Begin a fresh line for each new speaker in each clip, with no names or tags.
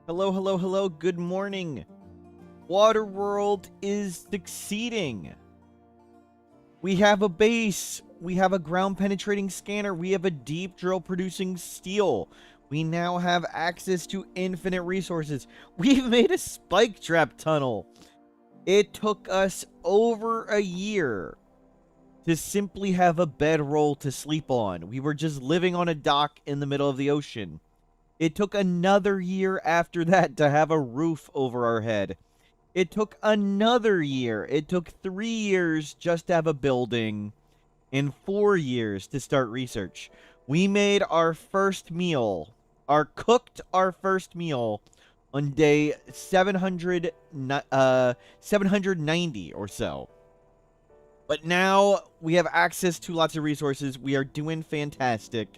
Hello, hello, hello. Good morning. Waterworld is succeeding. We have a base. We have a ground penetrating scanner. We have a deep drill producing steel. We now have access to infinite resources. We've made a spike trap tunnel. It took us over a year to simply have a bedroll to sleep on. We were just living on a dock in the middle of the ocean. It took another year after that to have a roof over our head. It took another year. It took 3 years just to have a building, and 4 years to start research. We made our first meal, cooked our first meal on day 790 or so. But now we have access to lots of resources. We are doing fantastic.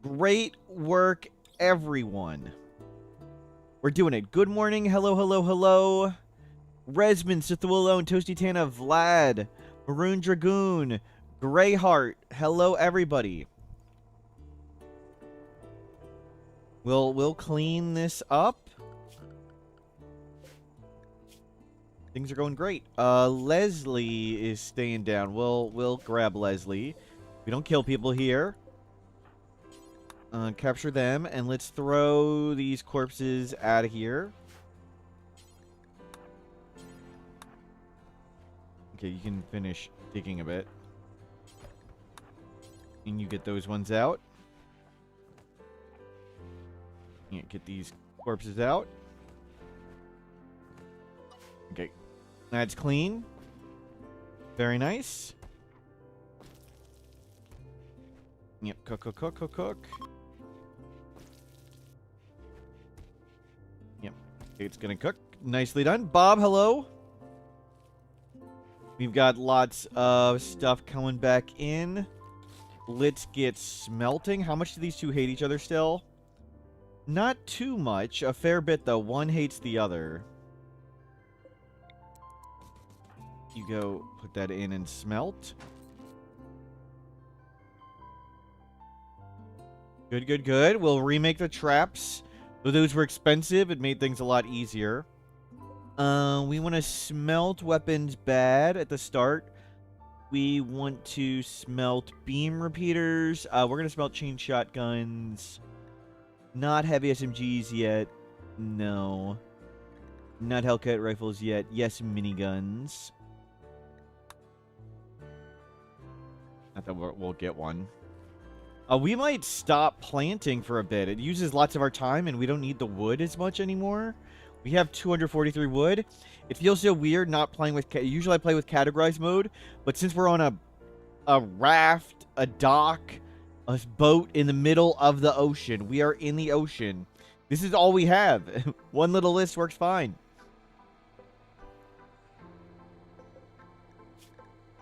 Great work, everyone. We're doing it. Good morning. Hello, hello, hello. Resmond, Sithwilone, Toasty Tana, Vlad, Maroon Dragoon, Greyheart. Hello, everybody. We'll clean this up. Things are going great. Leslie is staying down. We'll grab Leslie. We don't kill people here. Capture them, and let's throw these corpses out of here. Okay, you can finish digging a bit. And you get those ones out. Yeah, get these corpses out. Okay. That's clean. Very nice. Yep, cook. Yep, it's gonna cook. Nicely done. Bob, hello. We've got lots of stuff coming back in. Let's get smelting. How much do these two hate each other still? Not too much. A fair bit, though. One hates the other. You go put that in and smelt. Good. We'll remake the traps. Though those were expensive, it made things a lot easier. We want to smelt weapons bad at the start. We want to smelt beam repeaters. We're going to smelt chain shotguns. Not heavy SMGs yet. No. Not Hellcat rifles yet. Yes, miniguns. Not that we'll get one. We might stop planting for a bit. It uses lots of our time, and we don't need the wood as much anymore. We have 243 wood. It feels so weird not playing with... Usually I play with categorized mode, but since we're on a raft, a dock, a boat in the middle of the ocean, we are in the ocean. This is all we have. One little list works fine.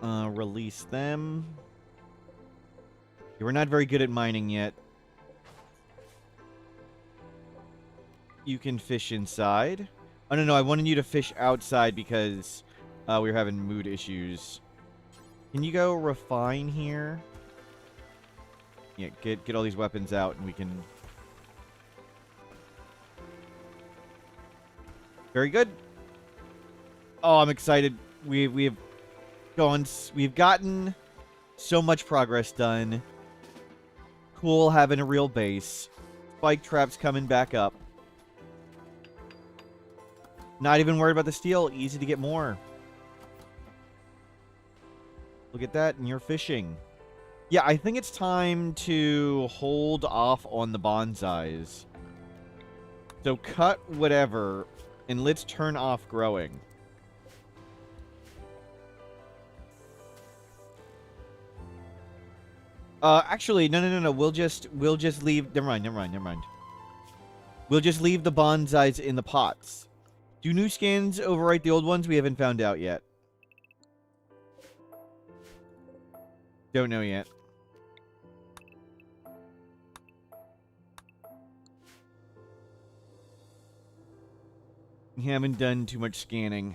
Release them. We're not very good at mining yet. You can fish inside. Oh, no, I wanted you to fish outside because we were having mood issues. Can you go refine here? Yeah, get all these weapons out and we can... Very good. Oh, I'm excited. We've gotten so much progress done. Cool having a real base. Spike traps coming back up. Not even worried about the steel. Easy to get more. Look at that, and you're fishing. Yeah, I think it's time to hold off on the bonsais. So cut whatever, and let's turn off growing. Actually, no. We'll just leave. Never mind. We'll just leave the bonsais in the pots. Do new scans overwrite the old ones? We haven't found out yet. Don't know yet. We haven't done too much scanning.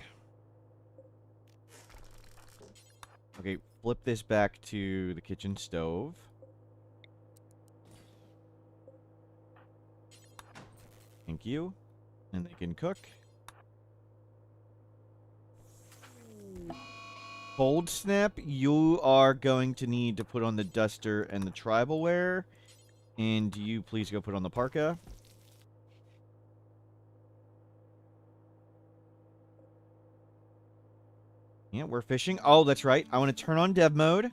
Okay, flip this back to the kitchen stove. Thank you. And they can cook. Cold snap, you are going to need to put on the duster and the tribal wear. And you please go put on the parka. Yeah, we're fishing. Oh, that's right. I want to turn on dev mode.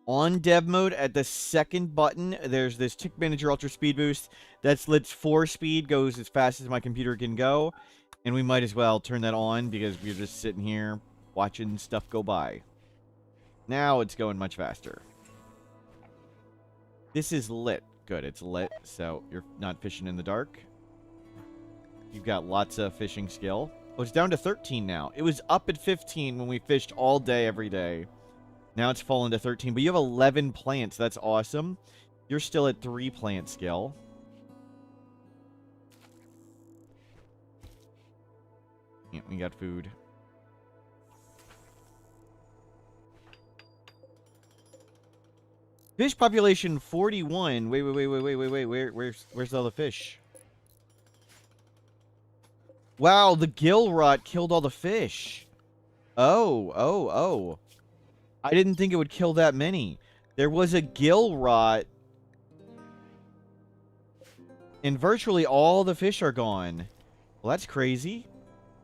On dev mode, at the second button, there's this Tick Manager Ultra Speed Boost. That lets 4 speed, goes as fast as my computer can go. And we might as well turn that on because we're just sitting here watching stuff go by. Now it's going much faster. This is lit. Good, it's lit, so you're not fishing in the dark. You've got lots of fishing skill. Oh, it's down to 13 now. It was up at 15 when we fished all day, every day. Now it's fallen to 13, but you have 11 plants. That's awesome. You're still at 3 plant skill. Yeah, we got food. Fish population 41. Wait. Where's all the fish? Wow, the gill rot killed all the fish. Oh. I didn't think it would kill that many. There was a gill rot. And virtually all the fish are gone. Well, that's crazy.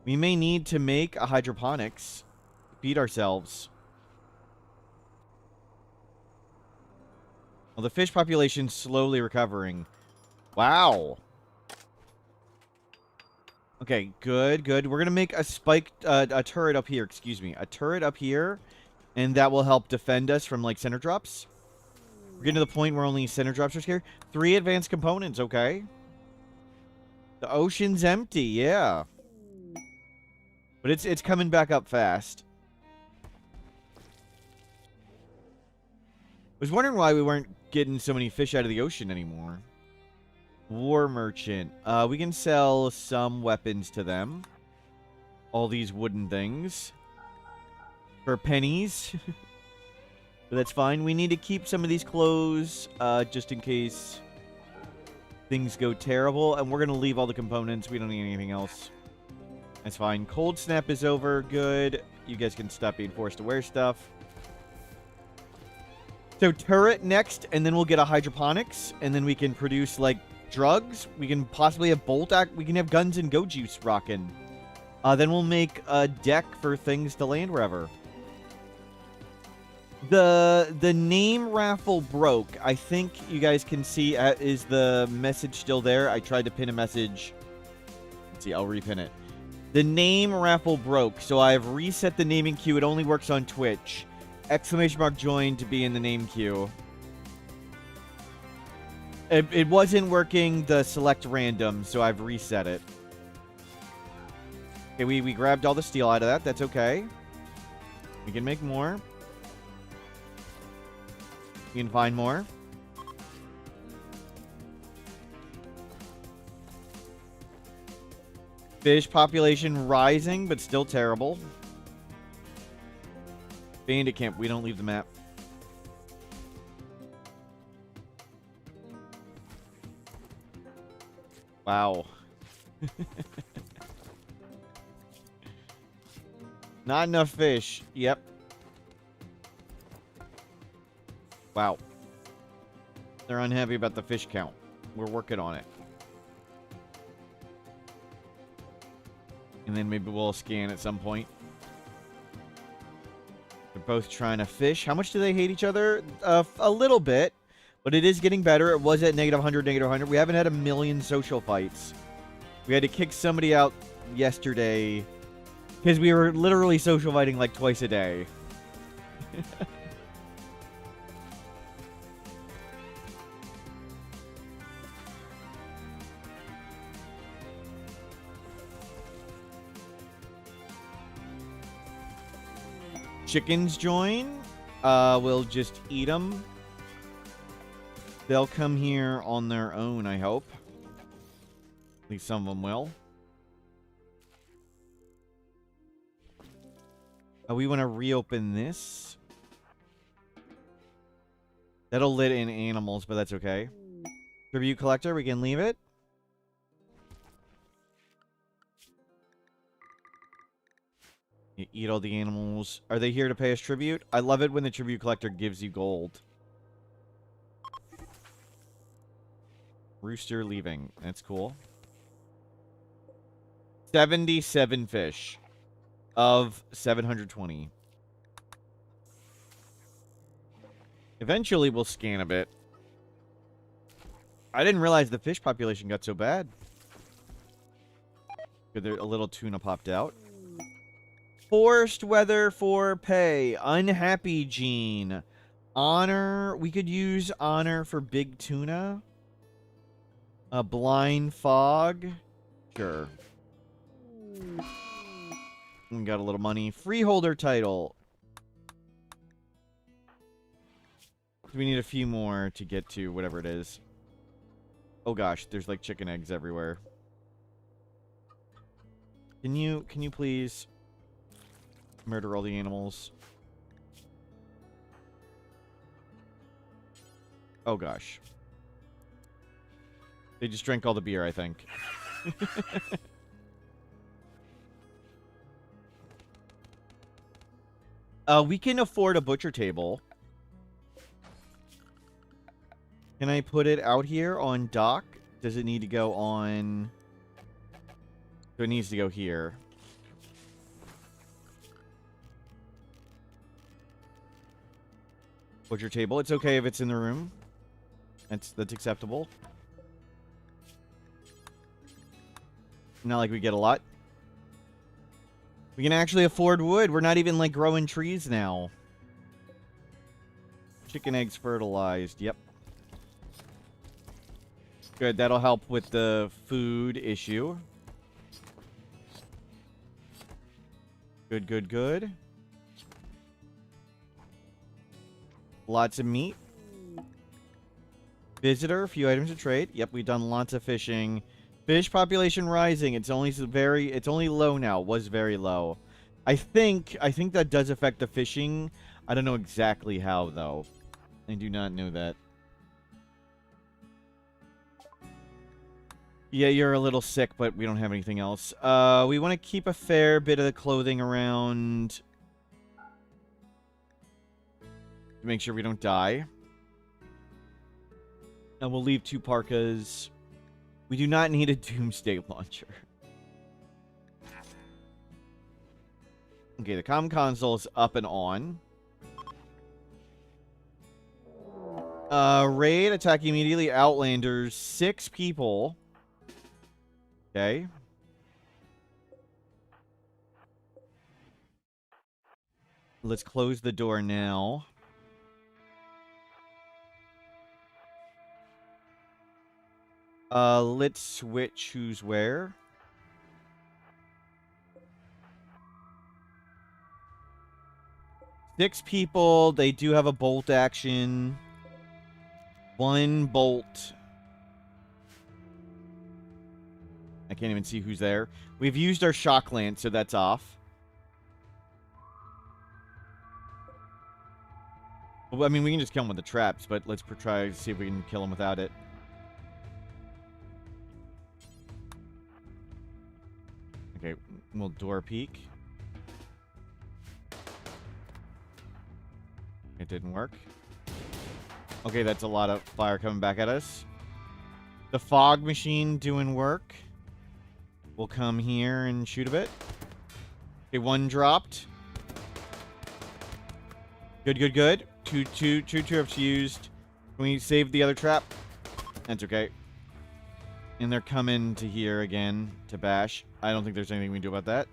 We may need to make a hydroponics to feed ourselves. Well, the fish population's slowly recovering. Wow. Okay, good. We're going to make a a turret up here, excuse me. A turret up here. And that will help defend us from, like, center drops. We're getting to the point where only center drops are scared. 3 advanced components, okay. The ocean's empty, yeah. But it's coming back up fast. I was wondering why we weren't getting so many fish out of the ocean anymore. War merchant. We can sell some weapons to them. All these wooden things. For pennies. But that's fine. We need to keep some of these clothes just in case things go terrible. And we're going to leave all the components. We don't need anything else. That's fine. Cold snap is over. Good. You guys can stop being forced to wear stuff. So turret next, and then we'll get a hydroponics. And then we can produce, like, drugs. We can possibly have we can have guns and go juice rocking. Then we'll make a deck for things to land wherever. The name raffle broke. I think you guys can see, is the message still there? I tried to pin a message. Let's see, I'll repin it. The name raffle broke, so I've reset the naming queue. It only works on Twitch. ! join to be in the name queue. It wasn't working the select random, so I've reset it. Okay, we grabbed all the steel out of that. That's okay. We can make more. We can find more. Fish population rising, but still terrible. Bandit camp. We don't leave the map. Wow. Not enough fish. Yep. Wow. They're unhappy about the fish count. We're working on it. And then maybe we'll scan at some point. They're both trying to fish. How much do they hate each other? A little bit. But it is getting better. It was at -100, -100. We haven't had a million social fights. We had to kick somebody out yesterday. Because we were literally social fighting like twice a day. Chickens join. We'll just eat them. They'll come here on their own, I hope. At least some of them will. We want to reopen this. That'll let in animals, but that's okay. Tribute collector, we can leave it. You eat all the animals. Are they here to pay us tribute? I love it when the tribute collector gives you gold. Rooster leaving. That's cool. 77 fish of 720. Eventually, we'll scan a bit. I didn't realize the fish population got so bad. Good, a little tuna popped out. Forced weather for pay. Unhappy gene. Honor. We could use honor for big tuna. A blind fog. Sure. We got a little money. Freeholder title. We need a few more to get to whatever it is. Oh gosh, there's like chicken eggs everywhere. Can you please murder all the animals? Oh gosh. They just drank all the beer, I think. We can afford a butcher table. Can I put it out here on dock? Does it need to go on... So it needs to go here. Butcher table. It's okay if it's in the room. That's acceptable. Not like we get a lot. We can actually afford wood. We're not even like growing trees now. Chicken eggs fertilized. Yep. Good. That'll help with the food issue. Good, good, good. Lots of meat. Visitor, a few items to trade. Yep, we've done lots of fishing. Fish population rising. It's only low now. It was very low. I think that does affect the fishing. I don't know exactly how though. I do not know that. Yeah, you're a little sick, but we don't have anything else. We want to keep a fair bit of the clothing around to make sure we don't die. And we'll leave 2 parkas. We do not need a doomsday launcher. Okay, the comm console is up and on. Raid, attack immediately. Outlanders, 6 people. Okay. Let's close the door now. Let's switch who's where. Six people. They do have a bolt action. 1 bolt. I can't even see who's there. We've used our shock lance, so that's off. Well, I mean, we can just kill him with the traps, but let's try to see if we can kill him without it. Okay, we'll door peek. It didn't work. Okay, that's a lot of fire coming back at us. The fog machine doing work. We'll come here and shoot a bit. Okay, 1 dropped. Good, good, good. Two traps used. Can we save the other trap? That's okay. And they're coming to here again to bash. I don't think there's anything we can do about that.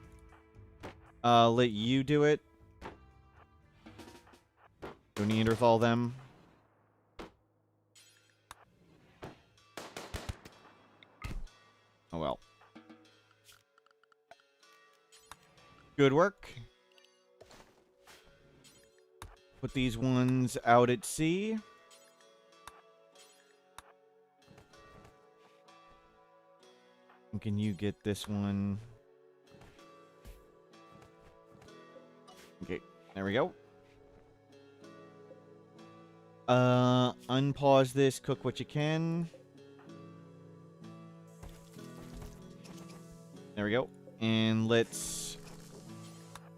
Let you do it. Go Neanderthal them. Oh well. Good work. Put these ones out at sea. And can you get this one? Okay, there we go. Unpause this, cook what you can. There we go. And let's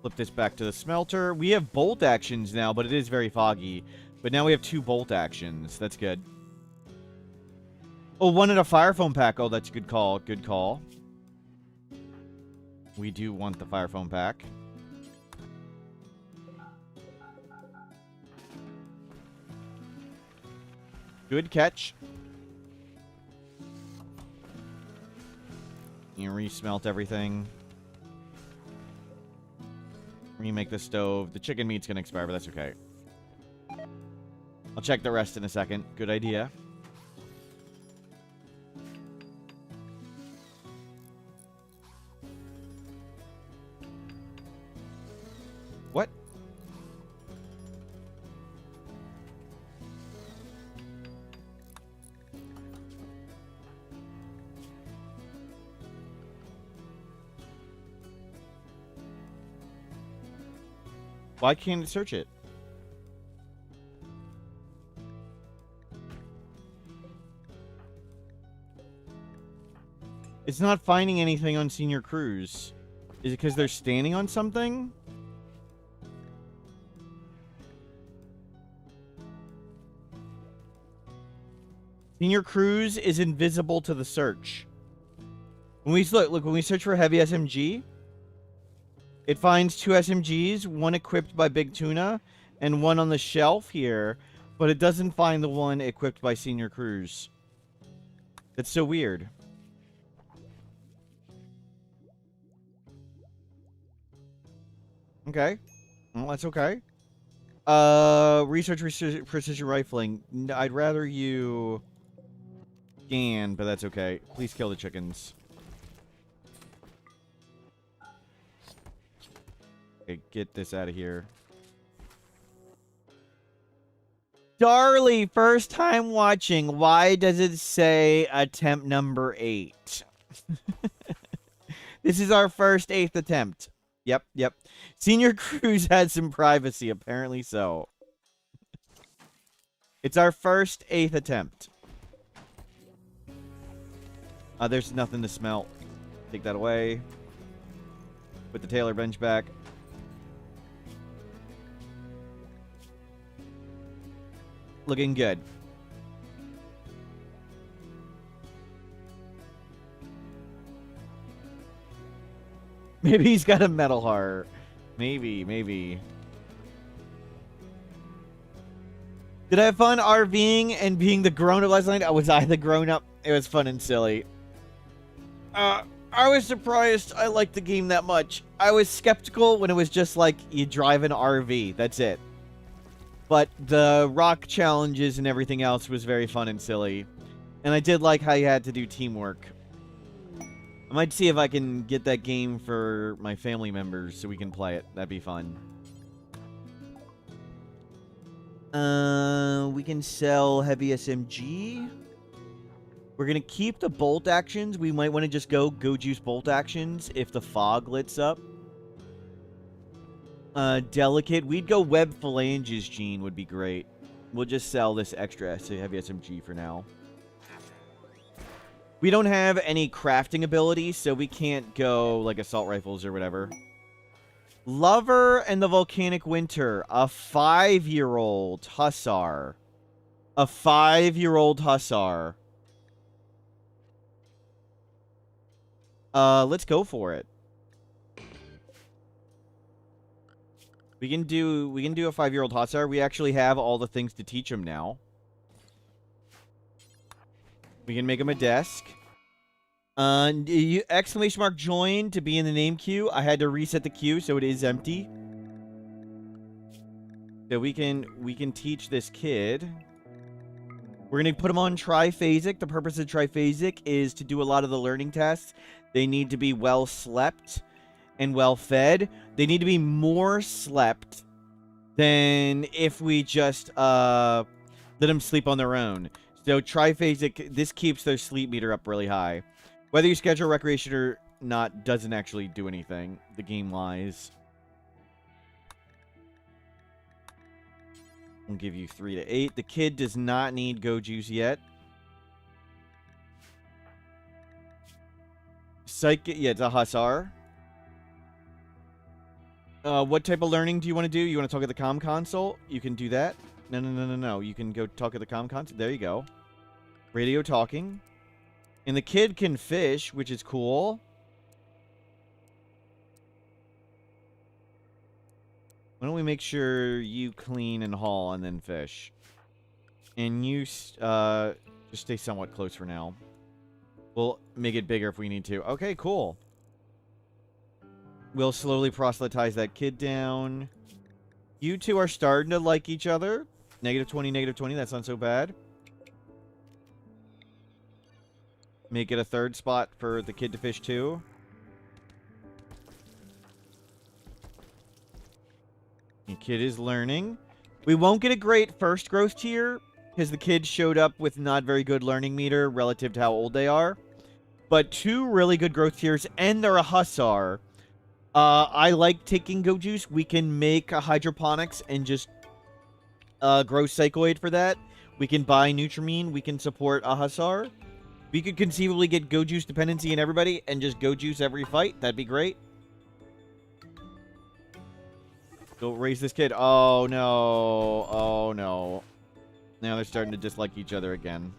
Flip this back to the smelter. We have bolt actions now, but it is very foggy. But now we have 2 bolt actions. That's good. Oh, 1 in a fire foam pack. Oh, that's a good call. Good call. We do want the fire foam pack. Good catch. You re-smelt everything. Remake the stove. The chicken meat's gonna expire, but that's okay. I'll check the rest in a second. Good idea. What? Why can't it search it? It's not finding anything on Senior Cruise. Is it because they're standing on something? Senior Cruise is invisible to the search. When we look when we search for heavy SMG, it finds 2 SMGs, 1 equipped by Big Tuna, and 1 on the shelf here, but it doesn't find the one equipped by Senior Cruise. That's so weird. Okay. Well, that's okay. Research precision rifling. I'd rather you scan, but that's okay. Please kill the chickens. Okay, get this out of here. Darly, first time watching. Why does it say attempt number 8? This is our first 8th attempt. Yep. Senior Cruise had some privacy, apparently so. It's our first 8th attempt. There's nothing to smelt. Take that away. Put the Taylor bench back. Looking good. Maybe he's got a metal heart. Maybe. Did I have fun RVing and being the grown-up last night? Was I the grown-up? It was fun and silly. I was surprised I liked the game that much. I was skeptical when it was just like, you drive an RV. That's it. But the rock challenges and everything else was very fun and silly. And I did like how you had to do teamwork. I might see if I can get that game for my family members so we can play it. That'd be fun. We can sell heavy SMG. We're going to keep the bolt actions. We might want to just go juice bolt actions if the fog lits up. Delicate. We'd go web phalanges, Gene, would be great. We'll just sell this extra heavy SMG for now. We don't have any crafting ability, so we can't go, like, assault rifles or whatever. Lover and the Volcanic Winter. A 5-year-old hussar. A 5-year-old hussar. Let's go for it. We can do a 5-year-old hussar. We actually have all the things to teach him now. We can make him a desk. Exclamation mark join to be in the name queue. I had to reset the queue, so it is empty. So we can teach this kid. We're going to put him on triphasic. The purpose of triphasic is to do a lot of the learning tests. They need to be well slept and well fed. They need to be more slept than if we just let them sleep on their own. So triphasic, this keeps their sleep meter up really high. Whether you schedule recreation or not doesn't actually do anything. The game lies. I'll give you 3 to 8. The kid does not need go juice yet. Yeah, it's a hussar. What type of learning do you want to do? You want to talk at the comm console? You can do that. No. You can go talk at the comm console. There you go. Radio talking. And the kid can fish, which is cool. Why don't we make sure you clean and haul and then fish? And you just stay somewhat close for now. We'll make it bigger if we need to. Okay, cool. We'll slowly proselytize that kid down. You two are starting to like each other. -20, -20. That's not so bad. Make it a third spot for the kid to fish too. The kid is learning. We won't get a great first growth tier because the kid showed up with not very good learning meter relative to how old they are. But 2 really good growth tiers, and they're a hussar. I like taking Go Juice. We can make a hydroponics and just grow Psychoid for that. We can buy Nutrimine. We can support a hussar. We could conceivably get Go Juice dependency in everybody and just Go Juice every fight. That'd be great. Go raise this kid. Oh, no. Oh, no. Now they're starting to dislike each other again.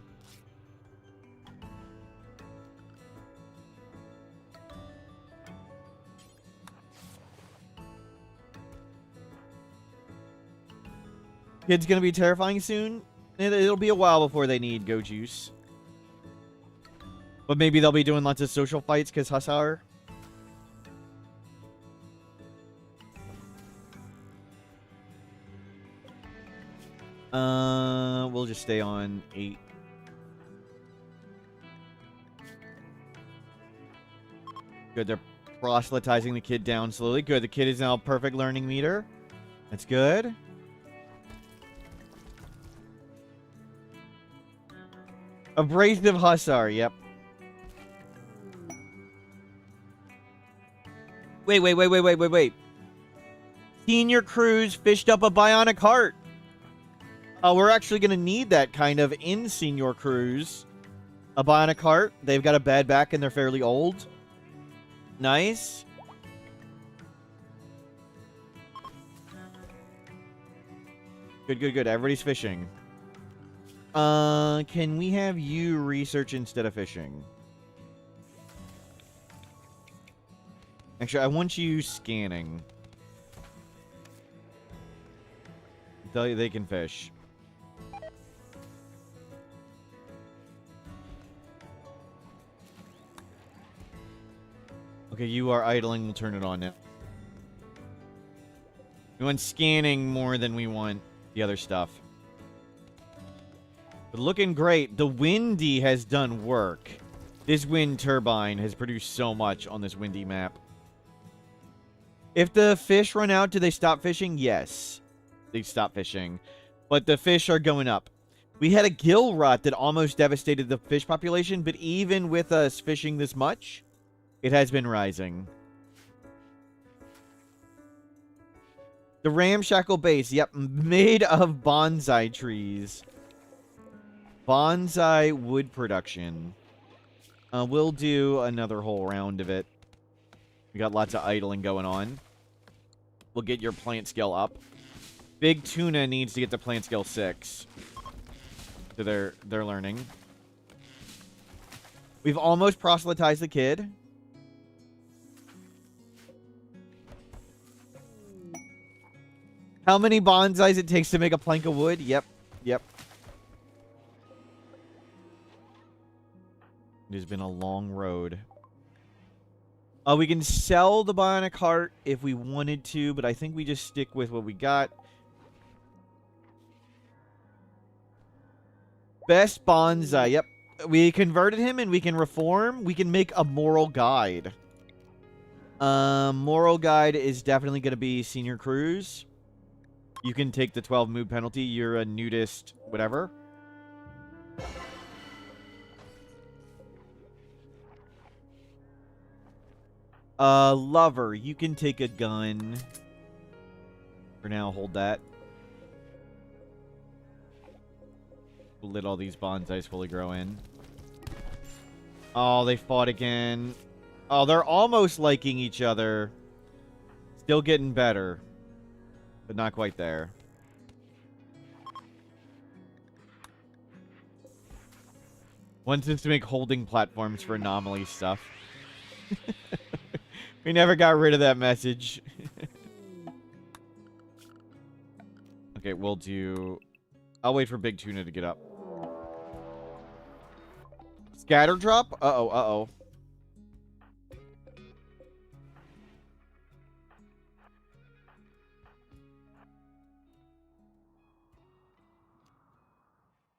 Kid's gonna be terrifying soon. It'll be a while before they need Go Juice. But maybe they'll be doing lots of social fights because Hussar. We'll just stay on 8. Good, they're proselytizing the kid down slowly. Good, the kid is now perfect learning meter. That's good. Abrasive Hussar, yep. Wait. Senior Cruise fished up a bionic heart. We're actually going to need that kind of in Senior Cruise. A bionic heart. They've got a bad back and they're fairly old. Nice. Good. Everybody's fishing. Can we have you research instead of fishing? Actually, I want you scanning. They can fish. Okay, you are idling. We'll turn it on now. We want scanning more than we want the other stuff. But looking great. The Windy has done work. This wind turbine has produced so much on this windy map. If the fish run out, do they stop fishing? Yes. They stop fishing. But the fish are going up. We had a gill rot that almost devastated the fish population, but even with us fishing this much, it has been rising. The ramshackle base, yep, made of bonsai trees. Bonsai wood production. We'll do another whole round of it. We got lots of idling going on. We'll get your plant scale up. Big Tuna needs to get to plant scale 6. So they're learning. We've almost proselytized the kid. How many bonsais it takes to make a plank of wood? Yep. It has been a long road. We can sell the bionic heart if we wanted to, but I think we just stick with what we got. Best bonsai. Yep. We converted him and we can reform. We can make a moral guide. Moral guide is definitely going to be Senior Cruise. You can take the 12 mood penalty. You're a nudist, whatever. Lover, you can take a gun. For now, hold that. We'll let all these bonsais fully grow in. Oh, they fought again. Oh, they're almost liking each other. Still getting better. But not quite there. Wants us to make holding platforms for anomaly stuff. We never got rid of that message. Okay, we'll do... I'll wait for Big Tuna to get up. Scatter drop? Uh-oh, uh-oh.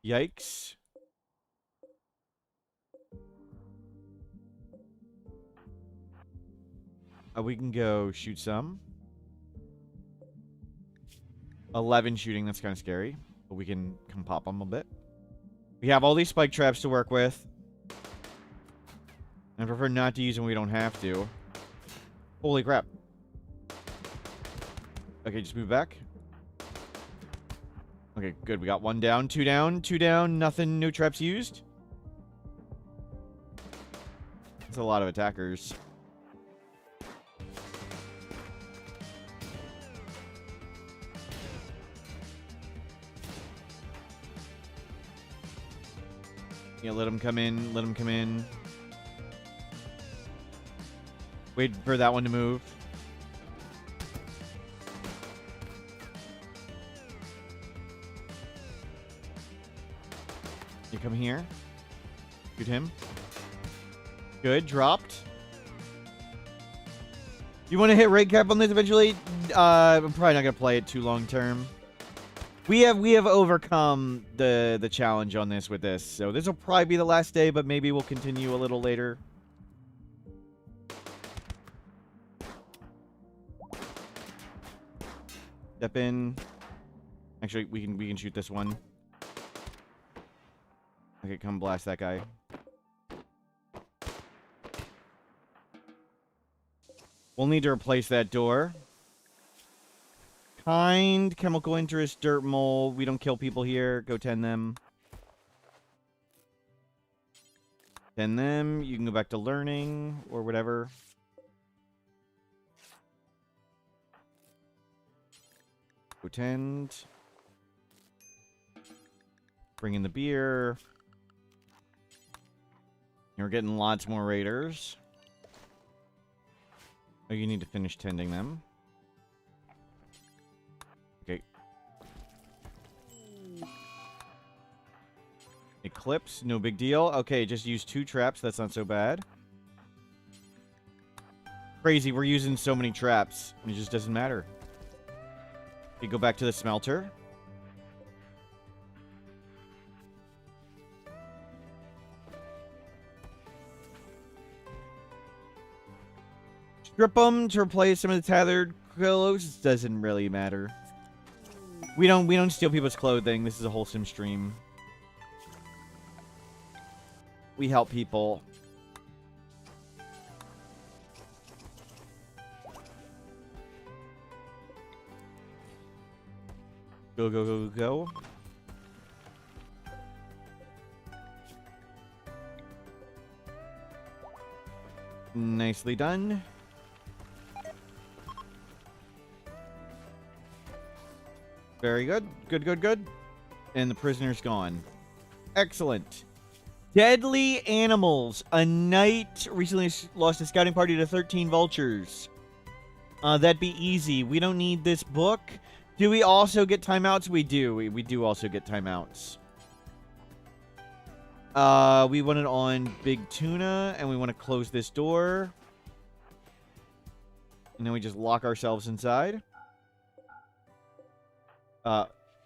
Yikes. We can go shoot some. 11 shooting, that's kind of scary. But we can come pop them a bit. We have all these spike traps to work with. I prefer not to use them when we don't have to. Holy crap. Okay, just move back. Okay, good. We got 1 down, 2 down, 2 down. Nothing, no traps used. That's a lot of attackers. Yeah, let them come in. Let them come in. Wait for that one to move. You come here. Shoot him. Good. Dropped. You want to hit rate cap on this eventually? I'm probably not going to play it too long term. We have overcome the challenge on this with this. So this will probably be the last day, but maybe we'll continue a little later. Step in. Actually, we can shoot this one. Okay, come blast that guy. We'll need to replace that door. Kind, chemical interest, dirt mole. We don't kill people here. Go tend them. Tend them. You can go back to learning or whatever. Go tend. Bring in the beer. You're getting lots more raiders. Oh, you need to finish tending them. Okay. Eclipse, no big deal. Okay, just use 2 traps. That's not so bad. Crazy, we're using so many traps. It just doesn't matter. You go back to the smelter. Strip them to replace some of the tethered clothes. Doesn't really matter. We don't steal people's clothing. This is a wholesome stream. We help people. Go, go, go, go. Nicely done. Very good. Good, good, good. And the prisoner's gone. Excellent. Deadly animals. A knight recently lost a scouting party to 13 vultures. That'd be easy. We don't need this book. Do we also get timeouts? We do. We do also get timeouts. We want it on Big Tuna, and we want to close this door. And then we just lock ourselves inside.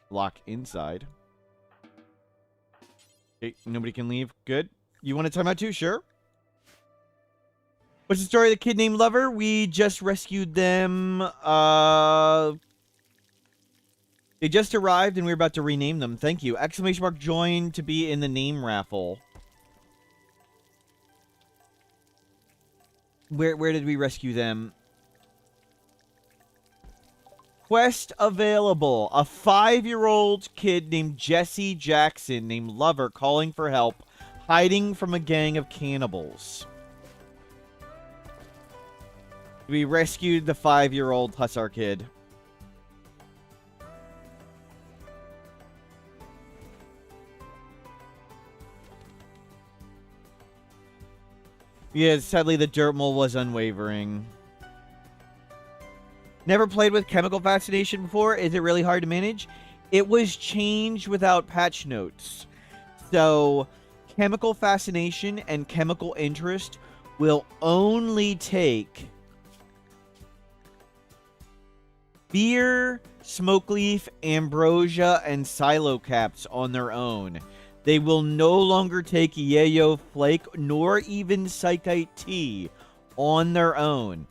Lock inside. Okay, nobody can leave. Good. You want a timeout too? Sure. What's the story of the kid named Lover? We just rescued them. They just arrived and we were about to rename them. Thank you. Exclamation mark join to be in the name raffle. Where did we rescue them? Quest available. A 5-year-old kid named Jesse Jackson named Lover calling for help, hiding from a gang of cannibals. We rescued the 5-year-old Hussar kid. Yeah, sadly the dirt mole was unwavering. Never played with chemical fascination before. Is it really hard to manage? It was changed without patch notes. So, chemical fascination and chemical interest will only take beer, smoke leaf, ambrosia, and silo caps on their own. They will no longer take yayo flake nor even psychite tea on their own.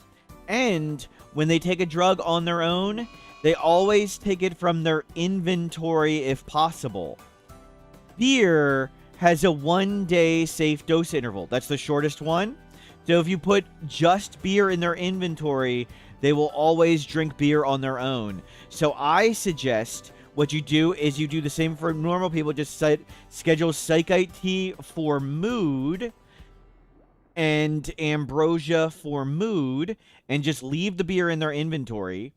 And when they take a drug on their own, they always take it from their inventory if possible. Beer has a 1-day safe dose interval. That's the shortest one. So if you put just beer in their inventory, they will always drink beer on their own. So I suggest what you do is you do the same for normal people. Just schedule psychite tea for mood and ambrosia for mood, and just leave the beer in their inventory,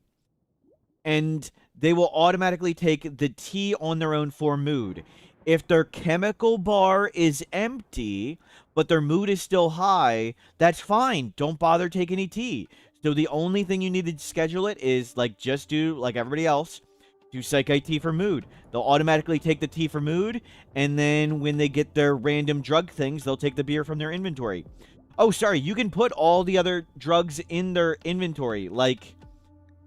and they will automatically take the tea on their own for mood. If their chemical bar is empty, but their mood is still high, that's fine. Don't bother taking any tea. So the only thing you need to schedule it is, like, just do, like everybody else, do psychite tea for mood. They'll automatically take the tea for mood, and then when they get their random drug things, they'll take the beer from their inventory. Oh, sorry, you can put all the other drugs in their inventory. Like,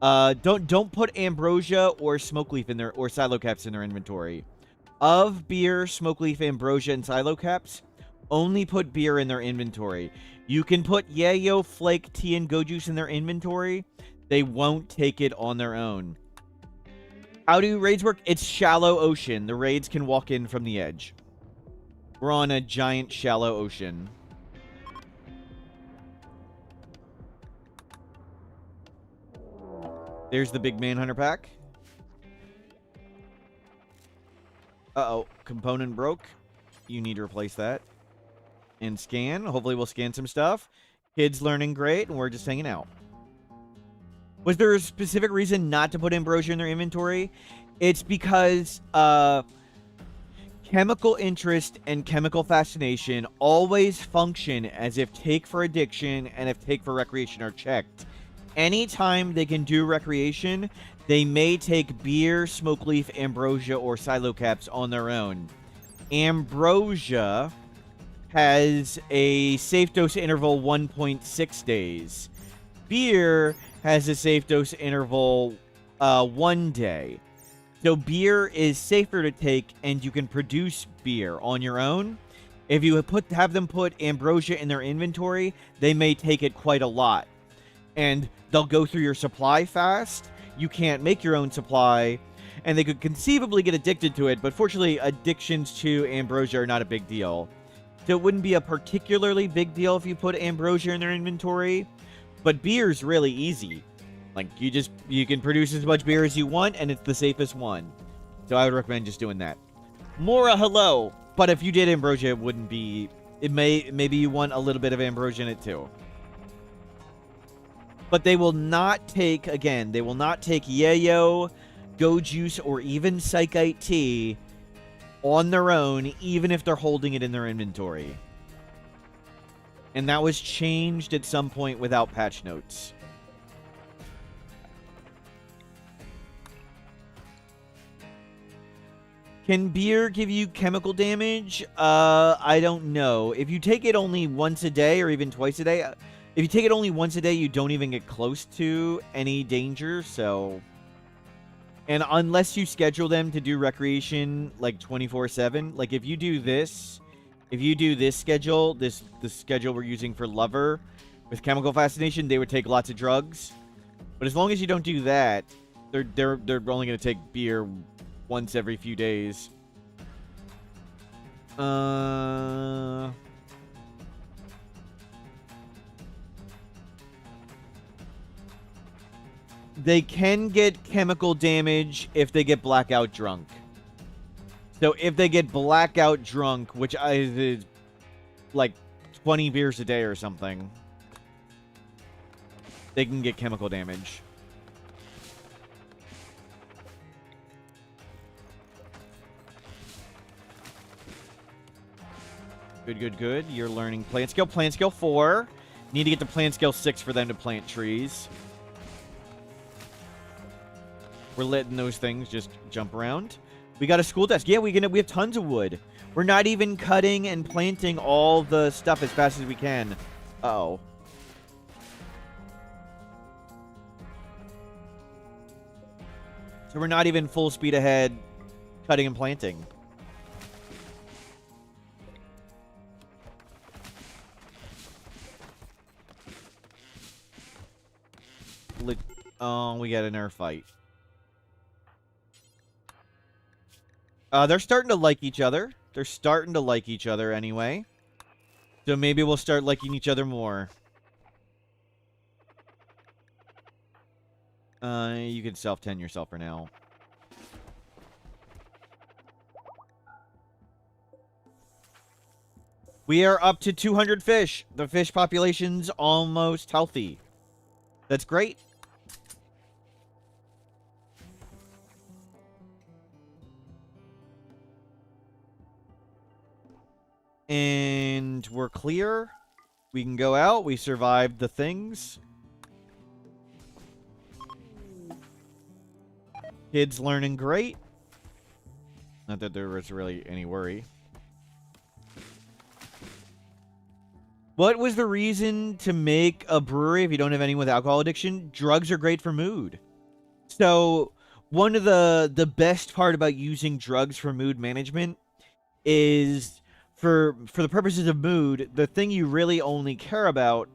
don't put ambrosia or smoke leaf in their, or silo caps in their inventory. Of beer, smoke leaf, ambrosia, and silo caps, only put beer in their inventory. You can put yayo, flake, tea, and go juice in their inventory. They won't take it on their own. How do raids work? It's shallow ocean. The raids can walk in from the edge. We're on a giant shallow ocean. There's the big manhunter pack. Uh-oh. Component broke. You need to replace that. And scan. Hopefully we'll scan some stuff. Kids learning great, and we're just hanging out. Was there a specific reason not to put ambrosia in their inventory? It's because chemical interest and chemical fascination always function as if take for addiction and if take for recreation are checked. Anytime they can do recreation, they may take beer, smoke leaf, ambrosia, or silo caps on their own. Ambrosia has a safe dose interval 1.6 days. Beer has a safe dose interval 1 day. So beer is safer to take, and you can produce beer on your own. If you have them put ambrosia in their inventory, they may take it quite a lot. And they'll go through your supply fast. You can't make your own supply, and they could conceivably get addicted to it, but fortunately, addictions to ambrosia are not a big deal. So it wouldn't be a particularly big deal if you put ambrosia in their inventory, but beer's really easy. Like, you can produce as much beer as you want, and it's the safest one. So I would recommend just doing that. Mora, hello! But if you did ambrosia, it wouldn't be... Maybe you want a little bit of ambrosia in it, too. But they will not take, again, they will not take yayo, go juice, or even psychite tea on their own, even if they're holding it in their inventory. And that was changed at some point without patch notes. Can beer give you chemical damage? I don't know. If you take it only once a day or even twice a day, if you take it only once a day, you don't even get close to any danger, so... And unless you schedule them to do recreation, like, 24/7, like, if you do this schedule, the schedule we're using for Lover, with chemical fascination, they would take lots of drugs. But as long as you don't do that, they're only going to take beer once every few days. They can get chemical damage if they get blackout drunk. So if they get blackout drunk, which is like 20 beers a day or something, they can get chemical damage. Good, good, good. You're learning plant skill. Plant skill 4. Need to get to plant skill 6 for them to plant trees. We're letting those things just jump around. We got a school desk. Yeah, we have tons of wood. We're not even cutting and planting all the stuff as fast as we can. Uh-oh. So we're not even full speed ahead cutting and planting. Oh, we got an air fight. They're starting to like each other. They're starting to like each other anyway. So maybe we'll start liking each other more. You can self-tend yourself for now. We are up to 200 fish. The fish population's almost healthy. That's great. And we're clear. We can go out. We survived the things. Kids learning great. Not that there was really any worry. What was the reason to make a brewery if you don't have anyone with alcohol addiction? Drugs are great for mood. So one of the best part about using drugs for mood management is for the purposes of mood, the thing you really only care about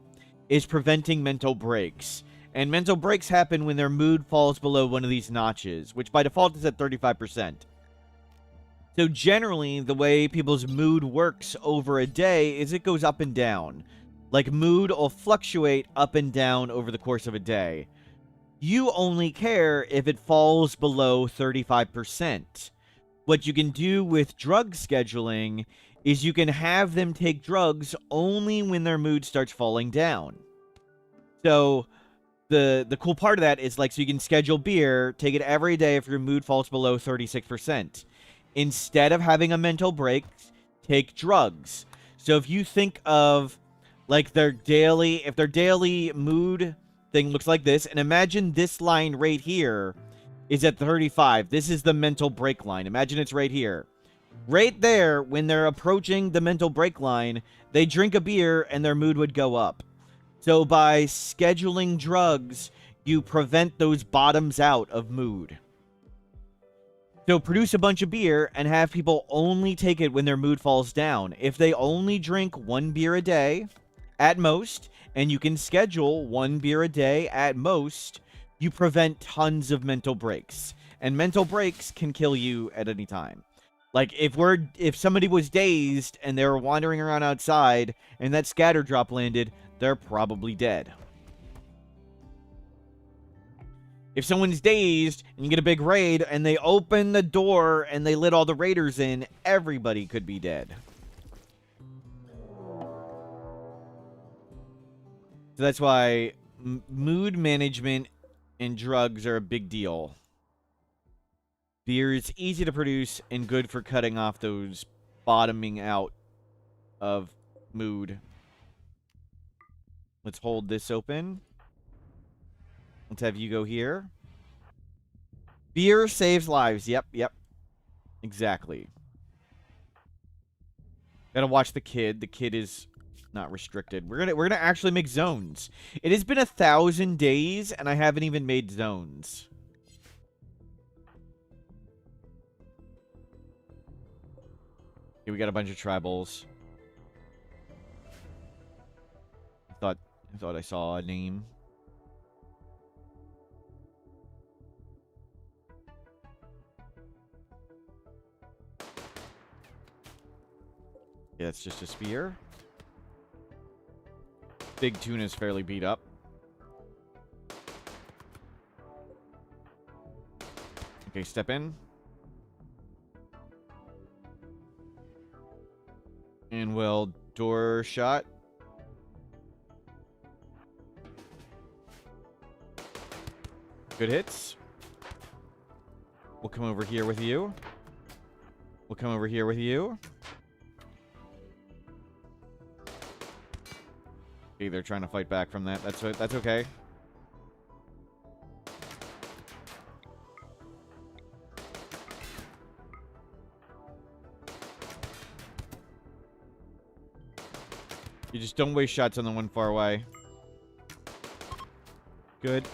is preventing mental breaks. And mental breaks happen when their mood falls below one of these notches, which by default is at 35%. So generally, the way people's mood works over a day is it goes up and down. Like, mood will fluctuate up and down over the course of a day. You only care if it falls below 35%. What you can do with drug scheduling is you can have them take drugs only when their mood starts falling down. So the cool part of that is, like, so you can schedule beer, take it every day if your mood falls below 36%. Instead of having a mental break, take drugs. So if you think of, like, if their daily mood thing looks like this, and imagine this line right here is at 35. This is the mental break line. Imagine it's right here. Right there, when they're approaching the mental break line, they drink a beer and their mood would go up. So by scheduling drugs, you prevent those bottoms out of mood. So produce a bunch of beer and have people only take it when their mood falls down. If they only drink 1 beer a day, at most, and you can schedule 1 beer a day at most, you prevent tons of mental breaks. And mental breaks can kill you at any time. Like, if somebody was dazed and they were wandering around outside and that scatter drop landed, they're probably dead. If someone's dazed and you get a big raid and they open the door and they let all the raiders in, everybody could be dead. So that's why mood management and drugs are a big deal. Beer is easy to produce and good for cutting off those bottoming out of mood. Let's hold this open. Let's have you go here. Beer saves lives. Yep, yep. Exactly. Gotta watch the kid. The kid is not restricted. We're gonna actually make zones. It has been 1,000 days and I haven't even made zones. Okay, we got a bunch of tribals. I thought I saw a name. Yeah, it's just a spear. Big tuna's fairly beat up. Okay, step in. And we'll door shot. Good hits. We'll come over here with you. We'll come over here with you. Okay, they're trying to fight back from that. That's okay. You just don't waste shots on the one far away. Good.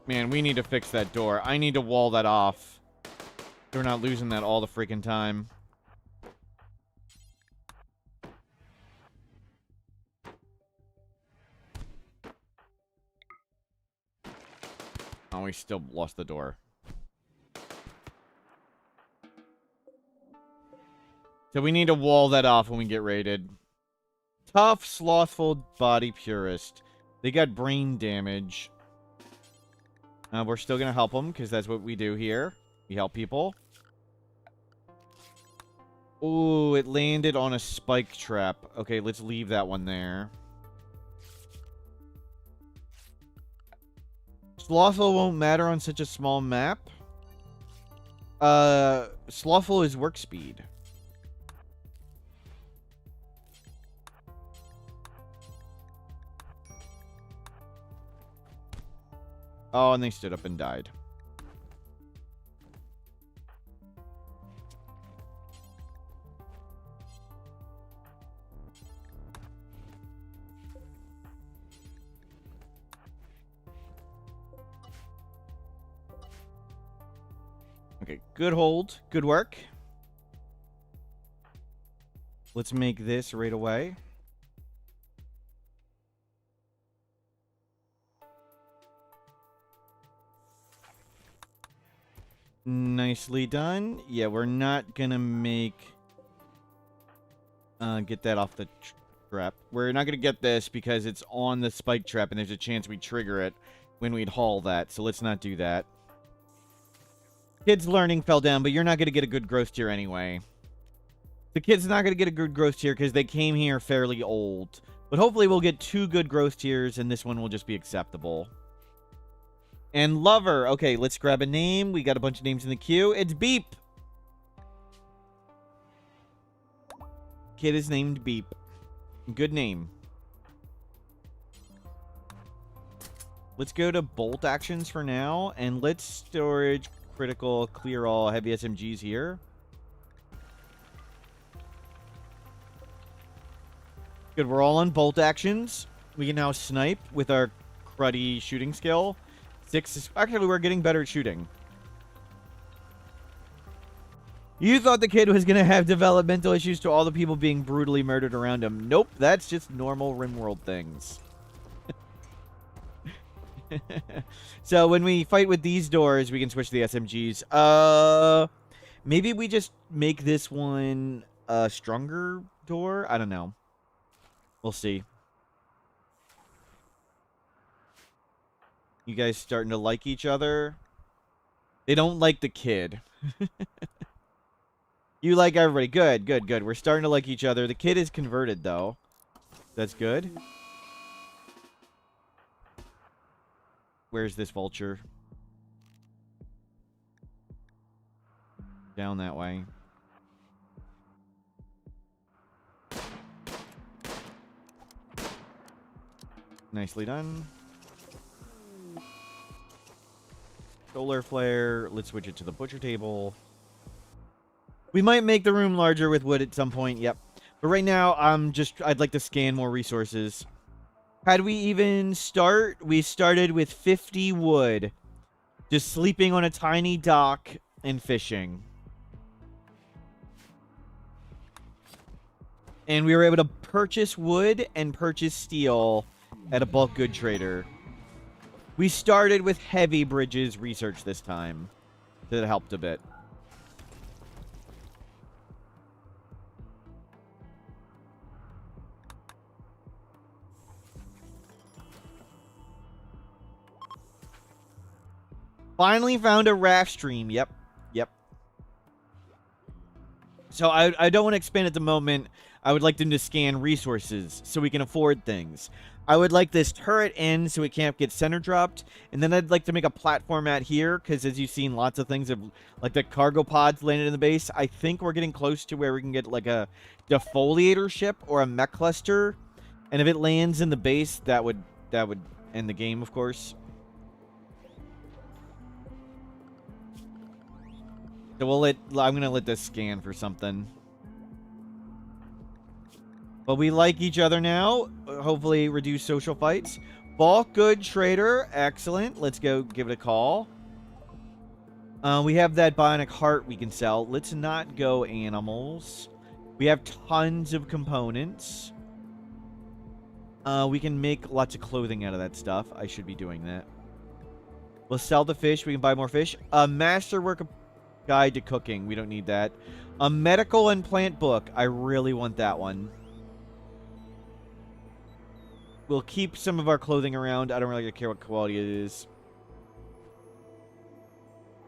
Man, we need to fix that door. I need to wall that off. We're not losing that all the freaking time. Oh, we still lost the door. So we need to wall that off when we get raided. Tough, slothful body purist. They got brain damage. We're still going to help them because that's what we do here. We help people. Ooh, it landed on a spike trap. Okay, let's leave that one there. Slothful won't matter on such a small map. Slothful is work speed. Oh, and they stood up and died. Okay, good hold. Good work. Let's make this right away. Nicely done. Yeah, we're not gonna make... get that off the trap. We're not gonna get this because it's on the spike trap and there's a chance we trigger it when we'd haul that. So let's not do that. Kid's learning fell down, but you're not gonna get a good growth tier anyway. The kid's not gonna get a good growth tier because they came here fairly old. But hopefully we'll get 2 good growth tiers and this one will just be acceptable. And Lover. Okay, let's grab a name. We got a bunch of names in the queue. It's Beep. Kid is named Beep. Good name. Let's go to bolt actions for now. And let's storage, critical, clear all heavy SMGs here. Good, we're all on bolt actions. We can now snipe with our cruddy shooting skill. 6 is... Actually, we're getting better at shooting. You thought the kid was going to have developmental issues to all the people being brutally murdered around him. Nope, that's just normal RimWorld things. So when we fight with these doors, we can switch to the SMGs. Maybe we just make this one a stronger door? I don't know. We'll see. You guys starting to like each other? They don't like the kid. You like everybody. Good, good, good. We're starting to like each other. The kid is converted, though. That's good. Where's this vulture? Down that way. Nicely done. Solar flare. Let's switch it to the butcher table. We might make the room larger with wood at some point. Yep. But right now, I'd like to scan more resources. How'd we even start? We started with 50 wood. Just sleeping on a tiny dock and fishing. And we were able to purchase wood and purchase steel at a bulk good trader. We started with heavy bridges research this time. That helped a bit. Finally found a raft stream. Yep. Yep. So I don't want to expand at the moment. I would like them to scan resources so we can afford things. I would like this turret in so it can't get center dropped. And then I'd like to make a platform out here because as you've seen, lots of things have, like the cargo pods landed in the base. I think we're getting close to where we can get like a defoliator ship or a mech cluster. And if it lands in the base, that would end the game, of course. So I'm going to let this scan for something. But we like each other now. Hopefully reduce social fights. Bulk good trader. Excellent. Let's go give it a call. We have that bionic heart we can sell. Let's not go animals. We have tons of components. We can make lots of clothing out of that stuff. I should be doing that. We'll sell the fish. We can buy more fish. A masterwork guide to cooking. We don't need that. A medical and plant book. I really want that one. We'll keep some of our clothing around. I don't really care what quality it is.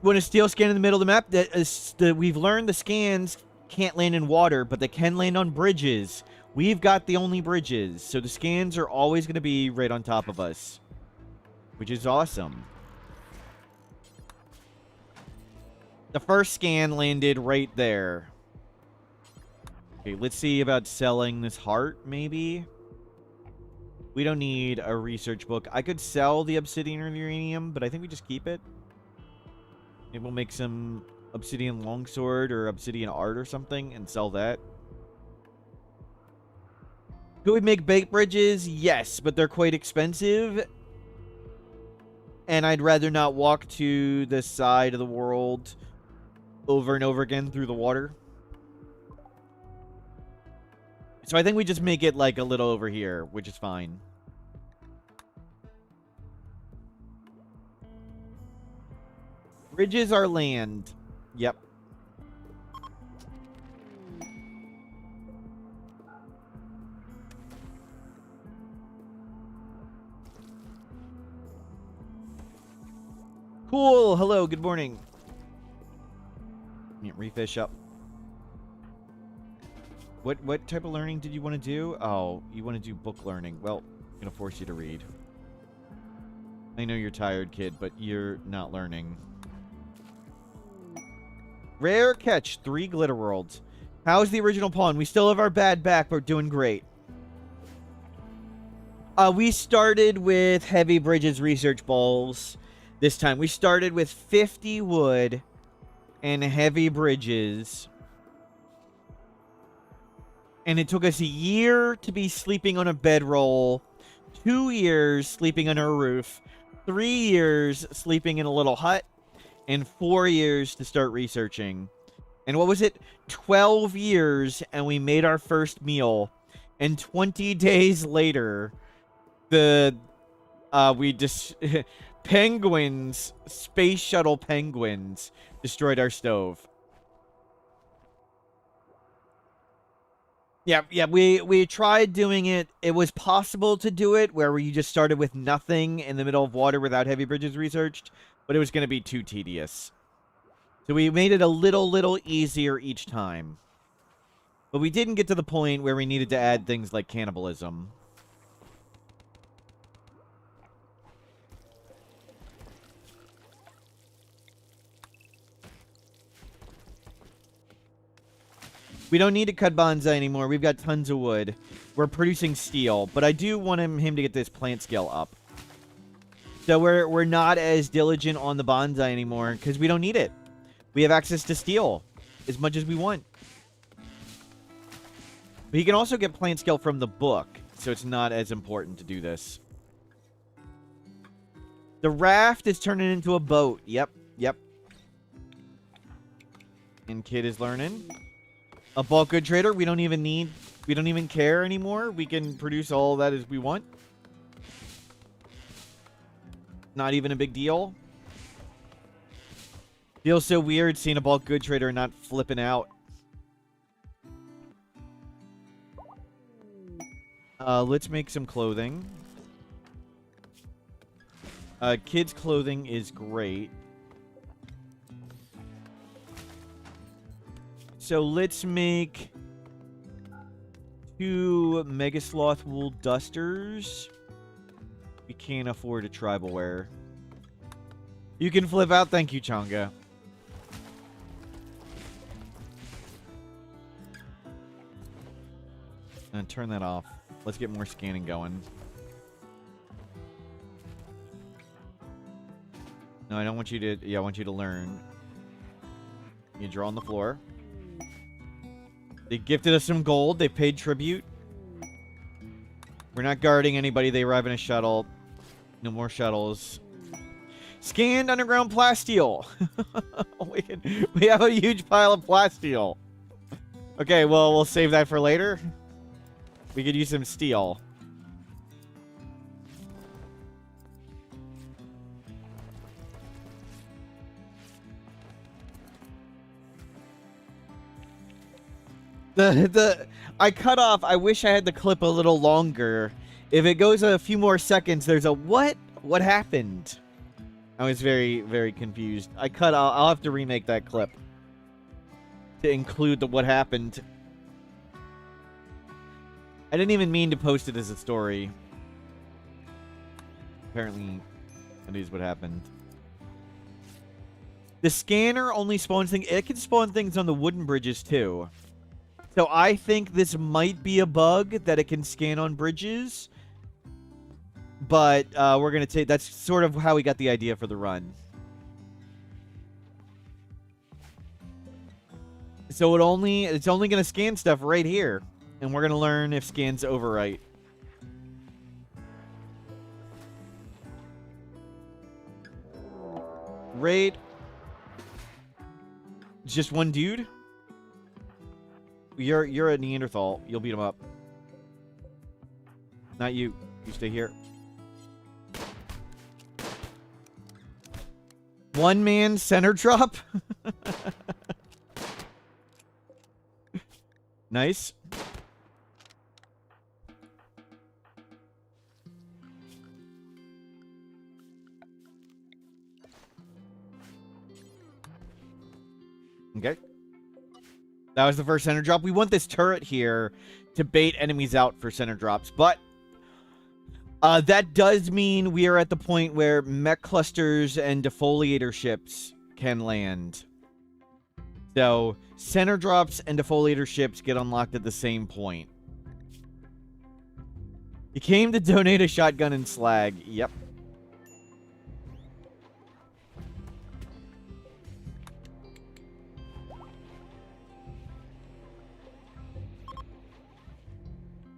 When a steel scan in the middle of the map, we've learned the scans can't land in water, but they can land on bridges. We've got the only bridges, so the scans are always going to be right on top of us, which is awesome. The first scan landed right there. Okay, let's see about selling this heart, maybe. We don't need a research book. I could sell the obsidian or uranium, but I think we just keep it. Maybe we'll make some obsidian longsword or obsidian art or something and sell that. Could we make bait bridges? Yes, but they're quite expensive. And I'd rather not walk to this side of the world over and over again through the water. So I think we just make it like a little over here, which is fine. Bridges are land. Yep. Cool. Hello. Good morning. Refish up. What type of learning did you want to do? Oh, you want to do book learning. Well, I'm going to force you to read. I know you're tired, kid, but you're not learning. Rare catch. 3 glitter worlds. How's the original pawn? We still have our bad back, but we're doing great. We started with heavy bridges research balls this time. We started with 50 wood and heavy bridges. And it took us a year to be sleeping on a bedroll, 2 years sleeping under a roof, 3 years sleeping in a little hut, and 4 years to start researching. And what was it? 12 years, and we made our first meal. And 20 days later, penguins, space shuttle penguins, destroyed our stove. Yeah, we tried doing it. It was possible to do it where you just started with nothing in the middle of water without heavy bridges researched, but it was going to be too tedious. So we made it a little easier each time. But we didn't get to the point where we needed to add things like cannibalism. We don't need to cut bonsai anymore. We've got tons of wood. We're producing steel, but I do want him to get this plant scale up. So we're not as diligent on the bonsai anymore because we don't need it. We have access to steel as much as we want. But you can also get plant scale from the book, so it's not as important to do this. The raft is turning into a boat. Yep. And kid is learning. A bulk good trader, we don't even care anymore. We can produce all that as we want. Not even a big deal. Feels so weird seeing a bulk good trader not flipping out. Let's make some clothing. Kids' clothing is great. So let's make 2 Mega Sloth wool dusters. We can't afford a tribal wear. You can flip out. Thank you, Changa. And turn that off. Let's get more scanning going. No, I don't want you to... Yeah, I want you to learn. You draw on the floor. They gifted us some gold. They paid tribute. We're not guarding anybody. They arrive in a shuttle. No more shuttles. Scanned underground plasteel. We have a huge pile of plasteel. Okay, well, we'll save that for later. We could use some steel. I cut off. I wish I had the clip a little longer. If it goes a few more seconds, there's a what? What happened? I was very, very confused. I'll have to remake that clip to include the what happened. I didn't even mean to post it as a story. Apparently, that is what happened. The scanner only spawns things. It can spawn things on the wooden bridges too. So I think this might be a bug that it can scan on bridges. But we're going to take... That's sort of how we got the idea for the run. So it's only going to scan stuff right here. And we're going to learn if scans overwrite. Raid. Just one dude? You're a Neanderthal. You'll beat him up. Not you. You stay here. One man center drop. Nice. Okay. That was the first center drop. We want this turret here to bait enemies out for center drops, but that does mean we are at the point where mech clusters and defoliator ships can land. So, center drops and defoliator ships get unlocked at the same point. You came to donate a shotgun and slag. Yep.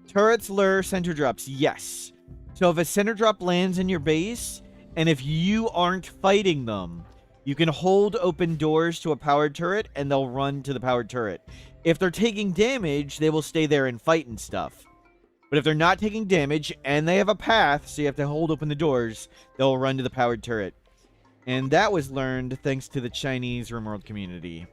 Turrets lure center drops. Yes. So if a center drop lands in your base, and if you aren't fighting them, you can hold open doors to a powered turret, and they'll run to the powered turret. If they're taking damage, they will stay there and fight and stuff. But if they're not taking damage, and they have a path, so you have to hold open the doors, they'll run to the powered turret. And that was learned thanks to the Chinese RimWorld community.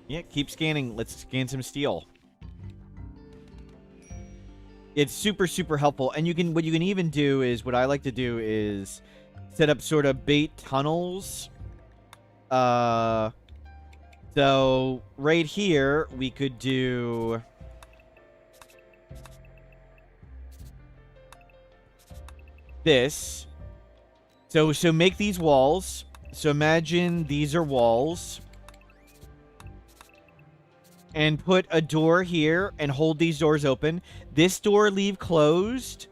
Yeah, keep scanning. Let's scan some steel. It's super, super helpful. And what you can even do is, what I like to do is set up sort of bait tunnels. So right here, we could do this. So make these walls. So imagine these are walls. And put a door here and hold these doors open. This door leave closed.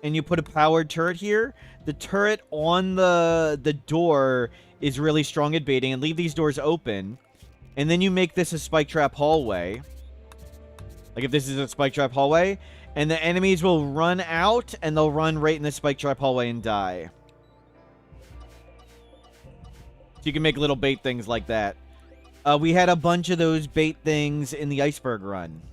And you put a powered turret here. The turret on the door is really strong at baiting. And leave these doors open. And then you make this a spike trap hallway. Like if this is a spike trap hallway. And the enemies will run out. And they'll run right in the spike trap hallway and die. So you can make little bait things like that. We had a bunch of those bait things in the iceberg run.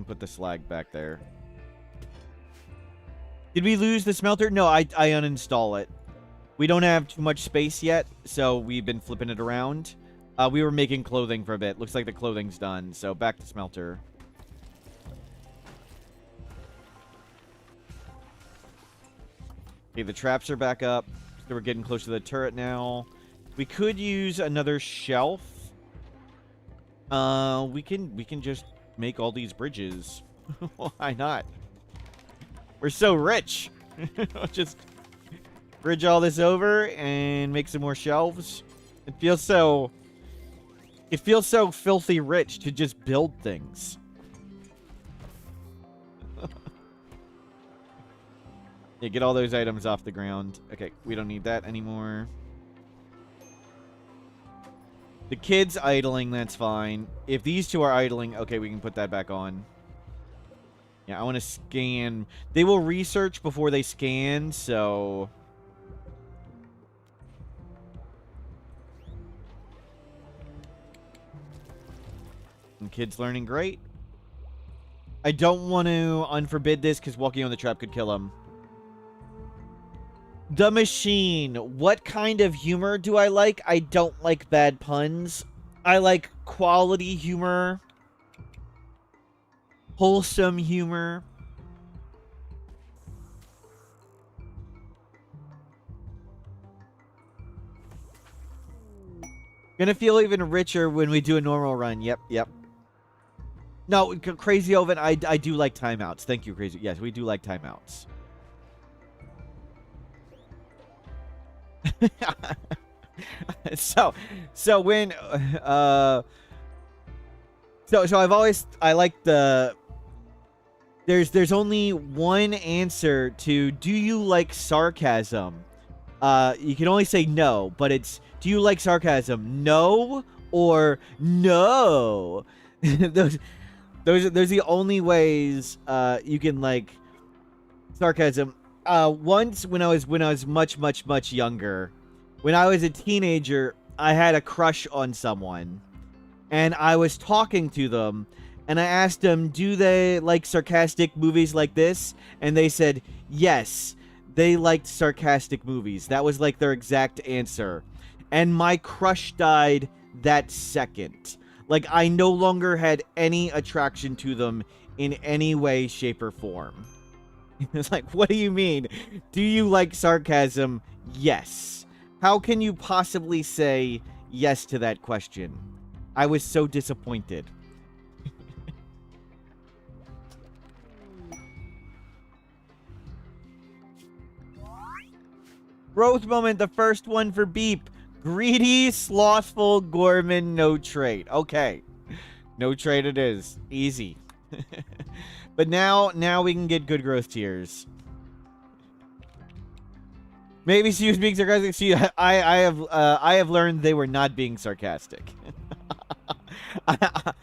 And put the slag back there. Did we lose the smelter? No, I uninstall it. We don't have too much space yet, so we've been flipping it around. We were making clothing for a bit. Looks like the clothing's done, so back to smelter. Okay, the traps are back up. So we're getting close to the turret now. We could use another shelf. We can just make all these bridges. Why not? We're so rich. Just bridge all this over and make some more shelves. It feels so filthy rich to just build things. Yeah, get all those items off the ground. Okay, we don't need that anymore. The kid's idling, that's fine. If these two are idling, okay, we can put that back on. Yeah, I want to scan. They will research before they scan, so... And kids learning great. I don't want to unforbid this because walking on the trap could kill him. The machine. What kind of humor do I like? I don't like bad puns. I like quality humor. Wholesome humor. Gonna feel even richer when we do a normal run. Yep, yep. No, Crazy Oven, I do like timeouts. Thank you, Crazy. Yes, we do like timeouts. so when I like the there's only one answer to do you like sarcasm. You can only say no, but it's do you like sarcasm? No or no. those are the only ways you can like sarcasm. Once when I was much younger, when I was a teenager, I had a crush on someone, and I was talking to them, and I asked them, do they like sarcastic movies like this? And they said, yes, they liked sarcastic movies. That was like their exact answer. And my crush died that second. Like, I no longer had any attraction to them in any way, shape, or form. It's like, what do you mean? Do you like sarcasm? Yes. How can you possibly say yes to that question? I was so disappointed. Growth moment, the first one for Beep. Greedy, slothful, Gorman, no trait. Okay. No trait it is. Easy. But now we can get good growth tiers. Maybe she was being sarcastic. See, I have learned they were not being sarcastic. I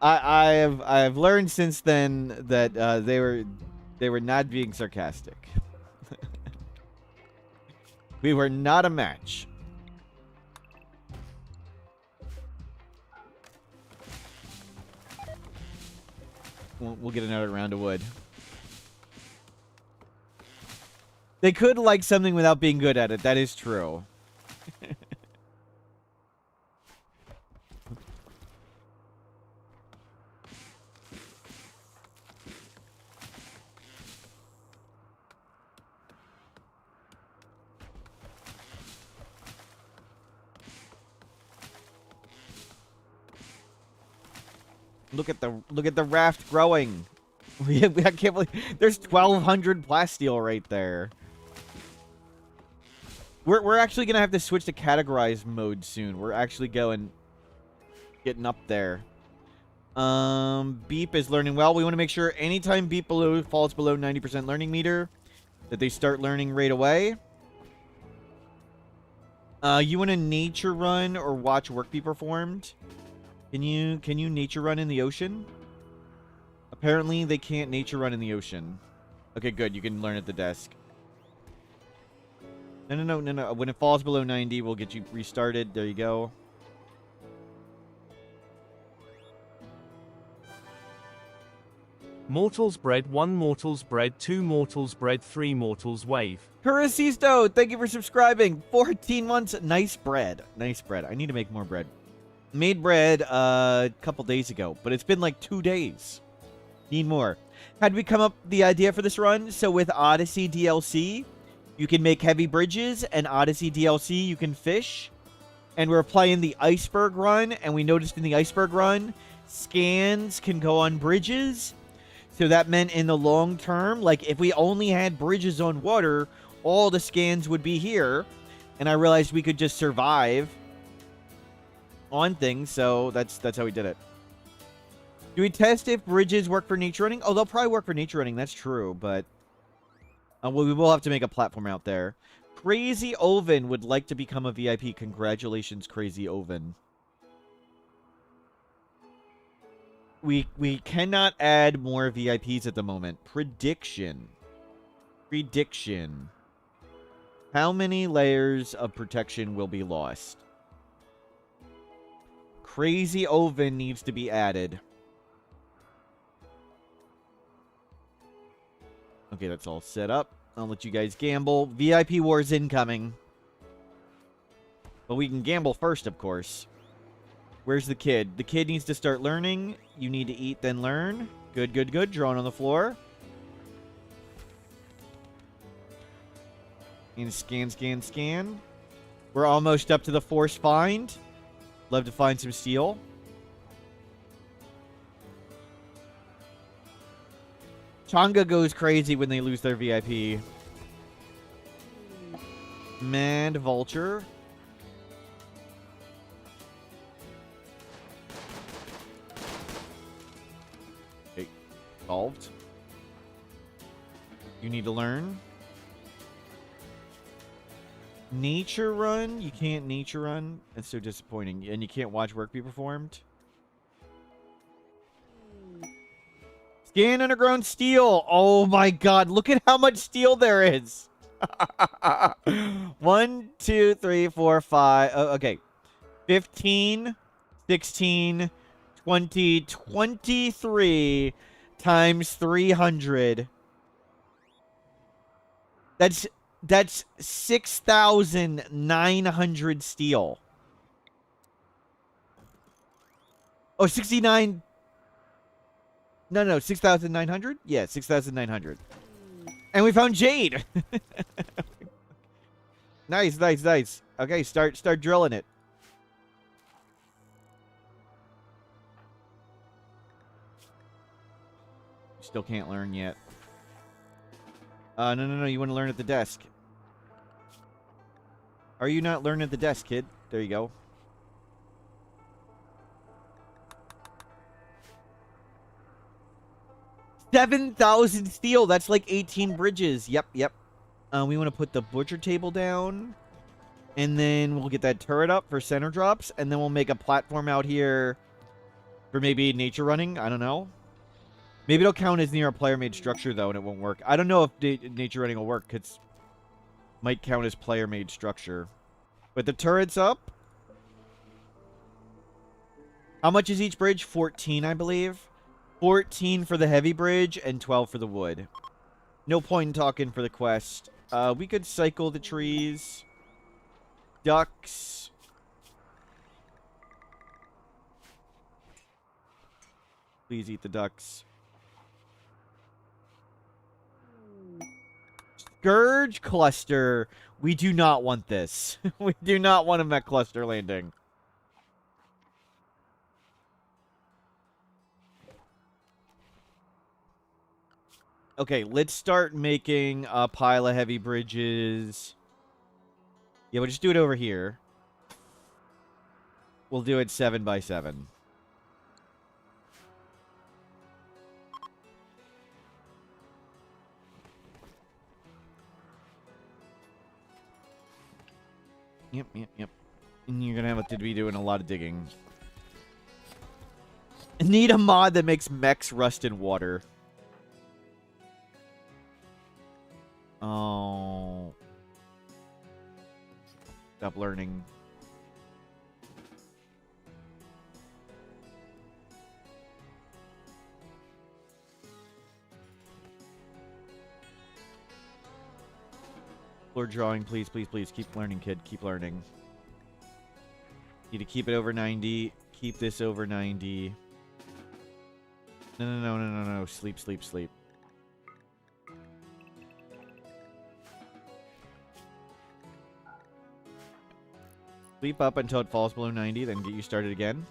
have learned since then that they were not being sarcastic. We were not a match. We'll get another round of wood. They could like something without being good at it. That is true. Look at the raft growing. I can't believe there's 1,200 plasteel right there. We're actually gonna have to switch to categorize mode soon. We're actually getting up there. Beep is learning well. We want to make sure anytime Beep falls below 90% learning meter, that they start learning right away. You want to nature run or watch work be performed? Can you nature run in the ocean? Apparently they can't nature run in the ocean. Okay, good. You can learn at the desk. No. When it falls below 90, we'll get you restarted. There you go.
Mortals bread 1 mortals bread 2 mortals bread 3 mortals wave.
Curasisto, thank you for subscribing. 14 months. Nice bread. Nice bread. I need to make more bread. Made bread a couple days ago, but it's been like 2 days. Need more. How did we come up with the idea for this run? So with Odyssey DLC, you can make heavy bridges, and Odyssey DLC, you can fish. And we're playing the iceberg run, and we noticed in the iceberg run, scans can go on bridges. So that meant in the long term, like if we only had bridges on water, all the scans would be here. And I realized we could just survive on things, so that's how we did it. Do we test if bridges work for nature running? Oh, they'll probably work for nature running. That's true, but well, we will have to make a platform out there. Crazy Oven would like to become a VIP. Congratulations, Crazy Oven. We cannot add more VIPs at the moment. Prediction. How many layers of protection will be lost? Crazy Oven needs to be added. Okay, that's all set up. I'll let you guys gamble. VIP Wars incoming. But we can gamble first, of course. Where's the kid? The kid needs to start learning. You need to eat, then learn. Good, good, good. Drawing on the floor. And scan. We're almost up to the force find. Love to find some steel. Changa goes crazy when they lose their VIP. Mad Vulture. Okay, solved. You need to learn. Nature run? You can't nature run? That's so disappointing. And you can't watch work be performed? Scan underground steel. Oh my god, look at how much steel there is. 1, 2, 3, 4, 5. Oh, okay. 15, 16, 20, 23 times 300. That's 6,900 steel. Oh, 69. No, 6,900? Yeah, 6,900. And we found jade. Nice. Okay, start drilling it. Still can't learn yet. No, you want to learn at the desk. Are you not learning at the desk, kid? There you go. $7,000 steel. That's like 18 bridges. Yep. We want to put the butcher table down. And then we'll get that turret up for center drops. And then we'll make a platform out here for maybe nature running. I don't know. Maybe it'll count as near a player-made structure, though, and it won't work. I don't know if nature running will work. It might count as player-made structure. But the turret's up. How much is each bridge? 14, I believe. 14 for the heavy bridge and 12 for the wood. No point in talking for the quest. We could cycle the trees. Ducks. Please eat the ducks. Scourge cluster. We do not want this. We do not want a mech cluster landing. Okay, let's start making a pile of heavy bridges. Yeah, we'll just do it over here. We'll do it 7 by 7. Yep. And you're gonna have to be doing a lot of digging. Need a mod that makes mechs rust in water. Oh. Stop learning. Floor drawing, please, please, please. Keep learning, kid. Keep learning. Need to keep it over 90. Keep this over 90. No, no, no, no, no, no. Sleep, sleep, sleep. Sleep up until it falls below 90, then get you started again.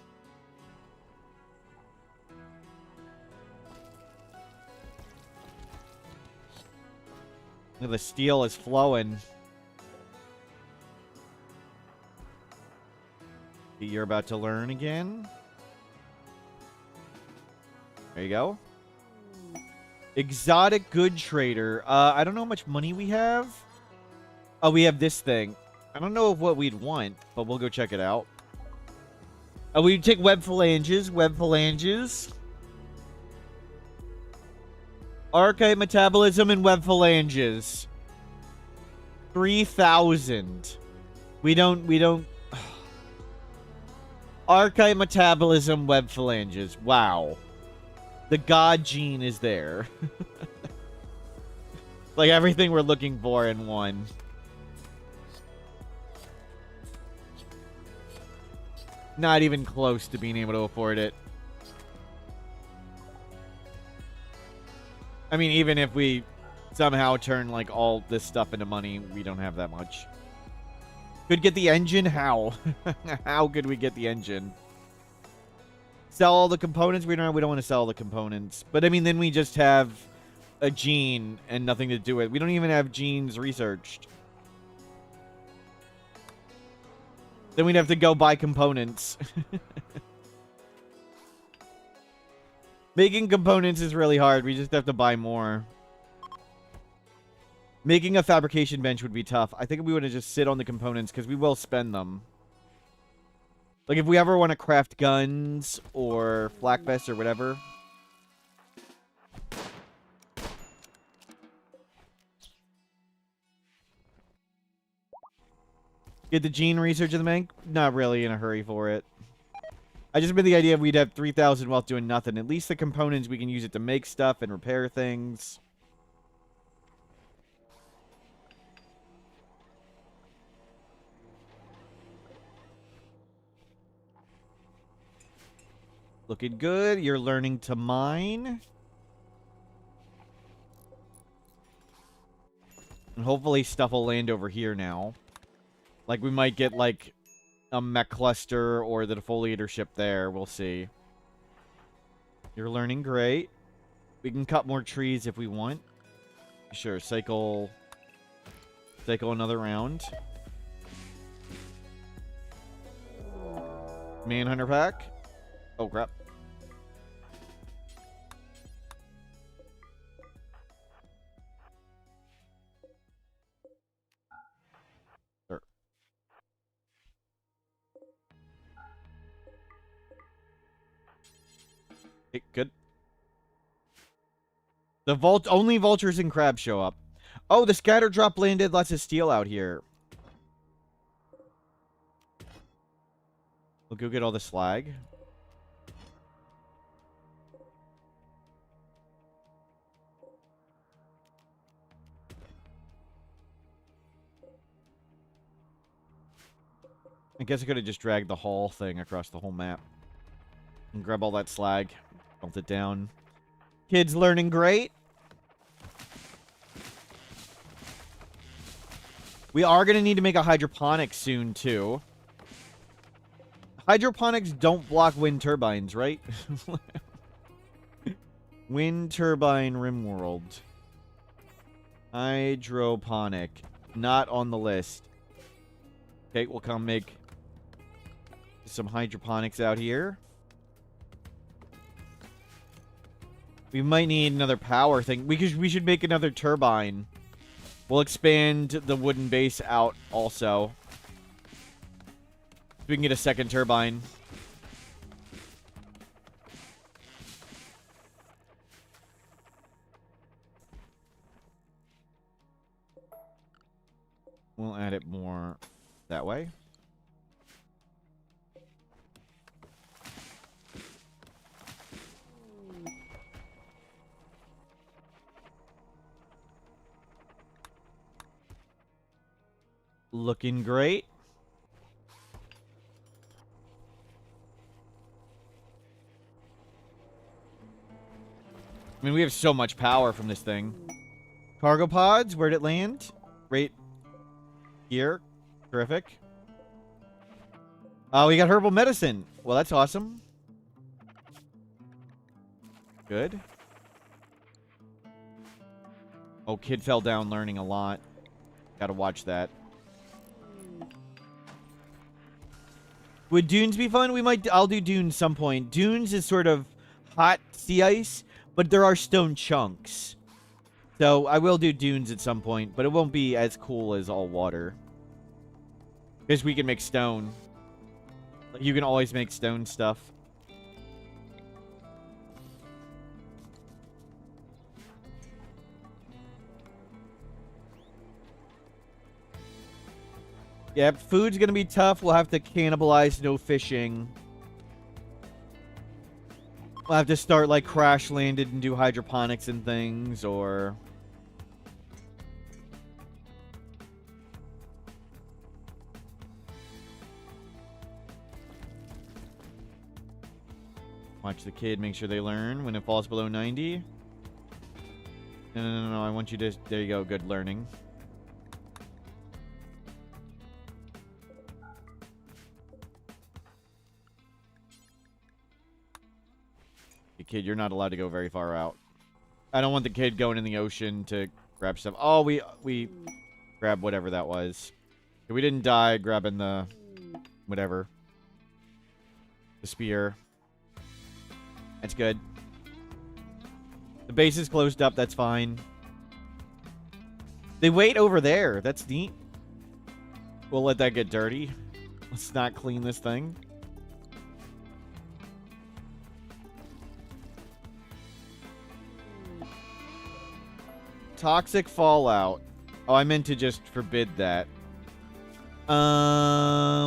The steel is flowing. You're about to learn again. There you go. Exotic good trader. I don't know how much money we have. Oh, we have this thing. I don't know what we'd want, but we'll go check it out. Oh, we take web phalanges. Web phalanges. Archetype metabolism and web phalanges. 3,000. We don't. Archetype metabolism, web phalanges. Wow. The god gene is there. Like everything we're looking for in one. Not even close to being able to afford it. I mean, even if we somehow turn like all this stuff into money, we don't have that much. Could get the engine? How? How could we get the engine? Sell all the components? We don't want to sell all the components. But I mean, then we just have a gene and nothing to do with it. We don't even have genes researched. Then we'd have to go buy components. Making components is really hard. We just have to buy more. Making a fabrication bench would be tough. I think we would have just sit on the components because we will spend them. Like if we ever want to craft guns or flak vests or whatever. Get the gene research in the bank? Not really in a hurry for it. I just made the idea we'd have 3,000 wealth doing nothing. At least the components, we can use it to make stuff and repair things. Looking good. You're learning to mine. And hopefully stuff will land over here now. Like, we might get, like, a mech cluster or the defoliator ship there. We'll see. You're learning great. We can cut more trees if we want. Sure, cycle another round. Manhunter pack. Oh, crap. Sure. Okay, good. The only vultures and crabs show up. Oh, the scatter drop landed lots of steel out here. We'll go get all the slag. I guess I could have just dragged the whole thing across the whole map. And grab all that slag. Melt it down. Kids learning great. We are going to need to make a hydroponics soon, too. Hydroponics don't block wind turbines, right? Wind turbine Rimworld. Hydroponic. Not on the list. Okay, we'll come make some hydroponics out here. We might need another power thing. We should make another turbine. We'll expand the wooden base out also. We can get a second turbine. We'll add it more that way. Looking great. I mean, we have so much power from this thing. Cargo pods, where'd it land? Right here. Terrific. Oh, we got herbal medicine. Well, that's awesome. Good. Oh, kid fell down learning a lot. Gotta watch that. Would dunes be fun? I'll do dunes some point. Dunes is sort of hot sea ice, but there are stone chunks. So I will do dunes at some point, but it won't be as cool as all water. Because we can make stone. You can always make stone stuff. Yep, food's gonna be tough. We'll have to cannibalize no fishing. We'll have to start like crash landed and do hydroponics and things, or... Watch the kid, make sure they learn when it falls below 90. No, I want you to... There you go, good learning. Kid, you're not allowed to go very far out. I don't want the kid going in the ocean to grab stuff. Oh, we grabbed whatever that was. We didn't die grabbing the... whatever. The spear. That's good. The base is closed up. That's fine. They wait over there. That's neat. We'll let that get dirty. Let's not clean this thing. Toxic fallout. Oh, I meant to just forbid that.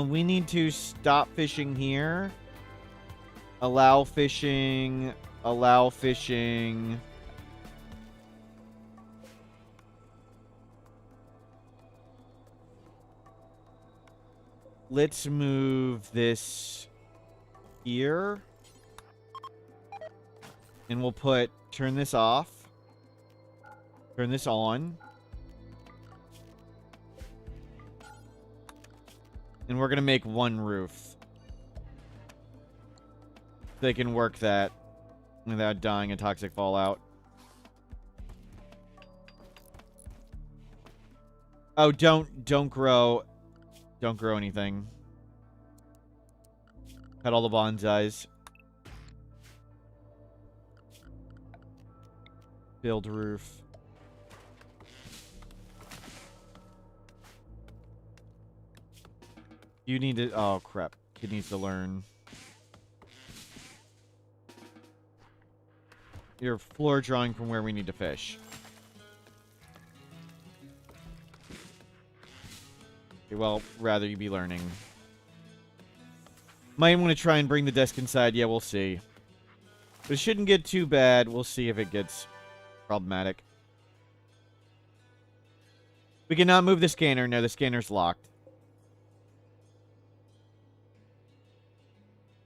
We need to stop fishing here. Allow fishing. Allow fishing. Let's move this here. And we'll turn this off. Turn this on. And we're going to make one roof. They can work that without dying of toxic fallout. Oh, don't grow anything. Cut all the bonsais. Build roof. You need to... Oh, crap. Kid needs to learn. Your floor drawing from where we need to fish. Okay, well, rather you be learning. Might want to try and bring the desk inside. Yeah, we'll see. But it shouldn't get too bad. We'll see if it gets problematic. We cannot move the scanner. No, the scanner's locked.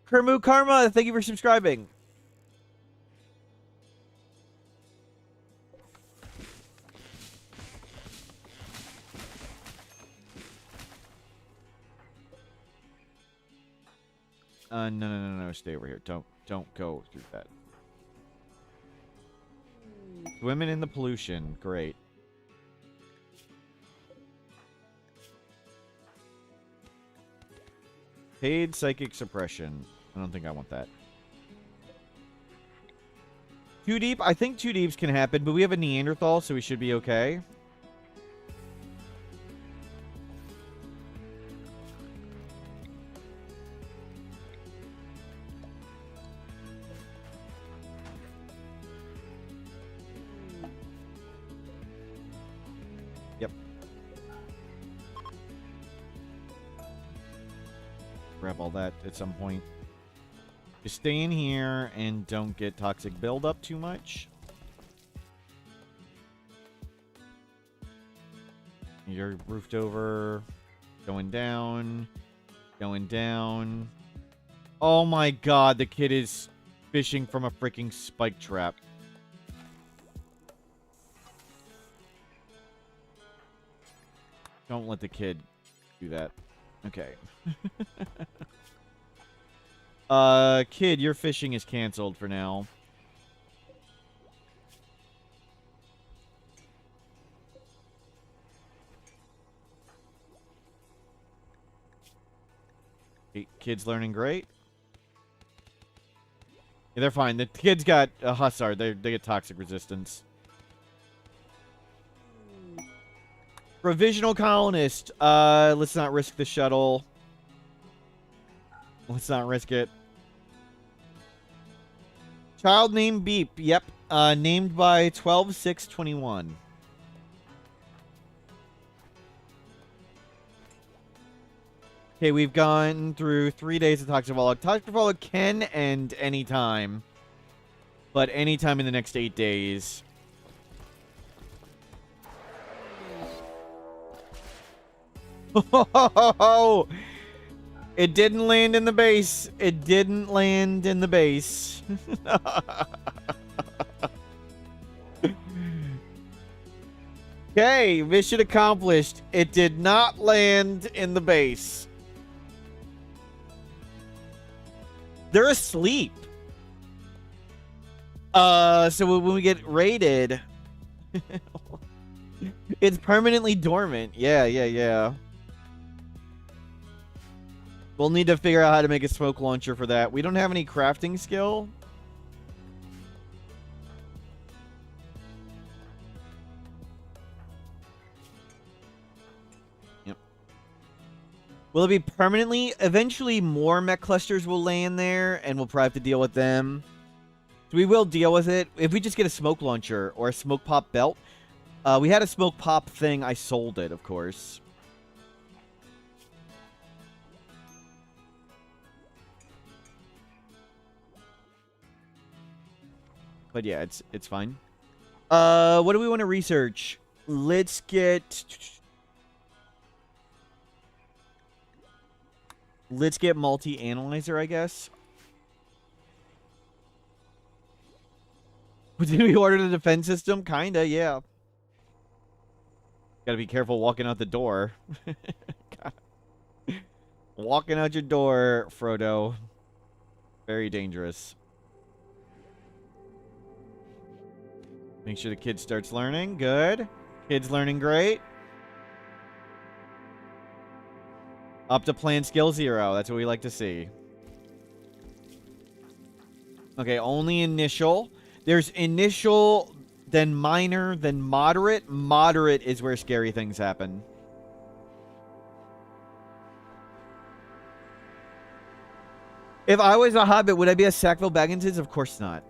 Kermu Karma, thank you for subscribing. No. Stay over here. Don't go through that. Women in the pollution. Great. Paid psychic suppression. I don't think I want that. Too deep? I think too deeps can happen, but we have a Neanderthal, so we should be okay. Yep. Grab all that at some point. Just stay in here and don't get toxic buildup too much. You're roofed over. Going down. Going down. Oh my god, the kid is fishing from a freaking spike trap. Don't let the kid do that. Okay. Kid, your fishing is canceled for now. Okay, kid's learning great. Yeah, they're fine. The kid's got a hussar. They get toxic resistance. Provisional colonist. Let's not risk the shuttle. Let's not risk it. Child named Beep. Yep. Named by 12/6/21. Okay, we've gone through 3 days of Toxicfolog. Toxicfolog can end anytime. But anytime in the next 8 days. Oh, it didn't land in the base. It didn't land in the base. Okay, mission accomplished. It did not land in the base. They're asleep. So when we get raided, it's permanently dormant. Yeah. We'll need to figure out how to make a smoke launcher for that. We don't have any crafting skill. Yep. Will it be permanently? Eventually more mech clusters will land there, and we'll probably have to deal with them. So we will deal with it. If we just get a smoke launcher or a smoke pop belt. We had a smoke pop thing. I sold it, of course. But yeah, it's fine. What do we want to research? Let's get multi-analyzer, I guess. Did we order the defense system? Kinda, yeah. Gotta be careful walking out the door. Walking out your door, Frodo. Very dangerous. Make sure the kid starts learning. Good. Kid's learning great. Up to plan skill 0. That's what we like to see. Okay, only initial. There's initial, then minor, then moderate. Moderate is where scary things happen. If I was a hobbit, would I be a Sackville Bagginses? Of course not.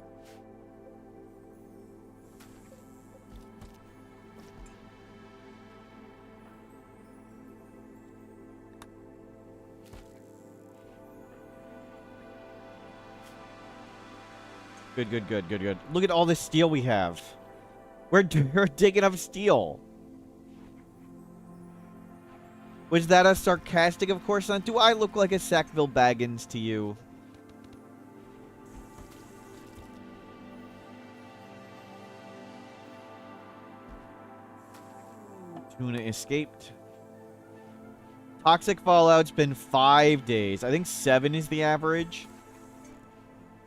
Good. Look at all this steel we have. We're digging up steel. Was that a sarcastic? Of course not. Do I look like a Sackville Baggins to you? Tuna escaped. Toxic Fallout's been 5 days. I think 7 is the average.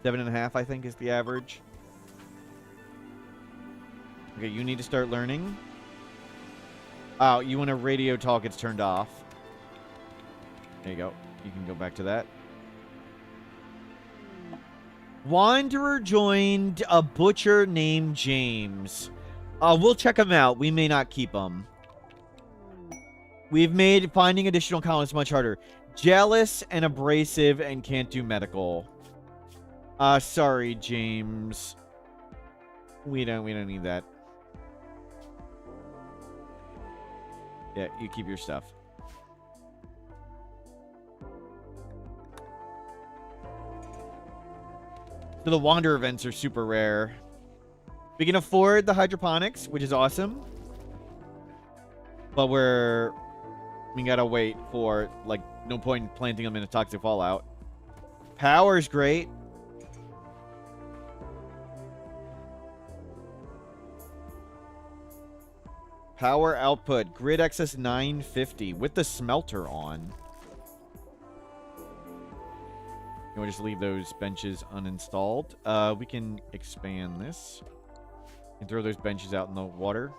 7.5, I think, is the average. Okay, you need to start learning. Oh, you want a radio talk? It's turned off. There you go. You can go back to that. Wanderer joined a butcher named James. We'll check him out. We may not keep him. We've made finding additional colonists much harder. Jealous and abrasive and can't do medical. Sorry, James. We don't need that. Yeah, you keep your stuff. So the Wander events are super rare. We can afford the hydroponics, which is awesome. But we're We gotta wait for, like, no point in planting them in a toxic fallout. Power's great. Power output. Grid excess 950 with the smelter on. Can we just leave those benches uninstalled? We can expand this. And throw those benches out in the water.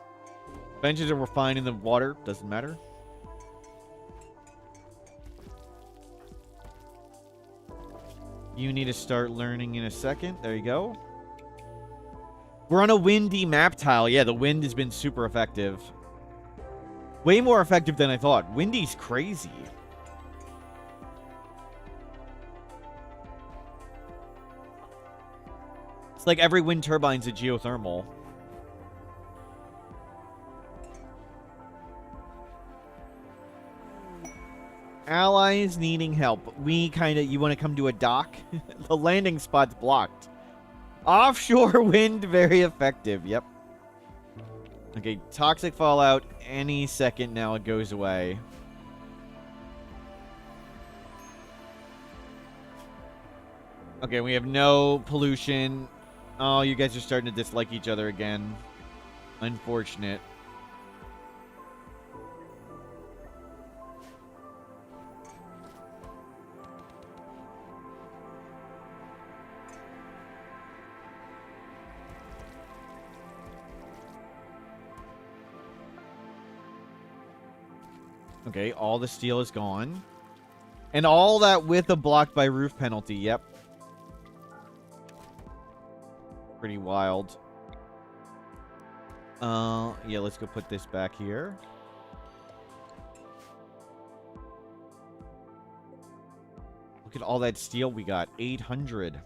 Benches are fine in the water. Doesn't matter. You need to start learning in a second. There you go. We're on a windy map tile. Yeah, the wind has been super effective. Way more effective than I thought. Windy's crazy. It's like every wind turbine's a geothermal. Allies needing help. You want to come to a dock? The landing spot's blocked. Offshore wind, very effective. Yep. Okay, toxic fallout. Any second now it goes away. Okay, we have no pollution. Oh, you guys are starting to dislike each other again. Unfortunate. Okay, all the steel is gone. And all that with a blocked by roof penalty. Yep. Pretty wild. Yeah, let's go put this back here. Look at all that steel we got. 800.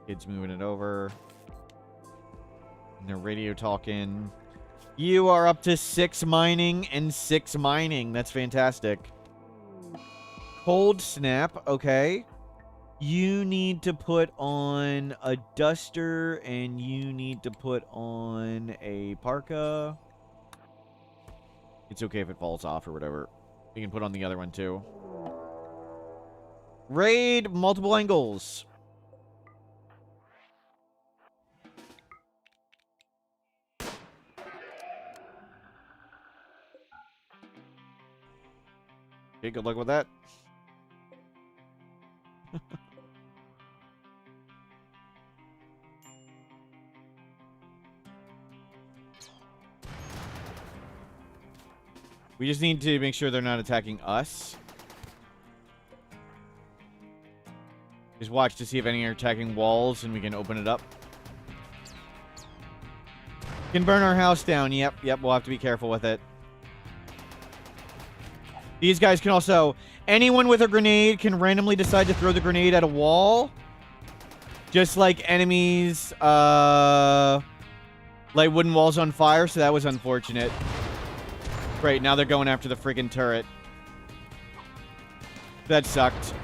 Kids moving it over. And they're radio talking. You are up to 6 mining and 6 mining. That's fantastic. Cold snap. Okay. You need to put on a duster and you need to put on a parka. It's okay if it falls off or whatever. You can put on the other one too. Raid multiple angles. Okay, good luck with that. We just need to make sure they're not attacking us. Just watch to see if any are attacking walls and we can open it up. Can burn our house down. Yep, we'll have to be careful with it. These guys can also... Anyone with a grenade can randomly decide to throw the grenade at a wall. Just like enemies, light wooden walls on fire, so that was unfortunate. Great, now they're going after the friggin' turret. That sucked.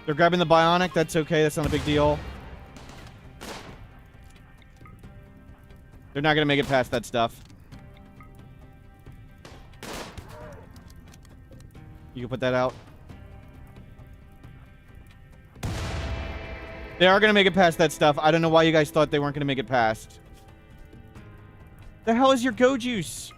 They're grabbing the bionic. That's okay. That's not a big deal. They're not going to make it past that stuff. You can put that out. They are going to make it past that stuff. I don't know why you guys thought they weren't going to make it past. The hell is your go juice?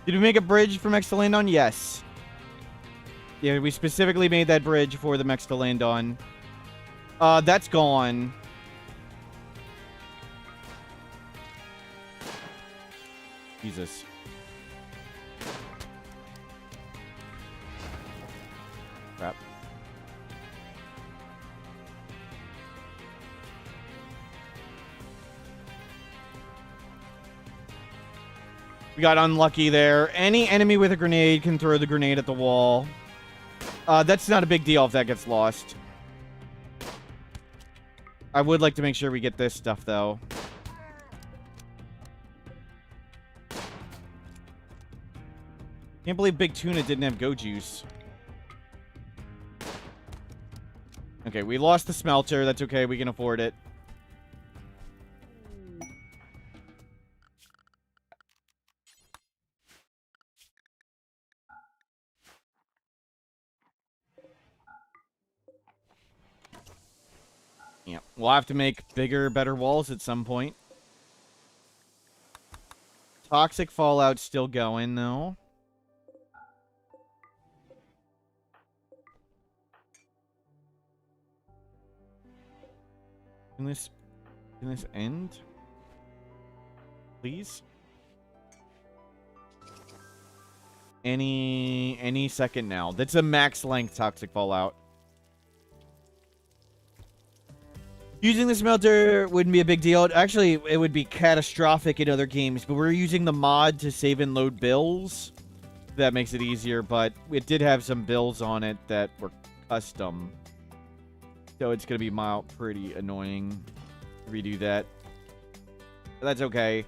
Did we make a bridge for mechs to land on? Yes. Yeah, we specifically made that bridge for the mechs to land on. That's gone. Jesus. We got unlucky there. Any enemy with a grenade can throw the grenade at the wall. That's not a big deal if that gets lost. I would like to make sure we get this stuff, though. Can't believe Big Tuna didn't have Go Juice. Okay, we lost the smelter. That's okay. We can afford it. Yeah, we'll have to make bigger, better walls at some point. Toxic fallout still going, though. Can this end? Please? Any second now. That's a max length toxic fallout. Using the smelter wouldn't be a big deal. Actually, it would be catastrophic in other games, but we're using the mod to save and load bills. That makes it easier, but it did have some bills on it that were custom. So it's going to be pretty annoying to redo that. But that's okay.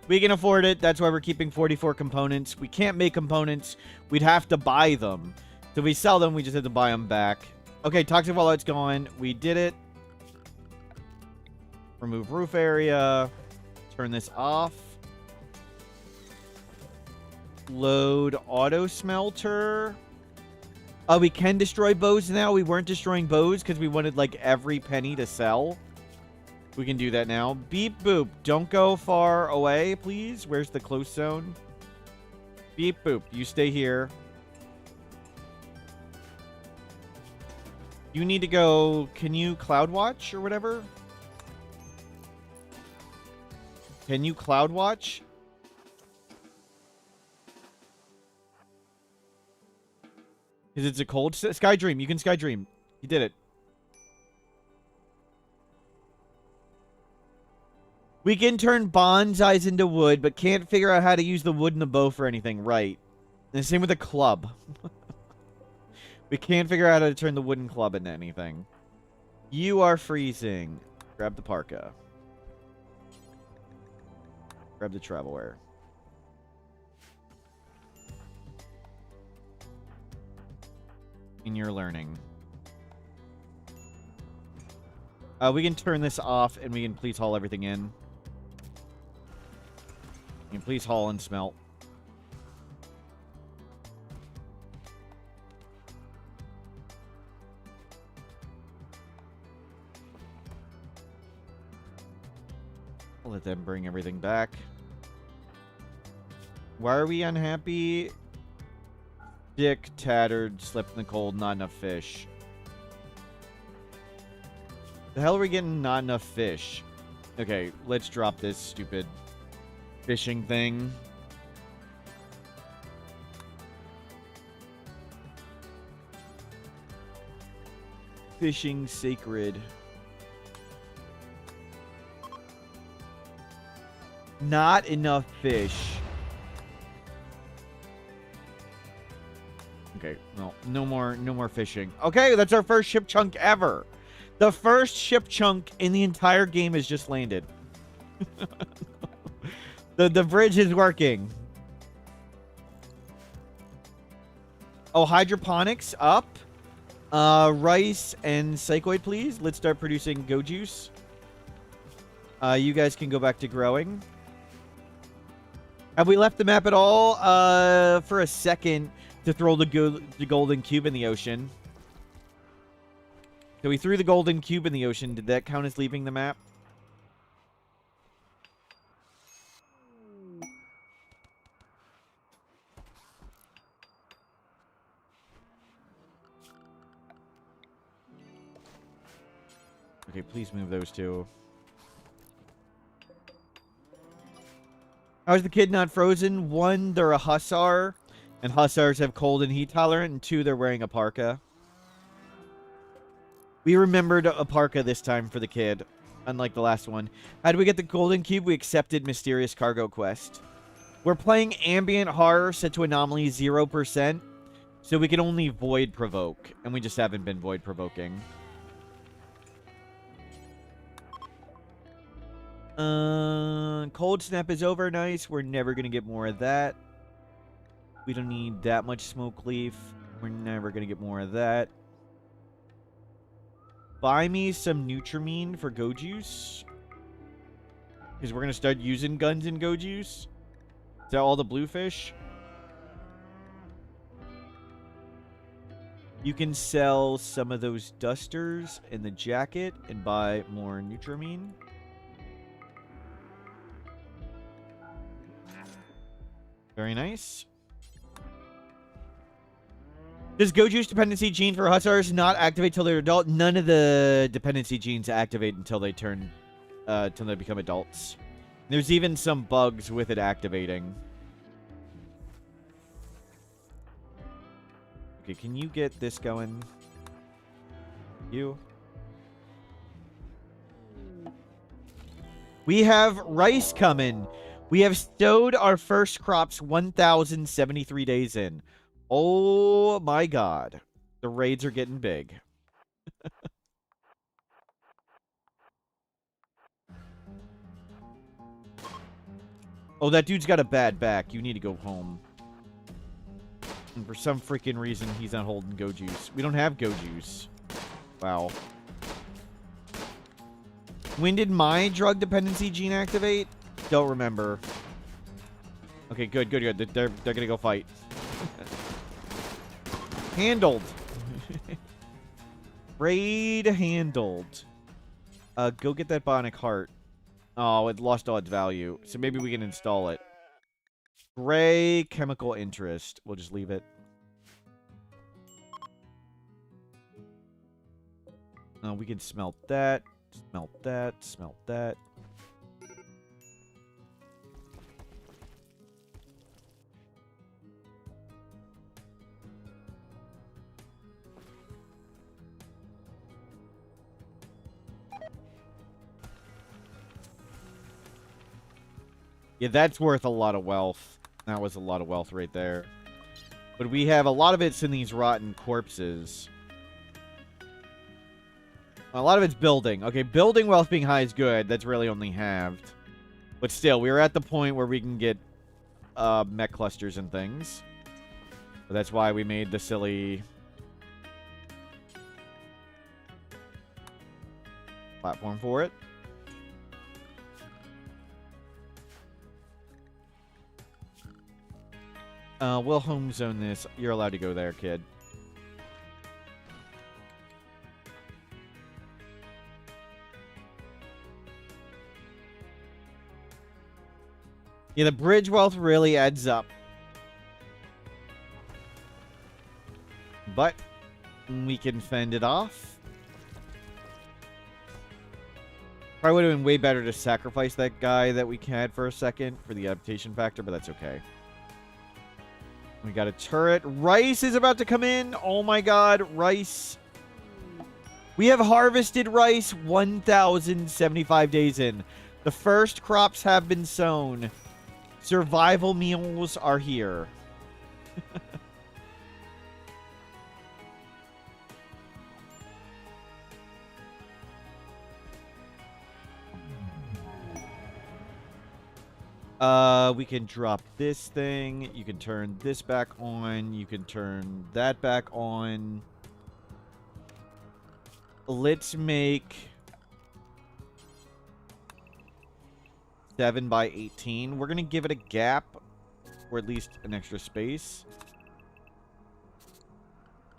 We can afford it. That's why we're keeping 44 components. We can't make components. We'd have to buy them. So we sell them. We just have to buy them back. Okay, toxic fallout's gone. We did it. Remove roof area. Turn this off. Load auto smelter. We can destroy bows now. We weren't destroying bows because we wanted like every penny to sell. We can do that now. Beep boop. Don't go far away, please. Where's the close zone? Beep boop. You stay here. You need to go. Can you cloud watch or whatever? Can you cloud watch? Because it's a cold sky dream. You can sky dream. You did it. We can turn bonsais into wood, but can't figure out how to use the wood and the bow for anything. Right. And the same with the club. We can't figure out how to turn the wooden club into anything. You are freezing. Grab the parka. Grab the travel wear. And you're learning. We can turn this off and we can please haul everything in. You can please haul and smelt. I'll let them bring everything back. Why are we unhappy? Dick, tattered, slept in the cold, not enough fish. The hell are we getting not enough fish? Okay, let's drop this stupid fishing thing. Fishing sacred. Not enough fish. Okay, no more fishing. Okay, that's our first ship chunk ever. The first ship chunk in the entire game has just landed. The bridge is working. Oh, hydroponics up. Rice and psychoid, please. Let's start producing go juice. You guys can go back to growing. Have we left the map at all? For a second to throw the golden cube in the ocean. So we threw the golden cube in the ocean. Did that count as leaving the map? Okay, please move those two. How is the kid not frozen? One, they're a hussar, and hussars have cold and heat tolerant, and two, they're wearing a parka. We remembered a parka this time for the kid, unlike the last one. How did we get the golden cube? We accepted mysterious cargo quest. We're playing ambient horror set to anomaly 0%. So we can only void provoke. And we just haven't been void provoking. Cold snap is over. Nice. We're never going to get more of that. We don't need that much smoke leaf. We're never going to get more of that. Buy me some Nutrimine for Go Juice. Because we're going to start using guns in Go Juice. Is that all the bluefish? You can sell some of those dusters in the jacket and buy more Nutrimine. Very nice. Does Go Juice dependency gene for Hussars not activate till they're adult? None of the dependency genes activate until they turn, till they become adults. There's even some bugs with it activating. Okay, can you get this going? You. We have rice coming. We have stowed our first crops 1,073 days in. Oh my god. The raids are getting big. Oh, that dude's got a bad back. You need to go home. And for some freaking reason, he's not holding Go Juice. We don't have Go Juice. Wow. When did my drug dependency gene activate? Don't remember. Okay, good, good, good. They're gonna go fight. Handled. Raid handled. Go get that bionic heart. Oh, it lost all its value. So maybe we can install it. Gray chemical interest. We'll just leave it. We can smelt that. Smelt that. Smelt that. Yeah, that's worth a lot of wealth. That was a lot of wealth right there. But we have a lot of it's in these rotten corpses. A lot of it's building. Okay, building wealth being high is good. That's really only halved. But still, we are at the point where we can get mech clusters and things. But that's why we made the silly platform for it. We'll home zone this. You're allowed to go there, kid. Yeah, the bridge wealth really adds up. But we can fend it off. Probably would have been way better to sacrifice that guy that we had for a second for the adaptation factor, but that's okay. We got a turret. Rice is about to come in. Oh my god, rice. We have harvested rice 1,075 days in. The first crops have been sown. Survival meals are here. We can drop this thing. You can turn this back on. You can turn that back on. Let's make 7 by 18. We're going to give it a gap, or at least an extra space.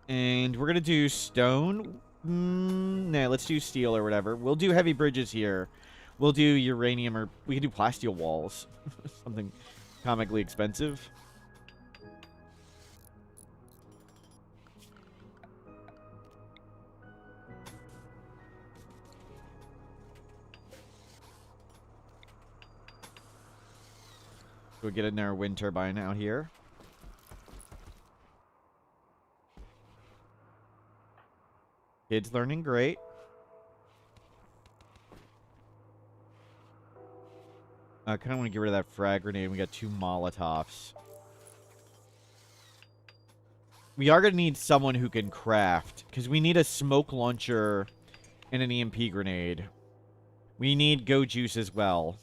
And we're going to do stone. Nah, let's do steel or whatever. We'll do heavy bridges here. We'll do uranium, or we can do plasteel walls. Something comically expensive. We'll get in our wind turbine out here. Kids learning great. I kind of want to get rid of that frag grenade. We got 2 Molotovs. We are going to need someone who can craft, because we need a smoke launcher and an EMP grenade. We need Go Juice as well.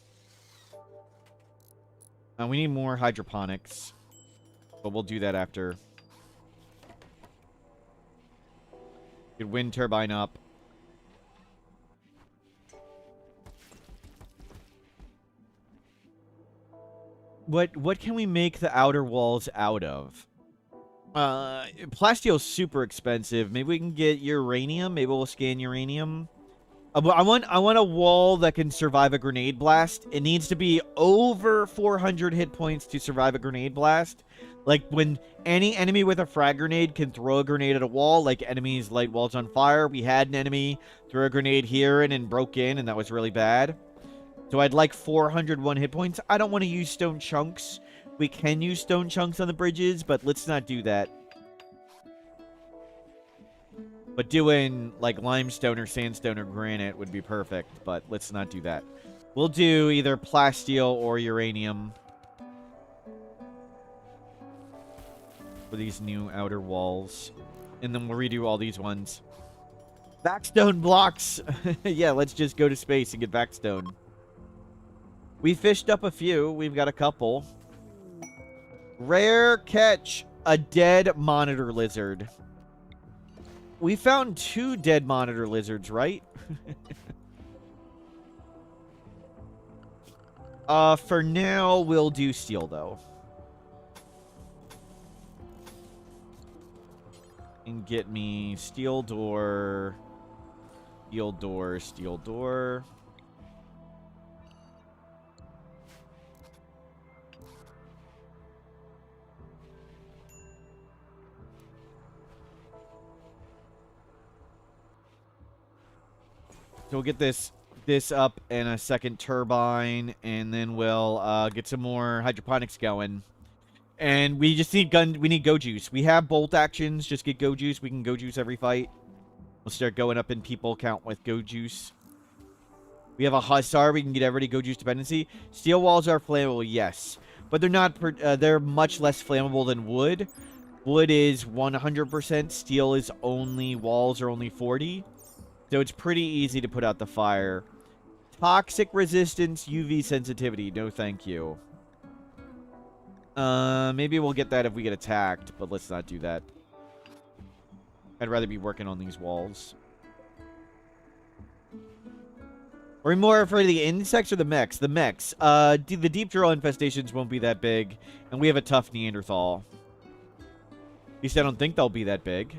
We need more hydroponics, but we'll do that after. Get wind turbine up. What can we make the outer walls out of? Plasteel is super expensive. Maybe we can get uranium. Maybe we'll scan uranium. I want a wall that can survive a grenade blast. It needs to be over 400 hit points to survive a grenade blast. Like, when any enemy with a frag grenade can throw a grenade at a wall, like enemies light walls on fire. We had an enemy throw a grenade here and broke in, and that was really bad. So I'd like 401 hit points. I don't want to use stone chunks. We can use stone chunks on the bridges, but let's not do that. But doing, like, limestone or sandstone or granite would be perfect, but let's not do that. We'll do either plasteel or uranium for these new outer walls. And then we'll redo all these ones. Backstone blocks! Yeah, let's just go to space and get backstone. We fished up a few. We've got a couple. Rare catch. A dead monitor lizard. We found 2 dead monitor lizards, right? For now, we'll do steel, though. And get me steel door, steel door, steel door. So we'll get this up and a second turbine, and then we'll get some more hydroponics going. And we just need we need Go Juice. We have bolt actions. Just get Go Juice. We can Go Juice every fight. We'll start going up in people count with Go Juice. We have a Hussar. We can get everybody Go Juice dependency. Steel walls are flammable, yes. But they're not. They're much less flammable than wood. Wood is 100%. Steel is only... Walls are only 40%. So it's pretty easy to put out the fire. Toxic resistance, UV sensitivity. No, thank you. Maybe we'll get that if we get attacked, but let's not do that. I'd rather be working on these walls. Are we more afraid of the insects or the mechs? The mechs. The deep drill infestations won't be that big, and we have a tough Neanderthal. At least I don't think they'll be that big.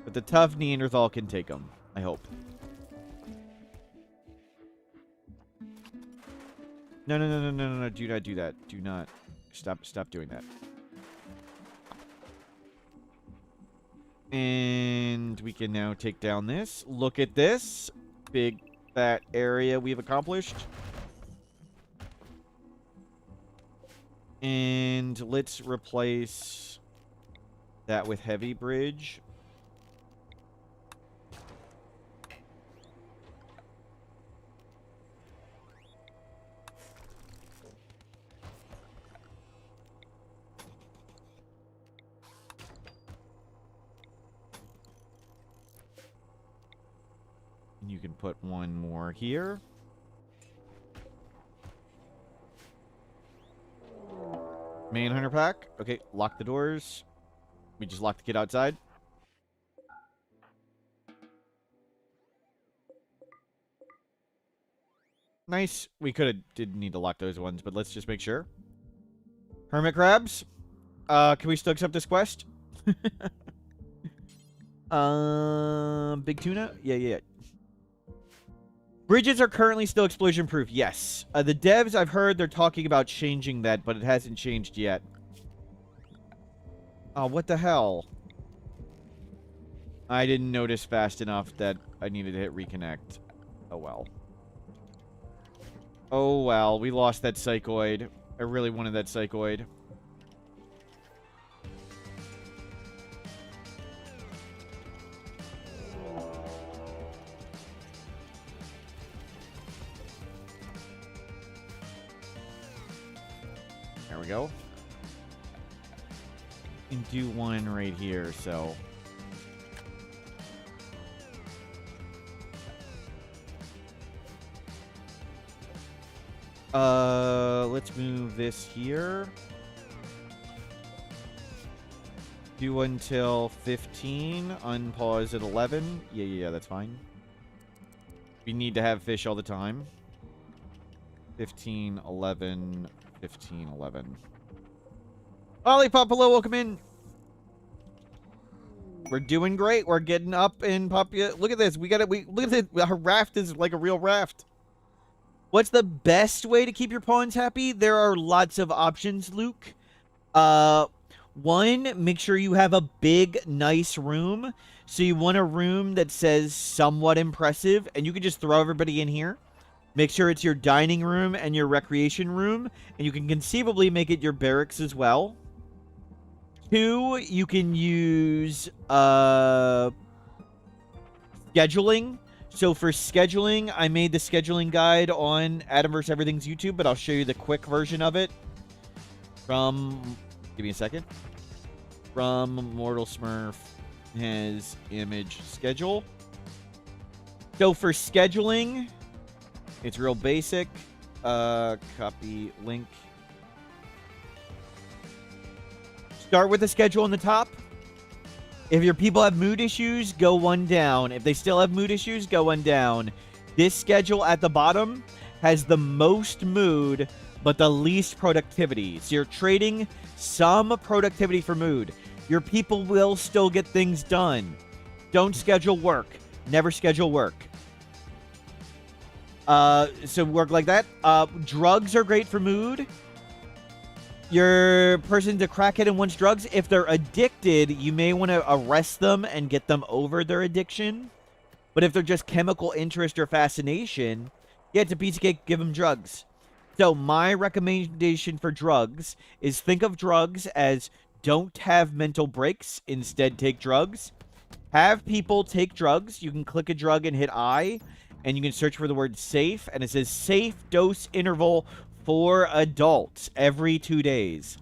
But the tough Neanderthal can take them, I hope. No, no, no, no, no, no, no. Do not do that. Do not. Stop doing that. And we can now take down this. Look at this. Big, fat area we've accomplished. And let's replace that with heavy bridge. You can put one more here. Manhunter pack. Okay, lock the doors. We just locked the kid outside. Nice. We didn't need to lock those ones, but let's just make sure. Hermit crabs. Can we still accept this quest? Big tuna? Yeah. Bridges are currently still explosion-proof. Yes. The devs, I've heard they're talking about changing that, but it hasn't changed yet. Oh, what the hell? I didn't notice fast enough that I needed to hit reconnect. Oh, well. Oh, well. We lost that psychoid. I really wanted that psychoid. we go. And do one right here, so... let's move this here. Do until 15. Unpause at 11. Yeah, that's fine. We need to have fish all the time. 15, 11, 15, 11. Lollipop, hello, welcome in. We're doing great. We're getting up in population. Look at this. We got it. Look at this. Our raft is like a real raft. What's the best way to keep your pawns happy? There are lots of options, Luke. One, make sure you have a big, nice room. So you want a room that says somewhat impressive, and you can just throw everybody in here. Make sure it's your dining room and your recreation room, and you can conceivably make it your barracks as well. 2, you can use scheduling. So for scheduling, I made the scheduling guide on Adam vs. Everything's YouTube, but I'll show you the quick version of it from, give me a second, from Mortal Smurf has image schedule. So for scheduling, it's real basic. Copy link. Start with the schedule on the top. If your people have mood issues, go one down. If they still have mood issues, go one down. This schedule at the bottom has the most mood, but the least productivity. So you're trading some productivity for mood. Your people will still get things done. Don't schedule work. Never schedule work. So work like that. Drugs are great for mood. Your person's a crackhead and wants drugs. If they're addicted, you may want to arrest them and get them over their addiction. But if they're just chemical interest or fascination, yeah, it's a piece of cake, give them drugs. So my recommendation for drugs is think of drugs as don't have mental breaks, instead take drugs. Have people take drugs. You can click a drug and hit I, and you can search for the word safe, and it says safe dose interval for adults every 2 days.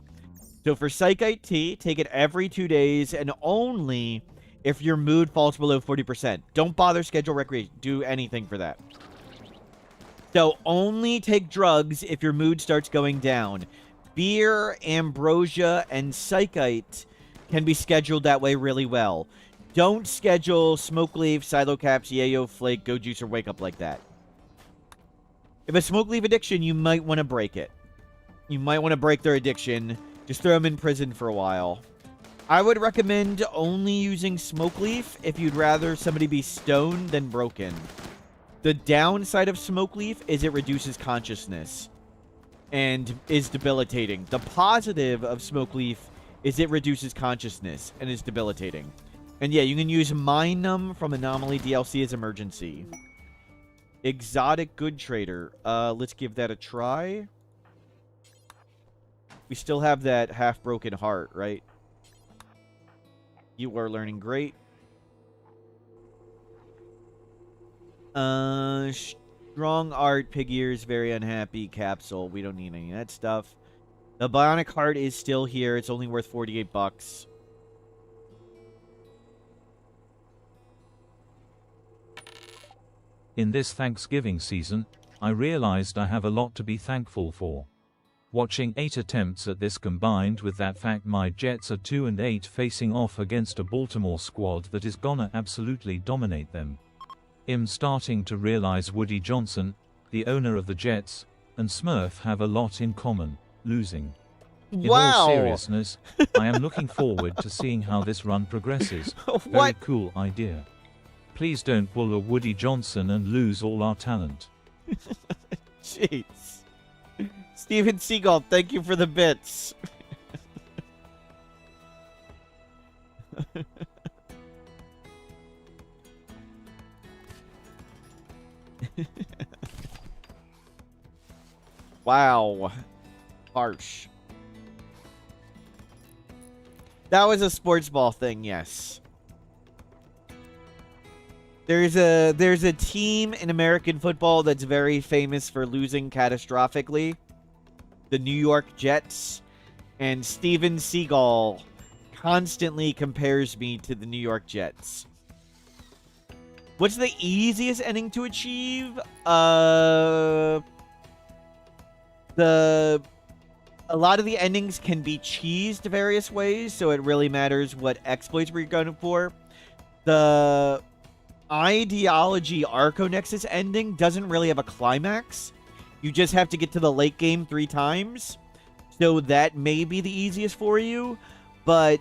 So for Psych IT, take it every 2 days and only if your mood falls below 40%. Don't bother schedule recreation. Do anything for that. So only take drugs if your mood starts going down. Beer, ambrosia, and psychite can be scheduled that way really well. Don't schedule smoke leaf, silo caps, yayo, flake, go juice, or wake up like that. If a smoke leaf addiction, you might want to break it. You might want to break their addiction. Just throw them in prison for a while. I would recommend only using smoke leaf if you'd rather somebody be stoned than broken. The downside of smoke leaf is it reduces consciousness and is debilitating. The positive of smoke leaf is it reduces consciousness and is debilitating. And yeah, you can use Mind Numb from Anomaly DLC as emergency. Exotic Good Trader. Let's give that a try. We still have that half-broken heart, right? You are learning great. Strong Art, Pig Ears, very unhappy. Capsule, we don't need any of that stuff. The Bionic Heart is still here. It's only worth 48 bucks.
In this Thanksgiving season, I realized I have a lot to be thankful for. Watching 8 attempts at this combined with that fact my Jets are 2-8 facing off against a Baltimore squad that is gonna absolutely dominate them. I'm starting to realize Woody Johnson, the owner of the Jets, and Smurf have a lot in common, losing. In all seriousness, I am looking forward to seeing how this run progresses. Very cool idea. Please don't pull a Woody Johnson and lose all our talent.
Jeez. Steven Seagal, thank you for the bits. Wow. Harsh. That was a sports ball thing, yes. There's a team in American football that's very famous for losing catastrophically. The New York Jets. And Steven Seagal constantly compares me to the New York Jets. What's the easiest ending to achieve? A lot of the endings can be cheesed various ways, so it really matters what exploits we're going for. The Ideology Arconexus ending doesn't really have a climax. You just have to get to the late game 3 times. So that may be the easiest for you. But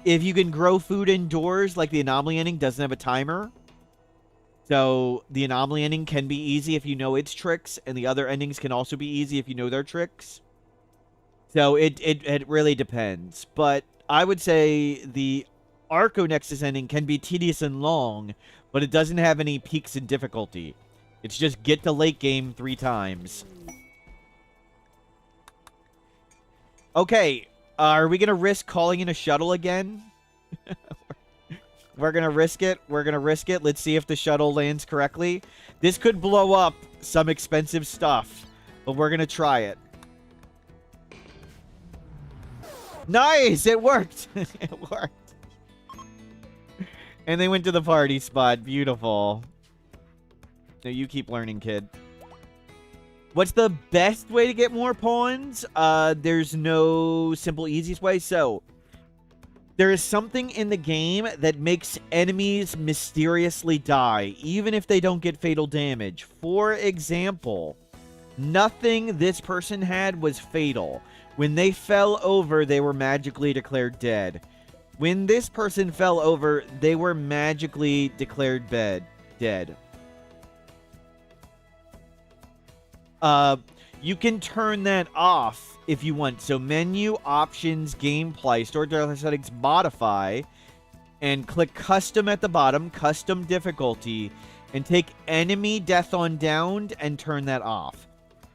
if you can grow food indoors, like the Anomaly ending doesn't have a timer. So the Anomaly ending can be easy if you know its tricks, and the other endings can also be easy if you know their tricks. So it really depends. But I would say the Arconexus ending can be tedious and long, but it doesn't have any peaks in difficulty. It's just get to late game 3 times. Okay, are we going to risk calling in a shuttle again? We're going to risk it. We're going to risk it. Let's see if the shuttle lands correctly. This could blow up some expensive stuff, but we're going to try it. Nice! It worked! It worked. And they went to the party spot. Beautiful. No, you keep learning, kid. What's the best way to get more pawns? There's no simple, easiest way. So, there is something in the game that makes enemies mysteriously die, even if they don't get fatal damage. For example, nothing this person had was fatal. When they fell over, they were magically declared dead. When this person fell over, they were magically declared dead. You can turn that off if you want. So menu, options, gameplay, Storyteller settings, modify, and click custom at the bottom, custom difficulty, and take enemy death on downed and turn that off.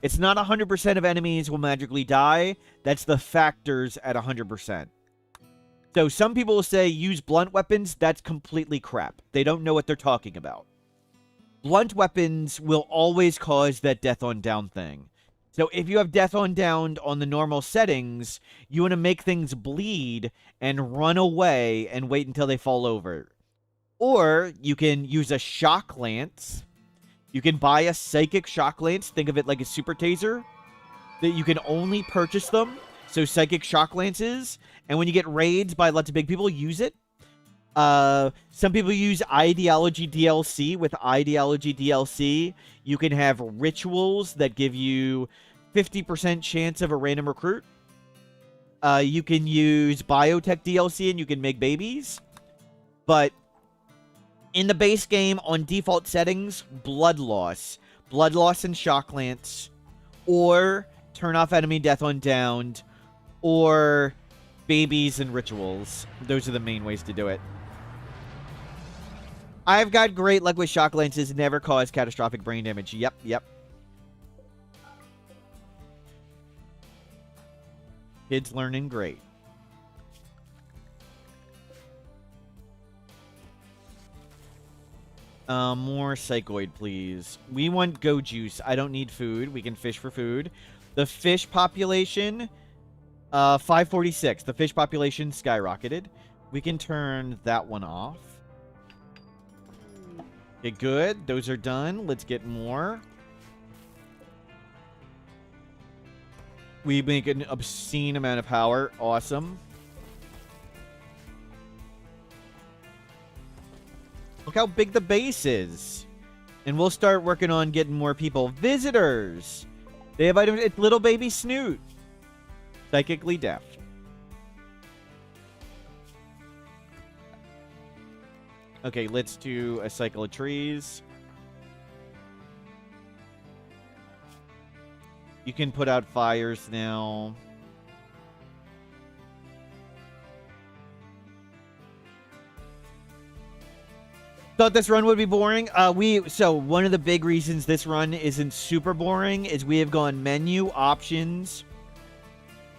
It's not 100% of enemies will magically die. That's the factors at 100%. So some people will say use blunt weapons. That's completely crap. They don't know what they're talking about. Blunt weapons will always cause that death on down thing. So if you have death on down on the normal settings, you want to make things bleed and run away and wait until they fall over. Or you can use a shock lance. You can buy a psychic shock lance. Think of it like a super taser. That you can only purchase them. So psychic shock lances. And when you get raids by lots of big people, use it. Some people use Ideology DLC. With Ideology DLC, you can have rituals that give you 50% chance of a random recruit. You can use Biotech DLC and you can make babies. But in the base game, on default settings, blood loss and shock lance, or turn off enemy death on downed, or babies and rituals. Those are the main ways to do it. I've got great luck with shock lances, never cause catastrophic brain damage. Yep. Kids learning great. More psychoid, please. We want go juice. I don't need food. We can fish for food. The fish population, 546. The fish population skyrocketed. We can turn that one off. Okay, good. Those are done. Let's get more. We make an obscene amount of power. Awesome. Look how big the base is. And we'll start working on getting more people. Visitors. They have items. It's little baby Snoot. Psychically deaf. Okay, let's do a cycle of trees. You can put out fires now. Thought this run would be boring. So one of the big reasons this run isn't super boring is we have gone menu, options.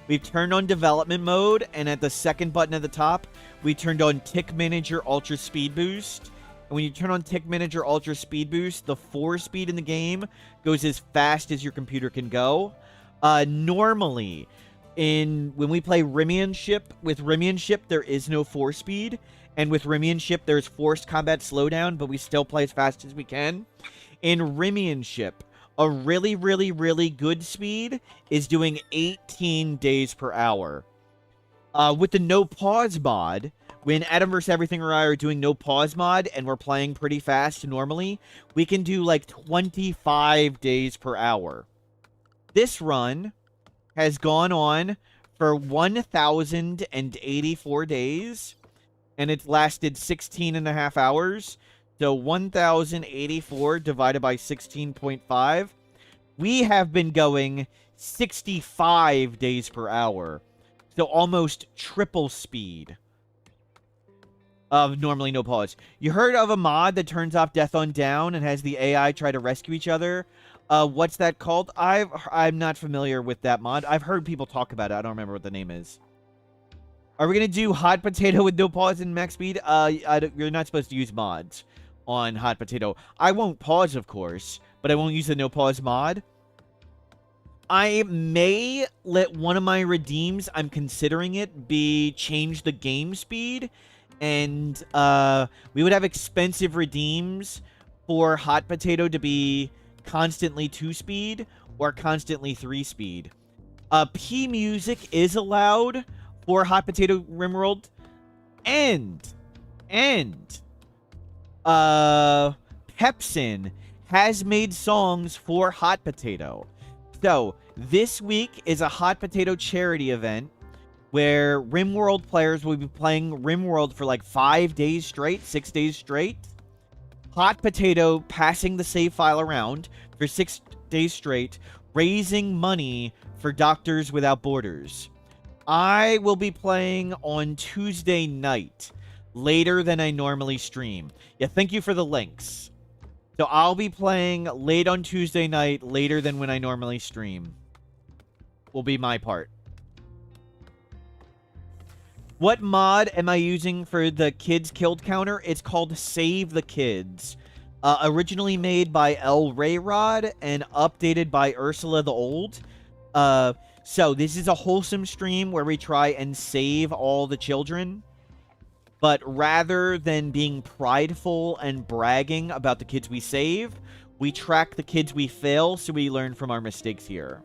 We've turned on development mode, and at the second button at the top, we turned on Tick Manager Ultra Speed Boost. And when you turn on Tick Manager Ultra Speed Boost, the 4 speed in the game goes as fast as your computer can go. Normally, when we play Rimianship, with Rimianship, there is no 4-speed. And with Rimianship, there's forced combat slowdown, but we still play as fast as we can. In Rimianship, a really, really, really good speed is doing 18 days per hour. With the NoPause mod, when Adam vs. Everything or I are doing NoPause mod and we're playing pretty fast normally, we can do like 25 days per hour. This run has gone on for 1,084 days, and it's lasted 16 and a half hours. So 1,084 divided by 16.5. We have been going 65 days per hour. So almost triple speed of normally NoPause. You heard of a mod that turns off Death on Down and has the AI try to rescue each other? What's that called? I'm not familiar with that mod. I've heard people talk about it. I don't remember what the name is. Are we going to do Hot Potato with NoPause and max speed? You're not supposed to use mods on Hot Potato. I won't pause, of course, but I won't use the NoPause mod. I may let one of my redeems, I'm considering it, be change the game speed. And we would have expensive redeems for Hot Potato to be constantly 2-speed or constantly 3-speed. P music is allowed for Hot Potato Rimworld. And Pepsin has made songs for Hot Potato. So, this week is a Hot Potato charity event where Rimworld players will be playing Rimworld for like 5 days straight, 6 days straight. Hot Potato passing the save file around for 6 days straight, raising money for Doctors Without Borders. I will be playing on Tuesday night, later than I normally stream. Yeah, thank you for the links. So I'll be playing late on Tuesday night, later than when I normally stream. Will be my part. What mod am I using for the kids killed counter? It's called Save the Kids. Originally made by El Rayrod and updated by Ursula the Old. So this is a wholesome stream where we try and save all the children. But rather than being prideful and bragging about the kids we save, we track the kids we fail so we learn from our mistakes here.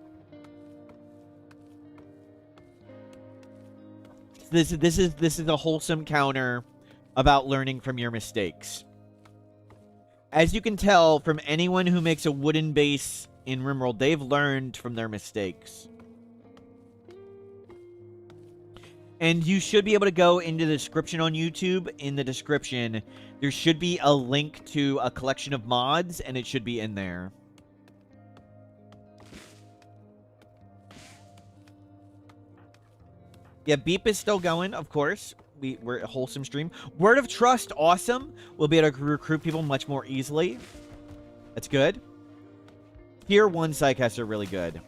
This is a wholesome counter about learning from your mistakes. As you can tell from anyone who makes a wooden base in Rimworld, they've learned from their mistakes. And you should be able to go into the description on YouTube. In the description, there should be a link to a collection of mods, and it should be in there. Yeah, Beep is still going, of course. We're a wholesome stream. Word of Trust, awesome. We'll be able to recruit people much more easily. That's good. Tier 1 psychcasts are really good.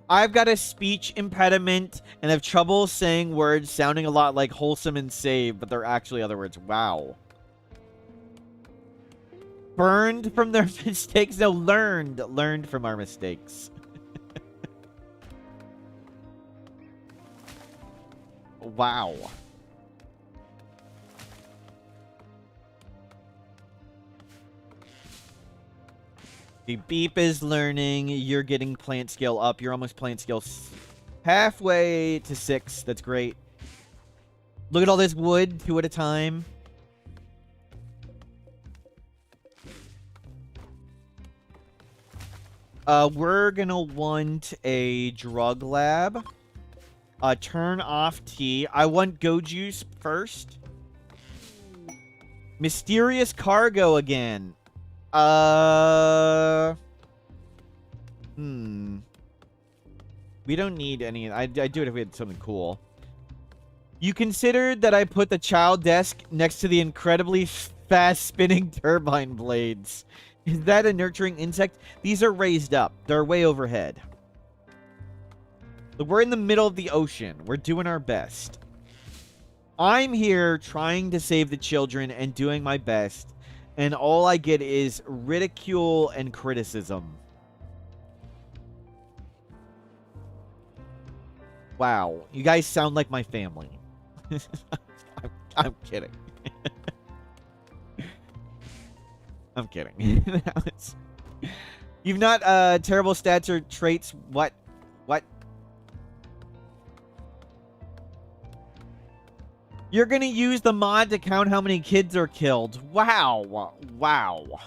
I've got a speech impediment and have trouble saying words sounding a lot like wholesome and save, but they're actually other words. Wow. Burned from their mistakes? No, learned from our mistakes. Wow. The Beep is learning. You're getting plant scale up. You're almost plant scale halfway to 6. That's great. Look at all this wood, 2 at a time. We're gonna want a drug lab. Turn off tea. I want go juice first. Mysterious cargo again. We don't need any. I'd do it if we had something cool. You considered that I put the child desk next to the incredibly fast spinning turbine blades. Is that a nurturing insect? These are raised up. They're way overhead. We're in the middle of the ocean. We're doing our best. I'm here trying to save the children and doing my best. And all I get is ridicule and criticism. Wow. You guys sound like my family. I'm kidding. I'm kidding. You've not terrible stats or traits. What? What? You're gonna use the mod to count how many kids are killed. Wow. Wow.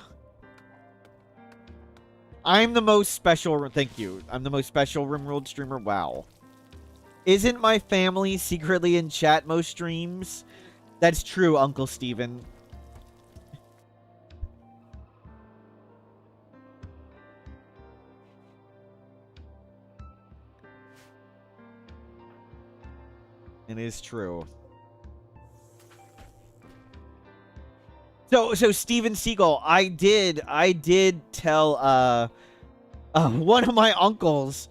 I'm the most special. Thank you. I'm the most special RimWorld streamer. Wow. Isn't my family secretly in chat most streams? That's true, Uncle Steven. It is true. So Steven Seagal, I did tell one of my uncles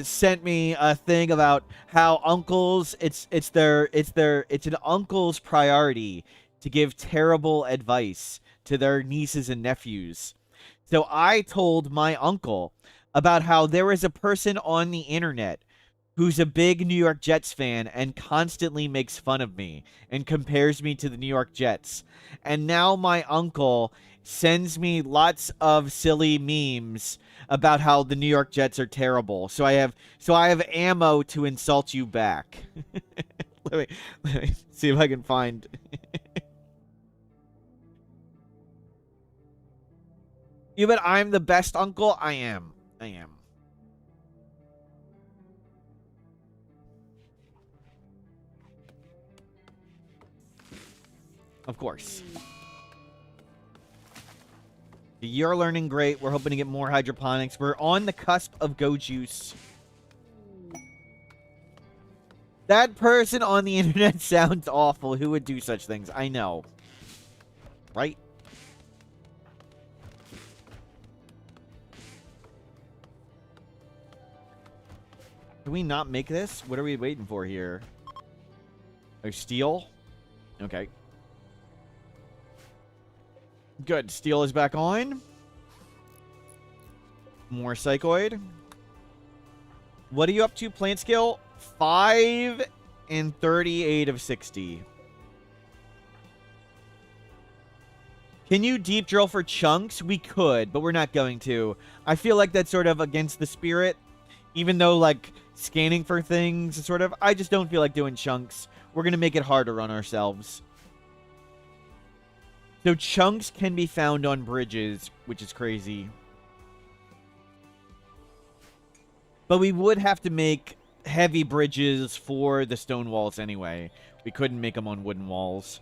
sent me a thing about how uncles it's an uncle's priority to give terrible advice to their nieces and nephews. So I told my uncle about how there is a person on the internet who's a big New York Jets fan and constantly makes fun of me and compares me to the New York Jets. And now my uncle sends me lots of silly memes about how the New York Jets are terrible. So I have ammo to insult you back. let me see if I can find. You bet I'm the best uncle? I am. Of course. You're learning great. We're hoping to get more hydroponics. We're on the cusp of Go Juice. That person on the internet sounds awful. Who would do such things? I know. Right? Can we not make this? What are we waiting for here? Oh, steel? Okay. Good. Steel is back on. More psychoid. What are you up to? Plant skill? 5 and 38 of 60. Can you deep drill for chunks? We could, but we're not going to. I feel like that's sort of against the spirit. Even though, like, scanning for things, sort of, I just don't feel like doing chunks. We're going to make it harder on ourselves. So chunks can be found on bridges, which is crazy. But we would have to make heavy bridges for the stone walls anyway. We couldn't make them on wooden walls.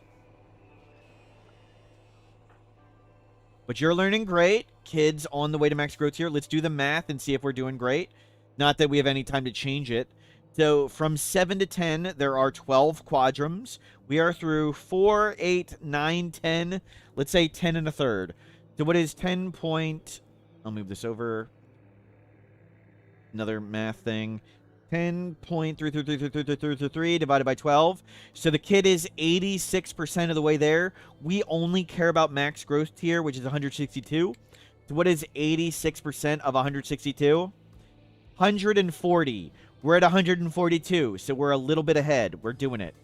But you're learning great. Kids on the way to max growth here. Let's do the math and see if we're doing great. Not that we have any time to change it. So from 7 to 10, there are 12 quadrums. We are through 4, 8, 9, 10. Let's say 10 and a third. So what is 10 point... I'll move this over. Another math thing. 10.333 divided by 12. So the kid is 86% of the way there. We only care about max growth tier, which is 162. So what is 86% of 162? 140. We're at 142, so we're a little bit ahead. We're doing it.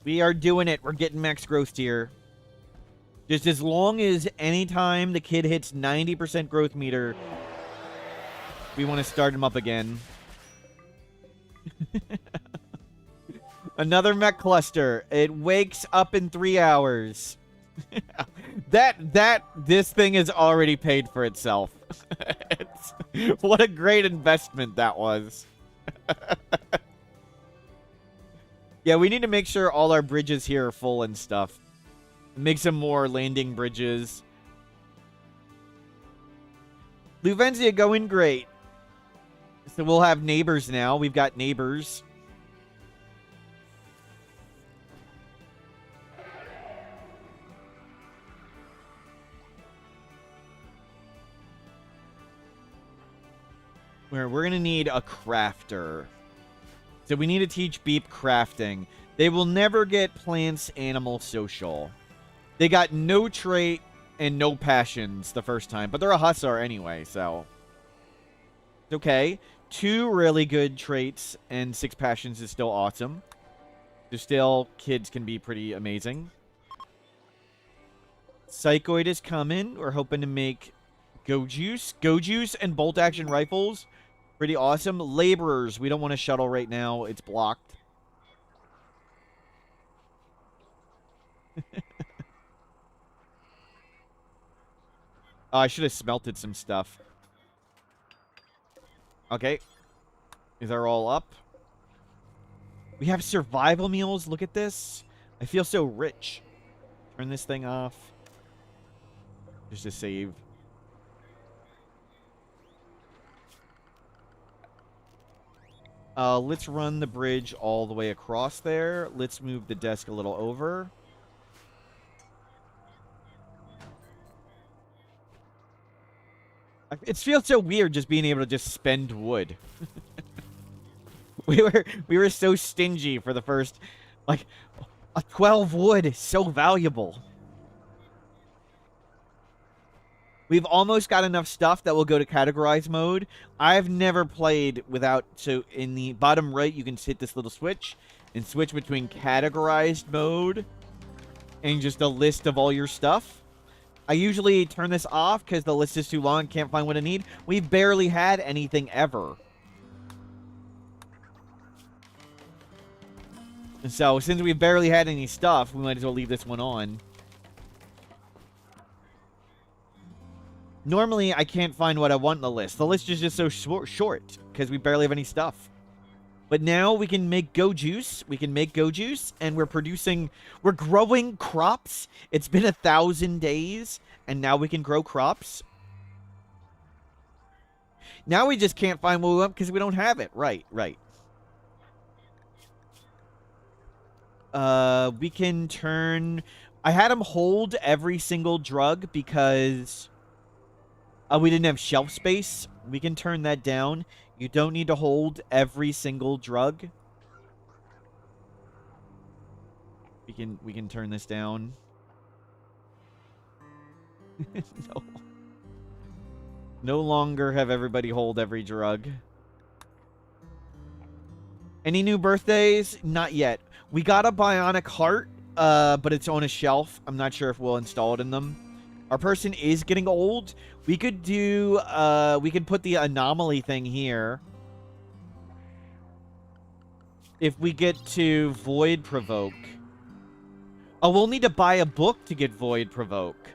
We are doing it. We're getting max growth tier. Just as long as anytime the kid hits 90% growth meter, we want to start him up again. Another mech cluster. It wakes up in 3 hours. This thing has already paid for itself. What a great investment that was. Yeah, we need to make sure all our bridges here are full and stuff. Make some more landing bridges. Luvenzia going great. So we'll have neighbors now. We've got neighbors. Where we're going to need a crafter. So we need to teach Beep crafting. They will never get plants, animal, social. They got no trait and no passions the first time. But they're a hussar anyway, so... It's okay. 2 really good traits and 6 passions is still awesome. So still, kids can be pretty amazing. Psychoid is coming. We're hoping to make Go Juice. Go Juice and bolt action rifles. Pretty awesome. Laborers. We don't want a shuttle right now. It's blocked. Oh, I should have smelted some stuff. Okay. These are all up. We have survival meals. Look at this. I feel so rich. Turn this thing off. Just to save. Let's run the bridge all the way across there. Let's move the desk a little over. It feels so weird just being able to just spend wood. we were so stingy for the first, like, a 12 wood is so valuable. We've almost got enough stuff that will go to categorize mode. I've never played without, so in the bottom right, you can hit this little switch and switch between categorized mode and just a list of all your stuff. I usually turn this off because the list is too long, can't find what I need. We've barely had anything ever. And so, since we've barely had any stuff, we might as well leave this one on. Normally, I can't find what I want in the list. The list is just so short because we barely have any stuff. But now we can make Go Juice. We can make Go Juice, and we're growing crops. It's been 1,000 days, and now we can grow crops. Now we just can't find what we want because we don't have it. Right. We can turn... I had him hold every single drug because... we didn't have shelf space. We can turn that down. You don't need to hold every single drug. We can turn this down. No. No longer have everybody hold every drug. Any new birthdays? Not yet. We got a bionic heart, but it's on a shelf. I'm not sure if we'll install it in them. Our person is getting old. We could do, we could put the anomaly thing here. If we get to Void Provoke. Oh, we'll need to buy a book to get Void Provoke.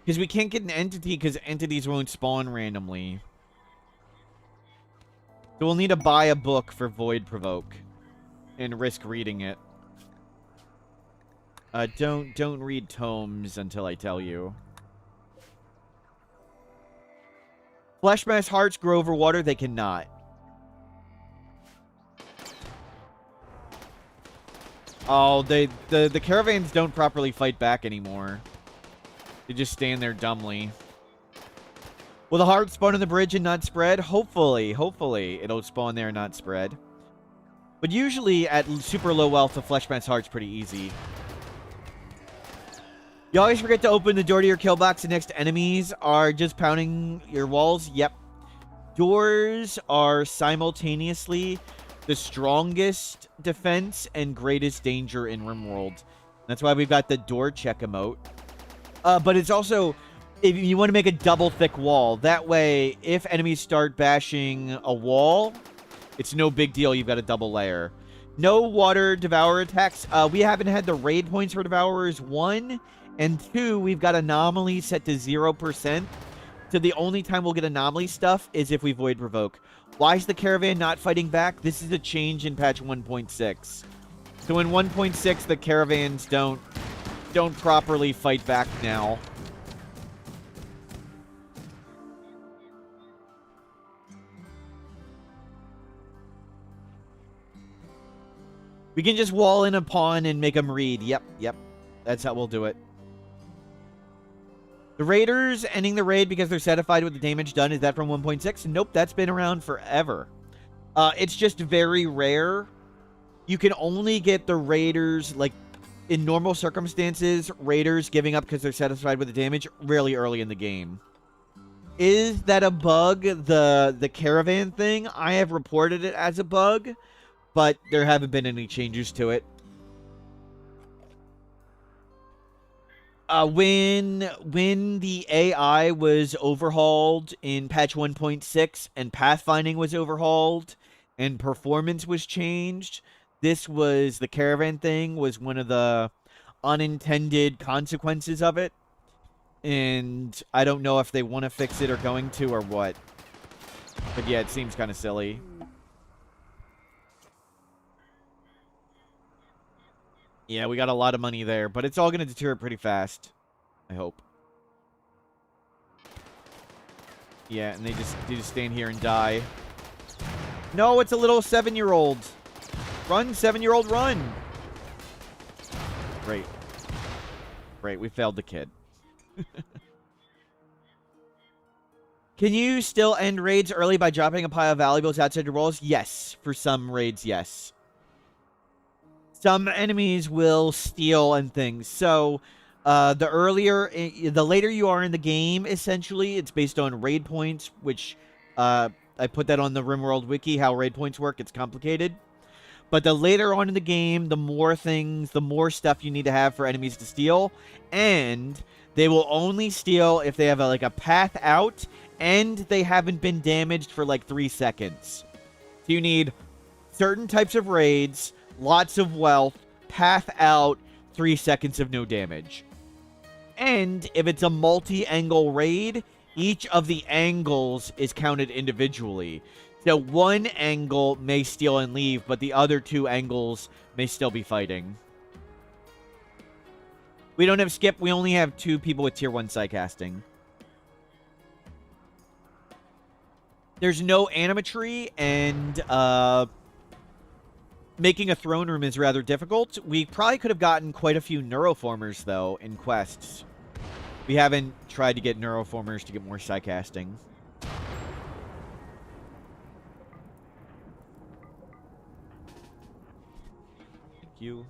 Because we can't get an entity because entities won't spawn randomly. So we'll need to buy a book for Void Provoke. And risk reading it. Don't read tomes until I tell you. Flesh mass hearts grow over water. They cannot. Oh, the caravans don't properly fight back anymore. They just stand there dumbly. Will the heart spawn on the bridge and not spread? Hopefully it'll spawn there and not spread. But usually at super low wealth, the flesh mass heart's pretty easy. You always forget to open the door to your kill box and next enemies are just pounding your walls. Yep. Doors are simultaneously the strongest defense and greatest danger in RimWorld. That's why we've got the door check emote. But it's also, if you want to make a double thick wall, that way if enemies start bashing a wall, it's no big deal. You've got a double layer. No water devourer attacks. We haven't had the raid points for devourers, 1. And 2, we've got anomaly set to 0%. So the only time we'll get anomaly stuff is if we Void Provoke. Why is the caravan not fighting back? This is a change in patch 1.6. So in 1.6, the caravans don't properly fight back now. We can just wall in a pawn and make them read. Yep. That's how we'll do it. The Raiders ending the raid because they're satisfied with the damage done. Is that from 1.6? Nope, that's been around forever. It's just very rare. You can only get the Raiders, like, in normal circumstances, Raiders giving up because they're satisfied with the damage really early in the game. Is that a bug, the caravan thing? I have reported it as a bug, but there haven't been any changes to it. When the AI was overhauled in patch 1.6 and pathfinding was overhauled and performance was changed, the caravan thing was one of the unintended consequences of it. And I don't know if they want to fix it or going to or what. But yeah, it seems kind of silly. Yeah, we got a lot of money there, but it's all going to deter pretty fast. I hope. Yeah, and they just stand here and die. No, it's a little 7-year-old. Run, 7-year-old, run! Great. Great, we failed the kid. Can you still end raids early by dropping a pile of valuables outside your walls? Yes. For some raids, yes. Some enemies will steal and things. So, the later you are in the game, essentially, it's based on raid points, which, I put that on the RimWorld wiki, how raid points work. It's complicated. But the later on in the game, the more stuff you need to have for enemies to steal. And they will only steal if they have a path out and they haven't been damaged for like 3 seconds. So you need certain types of raids, lots of wealth, path out, 3 seconds of no damage. And if it's a multi-angle raid, each of the angles is counted individually. So one angle may steal and leave, but the other 2 angles may still be fighting. We don't have skip. We only have 2 people with tier 1 psycasting. There's no animatry, and making a throne room is rather difficult. We probably could have gotten quite a few neuroformers, though, in quests. We haven't tried to get neuroformers to get more psycasting. Thank you.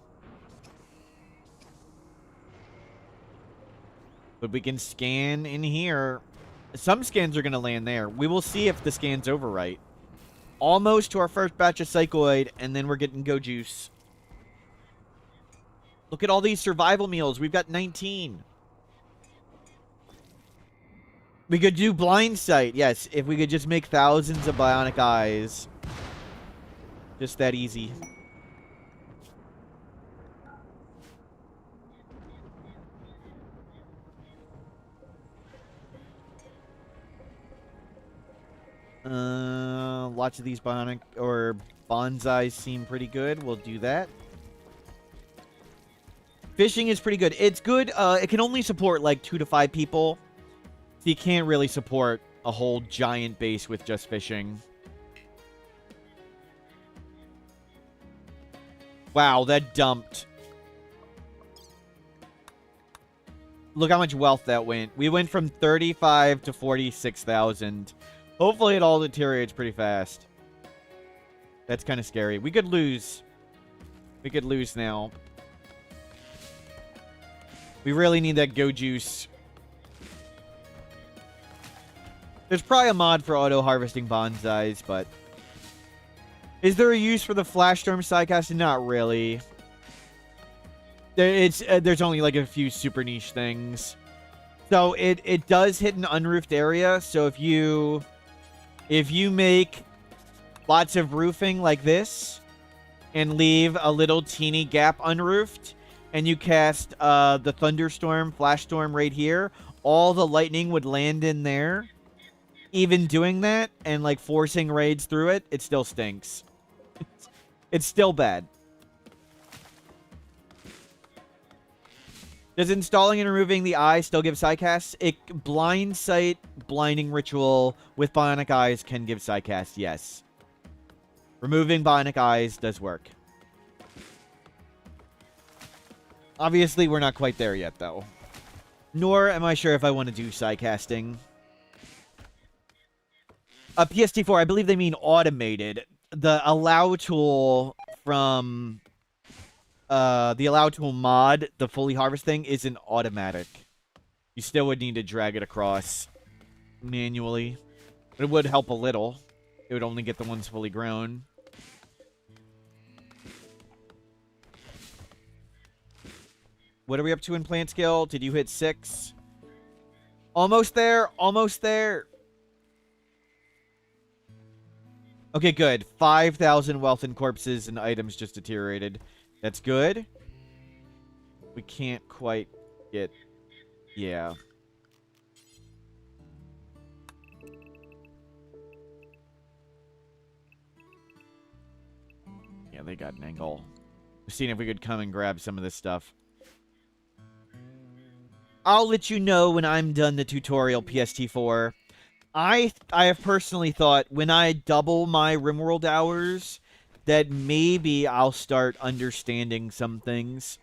But we can scan in here. Some scans are going to land there. We will see if the scan's overwrite. Almost to our first batch of Psychoid, and then we're getting Go Juice. Look at all these survival meals. We've got 19. We could do Blind Sight. Yes, if we could just make thousands of bionic eyes. Just that easy. Lots of these bionic or bonsais seem pretty good. We'll do that. Fishing is pretty good. It's good. It can only support like 2 to 5 people. So you can't really support a whole giant base with just fishing. Wow, that dumped. Look how much wealth that went. We went from 35 to 46,000. Hopefully it all deteriorates pretty fast. That's kind of scary. We could lose. We could lose now. We really need that Go Juice. There's probably a mod for auto-harvesting bonsais, but... Is there a use for the Flash Storm Psycast? Not really. There's only like a few super niche things. So it does hit an unroofed area, so if you make lots of roofing like this and leave a little teeny gap unroofed and you cast the thunderstorm, flash storm right here, all the lightning would land in there. Even doing that and like forcing raids through it, it still stinks. It's still bad. Does installing and removing the eye still give psycasts? Blind sight, blinding ritual with bionic eyes can give psycasts, yes. Removing bionic eyes does work. Obviously, we're not quite there yet, though. Nor am I sure if I want to do psycasting. PST4, I believe they mean automated. The allow tool from... the allow tool mod, the fully harvest thing, isn't automatic. You still would need to drag it across. manually. But it would help a little. It would only get the ones fully grown. What are we up to in plant skill? Did you hit 6? Almost there. Almost there. Okay, good. 5,000 wealth and corpses and items just deteriorated. That's good. We can't quite get... Yeah. Yeah, they got an angle. Seeing if we could come and grab some of this stuff. I'll let you know when I'm done the tutorial, PST4. I have personally thought when I double my RimWorld hours that maybe I'll start understanding some things.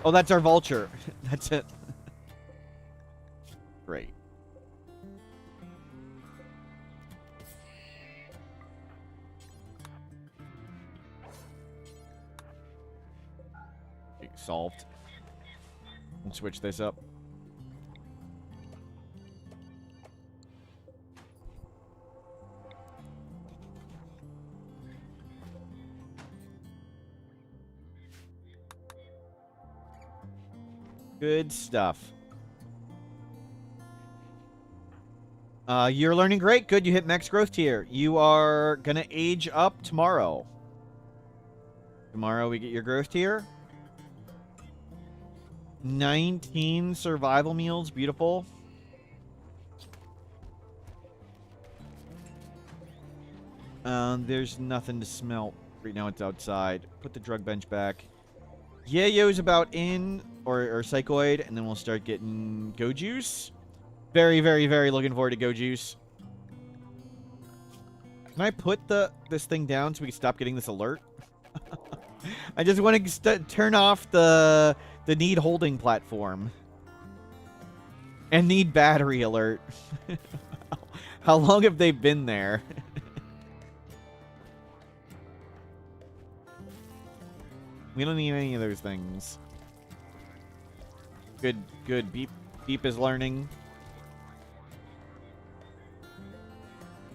Oh, that's our vulture. That's it. Great. Okay, solved. We'll switch this up. Good stuff. You're learning great. Good, you hit max growth tier. You are gonna age up tomorrow. Tomorrow we get your growth tier. 19 survival meals. Beautiful. There's nothing to smelt. Right now it's outside. Put the drug bench back. Yayo's about in, or Psychoid, and then we'll start getting Go Juice. Very, very, very looking forward to Go Juice. Can I put this thing down so we can stop getting this alert? I just want to turn off the need holding platform. And need battery alert. How long have they been there? We don't need any of those things. Good, good. Beep is learning.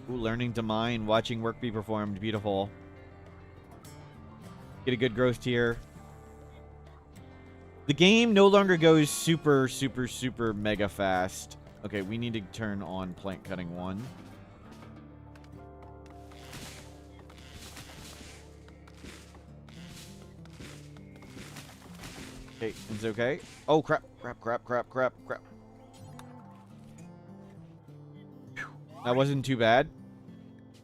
Ooh, learning to mine. Watching work be performed. Beautiful. Get a good growth tier. The game no longer goes super, super, super mega fast. Okay, we need to turn on plant cutting 1. Okay, it's okay. Oh, crap, crap, crap, crap, crap, crap. Whew. That wasn't too bad.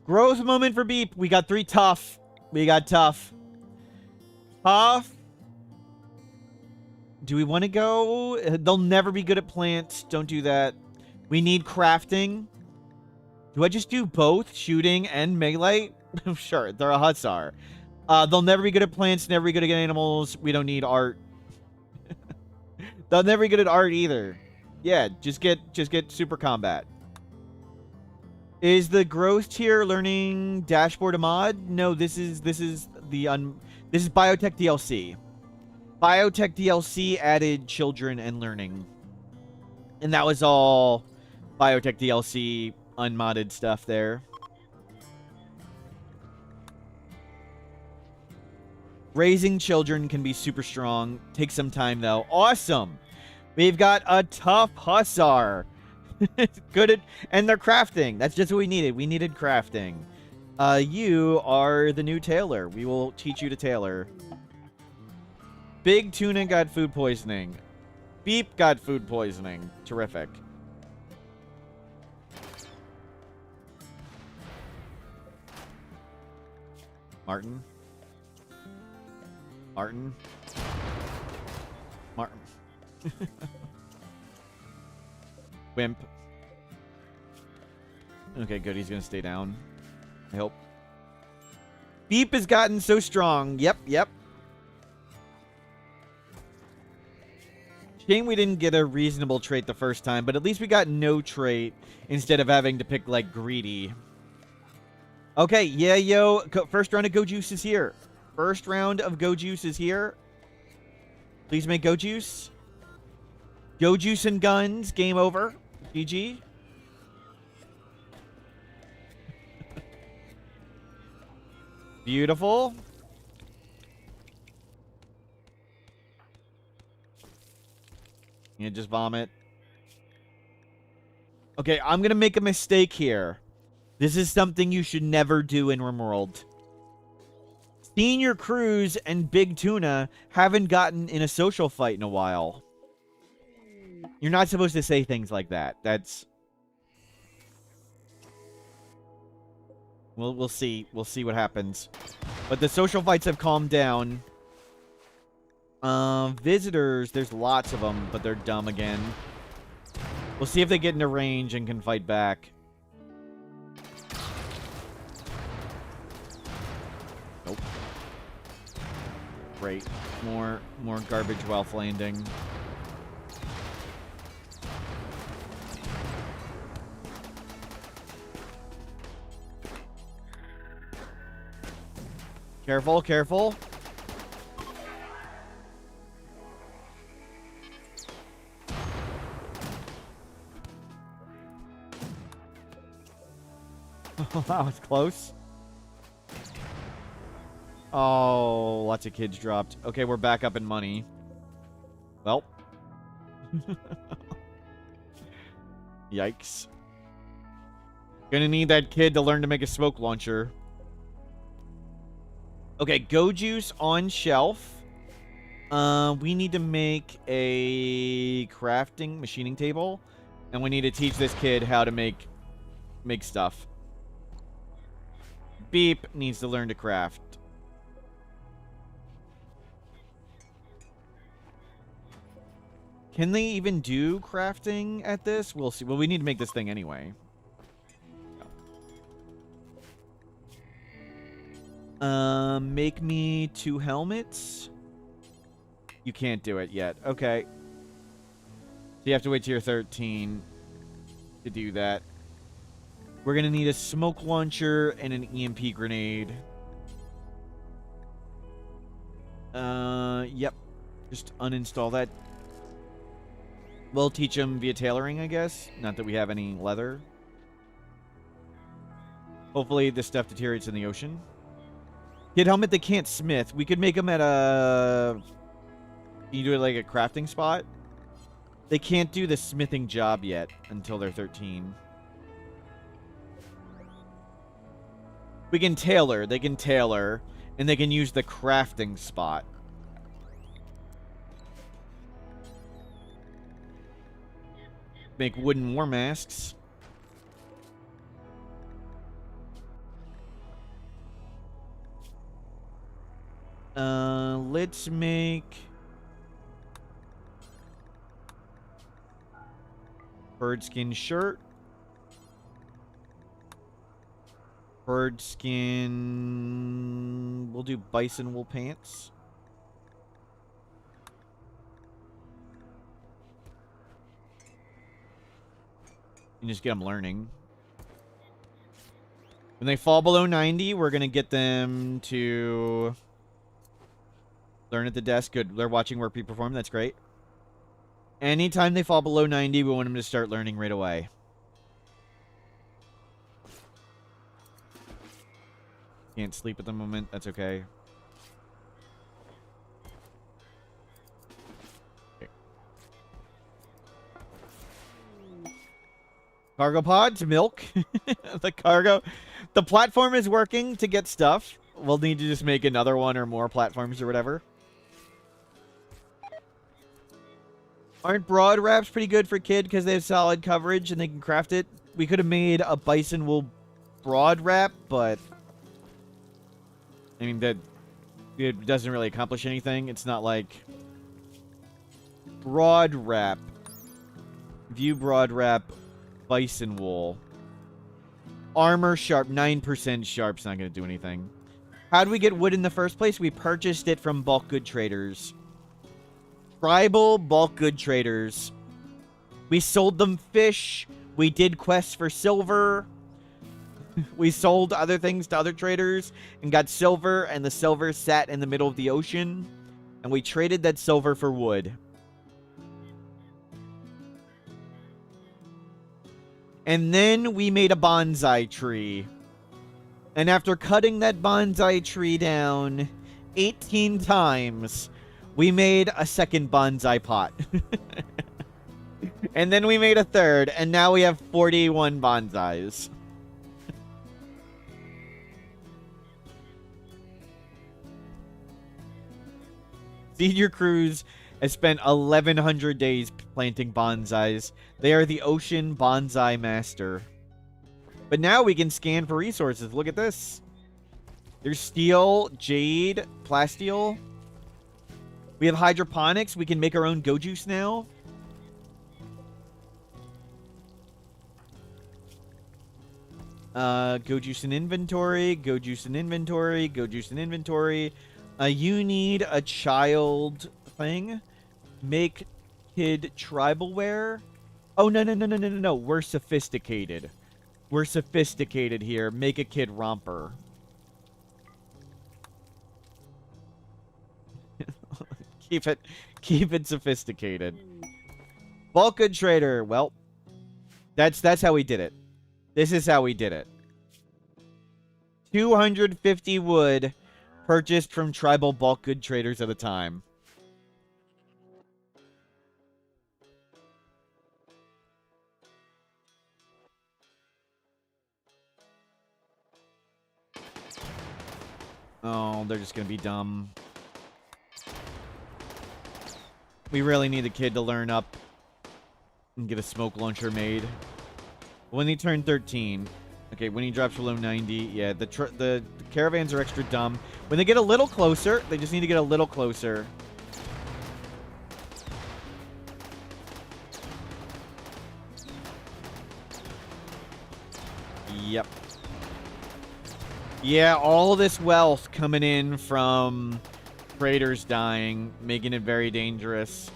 Growth moment for Beep. We got 3 tough. We got tough. Tough. Do we want to go? They'll never be good at plants. Don't do that. We need crafting. Do I just do both shooting and melee? Sure, they're a hussar. They'll never be good at plants, never be good at animals. We don't need art. They'll never be good at art either. Yeah, just get super combat. Is the growth tier learning dashboard a mod? No, this is biotech DLC. Biotech DLC added children and learning. And that was all biotech DLC unmodded stuff there. Raising children can be super strong. Takes some time, though. Awesome! We've got a tough hussar. Good at... And they're crafting. That's just what we needed. We needed crafting. You are the new tailor. We will teach you to tailor. Big Tuna got food poisoning. Beep got food poisoning. Terrific. Martin. Martin. Martin. Wimp. Okay, good. He's gonna stay down. I hope. Beep has gotten so strong. Yep, yep. Shame we didn't get a reasonable trait the first time, but at least we got no trait instead of having to pick, like, greedy. Okay, yeah, yo. First round of Go Juice is here. First round of Go Juice is here. Please make Go Juice. Go Juice and guns. Game over. GG. Beautiful. Yeah, just vomit. Okay, I'm gonna make a mistake here. This is something you should never do in RimWorld. Senior Cruise and Big Tuna haven't gotten in a social fight in a while. You're not supposed to say things like that. That's... We'll see. We'll see what happens. But the social fights have calmed down. Visitors, there's lots of them, but they're dumb again. We'll see if they get into range and can fight back. Nope. Great. More garbage while landing. Careful, careful. That was close. Oh, lots of kids dropped. Okay, we're back up in money. Well. Yikes. Gonna need that kid to learn to make a smoke launcher. Okay, Go Juice on shelf. We need to make a crafting machining table. And we need to teach this kid how to make stuff. Beep needs to learn to craft. Can they even do crafting at this? We'll see. Well, we need to make this thing anyway. Make me 2 helmets. You can't do it yet. Okay. So you have to wait till you're 13 to do that. We're going to need a smoke launcher and an EMP grenade. Yep. Just uninstall that. We'll teach them via tailoring, I guess. Not that we have any leather. Hopefully this stuff deteriorates in the ocean. Kid helmet they can't smith. We could make them at a... Can you do it like a crafting spot? They can't do the smithing job yet until they're 13. We can tailor. They can tailor. And they can use the crafting spot. Make wooden war masks. Let's make bird skin shirt. Bird skin. We'll do bison wool pants. And just get them learning. When they fall below 90, we're going to get them to learn at the desk. Good. They're watching work be performed. That's great. Anytime they fall below 90, we want them to start learning right away. Can't sleep at the moment. That's okay. Cargo pods, milk. The platform is working to get stuff. We'll need to just make another one or more platforms or whatever. Aren't broad wraps pretty good for kid because they have solid coverage and they can craft it? We could have made a bison wool broad wrap, but I mean that it doesn't really accomplish anything. It's not like broad wrap. View broad wrap. Bison wool. Armor sharp. 9% sharp's not going to do anything. How did we get wood in the first place? We purchased it from bulk good traders. Tribal bulk good traders. We sold them fish. We did quests for silver. We sold other things to other traders and got silver, and the silver sat in the middle of the ocean, and we traded that silver for wood. And then we made a bonsai tree. And after cutting that bonsai tree down 18 times, we made a second bonsai pot. And then we made a third, and now we have 41 bonsais. Senior Cruise has spent 1,100 days planting bonsais. They are the ocean bonsai master. But now we can scan for resources. Look at this. There's steel, jade, plasteel. We have hydroponics. We can make our own go juice now. Go juice in inventory. Go juice in inventory. Go juice in inventory. You need a child thing. Make kid tribal wear. Oh, no. We're sophisticated. We're sophisticated here. Make a kid romper. Keep it sophisticated. Bulk good trader. Well, that's how we did it. This is how we did it. 250 wood purchased from tribal bulk good traders at a time. Oh, they're just gonna be dumb. We really need the kid to learn up and get a smoke launcher made. When he turned 13. Okay, when he drops below 90. Yeah, the caravans are extra dumb. When they get a little closer, they just need to get a little closer. Yep. Yeah, all this wealth coming in from traders dying, making it very dangerous.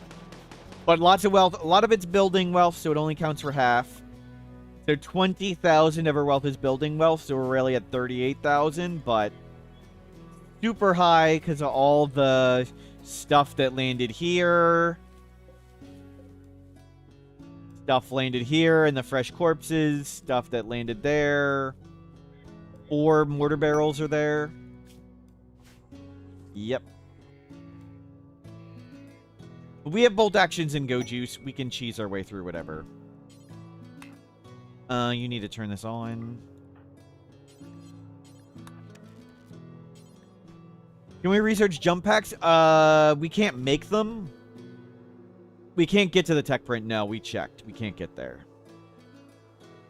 But lots of wealth. A lot of it's building wealth, so it only counts for half. So 20,000 of our wealth is building wealth, so we're really at 38,000, but super high because of all the stuff that landed here. Stuff landed here, and the fresh corpses. Stuff that landed there. 4 mortar barrels are there. Yep. We have bolt actions and go juice. We can cheese our way through whatever. You need to turn this on. Can we research jump packs? We can't make them. We can't get to the tech print. No, we checked. We can't get there.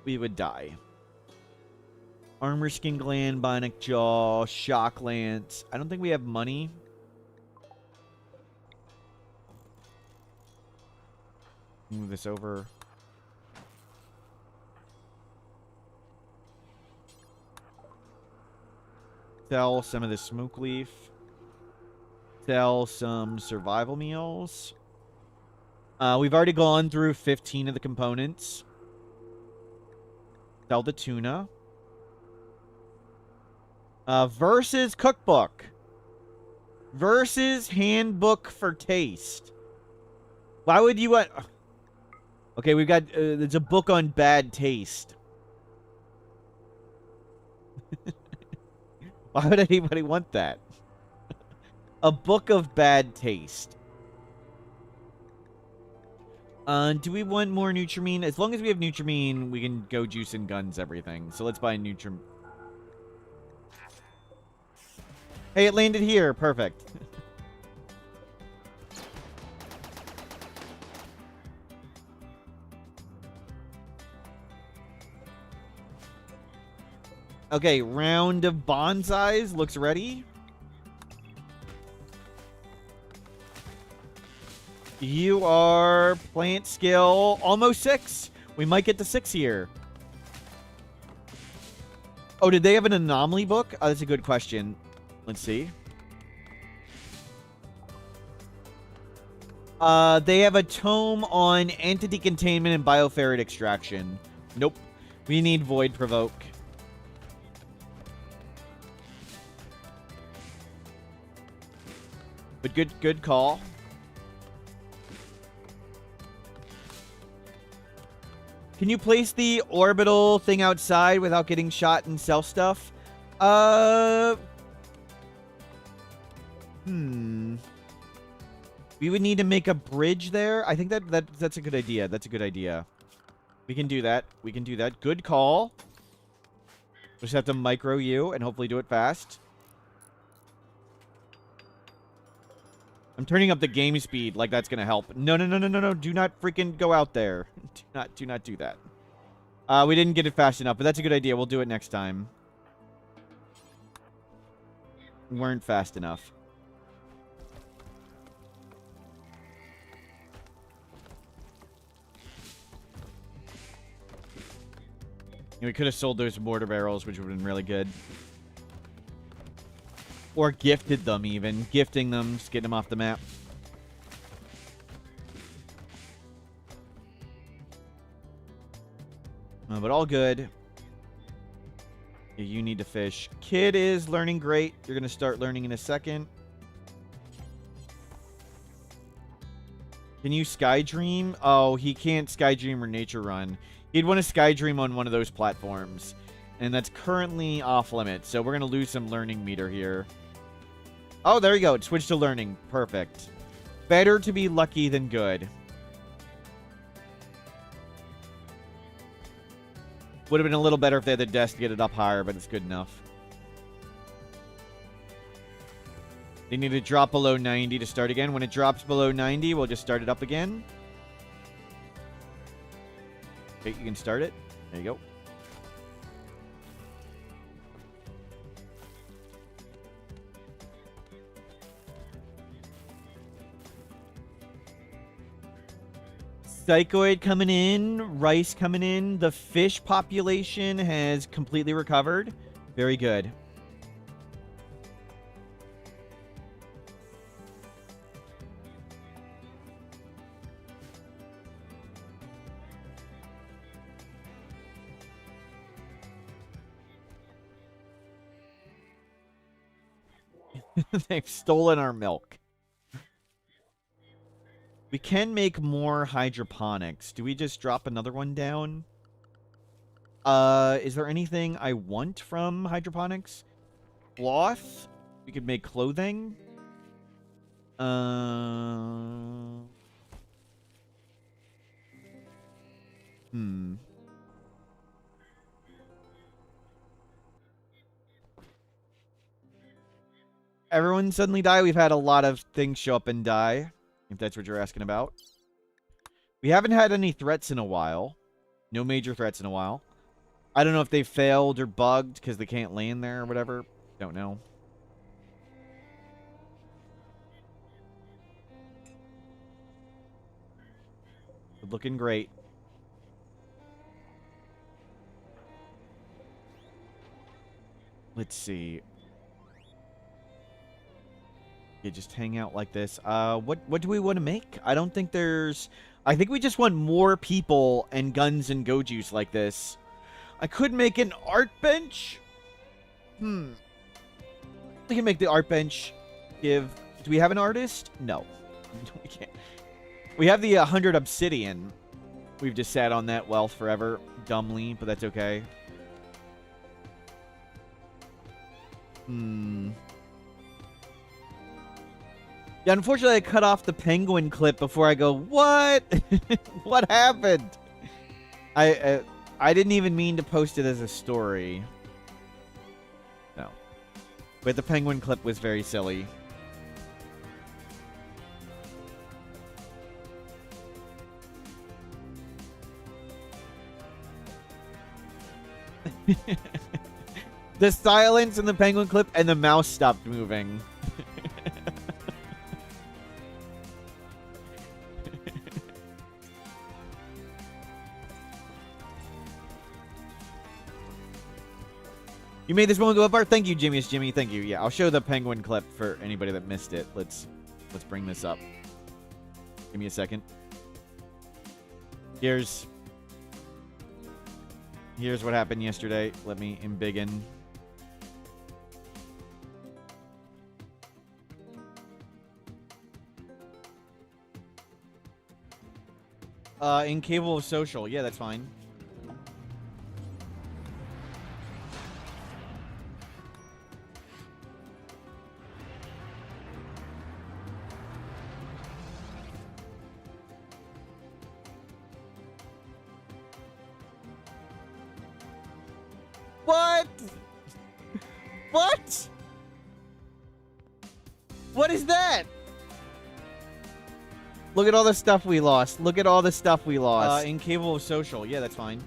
We would die. Armor skin gland, bionic jaw, shock lance. I don't think we have money. Move this over. Sell some of the smoke leaf. Sell some survival meals. We've already gone through 15 of the components. Sell the tuna. Versus cookbook. Versus handbook for taste. Why would you want... Okay, we've got... there's a book on bad taste. Why would anybody want that? A book of bad taste. Do we want more Nutrimine? As long as we have Nutrimine, we can go juice and guns everything. So let's buy Nutrimine. Hey, it landed here. Perfect. Okay, round of bonsais looks ready. You are plant skill almost 6. We might get to 6 here. Oh, did they have an anomaly book? Oh, that's a good question. Let's see. They have a tome on entity containment and bioferret extraction. Nope. We need void provoke. But good call. Can you place the orbital thing outside without getting shot and sell stuff? We would need to make a bridge there. I think that's a good idea. That's a good idea. We can do that. We can do that. Good call. Just have to micro you and hopefully do it fast. I'm turning up the game speed like that's going to help. No. Do not freaking go out there. Do not do that. We didn't get it fast enough, but that's a good idea. We'll do it next time. We weren't fast enough. We could have sold those mortar barrels, which would have been really good. Or gifted them, even. Gifting them, just getting them off the map. But all good. You need to fish. Kid is learning great. You're going to start learning in a second. Can you Skydream? Oh, he can't Skydream or Nature Run. He'd want to Skydream on one of those platforms. And that's currently off limits. So we're going to lose some learning meter here. Oh, there you go. It switched to learning. Perfect. Better to be lucky than good. Would have been a little better if they had the desk to get it up higher, but it's good enough. They need to drop below 90 to start again. When it drops below 90, we'll just start it up again. Okay, you can start it. There you go. Psychoid coming in. Rice coming in. The fish population has completely recovered. Very good. They've stolen our milk. We can make more hydroponics. Do we just drop another one down? Is there anything I want from hydroponics? Cloth? We could make clothing. Everyone suddenly die? We've had a lot of things show up and die, if that's what you're asking about. We haven't had any threats in a while. No major threats in a while. I don't know if they failed or bugged because they can't land there or whatever. Don't know. But looking great. Let's see. Yeah, just hang out like this. What do we want to make? I don't think there's... I think we just want more people and guns and go juice like this. I could make an art bench. We can make the art bench give... Do we have an artist? No. We can't. We have the 100 obsidian. We've just sat on that wealth forever. Dumbly, but that's okay. Yeah, unfortunately, I cut off the penguin clip before I go, what? What happened? I didn't even mean to post it as a story. No. But the penguin clip was very silly. The silence in the penguin clip and the mouse stopped moving. You made this one go up art? Thank you, Jimmy. Thank you. Yeah, I'll show the penguin clip for anybody that missed it. Let's bring this up. Give me a second. Here's what happened yesterday. Let me embiggen. Incapable of social. Yeah, that's fine. What? What? What is that? Look at all the stuff we lost. Look at all the stuff we lost. Incapable of social. Yeah, that's fine.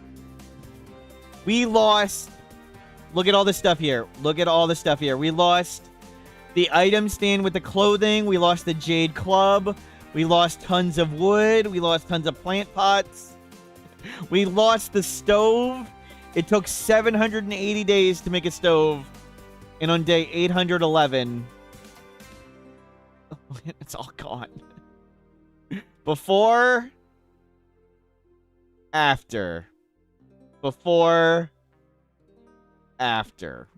We lost... Look at all the stuff here. Look at all the stuff here. We lost the item stand with the clothing. We lost the jade club. We lost tons of wood. We lost tons of plant pots. We lost the stove. It took 780 days to make a stove. And on day 811... it's all gone. Before, after. Before, after.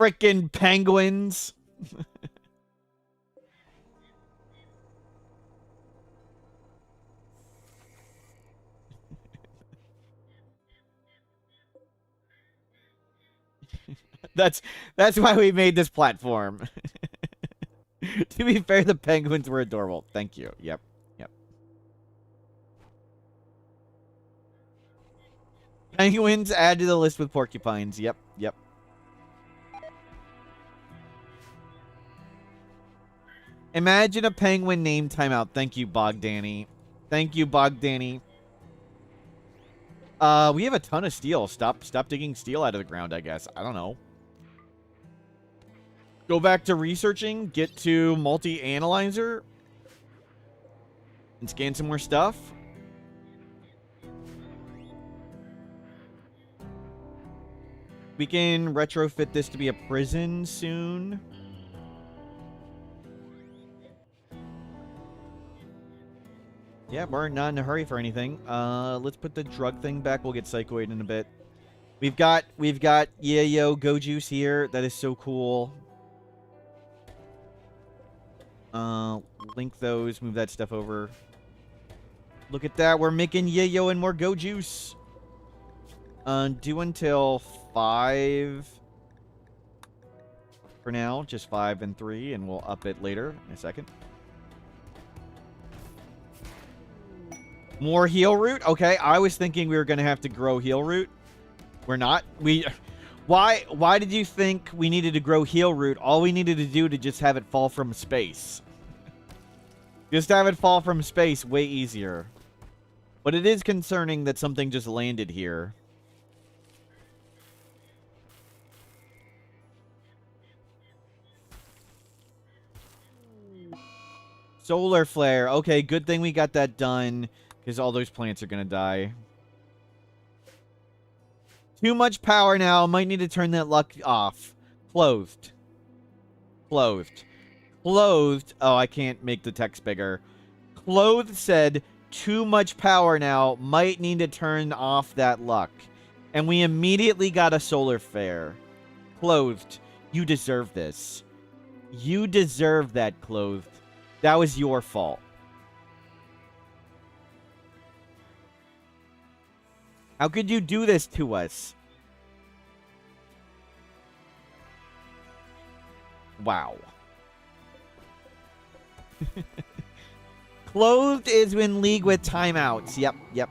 Frickin' penguins. That's why we made this platform. To be fair, the penguins were adorable. Thank you. Yep. Yep. Penguins add to the list with porcupines. Yep. Yep. Imagine a penguin name timeout. Thank you, Bogdanny. Thank you, Bogdanny. We have a ton of steel. Stop digging steel out of the ground, I guess. I don't know. Go back to researching, get to multi-analyzer, and scan some more stuff. We can retrofit this to be a prison soon. Yeah, we're not in a hurry for anything. Let's put the drug thing back. We'll get psychoid in a bit. We've got Yayo Go Juice here. That is so cool. Link those, move that stuff over. Look at that, we're making Yayo and more Go Juice. Do until 5 for now, just 5 and 3, and we'll up it later in a second. More heal root? Okay, I was thinking we were gonna have to grow heal root. We're not. Why did you think we needed to grow heal root? All we needed to do to just have it fall from space. Just have it fall from space, way easier. But it is concerning that something just landed here. Solar flare. Okay, good thing we got that done, because all those plants are going to die. Too much power now. Might need to turn that luck off. Clothed. Clothed. Clothed. Oh, I can't make the text bigger. Clothed said, too much power now. Might need to turn off that luck. And we immediately got a solar flare. Clothed. You deserve this. You deserve that, Clothed. That was your fault. How could you do this to us? Wow. Clothed is in league with timeouts. Yep, yep.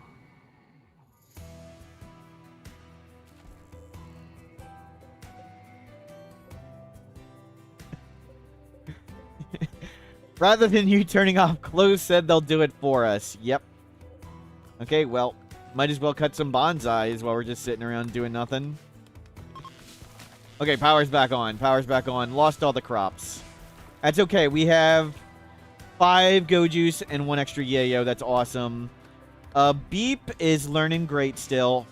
Rather than you turning off, Clothed said they'll do it for us. Yep. Okay, well, might as well cut some bonsais while we're just sitting around doing nothing. Okay, power's back on. Power's back on. Lost all the crops. That's okay. We have 5 Go Juice and 1 extra Yayo. That's awesome. Beep is learning great still.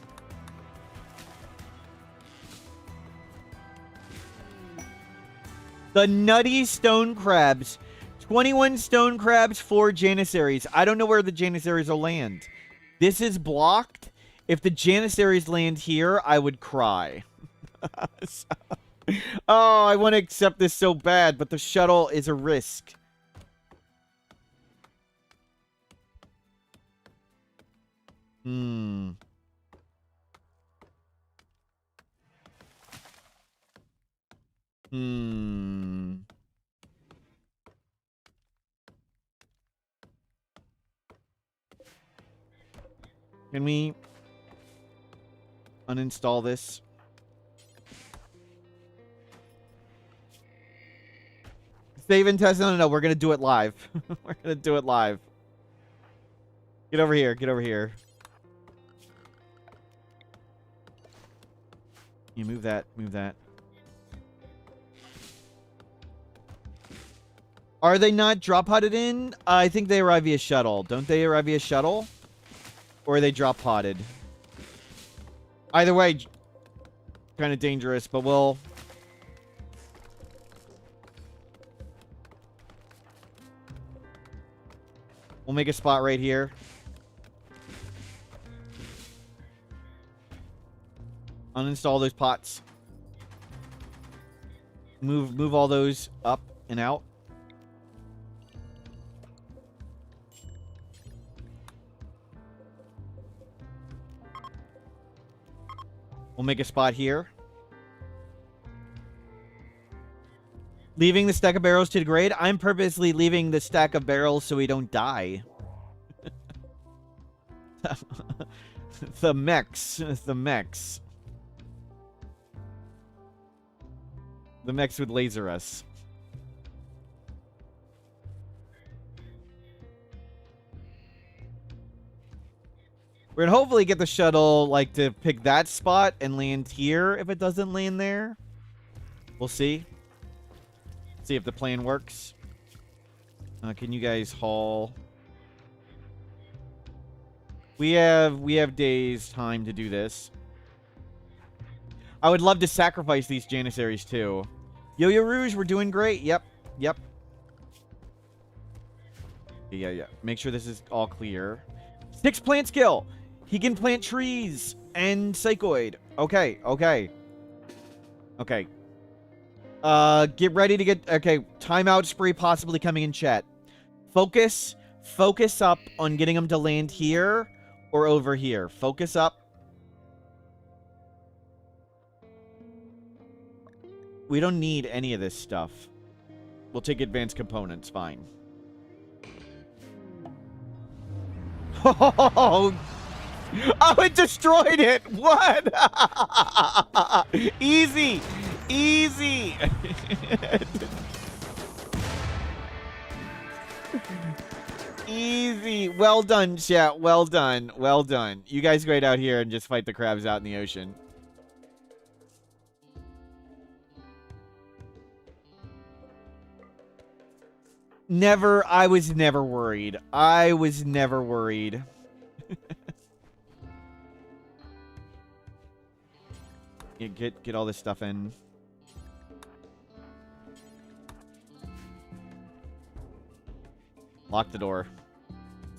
The nutty stone crabs. 21 stone crabs, 4 Janissaries. I don't know where the Janissaries will land. This is blocked. If the Janissaries land here, I would cry. Oh, I want to accept this so bad, but the shuttle is a risk. Hmm. Hmm. Can we uninstall this? Save and test? No, we're gonna do it live. We're gonna do it live. Get over here. Get over here. You move that. Move that. Are they not drop potted in? I think they arrive via shuttle. Don't they arrive via shuttle? Or are they drop potted? Either way, kind of dangerous, but we'll make a spot right here. Uninstall those pots. Move all those up and out. We'll make a spot here. Leaving the stack of barrels to degrade. I'm purposely leaving the stack of barrels so we don't die. The mechs. The mechs. The mechs would laser us. We're gonna hopefully get the shuttle, like, to pick that spot and land here if it doesn't land there. We'll see. See if the plan works. Can you guys haul? We have days time to do this. I would love to sacrifice these Janissaries too. Yo-Yo Rouge, we're doing great. Yep. Yep. Yeah. Make sure this is all clear. 6 plant skill. He can plant trees and psychoid. Okay. Get ready to get... Okay, timeout spree possibly coming in chat. Focus up on getting them to land here or over here. Focus up. We don't need any of this stuff. We'll take advanced components, fine. Oh, it destroyed it! What? Easy! Easy! Easy! Well done, chat. Well done. Well done. You guys go right out here and just fight the crabs out in the ocean. Never. I was never worried. I was never worried. Yeah, get all this stuff in. Lock the door.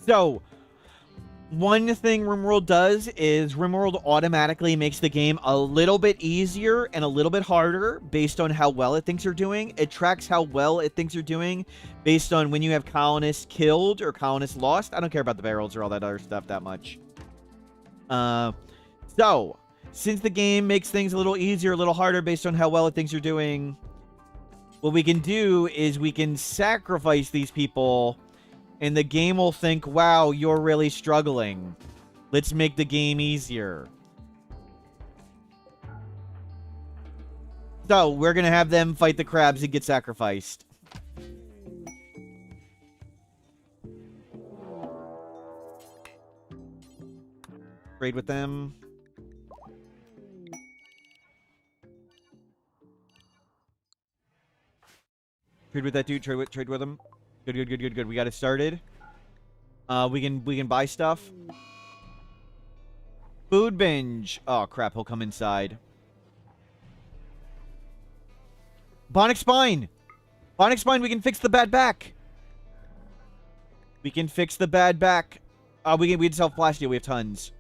So, one thing RimWorld does is RimWorld automatically makes the game a little bit easier and a little bit harder based on how well it thinks you're doing. It tracks how well it thinks you're doing based on when you have colonists killed or colonists lost. I don't care about the barrels or all that other stuff that much. So, since the game makes things a little easier, a little harder based on how well it thinks you're doing, what we can do is we can sacrifice these people, and the game will think, wow, you're really struggling. Let's make the game easier. So, we're going to have them fight the crabs and get sacrificed. Trade with them. Trade with that dude. Trade with him. Good. We got it started. We can buy stuff. Food binge. Oh crap! He'll come inside. Bionic spine. Bionic spine. We can fix the bad back. We can fix the bad back. We can sell flash deal. We have tons.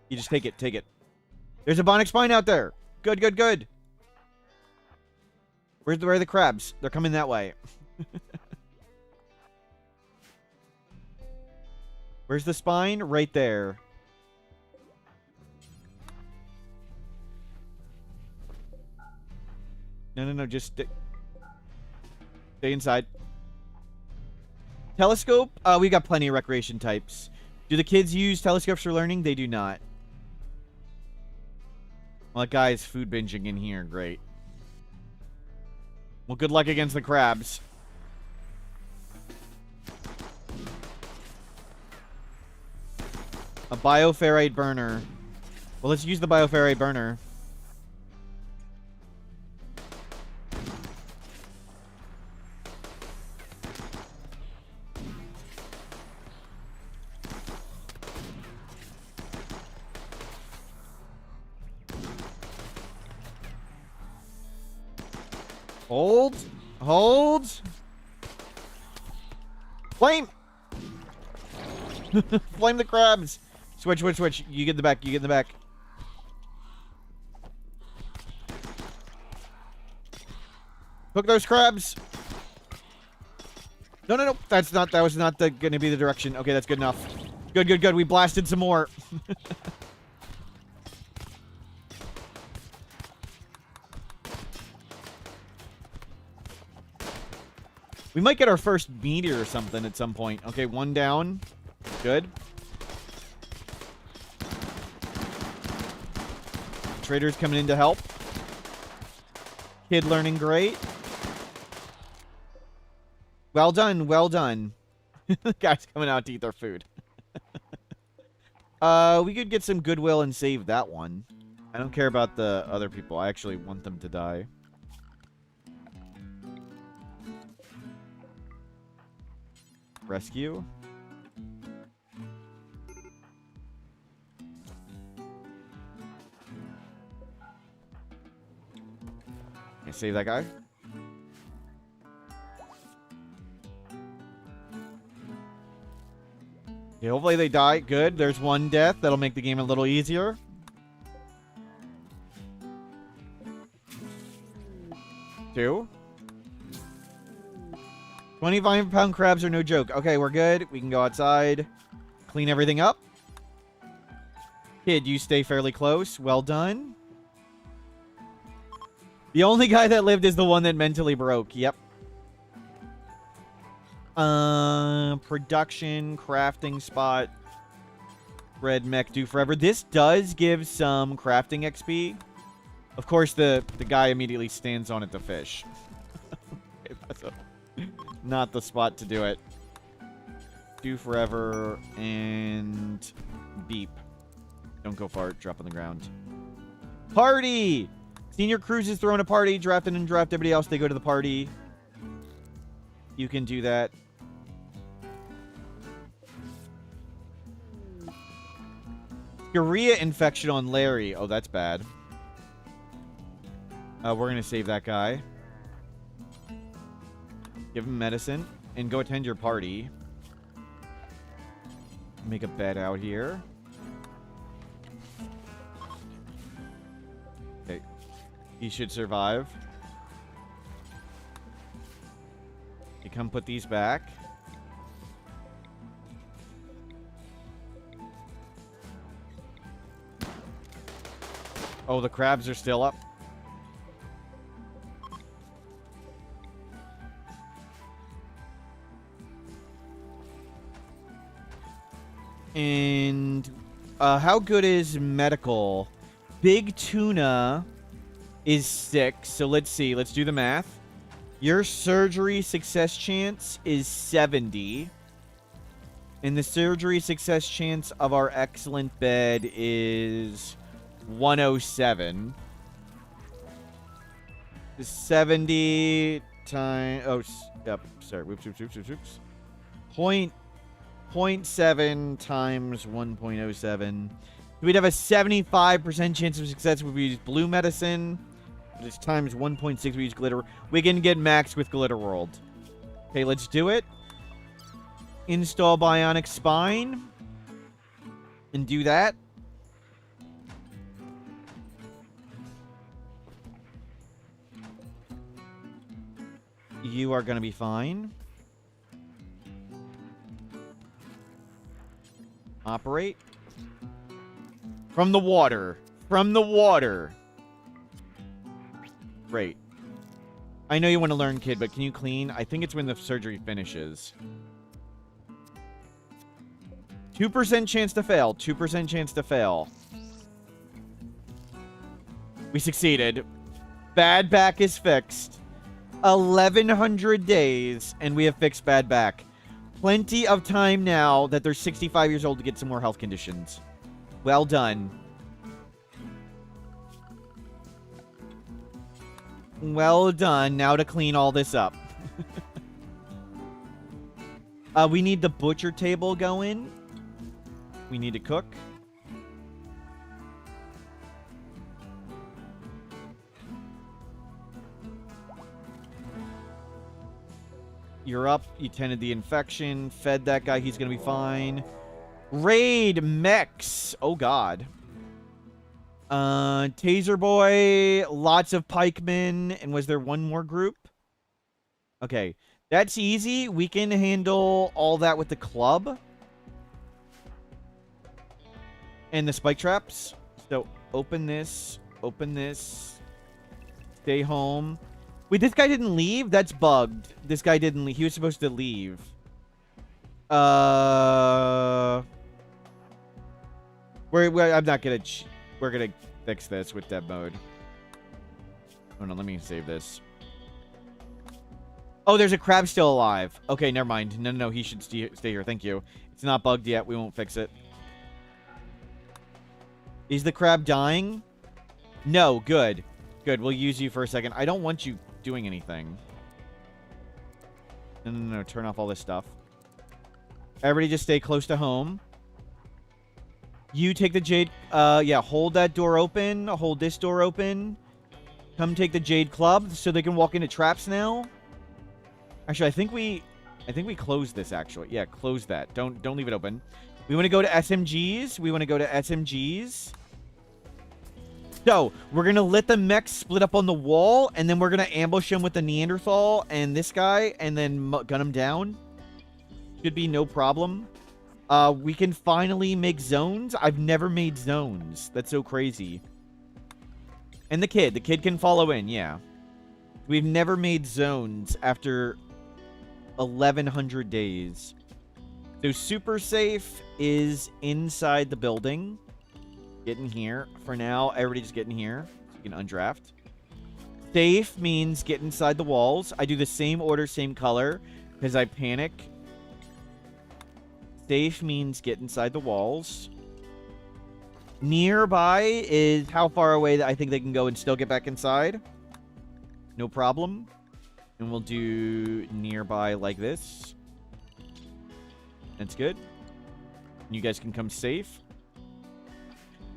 You just take it. Take it. There's a bionic spine out there. Good. Where are the crabs? They're coming that way. Where's the spine? Right there. No. Just stay inside. Telescope? We got plenty of recreation types. Do the kids use telescopes for learning? They do not. Well, that guy is food binging in here. Great. Well, good luck against the crabs. A bioferrite burner. Well, let's use the bioferrite burner. Hold. Hold. Flame. Flame the crabs. Switch. You get in the back. You get in the back. Cook those crabs. No. That was not gonna be the direction. Okay, that's good enough. Good. We blasted some more. We might get our first meteor or something at some point. Okay, one down. Good. Trader's coming in to help. Kid learning great. Well done. The guy's coming out to eat their food. We could get some goodwill and save that one. I don't care about the other people. I actually want them to die. Rescue. Can I save that guy? Okay, hopefully they die. Good. There's one death. That'll make the game a little easier. Two. 25-pound crabs are no joke. Okay, we're good. We can go outside. Clean everything up. Kid, you stay fairly close. Well done. The only guy that lived is the one that mentally broke. Yep. Production, crafting spot. Red mech do forever. This does give some crafting XP. Of course, the guy immediately stands on it to fish. Okay, that's not the spot to do it. Do forever and beep. Don't go fart. Drop on the ground. Party! Senior Cruise is throwing a party. Draft in and draft everybody else. They go to the party. You can do that. Urea infection on Larry. Oh, that's bad. We're going to save that guy. Give him medicine. And go attend your party. Make a bed out here. Okay. He should survive. You come put these back. Oh, the crabs are still up. And how good is medical? Big tuna is 6. So let's see. Let's do the math. Your surgery success chance is 70. And the surgery success chance of our excellent bed is 107. 70 times... Oh, yep. Sorry. Whoops. 0.7 times 1.07. We'd have a 75% chance of success if we use blue medicine. But it's times 1.6 we use glitter. We can get max with Glitter World. Okay, let's do it. Install Bionic Spine. And do that. You are going to be fine. Operate. From the water. From the water. Great. I know you want to learn, kid, but can you clean? I think it's when the surgery finishes. 2% chance to fail. 2% chance to fail. We succeeded. Bad back is fixed. 1,100 days, and we have fixed bad back. Plenty of time now that they're 65 years old to get some more health conditions. Well done. Well done. Now to clean all this up. We need the butcher table going. We need to cook. You're up. You tended the infection. Fed that guy. He's going to be fine. Raid mechs. Oh, God. Taser boy. Lots of pikemen. And was there one more group? Okay. That's easy. We can handle all that with the club. And the spike traps. So, open this. Open this. Stay home. Wait, this guy didn't leave? That's bugged. This guy didn't leave. He was supposed to leave. I'm not gonna... We're gonna fix this with dev mode. Oh, no, let me save this. Oh, there's a crab still alive. Okay, never mind. No, he should stay here. Thank you. It's not bugged yet. We won't fix it. Is the crab dying? No, good. Good, we'll use you for a second. I don't want you doing anything. No. Turn off all this stuff. Everybody just stay close to home. You take the jade... yeah, hold that door open. Hold this door open. Come take the jade club so they can walk into traps now. Actually, I think we closed this, actually. Yeah, close that. Don't leave it open. We want to go to SMGs. We want to go to SMGs. So, we're going to let the mechs split up on the wall, and then we're going to ambush them with the Neanderthal and this guy, and then gun them down. Should be no problem. We can finally make zones. I've never made zones. That's so crazy. And the kid. The kid can follow in, yeah. We've never made zones after 1,100 days. So, super safe is inside the building. Get in here. For now, everybody just get in here. So you can undraft. Safe means get inside the walls. I do the same order, same color, because I panic. Safe means get inside the walls. Nearby is how far away that I think they can go and still get back inside. No problem. And we'll do nearby like this. That's good. You guys can come safe.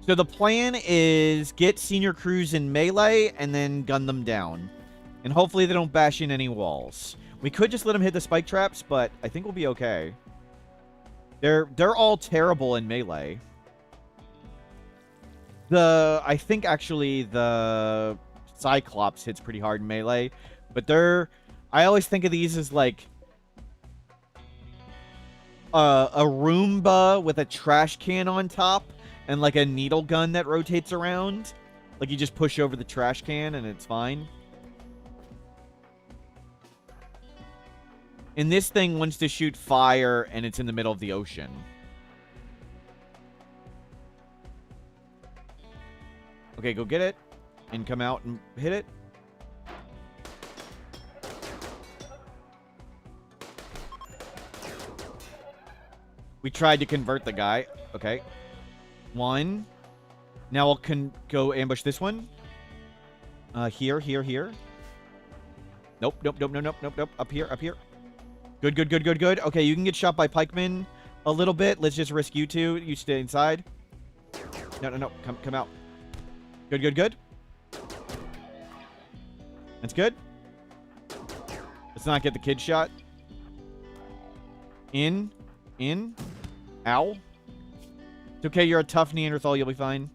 So the plan is get senior crews in melee and then gun them down. And hopefully they don't bash in any walls. We could just let them hit the spike traps, but I think we'll be okay. They're all terrible in melee. I think actually the Cyclops hits pretty hard in melee, but I always think of these as like a Roomba with a trash can on top and like a needle gun that rotates around. Like you just push over the trash can and it's fine. And this thing wants to shoot fire and it's in the middle of the ocean. Okay, go get it. And come out and hit it. We tried to convert the guy. Okay. One. Now we'll go ambush this one. Here. Nope. Up here. Good. Okay, you can get shot by pikemen a little bit. Let's just risk you two. You stay inside. No. Come out. Good. That's good. Let's not get the kid shot. In. Ow. It's okay, you're a tough Neanderthal. You'll be fine.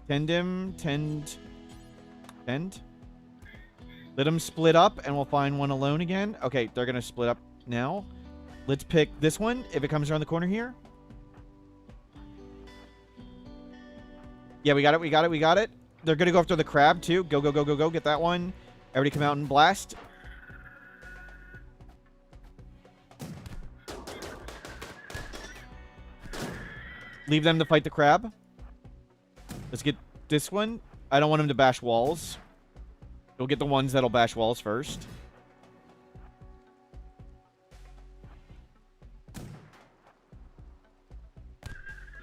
Tend him. Tend. Let them split up, and we'll find one alone again. Okay, they're going to split up now. Let's pick this one, if it comes around the corner here. Yeah, we got it, we got it, we got it. They're gonna go after the crab, too. Go, go, go, go, go. Get that one. Everybody come out and blast. Leave them to fight the crab. Let's get this one. I don't want him to bash walls. We'll get the ones that'll bash walls first.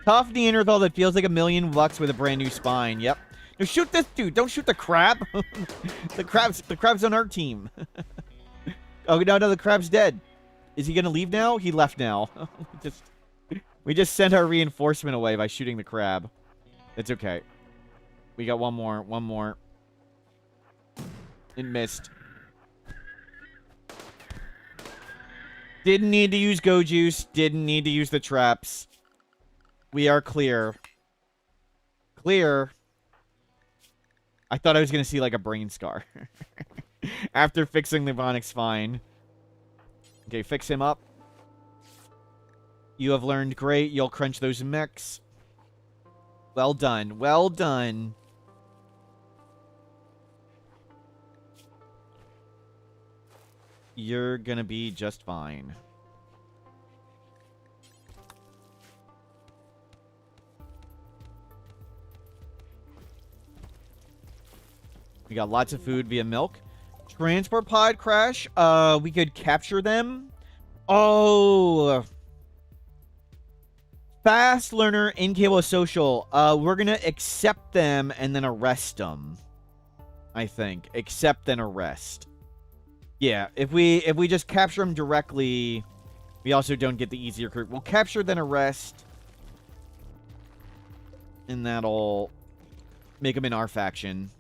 Tough Neanderthal that feels like $1,000,000 with a brand new spine. Yep. No, shoot this dude. Don't shoot the crab. The crab's on our team. Oh, no, the crab's dead. Is he going to leave now? He left now. We just sent our reinforcement away by shooting the crab. It's okay. We got one more. One more. It missed. Didn't need to use Go Juice. Didn't need to use the traps. We are clear. Clear. I thought I was going to see like a brain scar. After fixing the bionic spine. Okay, fix him up. You have learned great. You'll crunch those mechs. Well done. Well done. You're going to be just fine. We got lots of food via milk. Transport pod crash. We could capture them. Oh. Fast learner, incapable of social. We're going to accept them and then arrest them. I think. Accept then arrest. Yeah, if we just capture them directly, we also don't get the easier crew. We'll capture then arrest. And that'll make them in our faction.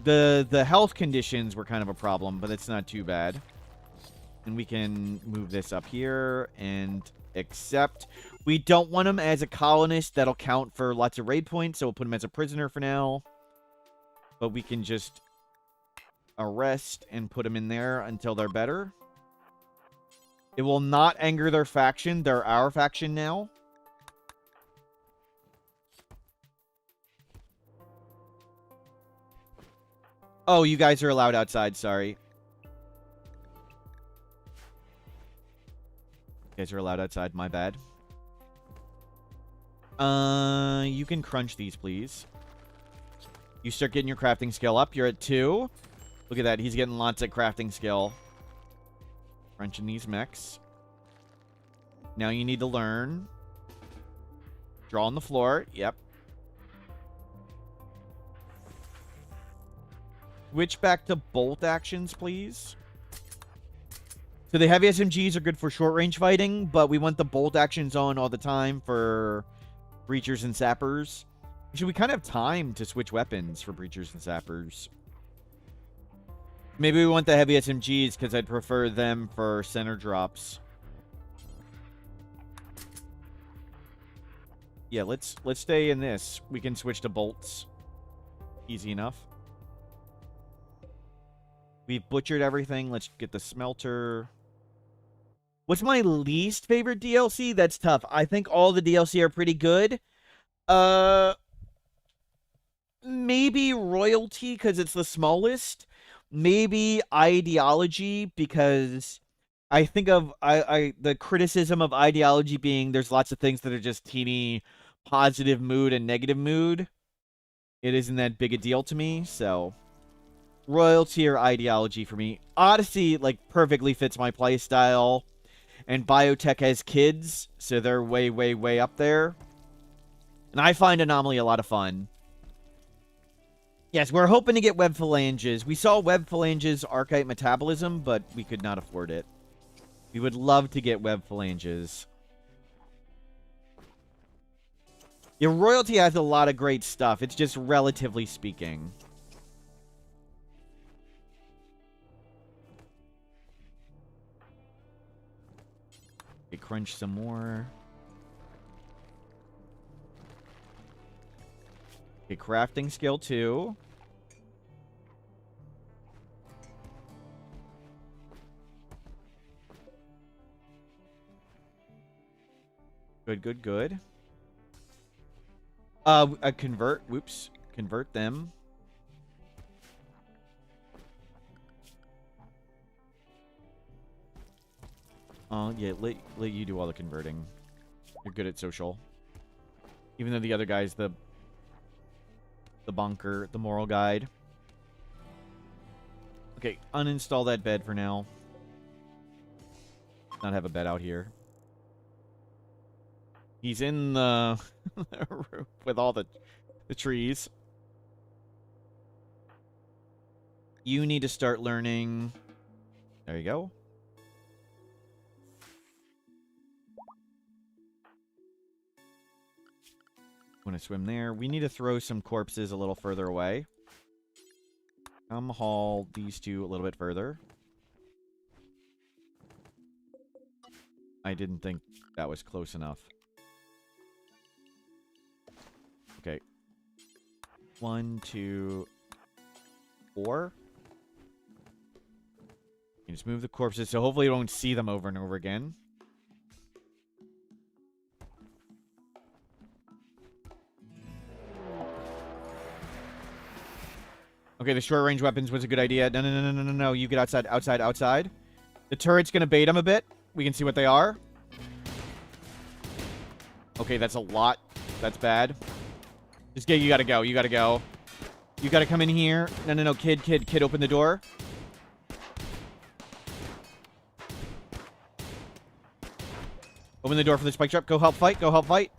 The health conditions were kind of a problem, but it's not too bad. And we can move this up here and accept. We don't want him as a colonist. That'll count for lots of raid points, so we'll put him as a prisoner for now. But we can just arrest and put them in there until they're better. It will not anger their faction. They're our faction now. Oh, you guys are allowed outside. Sorry. You guys are allowed outside. My bad. You can crunch these, please. You start getting your crafting skill up. You're at 2. Look at that. He's getting lots of crafting skill. Crunching these mechs. Now you need to learn. Draw on the floor. Yep. Switch back to bolt actions, please. So the heavy SMGs are good for short-range fighting, but we want the bolt actions on all the time for breachers and sappers. Actually, we kind of have time to switch weapons for breachers and sappers. Maybe we want the heavy SMGs because I'd prefer them for center drops. Yeah, let's stay in this. We can switch to bolts. Easy enough. We've butchered everything. Let's get the smelter. What's my least favorite DLC? That's tough. I think all the DLC are pretty good. Maybe Royalty because it's the smallest. Maybe Ideology because I think of the criticism of Ideology being there's lots of things that are just teeny positive mood and negative mood. It isn't that big a deal to me, so Royalty or Ideology for me. Odyssey like perfectly fits my playstyle, and Biotech has kids, so they're way, way, way up there. And I find Anomaly a lot of fun. Yes, we're hoping to get web phalanges. We saw web phalanges archetype metabolism, but we could not afford it. We would love to get web phalanges. Yeah, Royalty has a lot of great stuff. It's just relatively speaking. Okay, crunch some more. Okay, crafting skill 2. Good, good, good. Convert. Whoops. Convert them. Yeah, let you do all the converting. You're good at social. Even though the other guy's the bunker, the moral guide. Okay, uninstall that bed for now. Not have a bed out here. He's in the room with all the trees. You need to start learning. There you go. Want to swim there. We need to throw some corpses a little further away. Come haul these two a little bit further. I didn't think that was close enough. Okay. 1, 2, 4. You just move the corpses, so hopefully you don't see them over and over again. Okay, the short-range weapons was a good idea. No, no, no, no, no, no, no. You get outside, outside, outside. The turret's gonna bait them a bit. We can see what they are. Okay, that's a lot. That's bad. Just get, you gotta go. You gotta go. You gotta come in here. No, no, no. Kid, open the door. Open the door for the spike trap. Go help fight. Go help fight.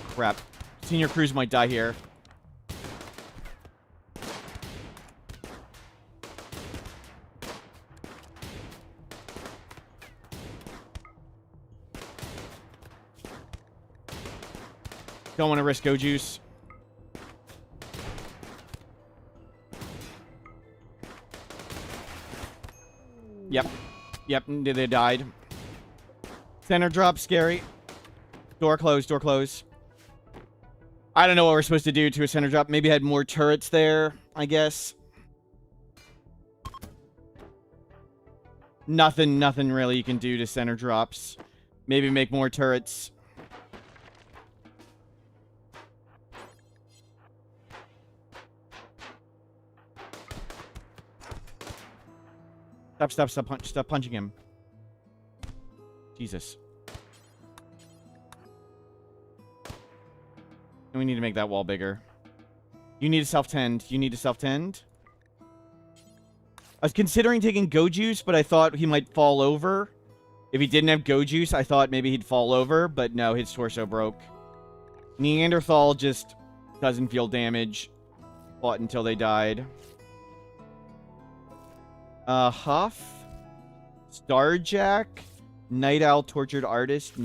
Crap. Senior Cruz might die here. Don't want to risk go juice. Yep. Yep, they died. Center drop, scary. Door closed, door closed. I don't know what we're supposed to do to a center drop. Maybe had more turrets there, I guess. Nothing really you can do to center drops. Maybe make more turrets. Stop punching him. Jesus. And we need to make that wall bigger. You need to self-tend. You need to self-tend. I was considering taking go juice, but I thought he might fall over. If he didn't have go juice, I thought maybe he'd fall over, but no, his torso broke. Neanderthal just doesn't feel damage. Fought until they died. Huff. Starjack. Night Owl, Tortured Artist.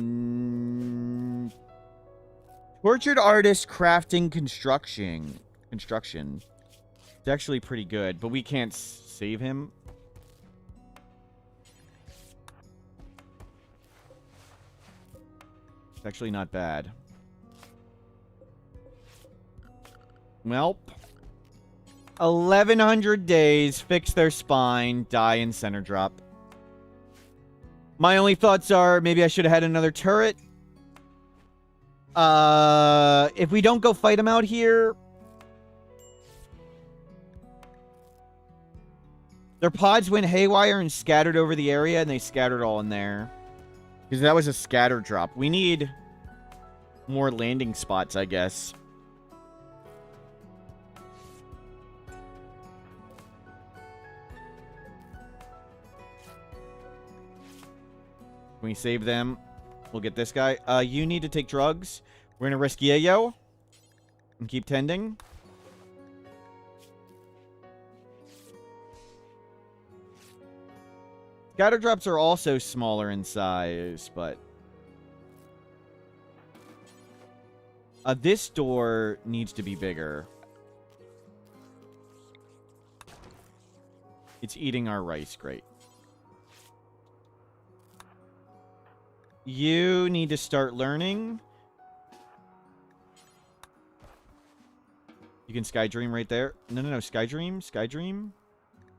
Tortured Artist, Crafting, Construction. It's actually pretty good, but we can't save him. It's actually not bad. Welp. 1100 days, fix their spine, die in center drop. My only thoughts are maybe I should have had another turret. If we don't go fight him out here, their pods went haywire and scattered over the area, and they scattered all in there. Because that was a scatter drop. We need more landing spots, I guess. Can we save them? We'll get this guy. You need to take drugs. We're gonna risk Yayo. And keep tending. Scatter drops are also smaller in size, but... this door needs to be bigger. It's eating our rice. Great. You need to start learning. You can Skydream right there. No, Skydream.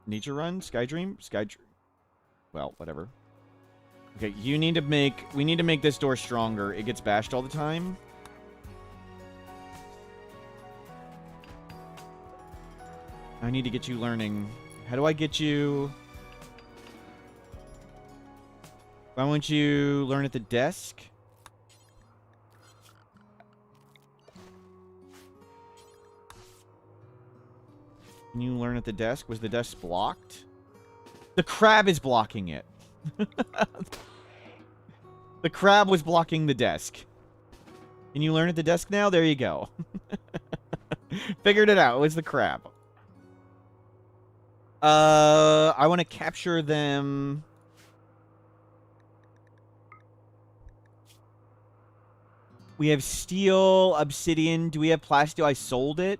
Nature Run. Skydream. Well, whatever. Okay, we need to make this door stronger. It gets bashed all the time. I need to get you learning. How do I get you? Why won't you learn at the desk? Can you learn at the desk? Was the desk blocked? The crab is blocking it. The crab was blocking the desk. Can you learn at the desk now? There you go. Figured it out. It was the crab. I want to capture them. We have steel, obsidian. Do we have plasteel? I sold it.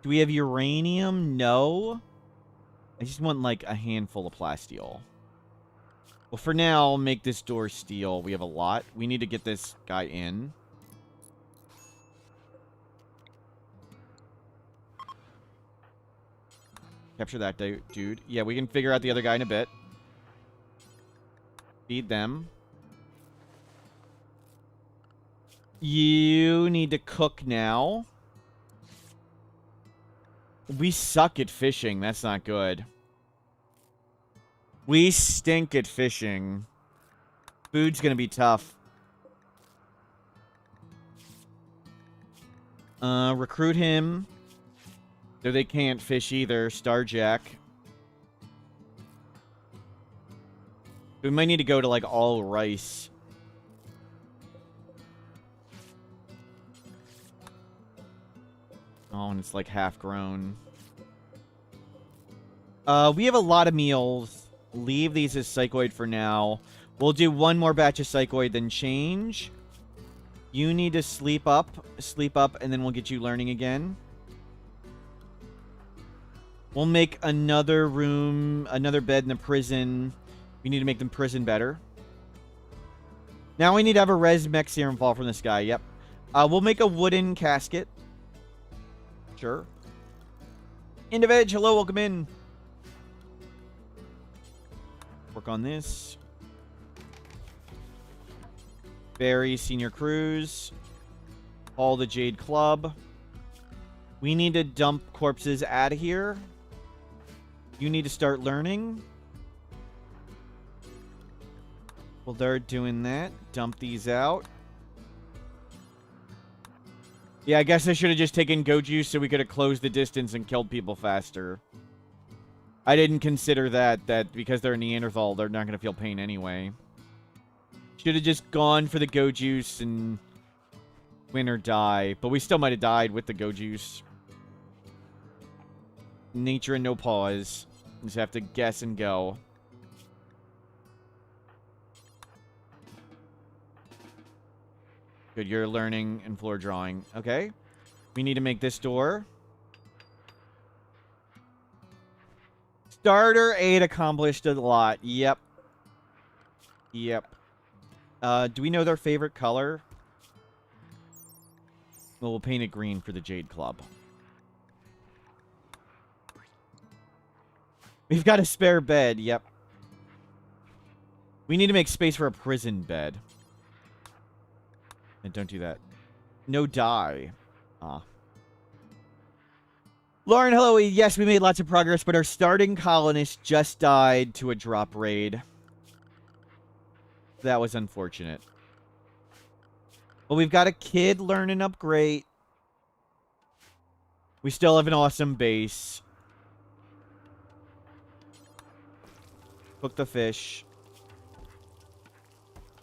Do we have uranium? No. I just want, like, a handful of plasteel. Well, for now, I'll make this door steel. We have a lot. We need to get this guy in. Capture that dude. Yeah, we can figure out the other guy in a bit. Feed them. You need to cook now. We suck at fishing. That's not good. We stink at fishing. Food's gonna be tough. Recruit him. Though they can't fish either. Starjack. We might need to go to, like, all rice. Oh, and it's, like, half grown. We have a lot of meals. Leave these as psychoid for now. We'll do one more batch of psychoid, then change. You need to sleep up, and then we'll get you learning again. We'll make another room, another bed in the prison. We need to make the prison better. Now we need to have a res mech serum fall from this guy. Yep. We'll make a wooden casket. Sure. Indiveg, hello, welcome in. Work on this. Barry, Senior Cruise. All the Jade Club. We need to dump corpses out of here. You need to start learning. Well, they're doing that. Dump these out. Yeah, I guess I should have just taken Go Juice so we could have closed the distance and killed people faster. I didn't consider that because they're Neanderthal, they're not going to feel pain anyway. Should have just gone for the Go Juice and win or die. But we still might have died with the Go Juice. Nature and NoPause. Just have to guess and go. Good, you're learning and floor drawing. Okay. We need to make this door. Starter 8 accomplished a lot. Yep. Yep. Do we know their favorite color? Well, we'll paint it green for the Jade Club. We've got a spare bed. Yep. We need to make space for a prison bed. And don't do that. No dye. Ah. Lauren, hello. Yes, we made lots of progress, but our starting colonist just died to a drop raid. That was unfortunate. Well, we've got a kid learning up great. We still have an awesome base. Cook the fish.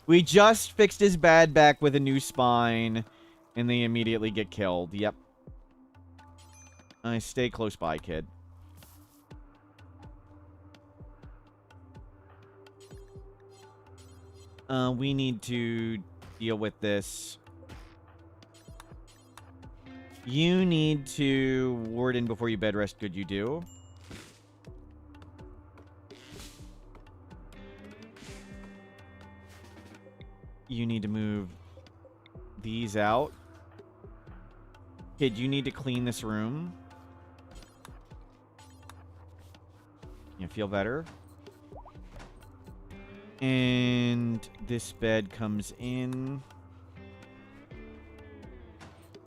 We just fixed his bad back with a new spine, and they immediately get killed. Yep. Stay close by, kid. We need to deal with this. You need to warden before you bed rest. Good, you do. You need to move these out. Kid, you need to clean this room. You feel better? And And this bed comes in.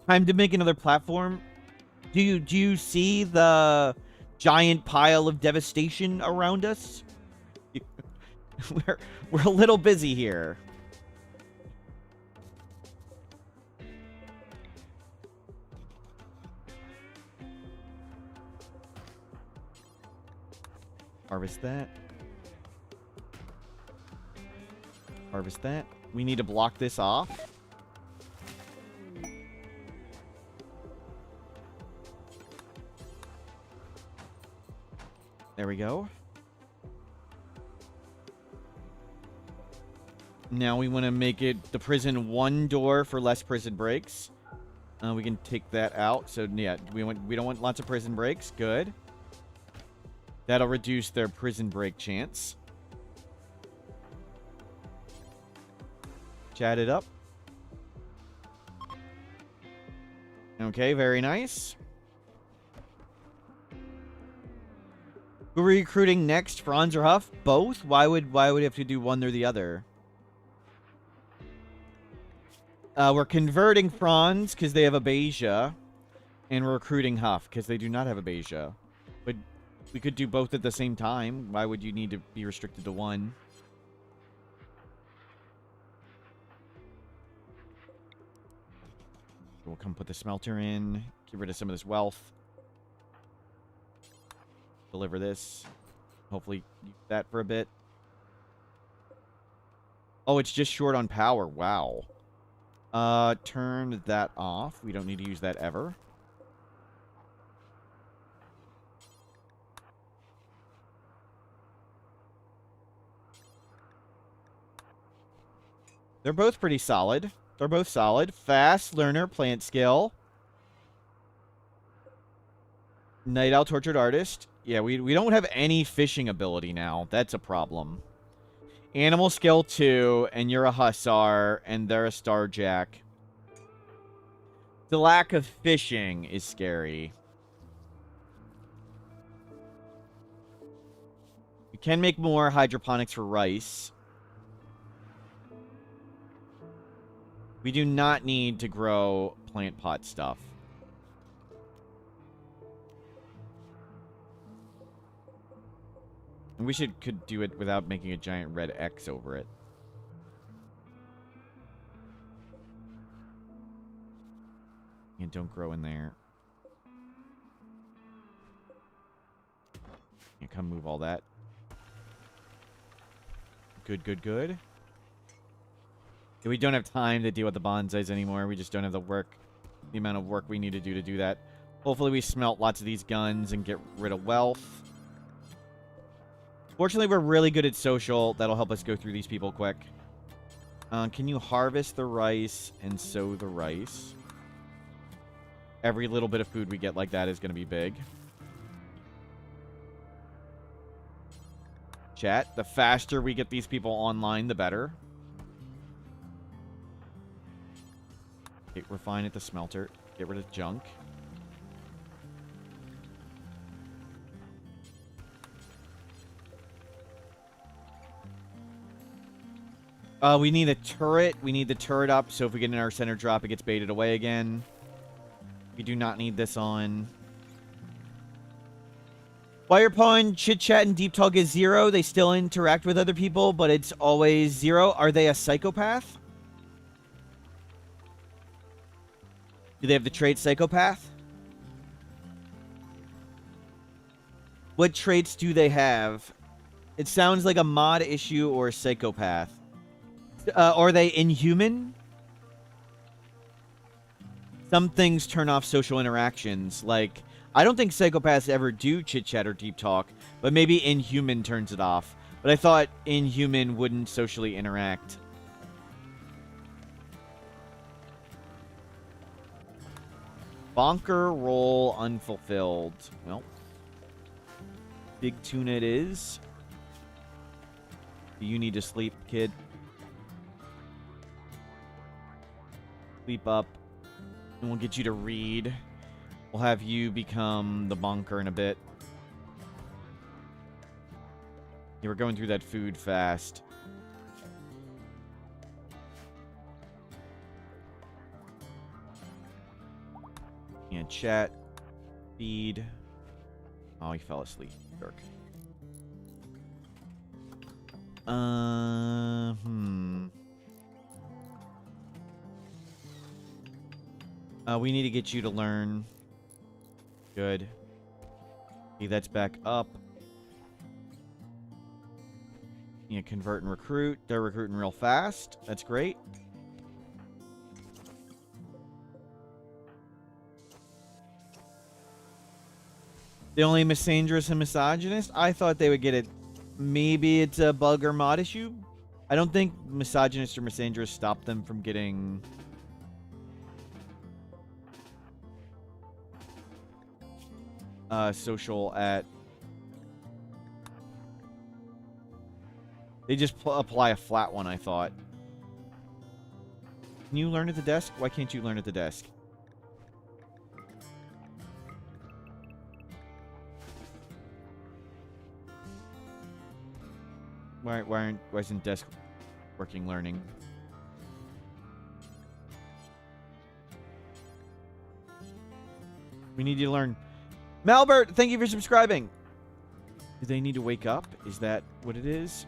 Time to make another platform. Do you see the giant pile of devastation around us? We're a little busy here. Harvest that. Harvest that. We need to block this off. There we go. Now we want to make it the prison one door for less prison breaks. We can take that out. So yeah, we don't want lots of prison breaks. Good. That'll reduce their prison break chance. Chat it up. Okay, very nice. Who are we recruiting next? Franz or Huff? Both? Why would we have to do one or the other? We're converting Franz because they have a Beja. And we're recruiting Huff because they do not have a Beja. But we could do both at the same time. Why would you need to be restricted to one? We'll come put the smelter in. Get rid of some of this wealth. Deliver this. Hopefully use that for a bit. Oh, it's just short on power. Wow. Turn that off. We don't need to use that ever. They're both pretty solid. They're both solid. Fast learner, plant skill. Night Owl, tortured artist. Yeah, we don't have any fishing ability now. That's a problem. Animal skill 2, and you're a hussar, and they're a starjack. The lack of fishing is scary. You can make more hydroponics for rice. We do not need to grow plant pot stuff. And we could do it without making a giant red X over it. And don't grow in there. Yeah, come move all that. Good, good, good. We don't have time to deal with the bonsais anymore. We just don't have the amount of work we need to do that. Hopefully we smelt lots of these guns and get rid of wealth. Fortunately, we're really good at social. That'll help us go through these people quick. Can you harvest the rice and sow the rice? Every little bit of food we get like that is going to be big. Chat, the faster we get these people online, the better. Okay, refine at the smelter. Get rid of junk. We need a turret. We need the turret up, so if we get an our center drop, it gets baited away again. We do not need this on. While your pawn chit chat and deep talk is 0, they still interact with other people, but it's always 0. Are they a psychopath? Do they have the trait psychopath? What traits do they have? It sounds like a mod issue or a psychopath. Are they inhuman? Some things turn off social interactions. Like, I don't think psychopaths ever do chit-chat or deep talk, but maybe inhuman turns it off. But I thought inhuman wouldn't socially interact. Bonker role unfulfilled. Well, big tuna it is. You need to sleep, kid. Sleep up. And we'll get you to read. We'll have you become the bonker in a bit. Yeah, we're going through that food fast. And chat. Feed. Oh, he fell asleep. Jerk. We need to get you to learn. Good. Okay, that's back up. Yeah, convert and recruit. They're recruiting real fast. That's great. The only misandrous and misogynist? I thought they would get it. Maybe it's a bug or mod issue. I don't think misogynist or misandrous stop them from getting... social at... They just apply a flat one, I thought. Can you learn at the desk? Why can't you learn at the desk? Why isn't desk working learning? We need you to learn. Malbert, thank you for subscribing. Do they need to wake up? Is that what it is?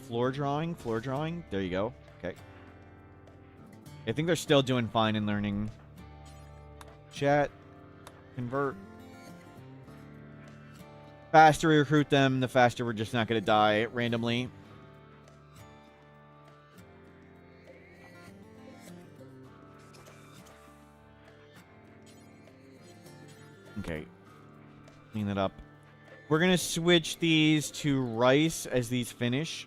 Floor drawing. There you go. Okay. I think they're still doing fine in learning. Chat. Convert. Faster we recruit them, the faster we're just not going to die randomly. Okay. Clean that up. We're going to switch these to rice as these finish.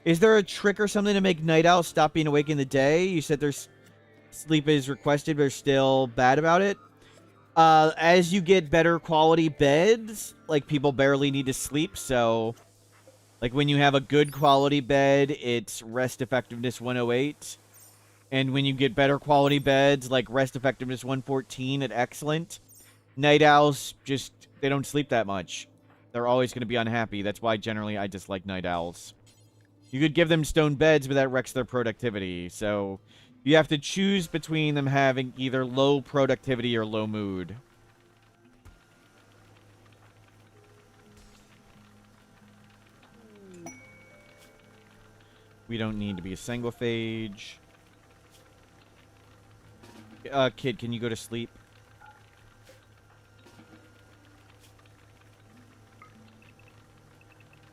Is there a trick or something to make night owls stop being awake in the day? You said there's sleep is requested, but they're still bad about it. As you get better quality beds, like, people barely need to sleep, so, like, when you have a good quality bed, it's rest effectiveness 108. And when you get better quality beds, like rest effectiveness 114 at excellent, night owls just, they don't sleep that much. They're always going to be unhappy. That's why generally I dislike night owls. You could give them stone beds, but that wrecks their productivity. So you have to choose between them having either low productivity or low mood. We don't need to be a sanguiphage. Kid, can you go to sleep?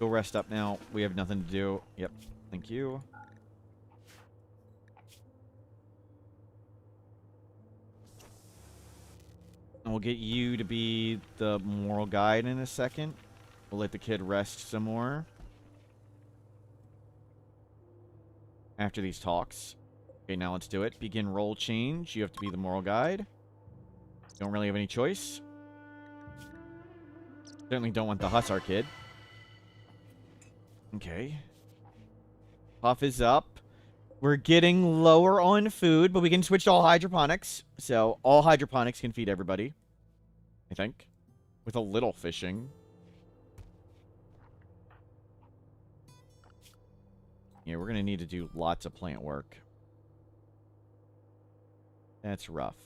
Go rest up now. We have nothing to do. Yep. Thank you. And we'll get you to be the moral guide in a second. We'll let the kid rest some more. After these talks. Okay, now let's do it. Begin role change. You have to be the moral guide. Don't really have any choice. Certainly don't want the Hussar kid. Okay. Puff is up. We're getting lower on food, but we can switch to all hydroponics. So, all hydroponics can feed everybody. I think. With a little fishing. Yeah, we're going to need to do lots of plant work. That's rough.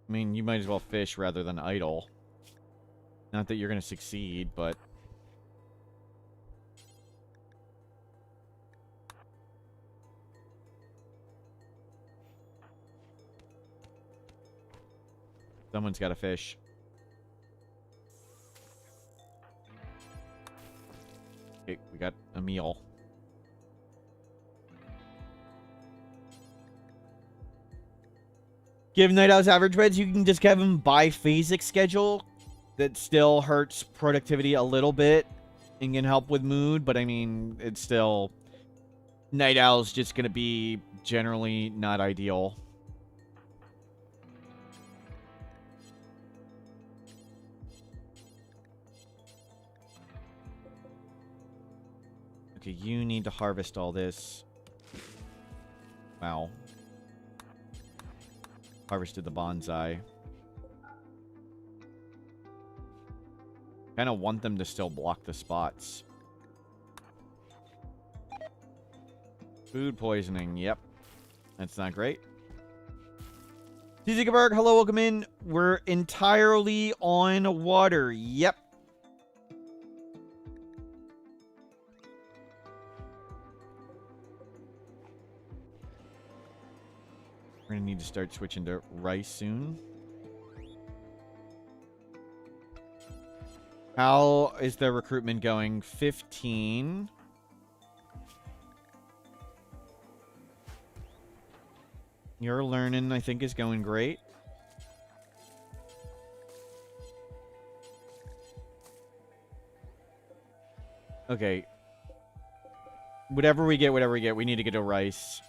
I mean, you might as well fish rather than idle. Not that you're going to succeed, but... Someone's got to fish. Okay, we got a meal. Give night owls average beds. You can just have them biphasic schedule. That still hurts productivity a little bit and can help with mood, but I mean, it's still... Night owl's just going to be generally not ideal. Okay, you need to harvest all this. Wow. Harvested the bonsai. Kind of want them to still block the spots. Food poisoning. Yep. That's not great. Zuckerberg, hello, welcome in. We're entirely on water. Yep. We're going to need to start switching to rice soon. How is the recruitment going? 15. Your learning, I think, is going great. Okay. Whatever we get, we need to get to rice.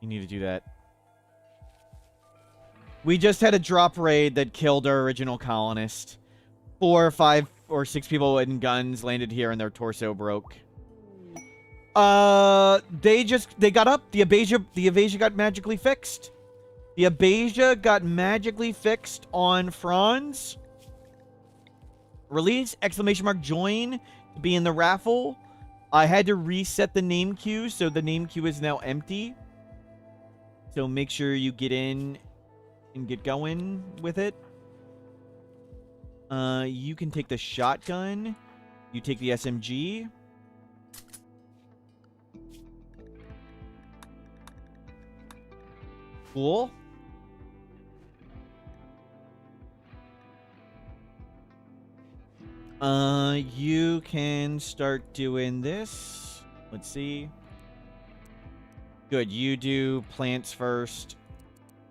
You need to do that. We just had a drop raid that killed our original colonist. 4 or 5 or 6 people in guns landed here and their torso broke. They got up. The Abasia got magically fixed. The Abasia got magically fixed on Franz. Release, exclamation mark, join to be in the raffle. I had to reset the name queue, so the name queue is now empty. So make sure you get in and get going with it. You can take the shotgun. You take the SMG. Cool. You can start doing this. Let's see. Good. You do plants first.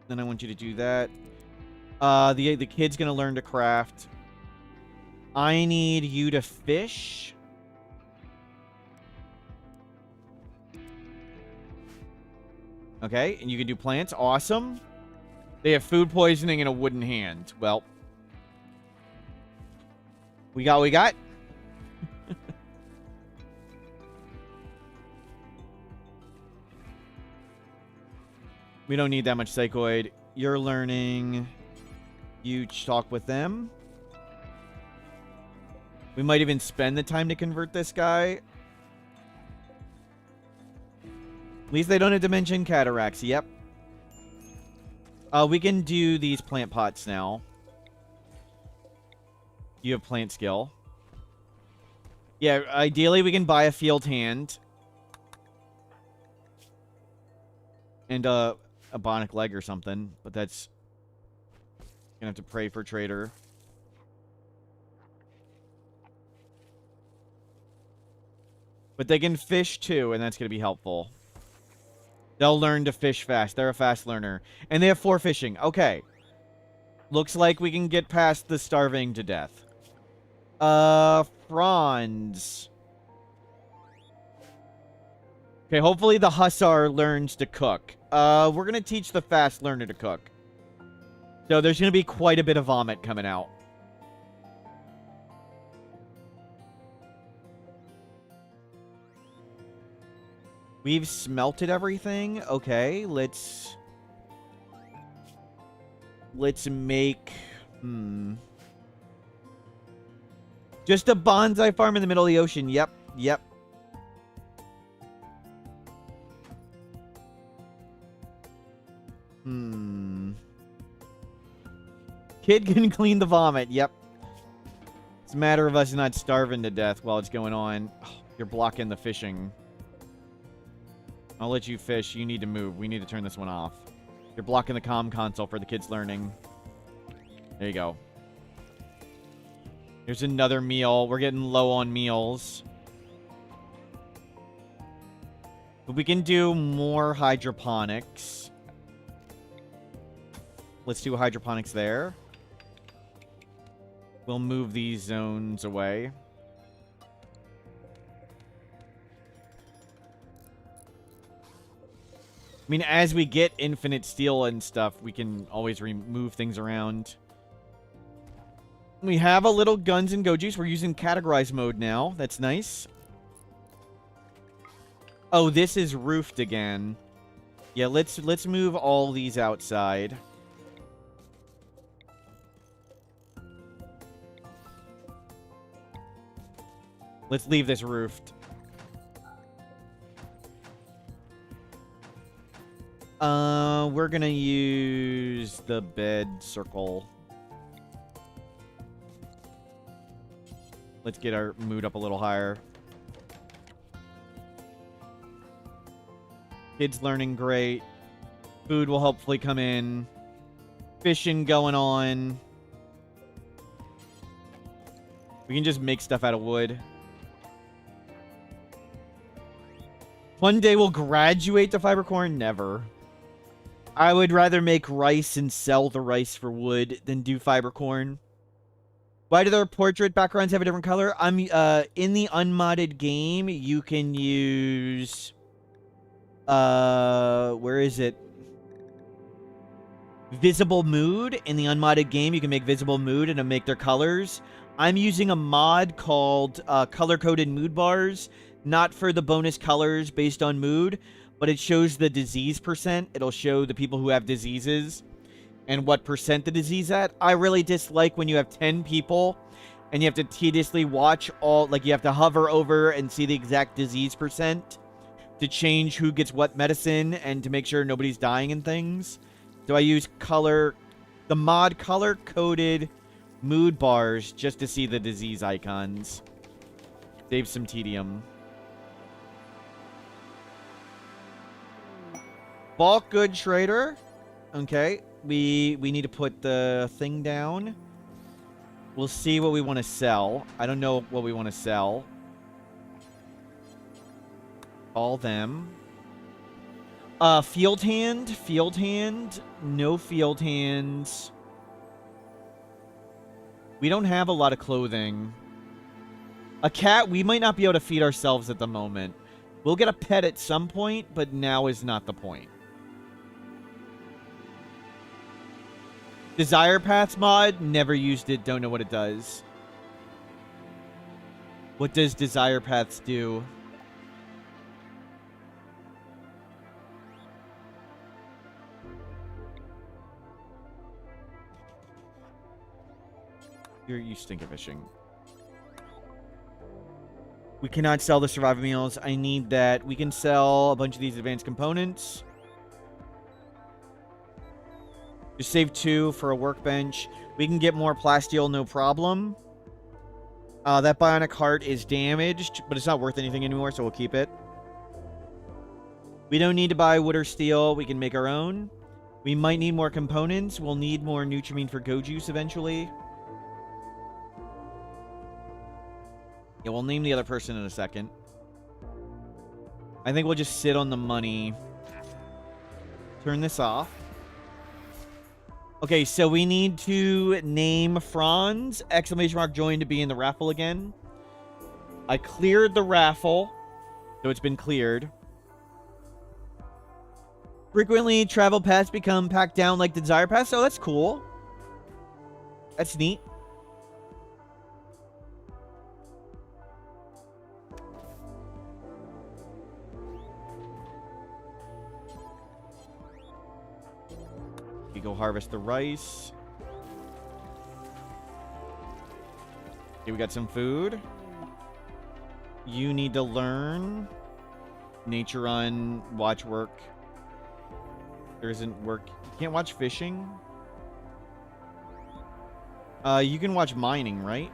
Then I want you to do that. The kid's gonna learn to craft. I need you to fish. Okay, and you can do plants. Awesome. They have food poisoning and a wooden hand. Well, we got what we got. We don't need that much psychoid. You're learning. You talk with them. We might even spend the time to convert this guy. At least they don't have to mention cataracts. Yep. We can do these plant pots now. You have plant skill. Yeah, ideally we can buy a field hand. And a bionic leg or something. But that's... Gonna have to pray for trader. But they can fish too, and that's gonna be helpful. They'll learn to fish fast. They're a fast learner. And they have 4 fishing. Okay. Looks like we can get past the starving to death. Franz. Okay, hopefully the Hussar learns to cook. We're gonna teach the fast learner to cook. So there's gonna be quite a bit of vomit coming out. We've smelted everything. Okay, let's make... Just a bonsai farm in the middle of the ocean. Yep, yep. Kid can clean the vomit. Yep. It's a matter of us not starving to death while it's going on. Oh, you're blocking the fishing. I'll let you fish. You need to move. We need to turn this one off. You're blocking the comm console for the kids learning. There you go. Here's another meal. We're getting low on meals. But we can do more hydroponics. Let's do hydroponics there. We'll move these zones away. I mean, as we get infinite steel and stuff, we can always remove things around. We have a little guns and go juice. We're using categorize mode now. That's nice. Oh, this is roofed again. Yeah, let's move all these outside. Let's leave this roofed. We're gonna use the bed circle. Let's get our mood up a little higher. Kids learning great. Food will hopefully come in. Fishing going on. We can just make stuff out of wood. One day we'll graduate to fiber corn? Never. I would rather make rice and sell the rice for wood than do fiber corn. Why do their portrait backgrounds have a different color? I'm in the unmodded game, you can use where is it? Visible mood. In the unmodded game, you can make visible mood and it'll make their colors. I'm using a mod called color-coded mood bars, not for the bonus colors based on mood, but it shows the disease percent. It'll show the people who have diseases and what percent the disease at. I really dislike when you have 10 people and you have to tediously watch all, like you have to hover over and see the exact disease percent to change who gets what medicine and to make sure nobody's dying and things. So I use the mod color-coded mood bars just to see the disease icons. Save some tedium. Bulk good trader. Okay. We need to put the thing down. We'll see what we want to sell. I don't know what we want to sell. All them. Field hand. Field hand. No field hands. We don't have a lot of clothing. A cat, we might not be able to feed ourselves at the moment. We'll get a pet at some point, but now is not the point. Desire Paths mod, never used it, don't know what it does. What does Desire Paths do? You stink at fishing. We cannot sell the survival meals. I need that. We can sell a bunch of these advanced components. Just save 2 for a workbench. We can get more plasteel, no problem. That bionic heart is damaged, but it's not worth anything anymore, so we'll keep it. We don't need to buy wood or steel. We can make our own. We might need more components. We'll need more Nutrimine for Go Juice eventually. Yeah, we'll name the other person in a second. I think we'll just sit on the money. Turn this off. Okay, so we need to name Franz, exclamation mark join to be in the raffle again. I cleared the raffle, so it's been cleared. Frequently, travel paths become packed down like the Desire Paths. Oh, that's cool. That's neat. We go harvest the rice. Okay, we got some food. You need to learn nature on watch work. There isn't work. You can't watch fishing. You can watch mining, right?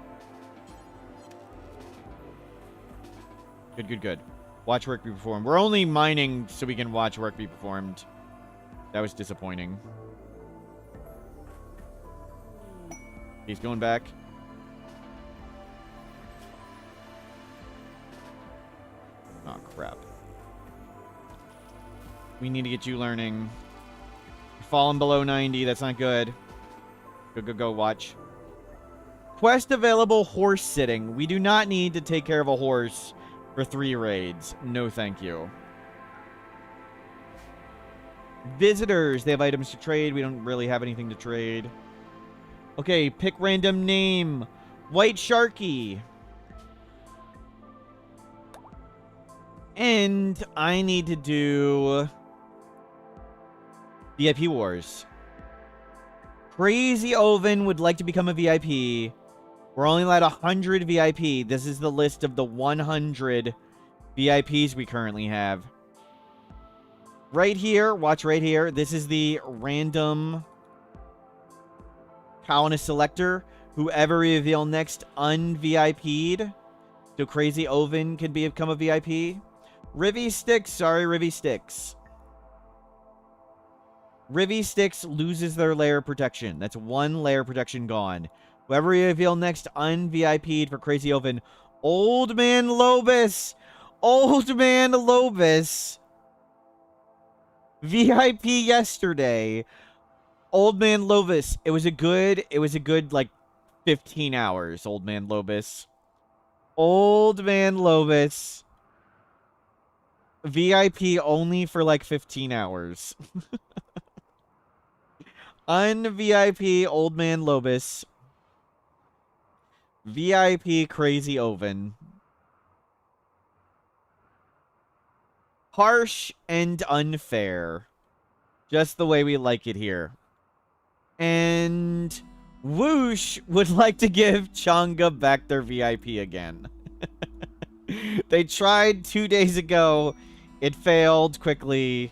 Good, good, good. Watch work be performed. We're only mining so we can watch work be performed. That was disappointing. He's going back. Oh, crap. We need to get you learning. You're falling below 90. That's not good. Go, go, go. Watch. Quest available horse sitting. We do not need to take care of a horse for 3 raids. No, thank you. Visitors. They have items to trade. We don't really have anything to trade. Okay, pick random name. White Sharky. And I need to do VIP Wars. Crazy Oven would like to become a VIP. We're only allowed 100 VIP. This is the list of the 100 VIPs we currently have. Right here, watch right here. This is the random colonist selector. Whoever we reveal next un-VIP'd. So Crazy Oven can become a VIP. Rivy Sticks, sorry, Rivy Sticks. Rivy Sticks loses their layer protection. That's one layer protection gone. Whoever we reveal next un-VIP'd for Crazy Oven. Old Man Lobus. Old Man Lobus. VIP yesterday. Old Man Lobus. It was a good like 15 hours, Old Man Lobus. Old Man Lobus. VIP only for like 15 hours. Un-VIP Old Man Lobus. VIP Crazy Oven. Harsh and unfair. Just the way we like it here. And Whoosh would like to give Changa back their VIP again. They tried 2 days ago. It failed quickly.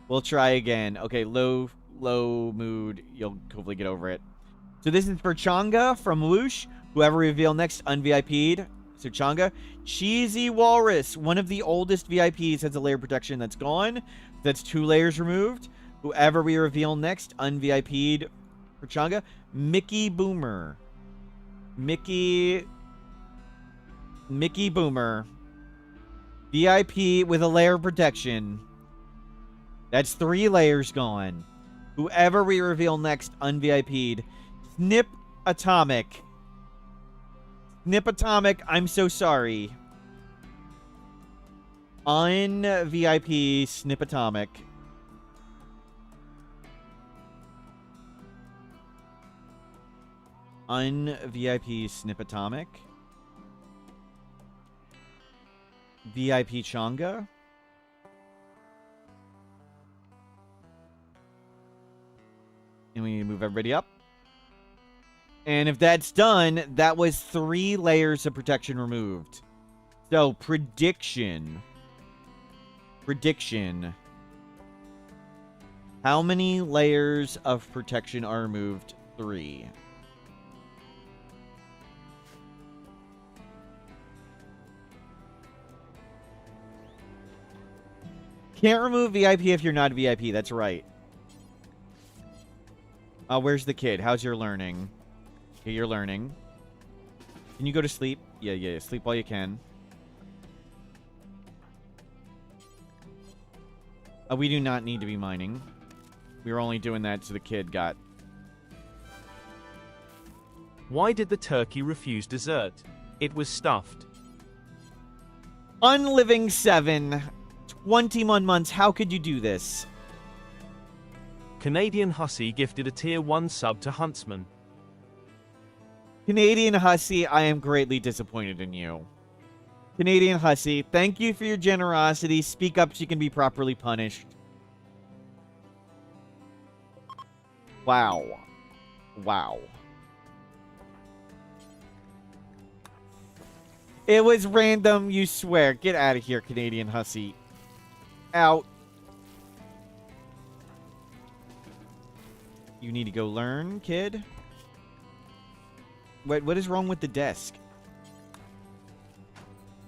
We'll try again. Okay, low mood. You'll hopefully get over it. So this is for Changa from Whoosh. Whoever reveal next un-VIP'd. So Changa. Cheesy Walrus. One of the oldest VIPs has a layer protection that's gone. That's 2 layers removed. Whoever we reveal next un-VIP'd for Changa. Mickey Boomer. Mickey Boomer. VIP with a layer protection. That's 3 layers gone. Whoever we reveal next un-VIP'd. Snip Atomic. Snip Atomic, I'm so sorry. Un-VIP Snip Atomic. Un-VIP Snip Atomic. VIP Changa. And we need to move everybody up. And if that's done, that was 3 layers of protection removed. So, prediction. Prediction. How many layers of protection are removed? 3. Can't remove VIP if you're not a VIP. That's right. Where's the kid? How's your learning? Okay, you're learning. Can you go to sleep? Yeah. Sleep while you can. We do not need to be mining. We were only doing that so the kid got...
Why did the turkey refuse dessert? It was stuffed.
Unliving 7. 21 months. How could you do this?
Canadian Hussy gifted a tier 1 sub to Huntsman.
Canadian Hussy, I am greatly disappointed in you. Canadian Hussy, thank you for your generosity. Speak up so you can be properly punished. Wow. Wow. It was random, you swear. Get out of here, Canadian Hussy. Out. You need to go learn, kid. Wait, what is wrong with the desk?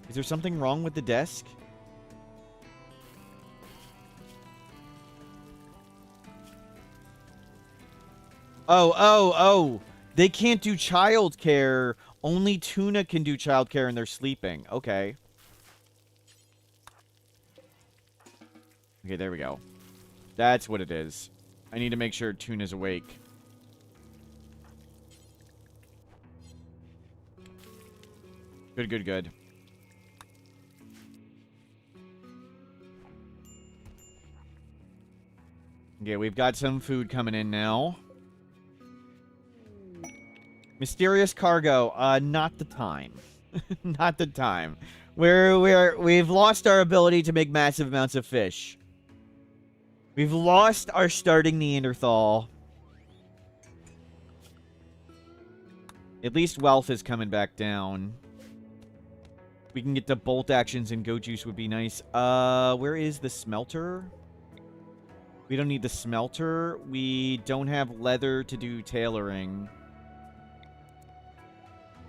Is there something wrong with the desk? Oh. They can't do childcare. Only Tuna can do childcare and they're sleeping. Okay. Okay, there we go. That's what it is. I need to make sure Tuna's awake. Good. Okay, we've got some food coming in now. Mysterious cargo. Not the time. Not the time. We've lost our ability to make massive amounts of fish. We've lost our starting Neanderthal. At least wealth is coming back down. We can get the bolt actions and goat juice would be nice. Where is the smelter? We don't need the smelter. We don't have leather to do tailoring.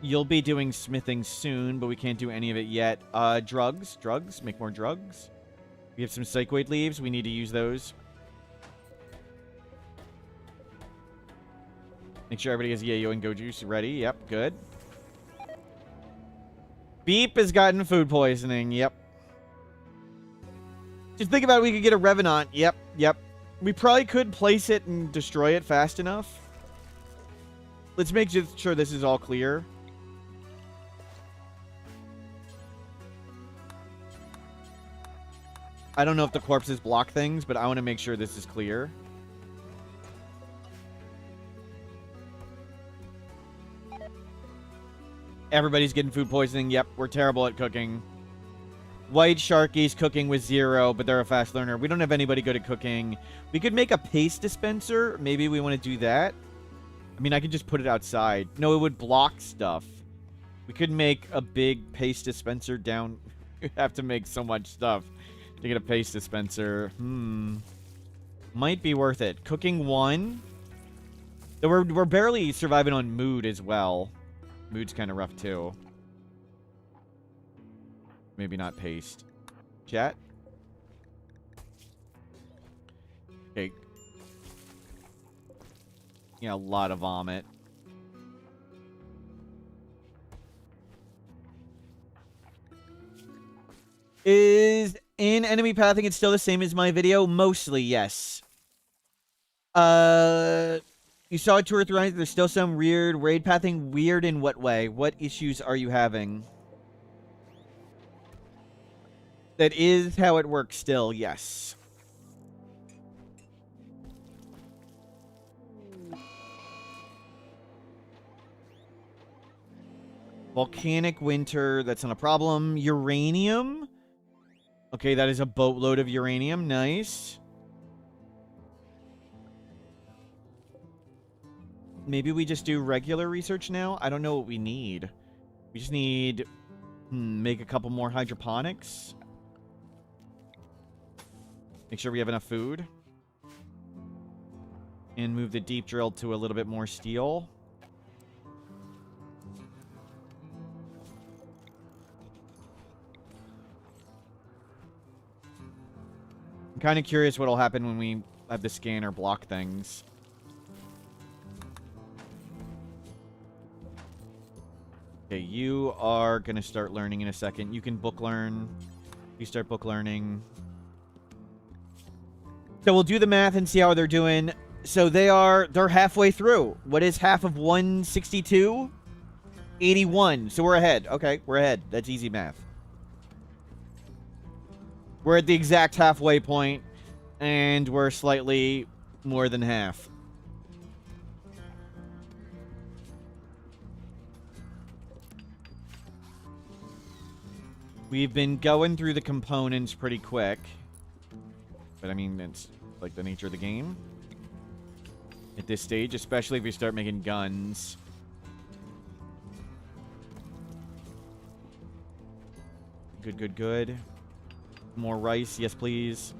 You'll be doing smithing soon, but we can't do any of it yet. Drugs. Drugs. Make more drugs. We have some psychoid leaves. We need to use those. Make sure everybody has yayo and go juice ready. Yep, good. Beep has gotten food poisoning. Yep. Just think about it. We could get a Revenant. Yep, yep. We probably could place it and destroy it fast enough. Let's make sure this is all clear. I don't know if the corpses block things, but I want to make sure this is clear. Everybody's getting food poisoning. Yep, we're terrible at cooking. White Sharky's cooking with 0, but they're a fast learner. We don't have anybody good at cooking. We could make a paste dispenser. Maybe we want to do that. I mean, I could just put it outside. No, it would block stuff. We could make a big paste dispenser down. We have to make so much stuff to get a paste dispenser. Might be worth it. Cooking 1. So we're barely surviving on mood as well. Mood's kind of rough, too. Maybe not paste. Chat? Okay. Yeah, a lot of vomit. Is in enemy pathing it's still the same as my video? Mostly, yes. You saw it 2 or 3 times. There's still some weird raid pathing. Weird in what way? What issues are you having? That is how it works still, yes. Volcanic winter, that's not a problem. Uranium. Okay, that is a boatload of uranium. Nice. Maybe we just do regular research now? I don't know what we need. We just need... make a couple more hydroponics. Make sure we have enough food. And move the deep drill to a little bit more steel. I'm kind of curious what will happen when we have the scanner block things. Okay, you are going to start learning in a second. You can book learn. You start book learning. So we'll do the math and see how they're doing. So they're halfway through. What is half of 162? 81. So we're ahead. Okay, we're ahead. That's easy math. We're at the exact halfway point, and we're slightly more than half. We've been going through the components pretty quick. But I mean, it's like the nature of the game. At this stage, especially if we start making guns. Good, good, good. More rice, yes please.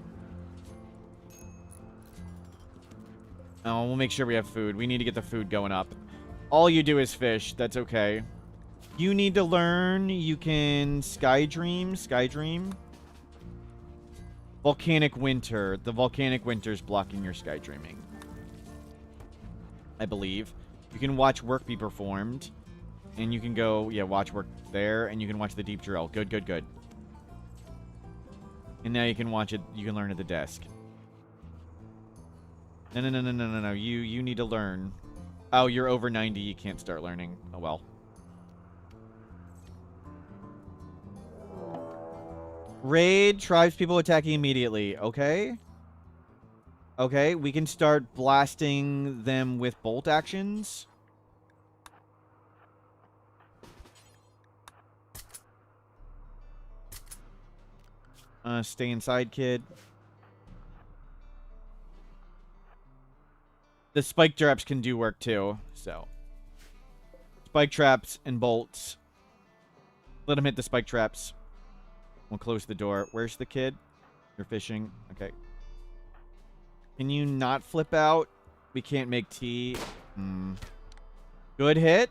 Oh, we'll make sure we have food. We need to get the food going up. All you do is fish, that's okay. You need to learn, you can Skydream. Volcanic winter. The volcanic winter's blocking your skydreaming. I believe. You can watch work be performed. And you can go, yeah, watch work there, and you can watch the deep drill. Good, good, good. And now you can watch it, you can learn at the desk. No. You need to learn. Oh, you're over 90, you can't start learning. Oh, well. Raid, tribes people attacking immediately. Okay. Okay, we can start blasting them with bolt actions. Stay inside, kid. The spike traps can do work too, so. Spike traps and bolts. Let him hit the spike traps. We'll close the door. Where's the kid? You're fishing. Okay. Can you not flip out? We can't make tea. Good hit.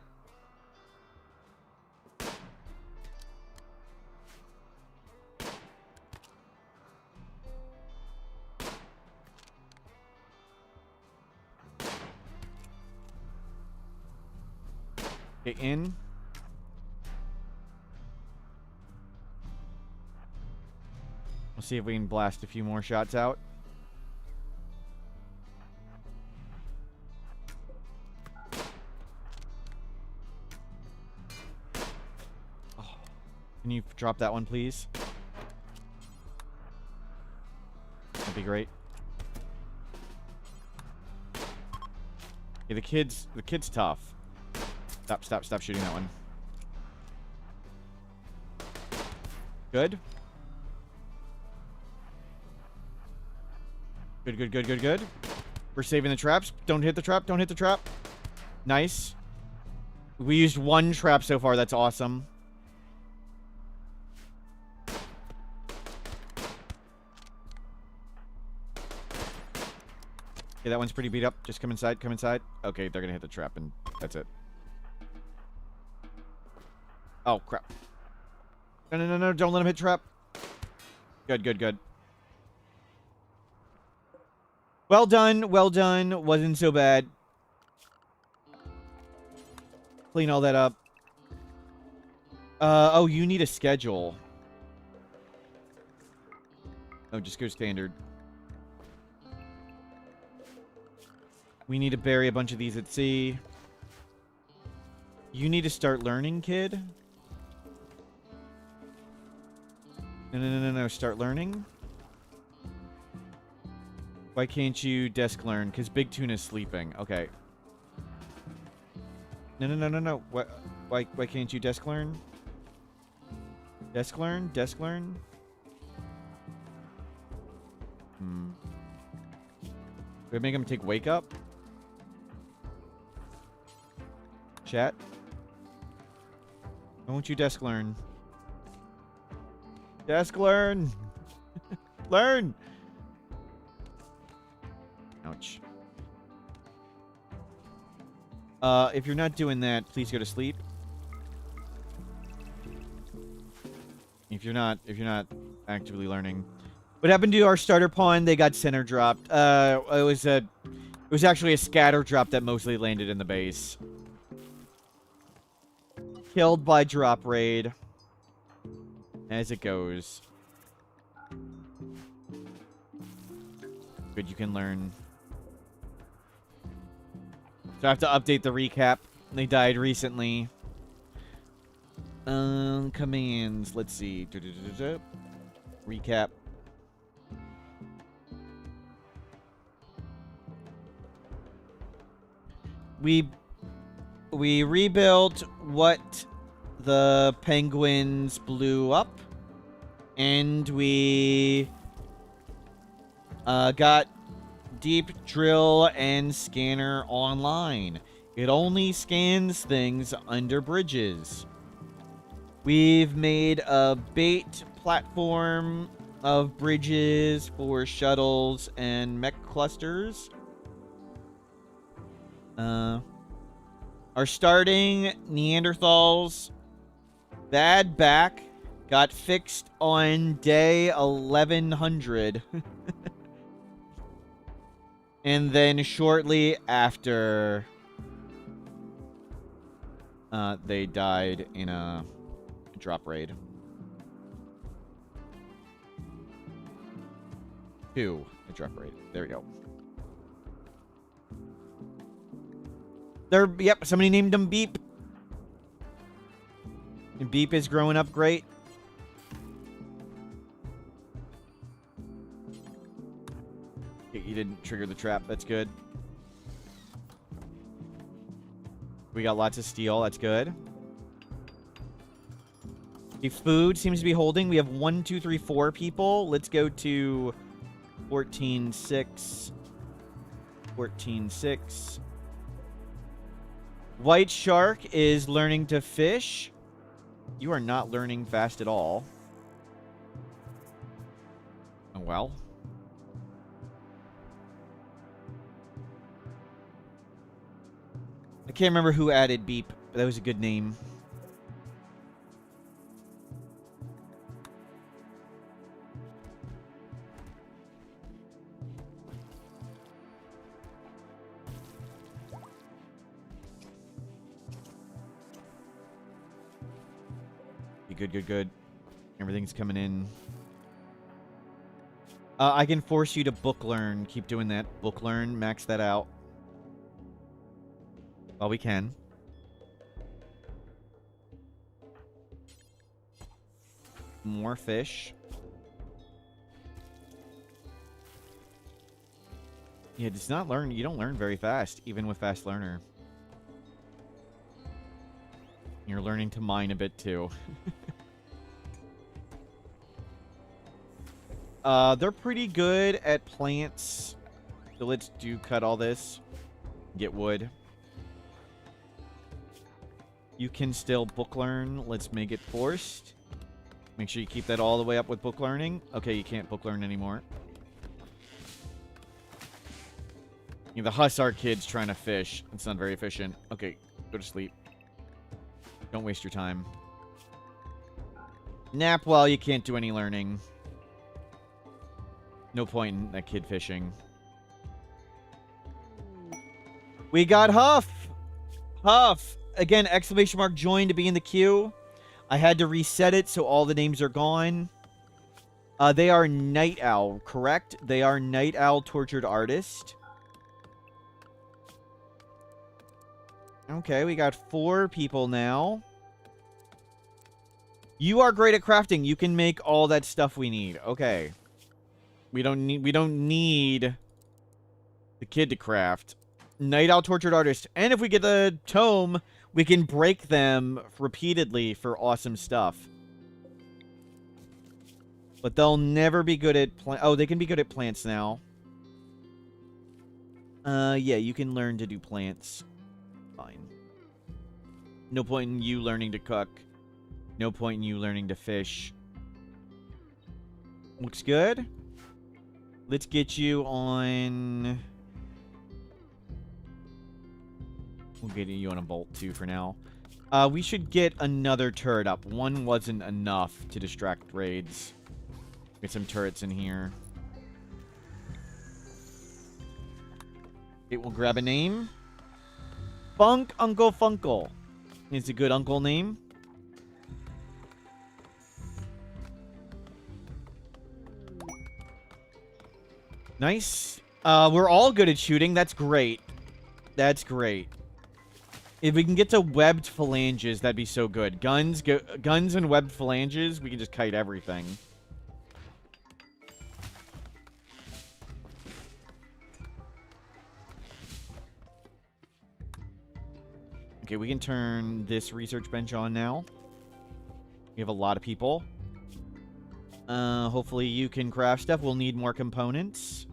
Okay, in. We'll see if we can blast a few more shots out. Oh. Can you drop that one, please? That'd be great. Okay, the kid's tough. Stop shooting that one. Good. Good. We're saving the traps. Don't hit the trap. Don't hit the trap. Nice. We used one trap so far. That's awesome. Okay, that one's pretty beat up. Just come inside. Come inside. Okay, they're gonna hit the trap, and that's it. Oh, crap. No. Don't let him hit trap. Good. Well done. Wasn't so bad. Clean all that up. Oh, you need a schedule. Oh, just go standard. We need to bury a bunch of these at sea. You need to start learning, kid. No. Start learning. Why can't you desk learn? Because Big Tuna's sleeping. Okay. No. Why can't you desk learn? Desk learn? Do we make him take wake up? Chat? Why won't you desk learn? Desk learn! Learn! Ouch. If you're not doing that, please go to sleep. If you're not actively learning. What happened to our starter pawn? They got center dropped. It was actually a scatter drop that mostly landed in the base. Killed by drop raid. As it goes. Good, you can learn. So I have to update the recap. They died recently. Commands. Let's see. Recap. We rebuilt what the penguins blew up, and we got deep drill and scanner online. It only scans things under bridges. We've made a bait platform of bridges for shuttles and mech clusters. Our starting Neanderthals bad back got fixed on day 1100. And then shortly after, they died in a drop raid. 2, a drop raid. There we go. Yep, somebody named him Beep. And Beep is growing up great. He didn't trigger the trap. That's good. We got lots of steel. That's good. Okay, food seems to be holding. We have 1, 2, 3, 4 people. Let's go to 14-6. 14-6. White shark is learning to fish. You are not learning fast at all. Oh, well. I can't remember who added beep, but that was a good name. Good, good, good. Everything's coming in. I can force you to book learn. Keep doing that. Book learn. Max that out. Well, we can. More fish. Yeah, it's not learn. You don't learn very fast, even with fast learner. You're learning to mine a bit too. They're pretty good at plants. So let's cut all this. Get wood. You can still book learn. Let's make it forced. Make sure you keep that all the way up with book learning. Okay, you can't book learn anymore. You know, the Hussar kid's trying to fish. It's not very efficient. Okay, go to sleep. Don't waste your time. Nap while you can't do any learning. No point in that kid fishing. We got Huff! Huff! Again, exclamation mark join to be in the queue. I had to reset it so all the names are gone. They are Night Owl, correct? They are Night Owl Tortured Artist. Okay, we got 4 people now. You are great at crafting. You can make all that stuff we need. Okay. We don't need the kid to craft. Night Owl Tortured Artist. And if we get the tome, we can break them repeatedly for awesome stuff. But they'll never be good at oh, they can be good at plants now. Yeah, you can learn to do plants. Fine. No point in you learning to cook. No point in you learning to fish. Looks good. Let's get you on... We'll get you on a bolt too for now. We should get another turret up. One wasn't enough to distract raids. Get some turrets in here. Okay, we'll grab a name. Funk Uncle Funkle. It's a good uncle name. Nice. We're all good at shooting. That's great. That's great. If we can get to webbed phalanges, that'd be so good. Guns and webbed phalanges, we can just kite everything. Okay, we can turn this research bench on now. We have a lot of people. Hopefully you can craft stuff. We'll need more components.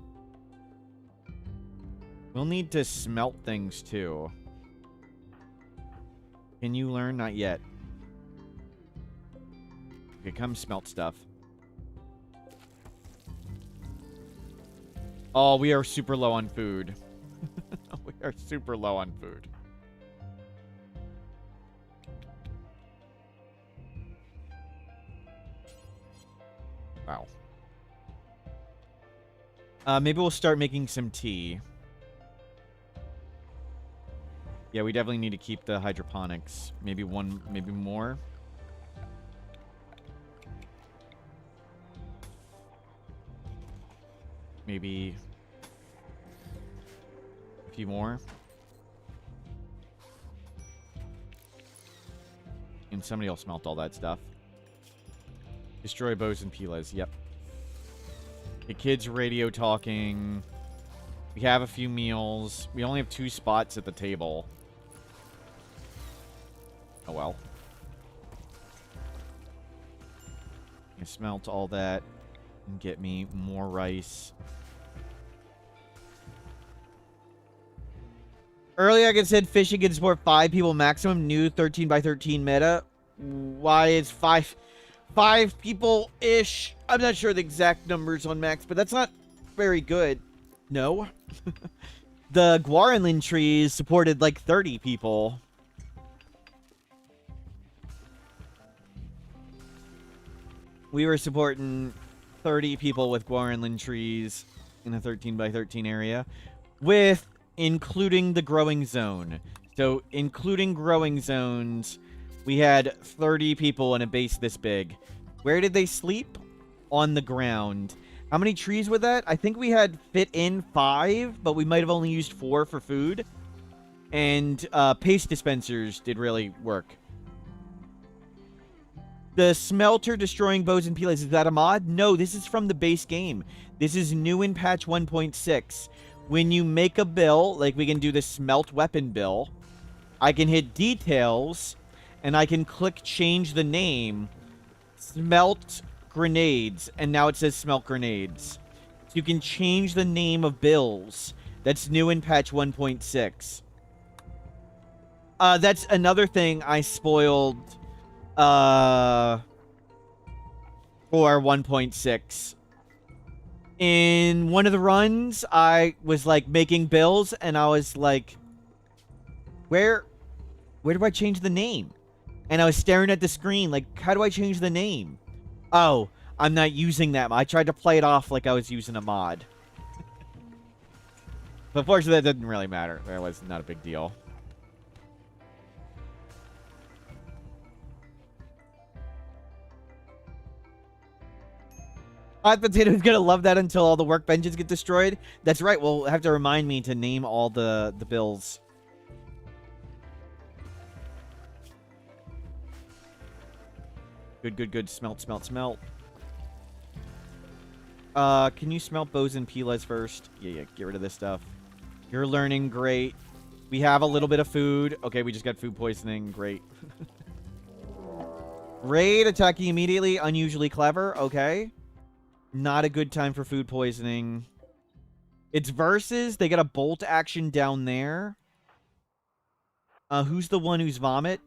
We'll need to smelt things too. Can you learn? Not yet. Okay, come smelt stuff. Oh, we are super low on food. We are super low on food. Wow. Maybe we'll start making some tea. Yeah, we definitely need to keep the hydroponics. Maybe one, maybe more. Maybe a few more. And somebody will smelt all that stuff. Destroy bows and pilas. Yep. The kids radio talking. We have a few meals. We only have 2 spots at the table. Oh well. I smelt all that and get me more rice. Earlier, I said fishing can support 5 people maximum. New 13 by 13 meta. Why is 5 people-ish? I'm not sure the exact numbers on max, but that's not very good. No. The Guaranlin trees supported like 30 people. We were supporting 30 people with Guaranlin trees in a 13 by 13 area, with including the growing zone. So, including growing zones, we had 30 people in a base this big. Where did they sleep? On the ground. How many trees were that? I think we had fit in 5, but we might have only used 4 for food. And paste dispensers did really work. The smelter destroying bows and pillars, is that a mod? No, this is from the base game. This is new in patch 1.6. When you make a bill, like we can do the smelt weapon bill, I can hit details, and I can click change the name, smelt grenades, and now it says smelt grenades. So you can change the name of bills. That's new in patch 1.6. That's another thing I spoiled for 1.6. In one of the runs, I was like making bills, and I was like, where do I change the name? And I was staring at the screen like, how do I change the name? Oh, I'm not using that. I tried to play it off like I was using a mod. But fortunately, that didn't really matter. That was not a big deal. Hot Potato's gonna love that until all the workbenches get destroyed. That's right. We'll have to remind me to name all the bills. Good, good, good. Smelt, smelt, smelt. Can you smelt bows and pilas first? Yeah, get rid of this stuff. You're learning, great. We have a little bit of food. Okay, we just got food poisoning, great. Raid, attacking immediately, unusually clever, okay. Not a good time for food poisoning. It's versus, they got a bolt action down there. Who's the one who's vomit?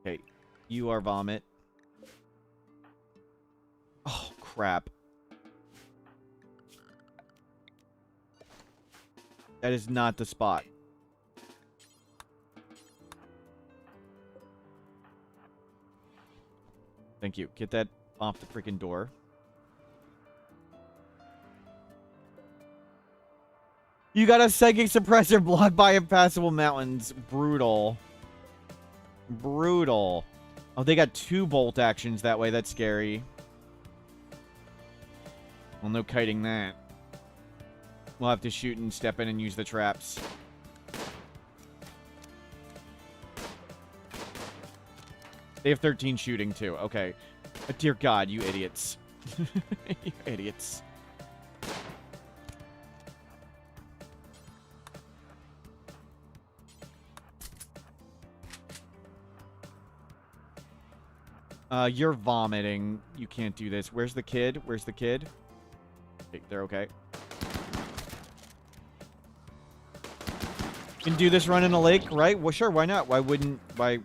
Okay, you are vomit. Oh, crap. That is not the spot. Thank you. Get that off the freaking door. You got a psychic suppressor blocked by impassable mountains. Brutal. Brutal. Oh, they got 2 bolt actions that way. That's scary. Well, no kiting that. We'll have to shoot and step in and use the traps. They have 13 shooting, too. Okay. Dear God, you idiots. You idiots. You're vomiting. You can't do this. Where's the kid? Where's the kid? Okay, they're okay. You can do this run in a lake, right? Well, sure, why not? Why wouldn't... Why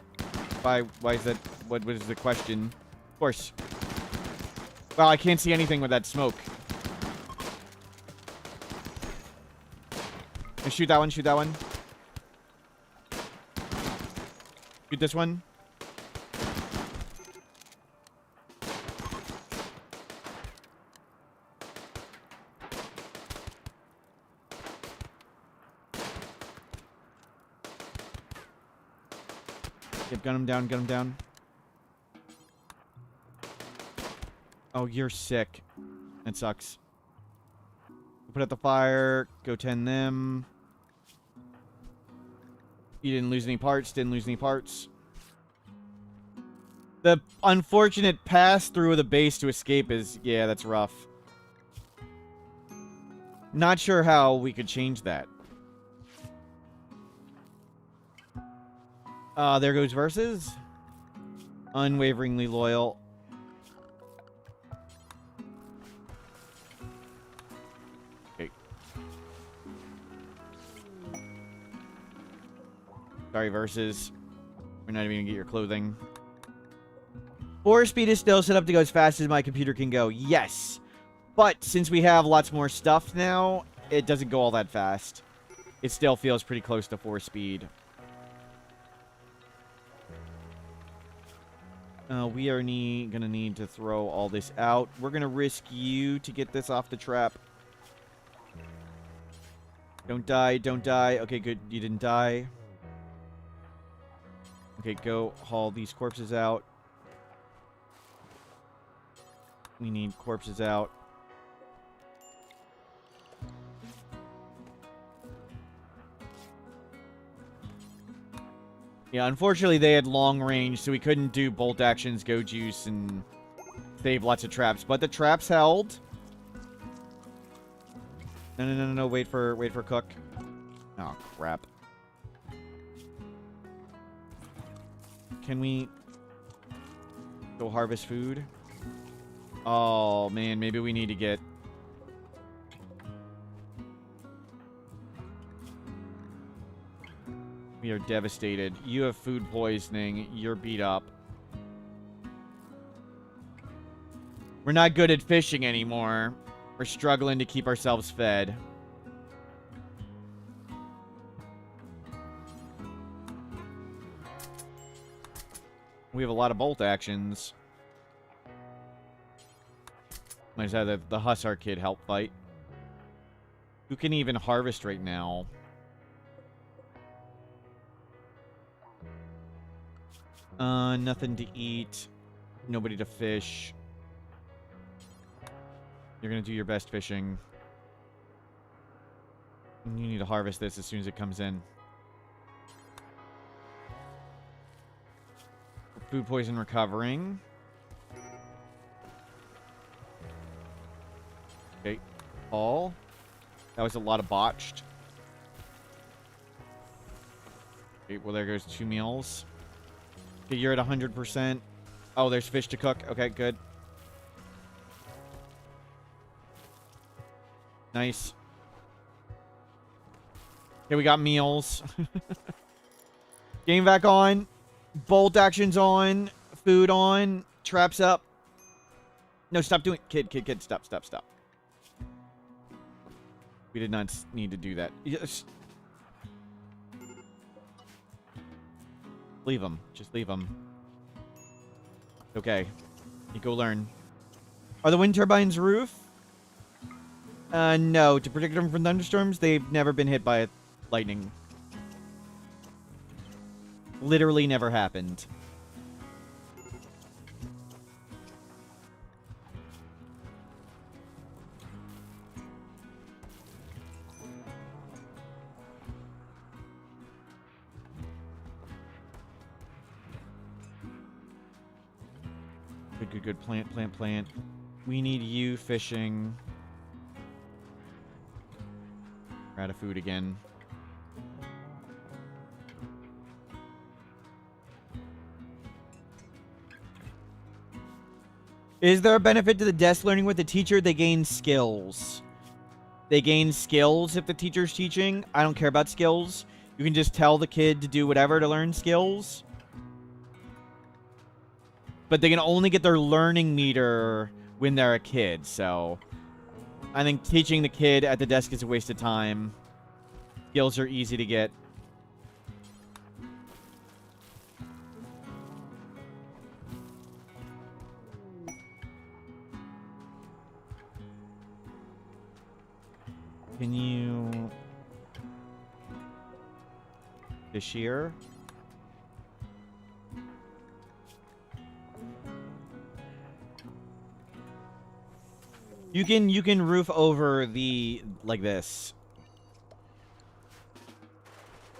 is that... What was the question? Of course. Well, I can't see anything with that smoke. Shoot that one, shoot that one. Shoot this one. Yep, gun him down, gun him down. Oh, you're sick. That sucks. Put out the fire. Go tend them. You didn't lose any parts. Didn't lose any parts. The unfortunate pass through the base to escape is... Yeah, that's rough. Not sure how we could change that. There goes versus. Unwaveringly loyal. Okay. Sorry, versus. We're not even gonna get your clothing. 4 speed is still set up to go as fast as my computer can go. Yes. But since we have lots more stuff now, it doesn't go all that fast. It still feels pretty close to 4 speed. We are gonna need to throw all this out. We're gonna risk you to get this off the trap. Don't die, don't die. Okay, good. You didn't die. Okay, go haul these corpses out. We need corpses out. Yeah, unfortunately they had long range, so we couldn't do bolt actions, go juice, and save lots of traps. But the traps held. No, wait for cook. Oh, crap. Can we go harvest food? Oh, man, maybe we need to get... We are devastated. You have food poisoning. You're beat up. We're not good at fishing anymore. We're struggling to keep ourselves fed. We have a lot of bolt actions. Might just have the Hussar kid help fight. Who can even harvest right now? Nothing to eat. Nobody to fish. You're gonna do your best fishing. You need to harvest this as soon as it comes in. Food poison recovering. Okay. All. That was a lot of botched. Okay, well there goes 2 meals. Okay, you're at 100%. Oh, there's fish to cook. Okay, good. Nice. Okay, we got meals. Game back on. Bolt actions on. Food on. Traps up. No, stop doing... Kid, stop. We did not need to do that. Yes. Leave them. Just leave them. Okay. You go learn. Are the wind turbines roof? No. To protect them from thunderstorms, they've never been hit by lightning. Literally never happened. Good. Plant. We need you fishing. We're out of food again. Is there a benefit to the desk learning with the teacher? They gain skills. They gain skills if the teacher's teaching. I don't care about skills. You can just tell the kid to do whatever to learn skills. But they can only get their learning meter when they're a kid, so... I think teaching the kid at the desk is a waste of time. Skills are easy to get. Can you... This year? You can roof over the like this.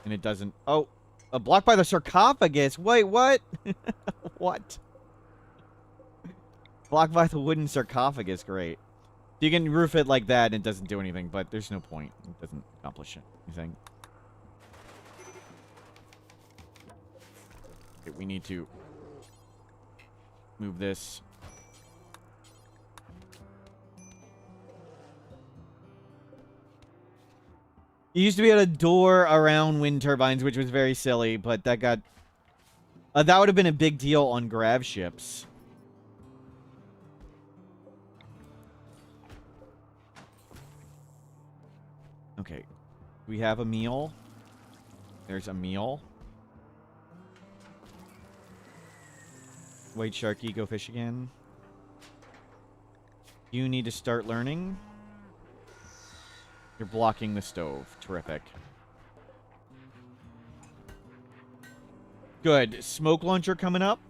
And it doesn't. Oh, blocked by the sarcophagus. Wait, what? What? Blocked by the wooden sarcophagus. Great. You can roof it like that and it doesn't do anything, but there's no point. It doesn't accomplish anything. Okay, we need to Move this. You used to be able to door around wind turbines, which was very silly, but that got... that would have been a big deal on grav ships. Okay. We have a meal. There's a meal. White Sharky, go fish again. You need to start learning. You're blocking the stove. Terrific. Good. Smoke launcher coming up.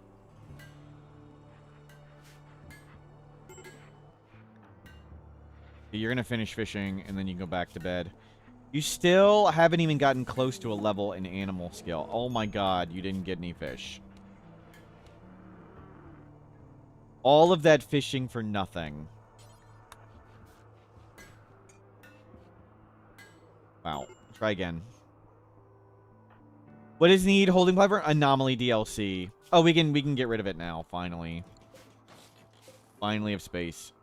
You're going to finish fishing, and then you can go back to bed. You still haven't even gotten close to a level in animal skill. Oh my god, you didn't get any fish. All of that fishing for nothing. Wow. Try again. What is need? Holding platform? Anomaly DLC. Oh, we can get rid of it now, finally. Finally have space.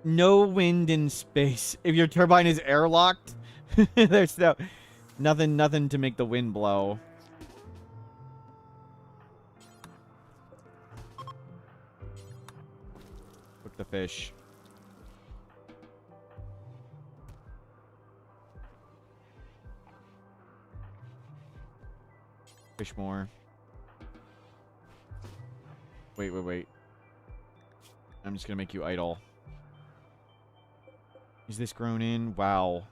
No wind in space. If your turbine is airlocked, there's nothing to make the wind blow. Cook the fish. Fish more. Wait. I'm just gonna make you idle. Is this grown in? Wow.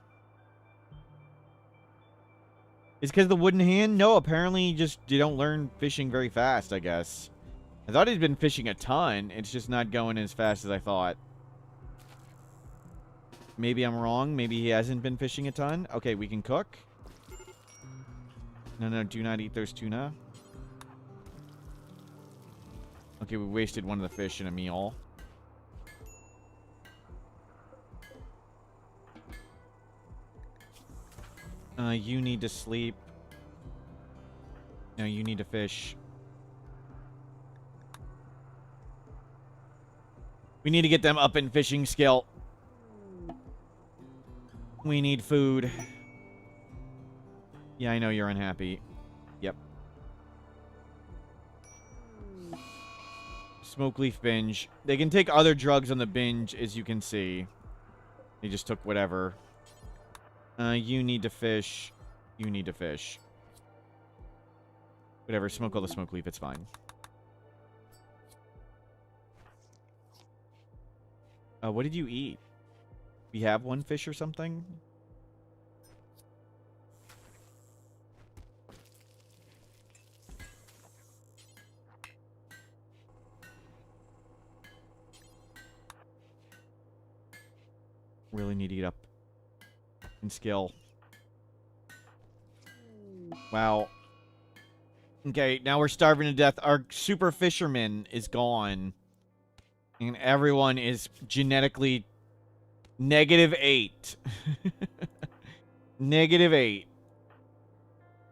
It's because of the wooden hand? No, apparently you don't learn fishing very fast, I guess. I thought he'd been fishing a ton. It's just not going as fast as I thought. Maybe I'm wrong. Maybe he hasn't been fishing a ton. Okay, we can cook. No, do not eat those tuna. Okay, we wasted one of the fish in a meal. You need to sleep. No, you need to fish. We need to get them up in fishing skill. We need food. Yeah, I know you're unhappy. Yep. Smoke leaf binge. They can take other drugs on the binge, as you can see. They just took whatever. You need to fish. You need to fish. Whatever, smoke all the smoke leaf, it's fine. What did you eat? We have one fish or something? Really need to get up in skill. Wow. Okay, now we're starving to death. Our super fisherman is gone. And everyone is genetically -8. -8.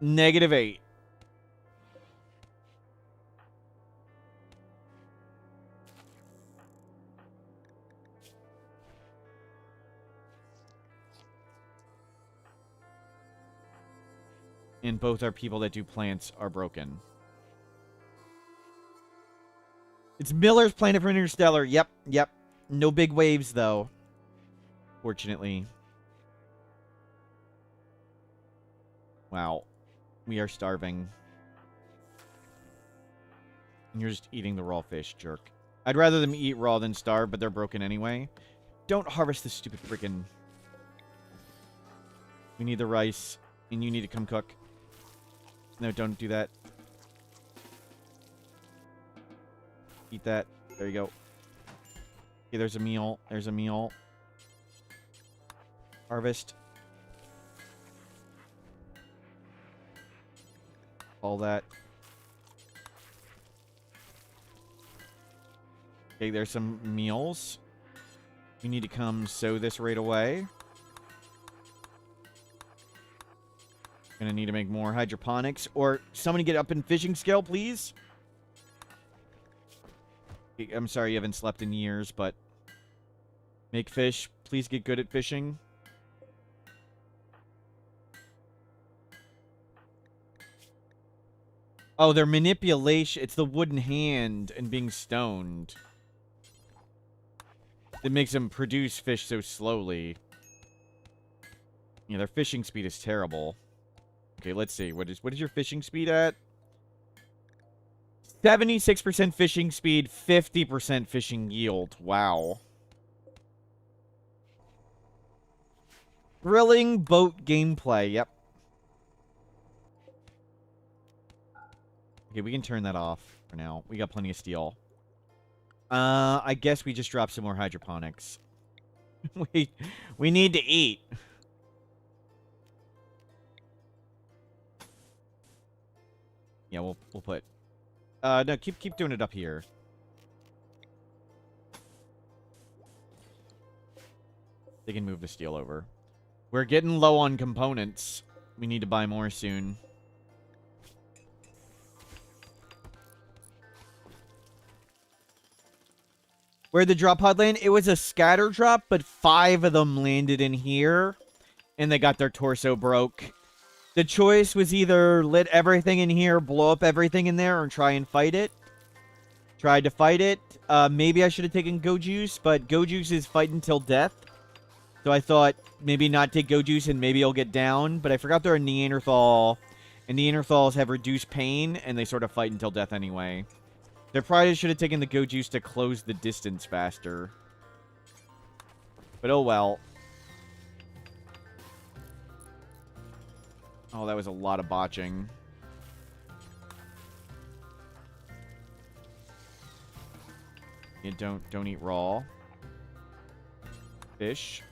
-8. And both our people that do plants are broken. It's Miller's Planet for Interstellar. Yep. No big waves, though. Fortunately. Wow. We are starving. And you're just eating the raw fish, jerk. I'd rather them eat raw than starve, but they're broken anyway. Don't harvest this stupid freaking... We need the rice, and you need to come cook. No, don't do that. Eat that. There you go. Okay, there's a meal. There's a meal. Harvest. All that. Okay, there's some meals. You need to come sow this right away. Gonna need to make more hydroponics. Or somebody get up in fishing skill, please. I'm sorry you haven't slept in years, but... Make fish. Please get good at fishing. Oh, their manipulation. It's the wooden hand and being stoned that makes them produce fish so slowly. Yeah, their fishing speed is terrible. Okay, let's see. What is your fishing speed at? 76% fishing speed, 50% fishing yield. Wow. Grilling boat gameplay. Yep. Okay, we can turn that off for now. We got plenty of steel. I guess we just dropped some more hydroponics. we need to eat. Yeah, we'll put... no, keep doing it up here. They can move the steel over. We're getting low on components. We need to buy more soon. Where'd the drop pod land? It was a scatter drop, but 5 of them landed in here. And they got their torso broke. The choice was either let everything in here, blow up everything in there, or try and fight it. Tried to fight it. Maybe I should have taken Go Juice, but Go Juice is fight until death. So I thought maybe not take Go Juice and maybe I'll get down. But I forgot they're a Neanderthal. And Neanderthals have reduced pain, and they sort of fight until death anyway. They probably should have taken the Go Juice to close the distance faster. But oh well. Oh, that was a lot of botching. Yeah, don't eat raw. Fish.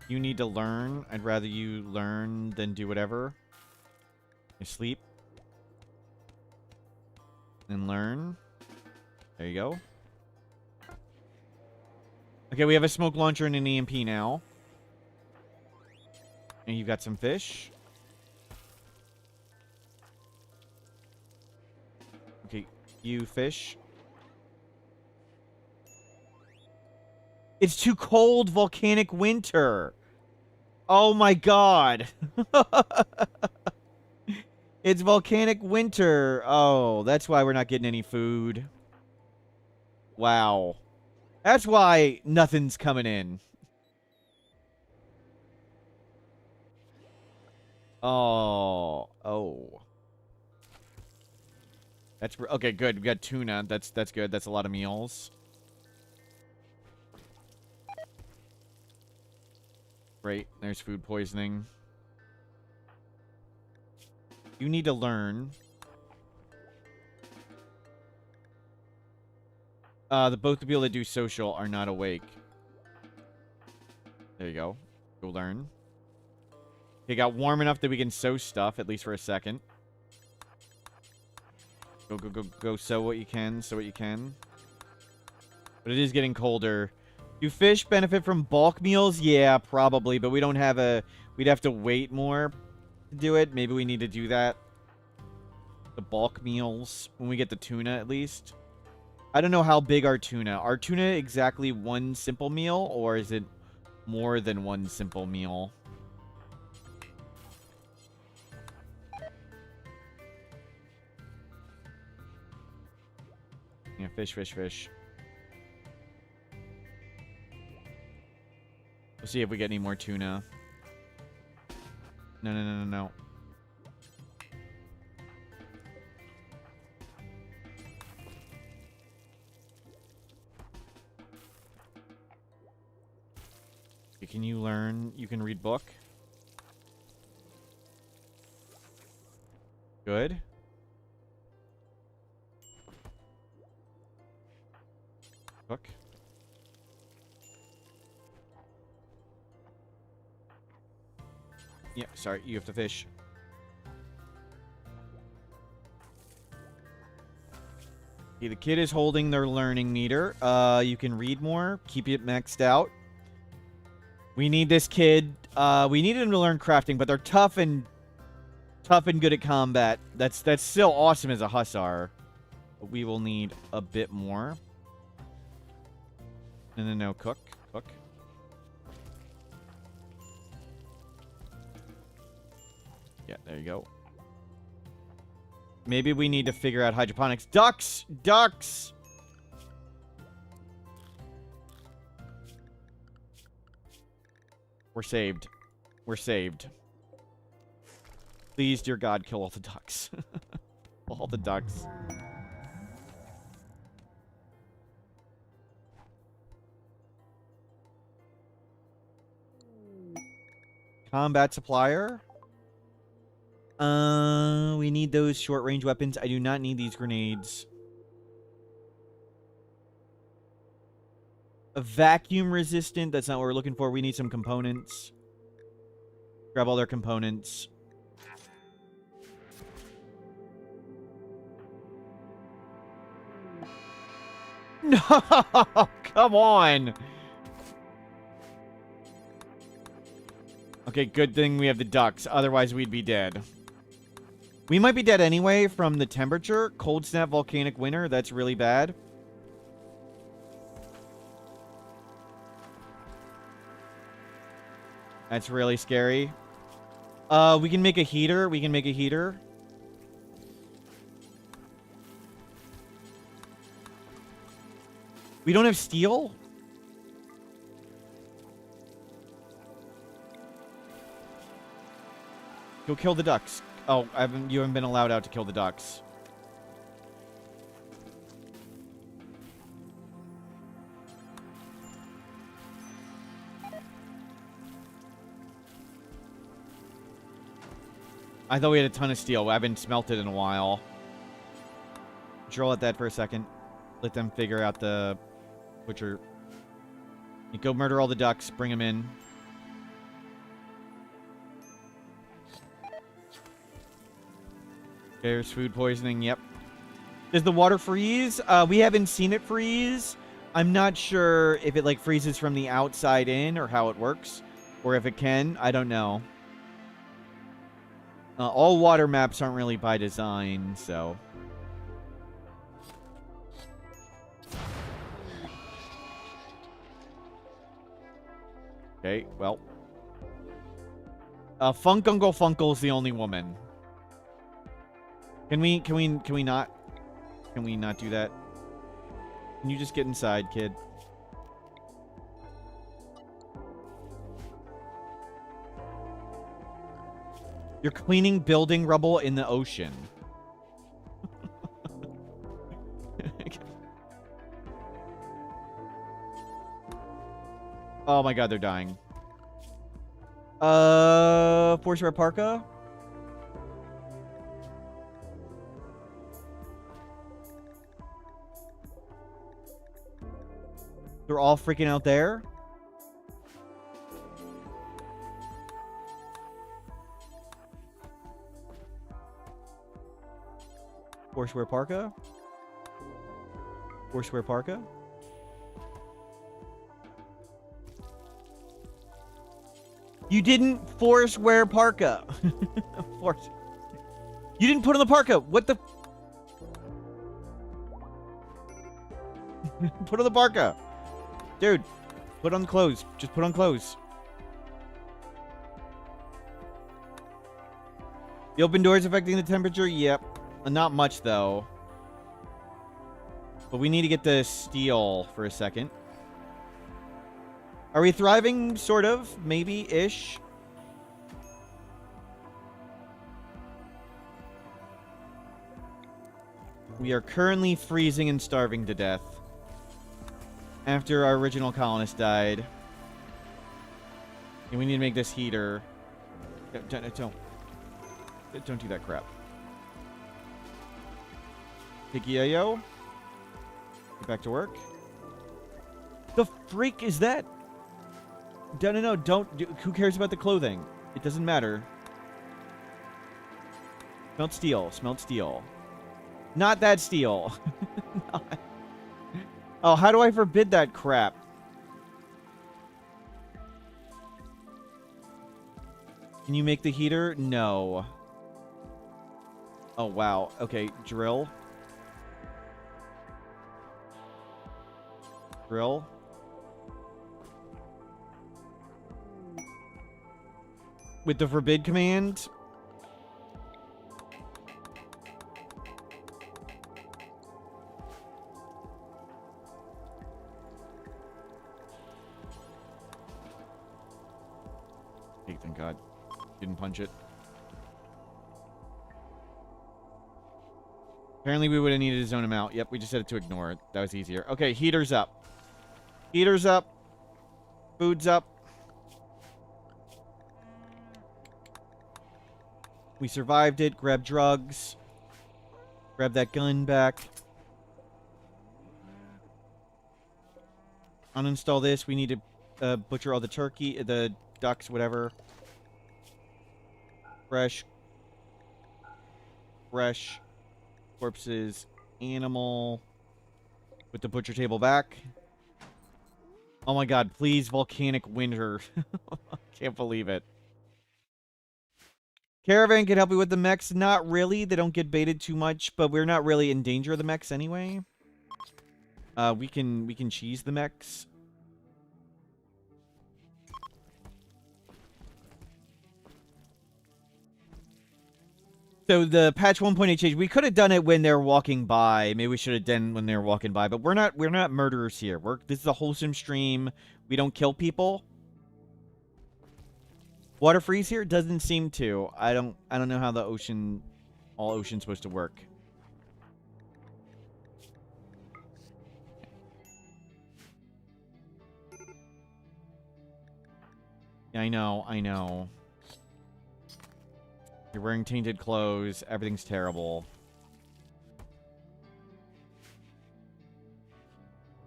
You need to learn. I'd rather you learn than do whatever. You sleep. And learn. There you go. Okay, we have a smoke launcher and an EMP now. And you've got some fish. Okay, you fish. It's too cold, volcanic winter. Oh my god. It's volcanic winter. Oh, that's why we're not getting any food. Wow. That's why nothing's coming in. Oh. Oh. That's okay, good. We got tuna. That's good. That's a lot of meals. Great. There's food poisoning. You need to learn. The both the people that do social are not awake. There you go. Go learn. It got warm enough that we can sew stuff, at least for a second. Go sew what you can, sew what you can. But it is getting colder. Do fish benefit from bulk meals? Yeah, probably, but we don't have a... We'd have to wait more to do it. Maybe we need to do that. The bulk meals, when we get the tuna, at least. I don't know how big our tuna. Are tuna exactly one simple meal, or is it more than one simple meal? Yeah, fish. We'll see if we get any more tuna. No. Can you learn? You can read book. Good. Book. Yeah, sorry, you have to fish. Okay, the kid is holding their learning meter. You can read more. Keep it maxed out. We need this kid. We need him to learn crafting, but they're tough and good at combat. That's still awesome as a hussar. But we will need a bit more. No. Cook. Yeah, there you go. Maybe we need to figure out hydroponics. Ducks! We're saved. Please, dear God, kill all the ducks. All the ducks. Combat supplier. We need those short-range weapons. I do not need these grenades. A vacuum resistant. That's not what we're looking for. We need some components. Grab all their components. No! Come on! Okay, good thing we have the ducks. Otherwise, we'd be dead. We might be dead anyway from the temperature. Cold snap, volcanic winter. That's really bad. That's really scary. We can make a heater. We don't have steel? Go kill the ducks. Oh, you haven't been allowed out to kill the ducks. I thought we had a ton of steel. I haven't smelted in a while. Drill at that for a second. Let them figure out the butcher. You go murder all the ducks. Bring them in. There's food poisoning. Yep. Does the water freeze? We haven't seen it freeze. I'm not sure if it like freezes from the outside in or how it works, or if it can. I don't know. All water maps aren't really by design, so. Okay, well. Funk Uncle Funkle's the only woman. Can we not do that? Can you just get inside, kid? You're cleaning building rubble in the ocean. Oh my god, they're dying. Force parka? They're all freaking out there? Forcewear parka? Forcewear parka? You didn't force wear parka. Force. You didn't put on the parka. What the? Put on the parka. Dude, put on clothes. Just put on clothes. The open doors affecting the temperature? Yep. Not much, though. But we need to get the steel for a second. Are we thriving? Sort of. Maybe-ish. We are currently freezing and starving to death. After our original colonist died. And we need to make this heater. Don't do that crap. Pikiayo. Get back to work. The freak is that? No, don't. Who cares about the clothing? It doesn't matter. Smelt steel. Smelt steel. Not that steel. Oh, how do I forbid that crap? Can you make the heater? No. Oh, wow. Okay, drill. Drill. With the forbid command. Hey, thank God. Didn't punch it. Apparently we would have needed to zone him out. Yep, we just had to ignore it. That was easier. Okay, heater's up. Heater's up. Food's up. We survived it. Grab drugs. Grab that gun back. Uninstall this. We need to butcher all the turkey, the ducks, whatever. Fresh. Fresh. Corpses. Animal. Put the butcher table back. Oh my god, please, volcanic winter. Can't believe it. Caravan can help you with the mechs. Not really. They don't get baited too much, but we're not really in danger of the mechs anyway. We can cheese the mechs. So the patch 1.8 change, we could have done it when they're walking by. Maybe we should have done when they're walking by, but we're not murderers here. This is a wholesome stream. We don't kill people. Water freeze here? Doesn't seem to. I don't know how the ocean, all ocean's supposed to work. Yeah, I know. You're wearing tainted clothes. Everything's terrible.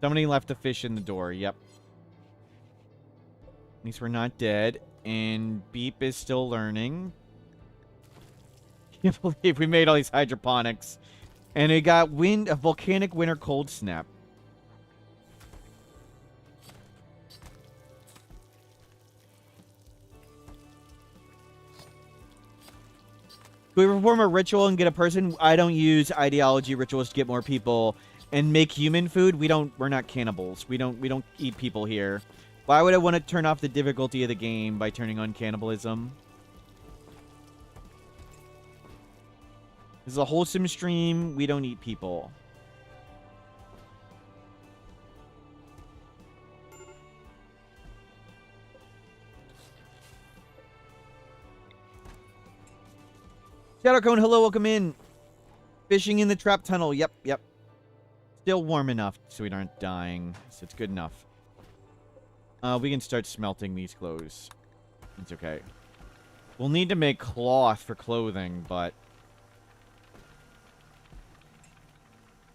Somebody left the fish in the door. Yep. At least we're not dead. And Beep is still learning. Can't believe we made all these hydroponics. And it got a volcanic winter cold snap. Do we perform a ritual and get a person? I don't use ideology rituals to get more people and make human food. We're not cannibals. We don't eat people here. Why would I want to turn off the difficulty of the game by turning on cannibalism? This is a wholesome stream. We don't eat people. Shadowcone, hello, welcome in. Fishing in the trap tunnel. Yep. Still warm enough so we aren't dying. So it's good enough. We can start smelting these clothes. It's okay. We'll need to make cloth for clothing, but...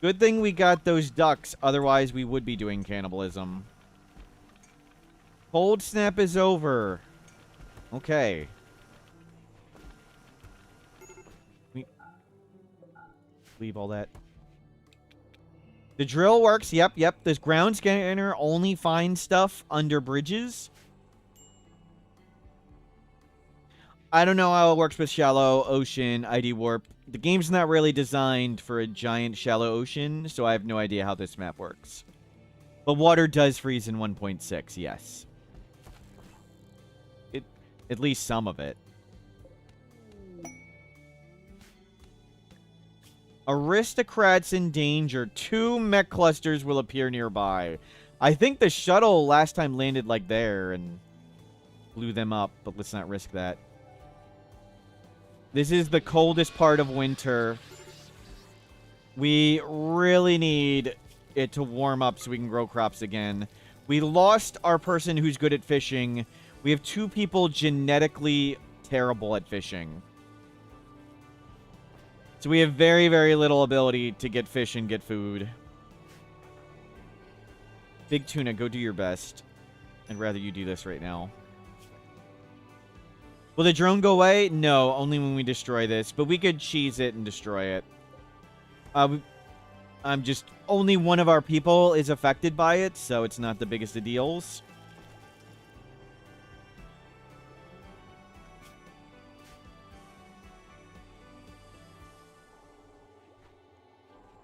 Good thing we got those ducks, otherwise we would be doing cannibalism. Cold snap is over. Okay. Leave all that. The drill works. Yep. This ground scanner only finds stuff under bridges. I don't know how it works with shallow ocean ID warp. The game's not really designed for a giant shallow ocean, so I have no idea how this map works. But water does freeze in 1.6, yes. At least some of it. Aristocrats in danger. 2 mech clusters will appear nearby. I think the shuttle last time landed like there and blew them up, but let's not risk that. This is the coldest part of winter. We really need it to warm up so we can grow crops again. We lost our person who's good at fishing. We have 2 people genetically terrible at fishing. So we have very, very little ability to get fish and get food. Big Tuna, go do your best. I'd rather you do this right now. Will the drone go away? No, only when we destroy this. But we could cheese it and destroy it. I'm just... Only one of our people is affected by it, so it's not the biggest of deals.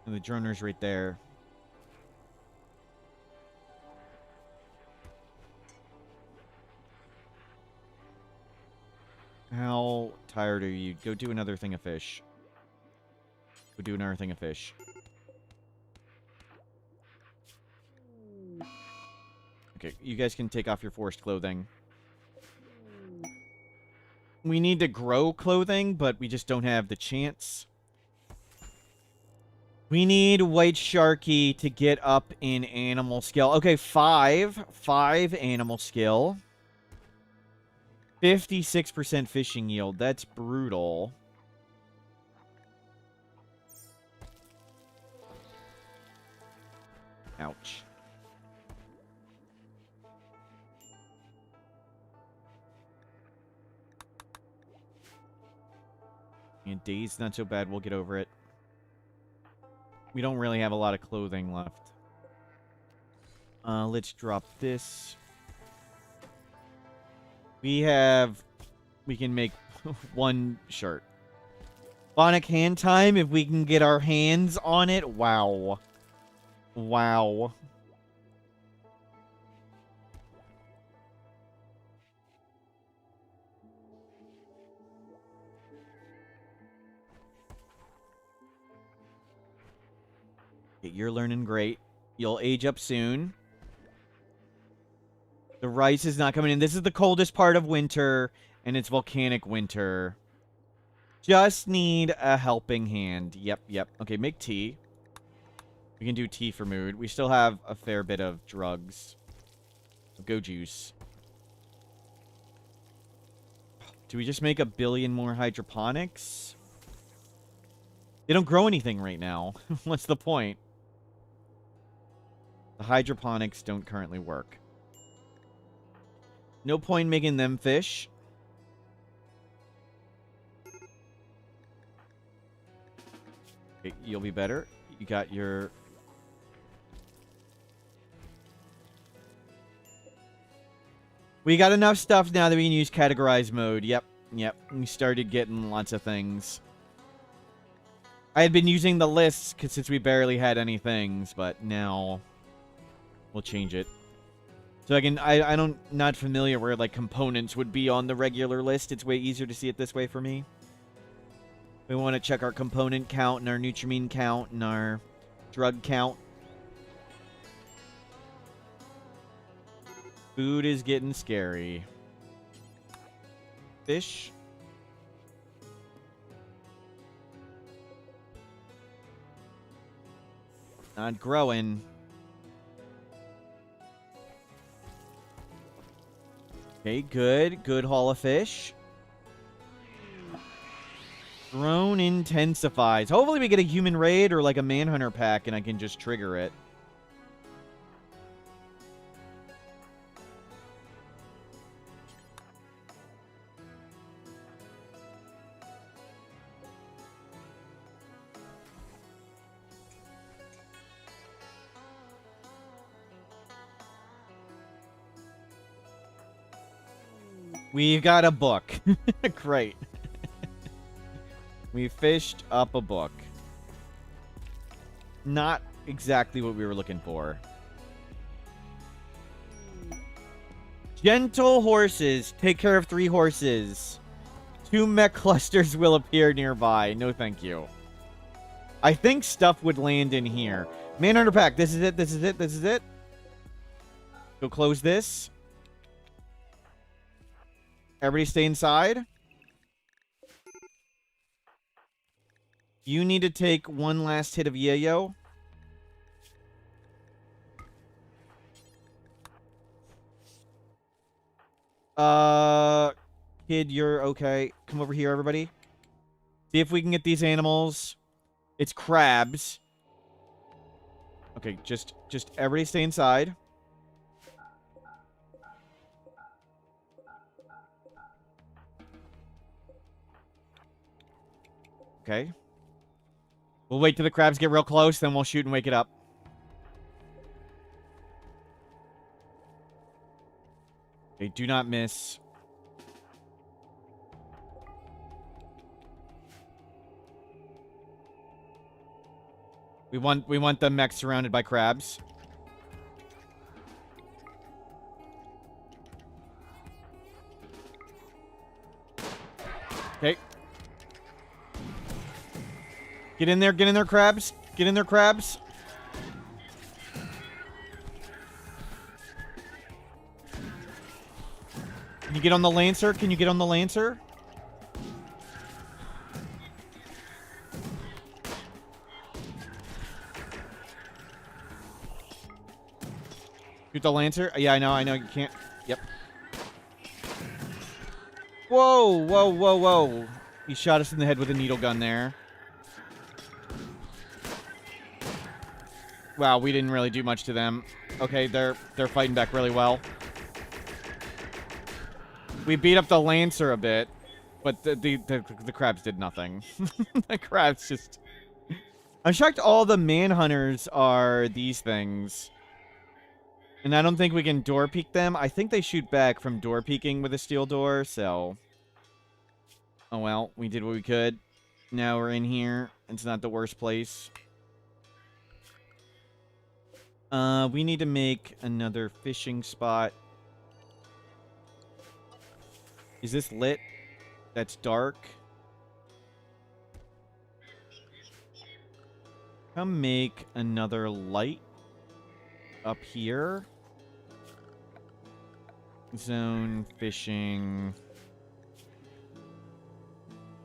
And the droner's right there. How tired are you? Go do another thing of fish. Go do another thing of fish. Okay, you guys can take off your forced clothing. We need to grow clothing, but we just don't have the chance. We need White Sharky to get up in animal skill. Okay, 5. 5 animal skill. 56% fishing yield. That's brutal. Ouch. And days, not so bad. We'll get over it. We don't really have a lot of clothing left. Let's drop this. We can make one shirt. Bionic hand time, if we can get our hands on it. Wow. Wow. You're learning great. You'll age up soon. The rice is not coming in. This is the coldest part of winter, and it's volcanic winter. Just need a helping hand. Yep, yep. Okay, make tea. We can do tea for mood. We still have a fair bit of drugs. Go juice. Do we just make a billion more hydroponics? They don't grow anything right now. What's the point? The hydroponics don't currently work. No point making them fish. Okay, you'll be better. You got your... We got enough stuff now that we can use categorize mode. Yep, yep. We started getting lots of things. I had been using the lists since we barely had any things, but now we'll change it. So I'm not familiar where like components would be on the regular list. It's way easier to see it this way for me. We want to check our component count and our nutrimine count and our drug count. Food is getting scary. Fish. Not growing. Okay, good. Good haul of fish. Drone intensifies. Hopefully we get a human raid or like a manhunter pack and I can just trigger it. We've got a book. Great. We fished up a book. Not exactly what we were looking for. Gentle horses. Take care of 3 horses. 2 mech clusters will appear nearby. No, thank you. I think stuff would land in here. Manhunter pack. This is it. This is it. This is it. Go close this. Everybody stay inside. You need to take one last hit of yayo. Kid, you're okay. Come over here, everybody. See if we can get these animals. It's crabs. Okay, just everybody stay inside. Okay. We'll wait till the crabs get real close, then we'll shoot and wake it up. Okay, do not miss. We want the mech surrounded by crabs. Okay. Get in there, crabs. Get in there, crabs. Can you get on the Lancer? Can you get on the Lancer? Shoot the Lancer? Yeah, I know, you can't. Yep. Whoa, whoa, whoa, whoa. He shot us in the head with a needle gun there. Wow, we didn't really do much to them. Okay, they're fighting back really well. We beat up the Lancer a bit, but the crabs did nothing. The crabs just... I'm shocked all the manhunters are these things. And I don't think we can door peek them. I think they shoot back from door peeking with a steel door, so... Oh well, we did what we could. Now we're in here. It's not the worst place. We need to make another fishing spot. Is this lit? That's dark. Come make another light up here. Zone fishing.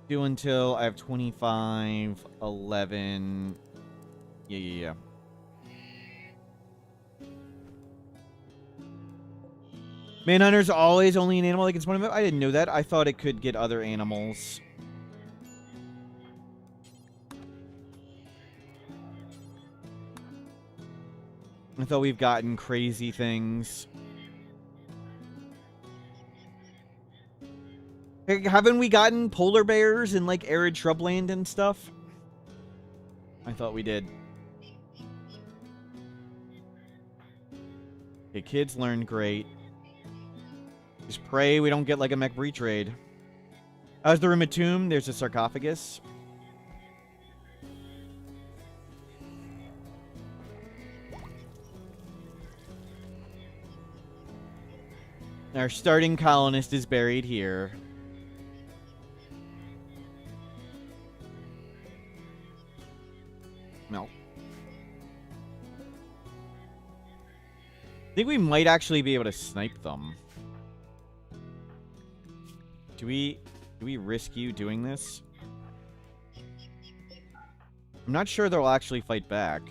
Do until I have 25, 11. Yeah. Manhunter's always only an animal that can spawn him. I didn't know that. I thought it could get other animals. I thought we've gotten crazy things. Hey, haven't we gotten polar bears in, like, arid shrubland and stuff? I thought we did. Okay, kids learn great. Just pray we don't get, like, a mech breach raid. How's the room at tomb? There's a sarcophagus. Our starting colonist is buried here. No. I think we might actually be able to snipe them. Do we risk you doing this? I'm not sure they'll actually fight back.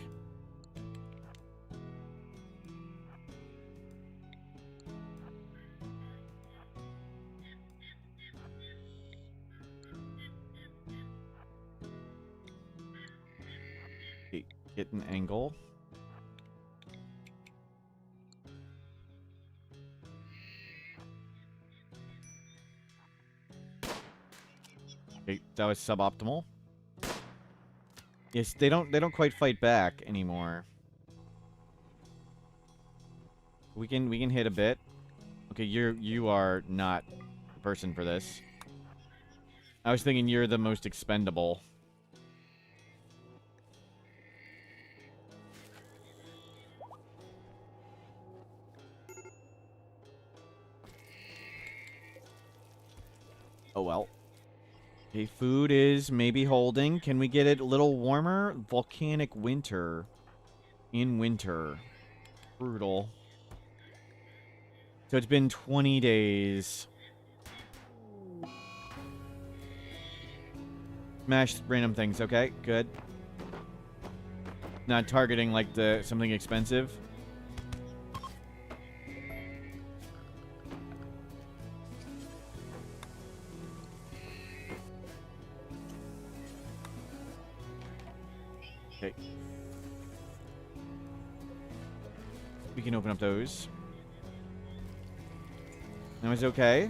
Okay, get an angle. Okay, that was suboptimal. Yes, they don't quite fight back anymore. We can hit a bit. Okay, you are not the person for this. I was thinking you're the most expendable. Oh well. Okay, food is maybe holding. Can we get it a little warmer? Volcanic winter. In winter. Brutal. So it's been 20 days. Smash random things. Okay, good. Not targeting like something expensive. Okay. We can open up those. That was okay.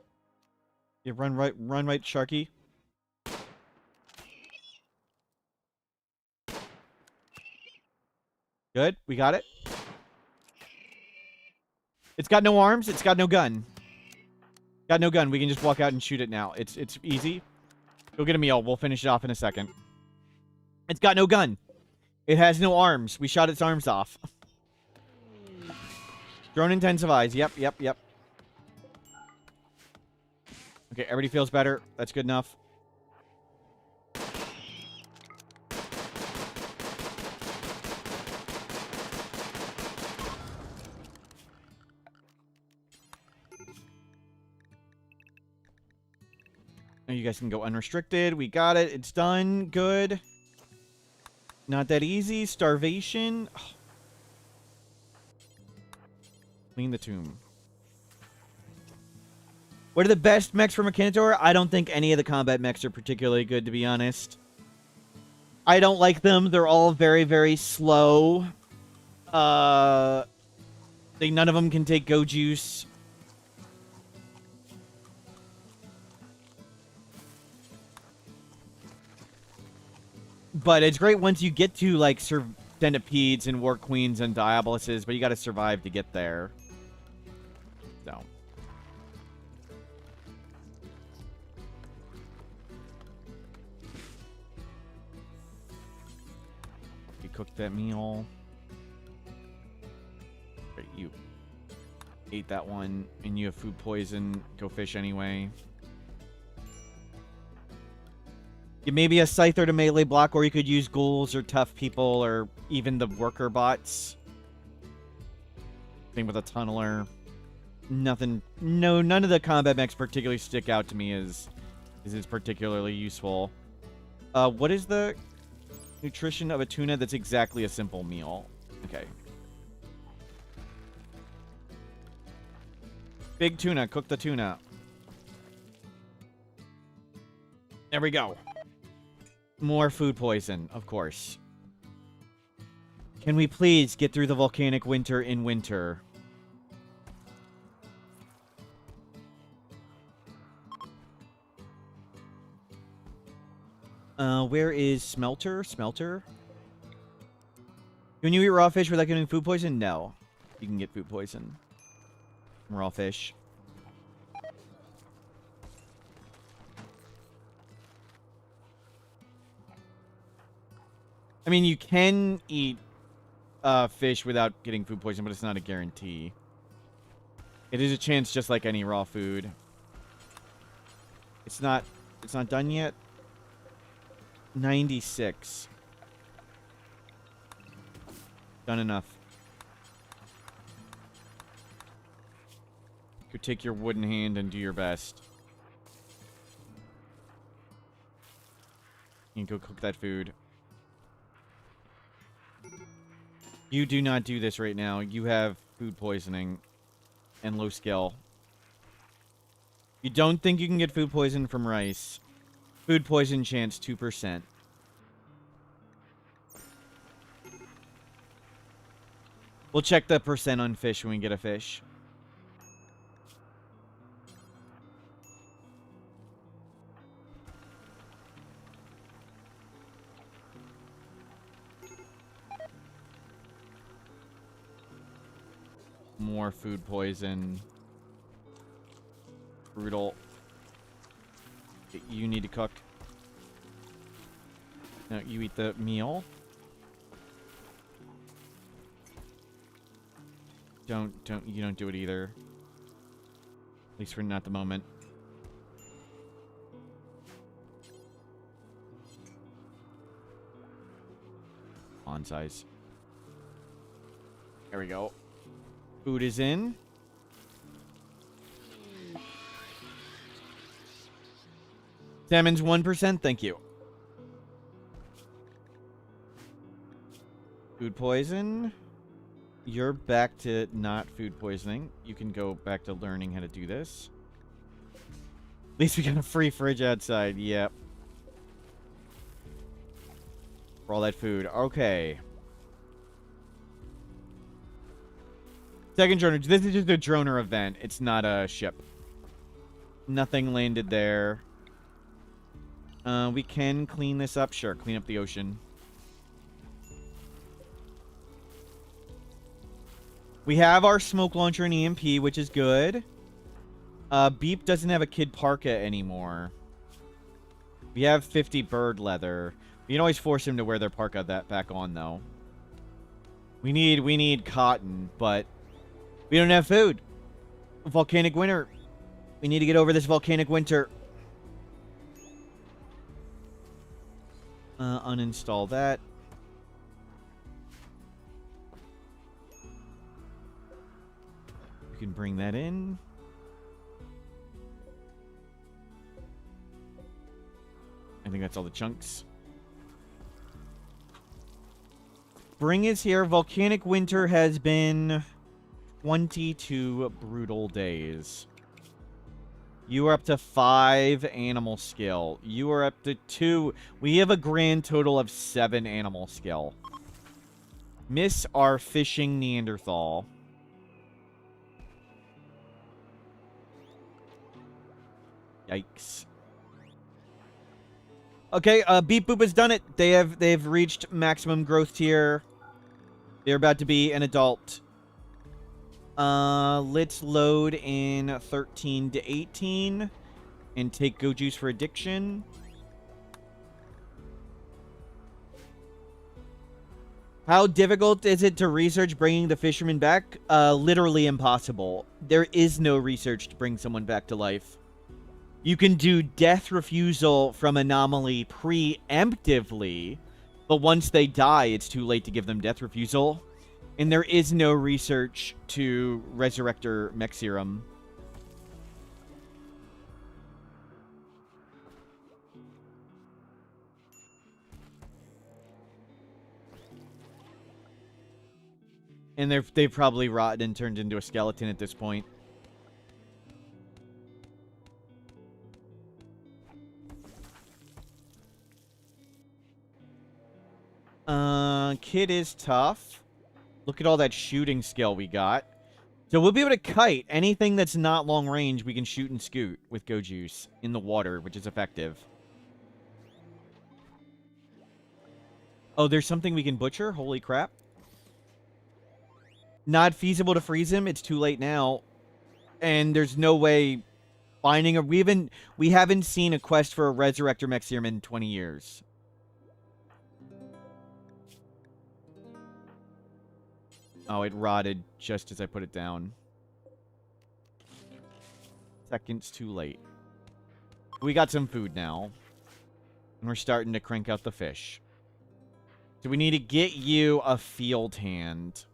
Yeah, run right, Sharky. Good, we got it. It's got no arms, it's got no gun. Got no gun, we can just walk out and shoot it now. It's easy. Go get a meal, we'll finish it off in a second. It's got no gun. It has no arms. We shot its arms off. Drone intensifies, yep. Okay, everybody feels better. That's good enough. Now you guys can go unrestricted. We got it. It's done. Good. Not that easy. Starvation. Oh. Clean the tomb. What are the best mechs for Mechanitor? I don't think any of the combat mechs are particularly good, to be honest. I don't like them. They're all very, very slow. None of them can take Go Juice. But it's great once you get to, like, Centipedes and War Queens and Diaboluses, but you gotta survive to get there. So. You cooked that meal. Right, you ate that one, and you have food poison. Go fish anyway. You maybe a Scyther to melee block, or you could use ghouls or tough people, or even the worker bots. Same with a tunneler. Nothing. No, none of the combat mechs particularly stick out to me as particularly useful. What is the nutrition of a tuna that's exactly a simple meal? Okay. Big tuna. Cook the tuna. There we go. More food poison, of course. Can we please get through the volcanic winter in winter? Where is Smelter? Smelter? Can you eat raw fish without getting food poison? No. You can get food poison from raw fish. I mean, you can eat fish without getting food poison, but it's not a guarantee. It is a chance just like any raw food. It's not done yet. 96. Done enough. You take your wooden hand and do your best. You can go cook that food. You do not do this right now. You have food poisoning and low skill. You don't think you can get food poison from rice. Food poison chance 2%. We'll check the percent on fish when we get a fish. More food poison. Brutal. You need to cook. No, you eat the meal. You don't do it either. At least for not the moment. On size. There we go. Food is in. Salmon's 1%, thank you. Food poison. You're back to not food poisoning. You can go back to learning how to do this. At least we got a free fridge outside. Yep. For all that food. Okay. Second droner. This is just a droner event. It's not a ship. Nothing landed there. We can clean this up. Sure, clean up the ocean. We have our smoke launcher and EMP, which is good. Beep doesn't have a Kid Parka anymore. We have 50 bird leather. We can always force him to wear their parka back on, though. We need cotton, but we don't have food. Volcanic winter. We need to get over this volcanic winter. Uninstall that. We can bring that in. I think that's all the chunks. Spring is here. Volcanic winter has been 22 brutal days. You are up to 5 animal skill. You are up to 2. We have a grand total of 7 animal skill. Miss our fishing Neanderthal. Yikes. Okay, Beep Boop has done it. They've reached maximum growth tier. They're about to be an adult. Let's load in 13 to 18 and take Go Juice for addiction. How difficult is it to research bringing the fisherman back? Literally impossible. There is no research to bring someone back to life. You can do death refusal from anomaly preemptively, but once they die, it's too late to give them death refusal. And there is no research to Resurrector Mech Serum. And they've probably rotted and turned into a skeleton at this point. Kid is tough. Look at all that shooting skill we got. So we'll be able to kite. Anything that's not long range, we can shoot and scoot with Go Juice in the water, which is effective. Oh, there's something we can butcher? Holy crap. Not feasible to freeze him. It's too late now. And there's no way finding a... We haven't seen a quest for a Resurrector Mech Serum in 20 years. Oh, it rotted just as I put it down. Seconds too late. We got some food now. And we're starting to crank out the fish. So we need to get you a field hand.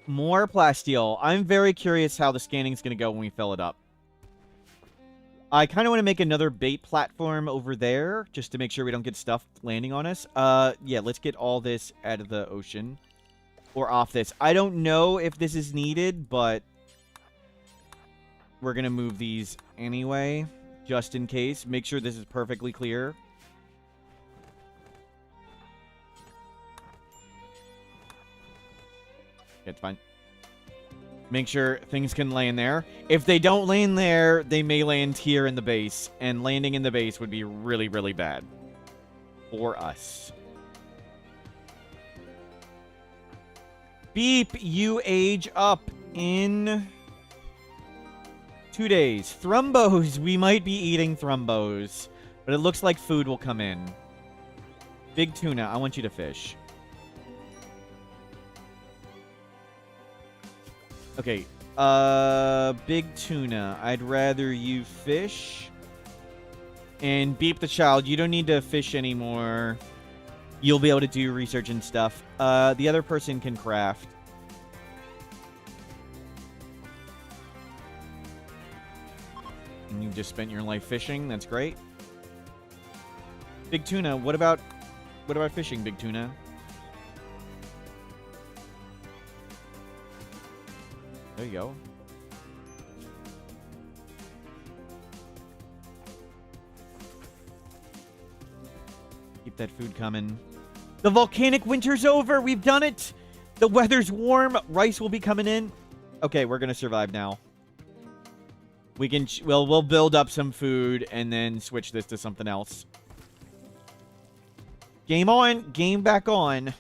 More plasteel. I'm very curious how the scanning is going to go when we fill it up. I kind of want to make another bait platform over there, just to make sure we don't get stuff landing on us. Yeah, let's get all this out of the ocean. Or off this. I don't know if this is needed, but we're going to move these anyway, just in case. Make sure this is perfectly clear. It's fine. Make sure things can land there. If they don't land there, they may land here in the base. And landing in the base would be really, really bad. For us. Beep, you age up in 2 days. Thrumbos. We might be eating thrumbos. But it looks like food will come in. Big tuna, I want you to fish. Okay, big tuna. I'd rather you fish. And Beep the child, you don't need to fish anymore. You'll be able to do research and stuff. The other person can craft. And you just spent your life fishing. That's great. Big tuna, what about fishing, Big tuna? There you go. Keep that food coming. The volcanic winter's over. We've done it. The weather's warm. Rice will be coming in. Okay, we're gonna survive now. We can, we'll build up some food and then switch this to something else. Game on. Game back on.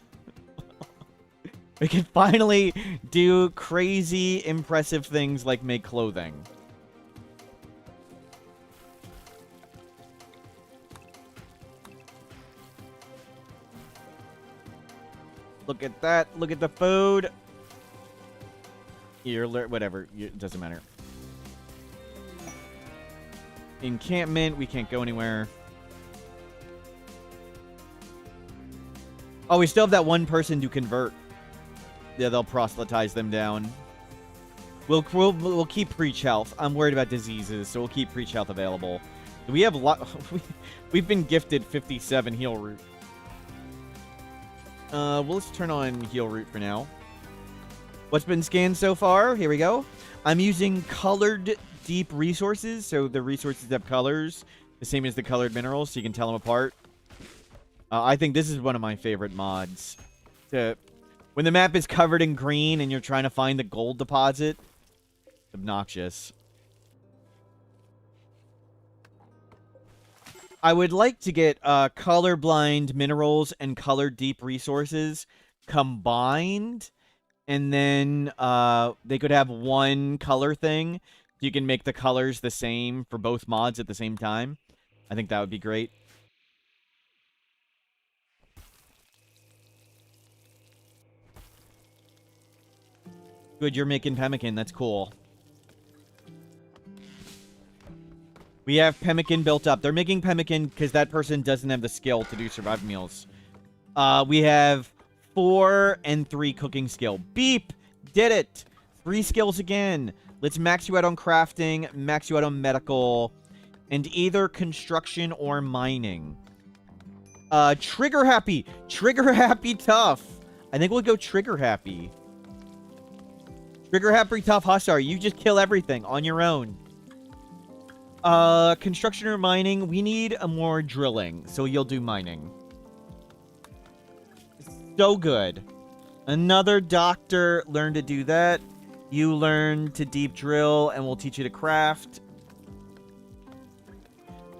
We can finally do crazy, impressive things like make clothing. Look at that. Look at the food. Here, whatever. It doesn't matter. Encampment. We can't go anywhere. Oh, we still have that one person to convert. Yeah, they'll proselytize them down. We'll keep preach health. I'm worried about diseases, so we'll keep preach health available. We have a lot. We've been gifted 57 heal root. Well, let's turn on heal root for now. What's been scanned so far? Here we go. I'm using colored deep resources, so the resources have colors, the same as the colored minerals, so you can tell them apart. I think this is one of my favorite mods. When the map is covered in green and you're trying to find the gold deposit, obnoxious. I would like to get colorblind minerals and colored deep resources combined, and then they could have one color thing. You can make the colors the same for both mods at the same time. I think that would be great. Good, you're making pemmican. That's cool. We have pemmican built up. They're making pemmican because that person doesn't have the skill to do survival meals. We have 4 and 3 cooking skill. Beep! Did it! 3 skills again. Let's max you out on crafting, max you out on medical, and either construction or mining. Trigger happy. Trigger happy tough. I think we'll go trigger happy. Trigger happy tough Hussar. You just kill everything on your own. Construction or mining. We need a more drilling, so you'll do mining. So good. Another doctor. Learn to do that. You learn to deep drill, and we'll teach you to craft.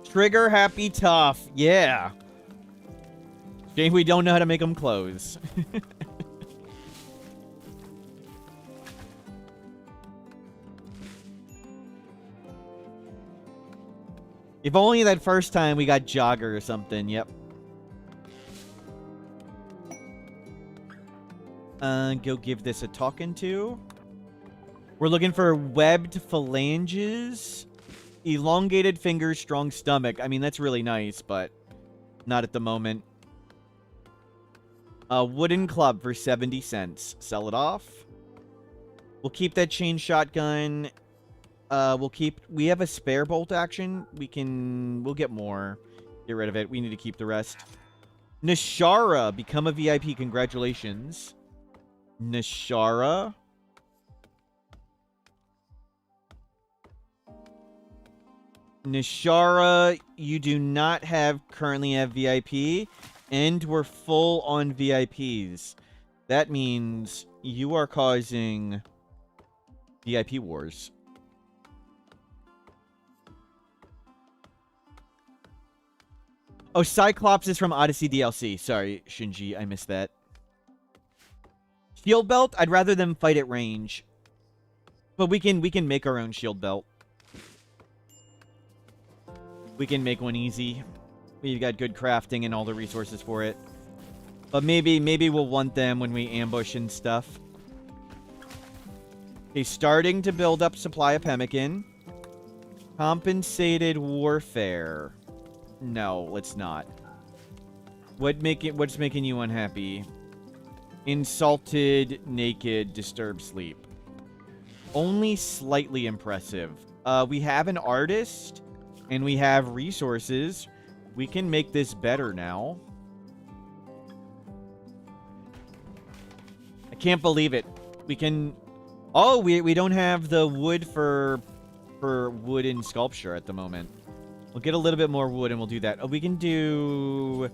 Trigger happy tough. Yeah. Shame we don't know how to make them close. If only that first time we got Jogger or something. Yep. Go give this a talking to. We're looking for webbed phalanges. Elongated fingers, strong stomach. I mean, that's really nice, but not at the moment. A wooden club for 70 cents. Sell it off. We'll keep that chain shotgun. We have a spare bolt action. We'll get more. Get rid of it. We need to keep the rest. Nishara, become a VIP. Congratulations. Nishara. Nishara, you do not currently have VIP, and we're full on VIPs. That means you are causing VIP wars. Oh, Cyclops is from Odyssey DLC. Sorry, Shinji, I missed that. Shield belt? I'd rather them fight at range. But we can make our own shield belt. We can make one easy. We've got good crafting and all the resources for it. But maybe we'll want them when we ambush and stuff. Okay, starting to build up supply of pemmican. Compensated warfare. No, let's not. What's making you unhappy? Insulted, naked, disturbed sleep. Only slightly impressive. We have an artist, and we have resources. We can make this better now. I can't believe it. We can... Oh, we don't have the wood for wooden sculpture at the moment. We'll get a little bit more wood and we'll do that. Oh, we can do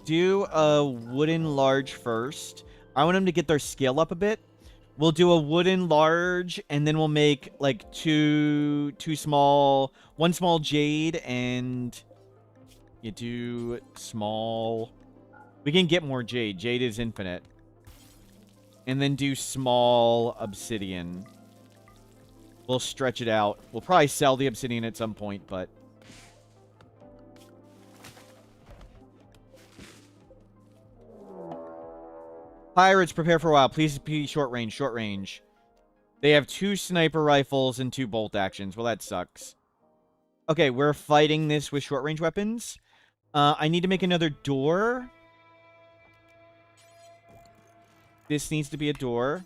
do a wooden large first. I want them to get their skill up a bit. We'll do a wooden large, and then we'll make like two small, one small jade, and you do small. We can get more jade. Jade is infinite. And then do small obsidian. We'll stretch it out. We'll probably sell the obsidian at some point, but... Pirates, prepare for a while. Please be short range, short range. They have 2 sniper rifles and 2 bolt actions. Well, that sucks. Okay, we're fighting this with short range weapons. I need to make another door. This needs to be a door.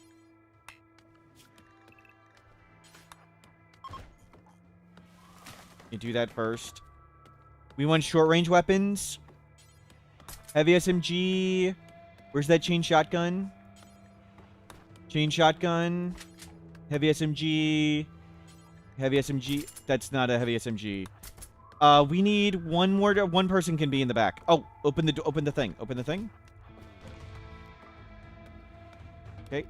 You do that first. We want short range weapons. Heavy SMG. Where's that chain shotgun? Chain shotgun. Heavy SMG. Heavy SMG. That's not a heavy SMG. We need one more. One person can be in the back. Oh, open the thing. Open the thing. Okay.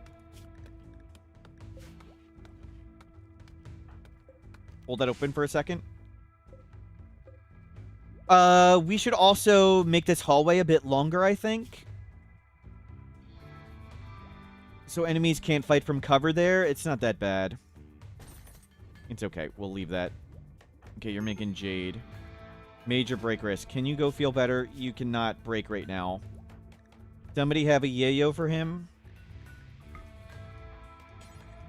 Hold that open for a second. We should also make this hallway a bit longer, I think. So enemies can't fight from cover there. It's not that bad. It's okay. We'll leave that. Okay, you're making jade. Major break risk. Can you go feel better? You cannot break right now. Somebody have a yayo for him?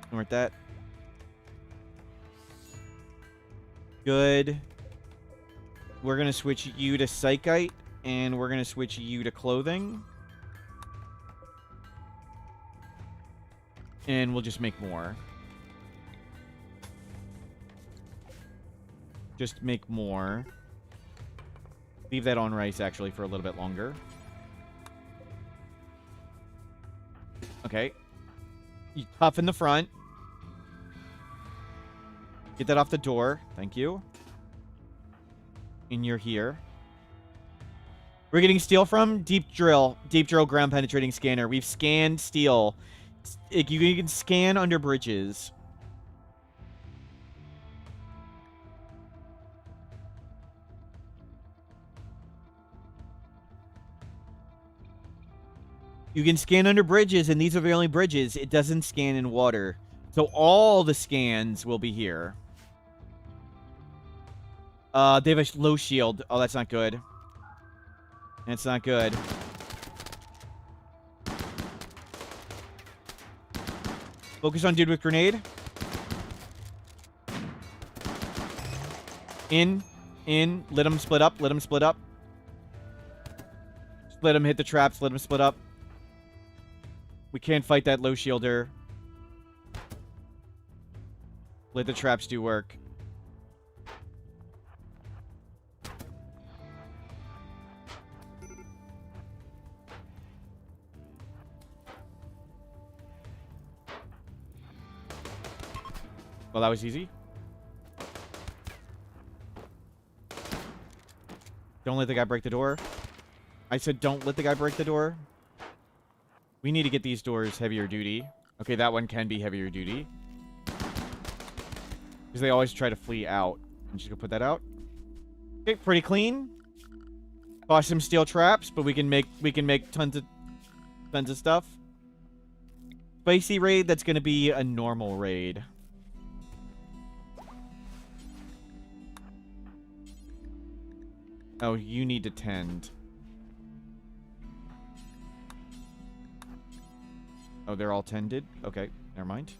Ignore that. Good. We're going to switch you to Psychite, and we're going to switch you to clothing. And we'll just make more. Just make more. Leave that on rice, actually, for a little bit longer. Okay. You tough in the front. Get that off the door. Thank you. And you're here. We're getting steel from Deep Drill. Deep Drill ground penetrating scanner. We've scanned steel. You can scan under bridges. You can scan under bridges, and these are the only bridges. It doesn't scan in water. So all the scans will be here. They have a low shield. Oh, that's not good. That's not good. Focus on dude with grenade. In. Let him split up. Let him split up. Let him hit the traps. Let him split up. We can't fight that low shielder. Let the traps do work. Well, that was easy. Don't let the guy break the door. I said don't let the guy break the door. We need to get these doors heavier duty. Okay, that one can be heavier duty. Because they always try to flee out. I'm just gonna put that out. Okay, pretty clean. Bought some steel traps, but we can make tons of stuff. Spicy raid, that's gonna be a normal raid. Oh, you need to tend. Oh, they're all tended? Okay, never mind.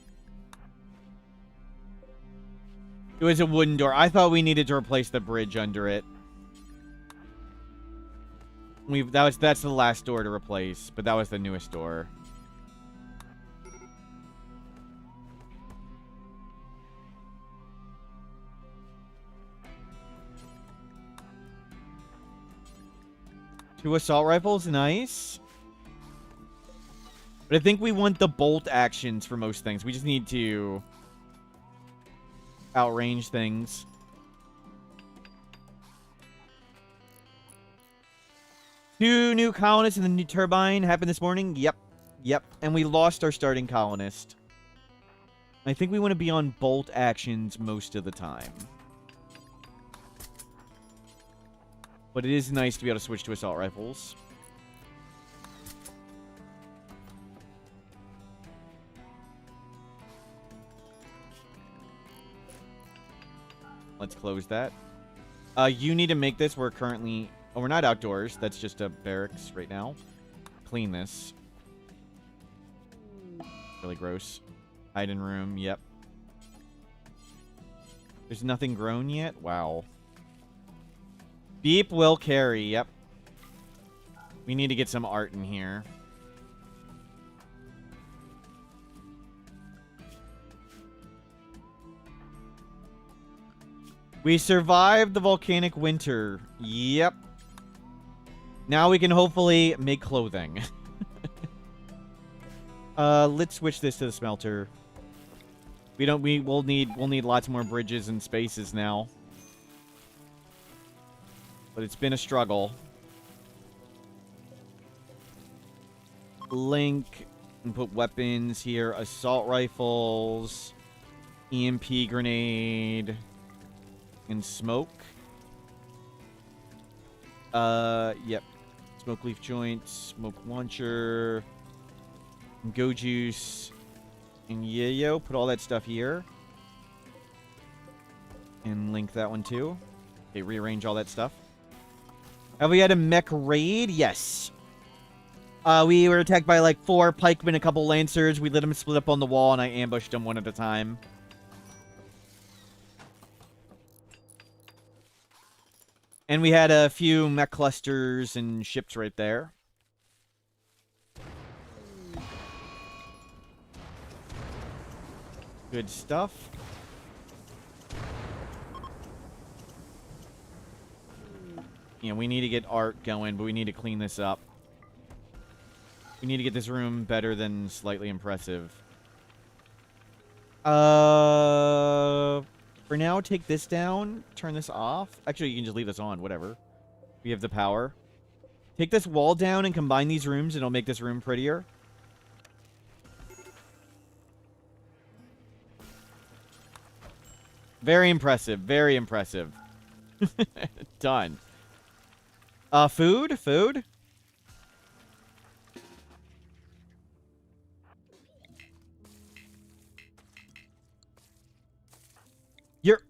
It was a wooden door. I thought we needed to replace the bridge under it. That's the last door to replace, but that was the newest door. Two assault rifles, nice. But I think we want the bolt actions for most things. We just need to outrange things. 2 new colonists in the new turbine happened this morning. Yep. Yep. And we lost our starting colonist. I think we want to be on bolt actions most of the time. But it is nice to be able to switch to assault rifles. Let's close that. You need to make this. We're currently... Oh, we're not outdoors. That's just a barracks right now. Clean this. Really gross. Hide in room. Yep. There's nothing grown yet? Wow. Beep will carry. Yep. We need to get some art in here. We survived the volcanic winter. Yep. Now we can hopefully make clothing. Let's switch this to the smelter. We'll need lots more bridges and spaces now. But it's been a struggle. Link and put weapons here. Assault rifles. EMP grenade. And smoke. Yep. Smoke leaf joints. Smoke launcher. Go juice. And yayo. Put all that stuff here. And link that one too. Okay, rearrange all that stuff. Have we had a mech raid? Yes. We were attacked by like 4 pikemen, a couple lancers. We let them split up on the wall, and I ambushed them one at a time. And we had a few mech clusters and ships right there. Good stuff. Yeah, we need to get art going, but we need to clean this up. We need to get this room better than slightly impressive. For now, take this down. Turn this off. Actually, you can just leave this on. Whatever. We have the power. Take this wall down and combine these rooms, and it'll make this room prettier. Very impressive. Very impressive. Done. Food? Food? You're...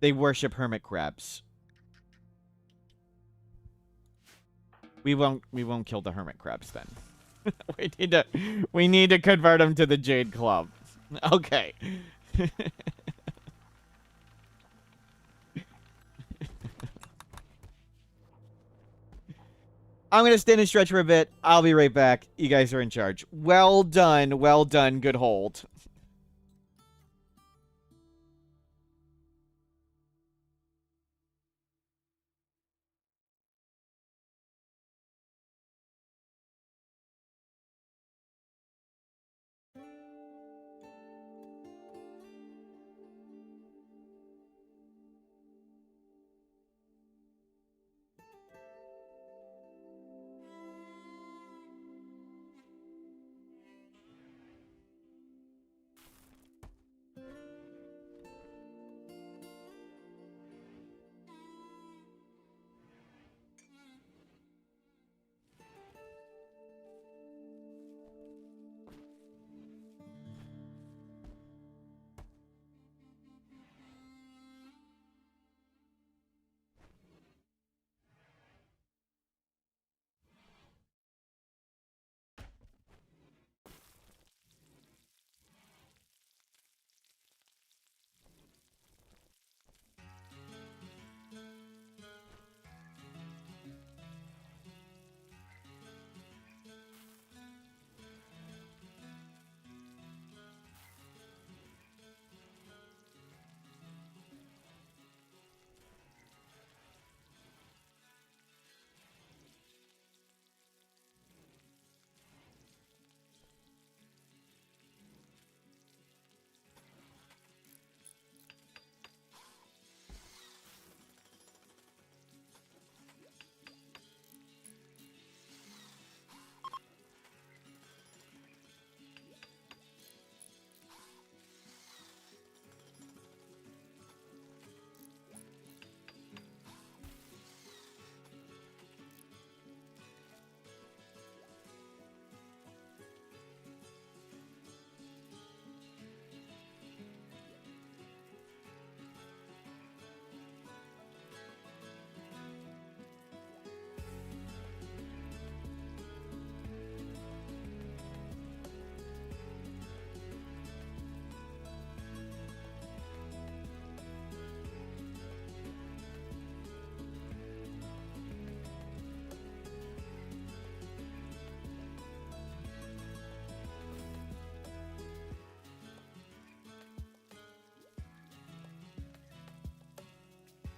They worship hermit crabs. We won't kill the hermit crabs then. we need to convert them to the Jade Club. Okay. I'm going to stand and stretch for a bit. I'll be right back. You guys are in charge. Well done. Well done. Good hold.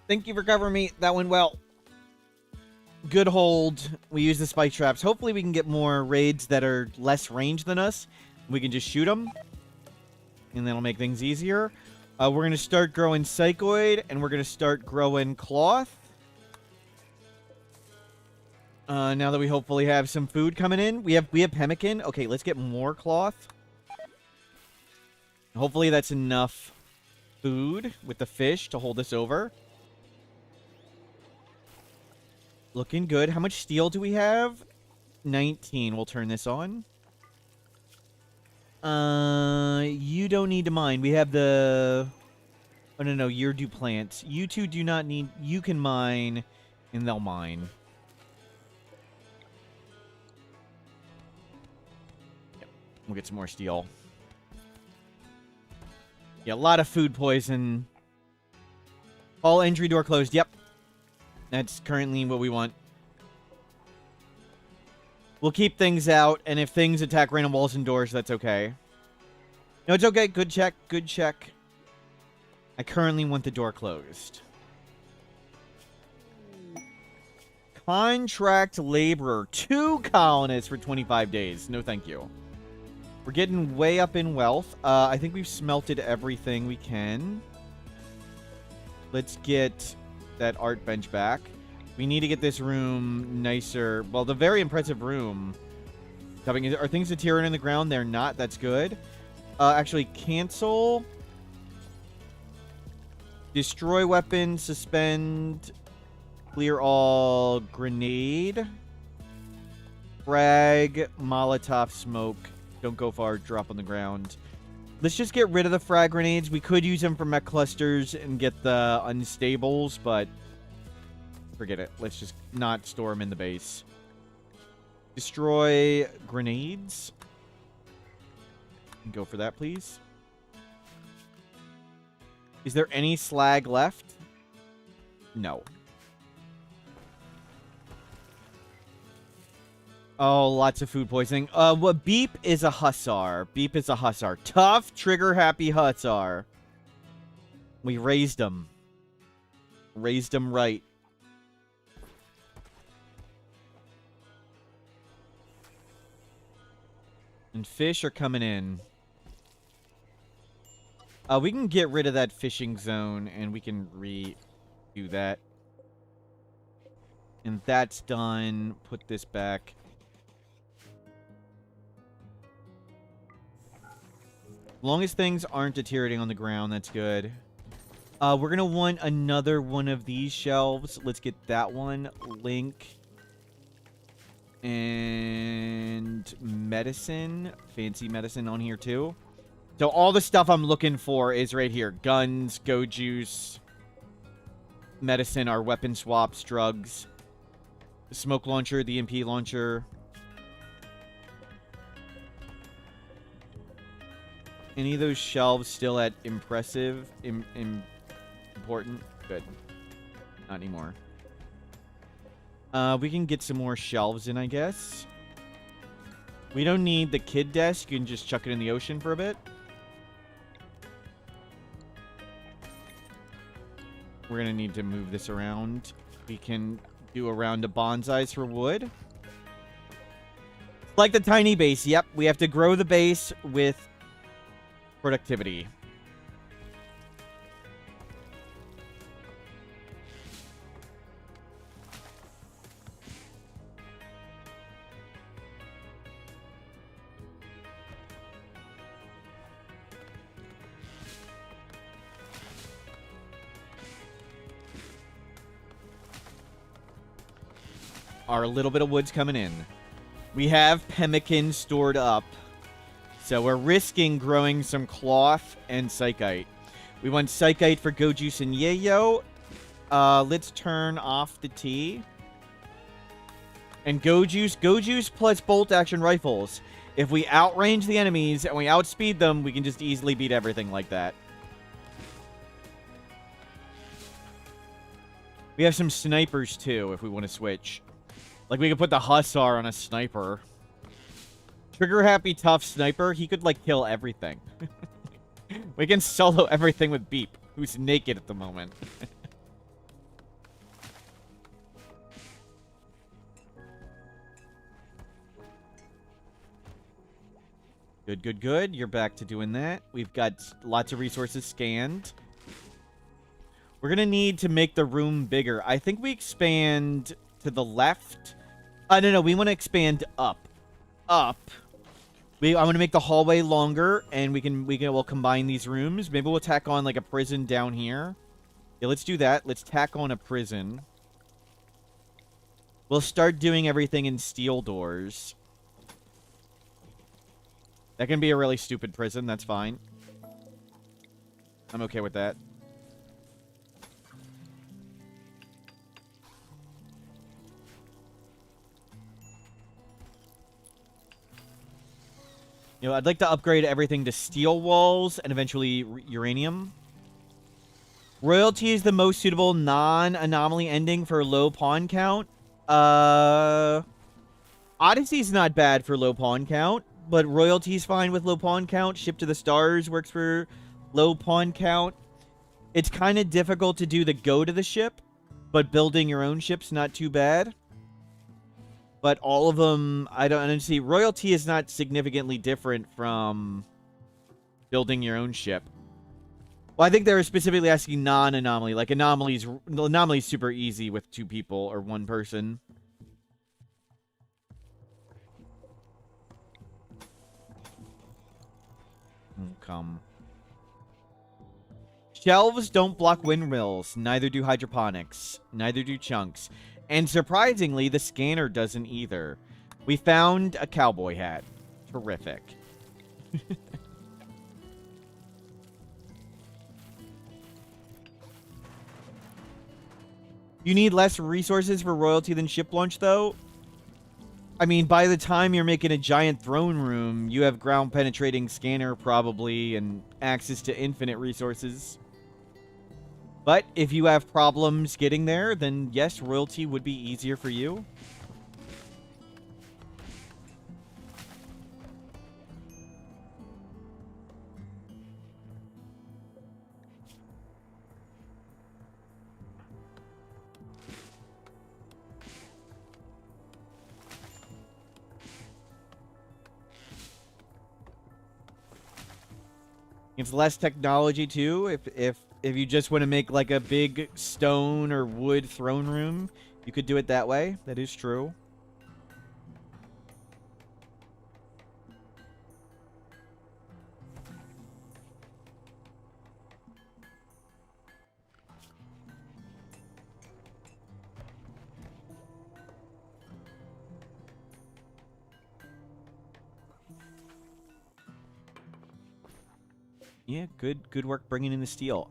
Thank you for covering me. That went well. Good hold. We use the spike traps. Hopefully we can get more raids that are less range than us. We can just shoot them. And that'll make things easier. We're going to start growing Psychoid. And we're going to start growing Cloth. Now that we hopefully have some food coming in. We have pemmican. Okay, let's get more Cloth. Hopefully that's enough food with the fish to hold us over. Looking good. How much steel do we have? 19. We'll turn this on. You don't need to mine. We have the... Oh, no, you're do plants. You two do not need... You can mine, and they'll mine. Yep. We'll get some more steel. Yeah, a lot of food poison. All entry door closed. Yep. That's currently what we want. We'll keep things out, and if things attack random walls and doors, that's okay. No, it's okay. Good check. Good check. I currently want the door closed. Contract laborer. 2 colonists for 25 days. No, thank you. We're getting way up in wealth. I think we've smelted everything we can. Let's get that art bench back. We need to get this room nicer. Well, the very impressive room. Are things deteriorating in the ground? They're not. That's good. Actually, cancel. Destroy weapon. Suspend. Clear all. Grenade. Frag. Molotov smoke. Don't go far. Drop on the ground. Let's just get rid of the frag grenades. We could use them for mech clusters and get the unstables, but forget it. Let's just not store them in the base. Destroy grenades. Go for that, please. Is there any slag left? No. Oh, lots of food poisoning. What Beep is a hussar. Beep is a hussar. Tough, trigger-happy hussar. We raised him. Raised him right. And fish are coming in. We can get rid of that fishing zone, and we can redo that. And that's done. Put this back. As long as things aren't deteriorating on the ground, that's good. We're going to want another one of these shelves. Let's get that one. Link. And medicine. Fancy medicine on here, too. So all the stuff I'm looking for is right here. Guns, go juice, medicine, our weapon swaps, drugs, the smoke launcher, the EMP launcher. Any of those shelves still at impressive? Important? Good. Not anymore. We can get some more shelves in, I guess. We don't need the kid desk. You can just chuck it in the ocean for a bit. We're going to need to move this around. We can do a round of bonsais for wood. Like the tiny base. Yep, we have to grow the base with productivity. Our little bit of wood's coming in. We have pemmican stored up. So we're risking growing some cloth and psychite. We want psychite for go juice and yayo. Let's turn off the tea. And go juice plus bolt action rifles. If we outrange the enemies and we outspeed them, we can just easily beat everything like that. We have some snipers too if we want to switch. Like, we could put the hussar on a sniper. Trigger-happy, tough sniper. He could, like, kill everything. We can solo everything with Beep, who's naked at the moment. Good, good, good. You're back to doing that. We've got lots of resources scanned. We're going to need to make the room bigger. I think we expand to the left. No, we want to expand up. Up. I'm going to make the hallway longer, and we'll combine these rooms. Maybe we'll tack on like a prison down here. Yeah, let's do that. Let's tack on a prison. We'll start doing everything in steel doors. That can be a really stupid prison. That's fine. I'm okay with that. You know, I'd like to upgrade everything to steel walls and eventually uranium. Royalty is the most suitable non-anomaly ending for low pawn count. Odyssey's not bad for low pawn count, but royalty's fine with low pawn count. Ship to the Stars works for low pawn count. It's kind of difficult to do the go to the ship, but building your own ship's not too bad. But all of them, I don't see. Royalty is not significantly different from building your own ship. Well, I think they were specifically asking non-anomaly. Like, anomaly's super easy with 2 people or 1 person. Come. Shelves don't block windmills. Neither do hydroponics. Neither do chunks. And surprisingly, the scanner doesn't either. We found a cowboy hat. Terrific. You need less resources for royalty than ship launch, though? I mean, by the time you're making a giant throne room, you have ground-penetrating scanner, probably, and access to infinite resources. But if you have problems getting there, then yes, royalty would be easier for you. It's less technology too. If you just want to make like a big stone or wood throne room, you could do it that way. That is true. Yeah, good work bringing in the steel.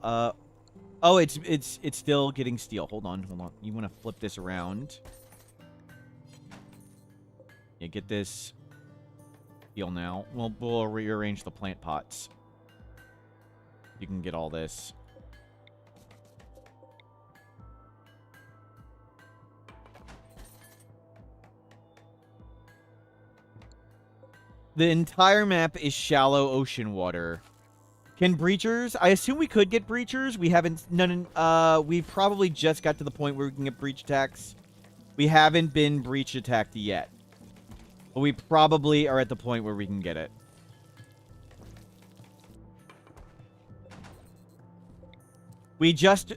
Oh, it's still getting steel. Hold on. You want to flip this around? Yeah, get this steel now. We'll rearrange the plant pots. You can get all this. The entire map is shallow ocean water. Can breachers? I assume we could get breachers. We haven't. We probably just got to the point where we can get breach attacks. We haven't been breach attacked yet, but we probably are at the point where we can get it. We just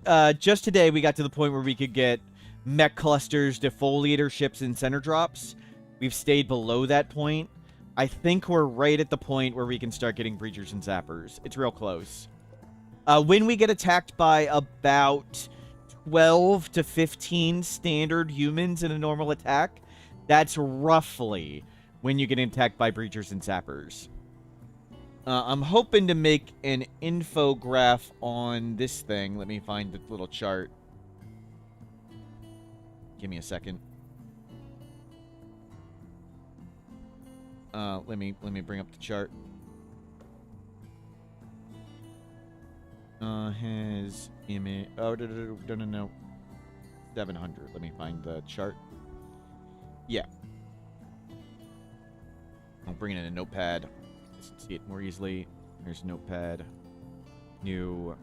today we got to the point where we could get mech clusters, defoliator ships, and center drops. We've stayed below that point. I think we're right at the point where we can start getting breachers and zappers. It's real close. When we get attacked by about 12 to 15 standard humans in a normal attack, that's roughly when you get attacked by breachers and zappers. I'm hoping to make an infograph on this thing. Let me find the little chart. Give me a second. Let me bring up the chart. His image. Oh, no. 700. Let me find the chart. Yeah. I'll bring it in a notepad. See it more easily. There's notepad. New.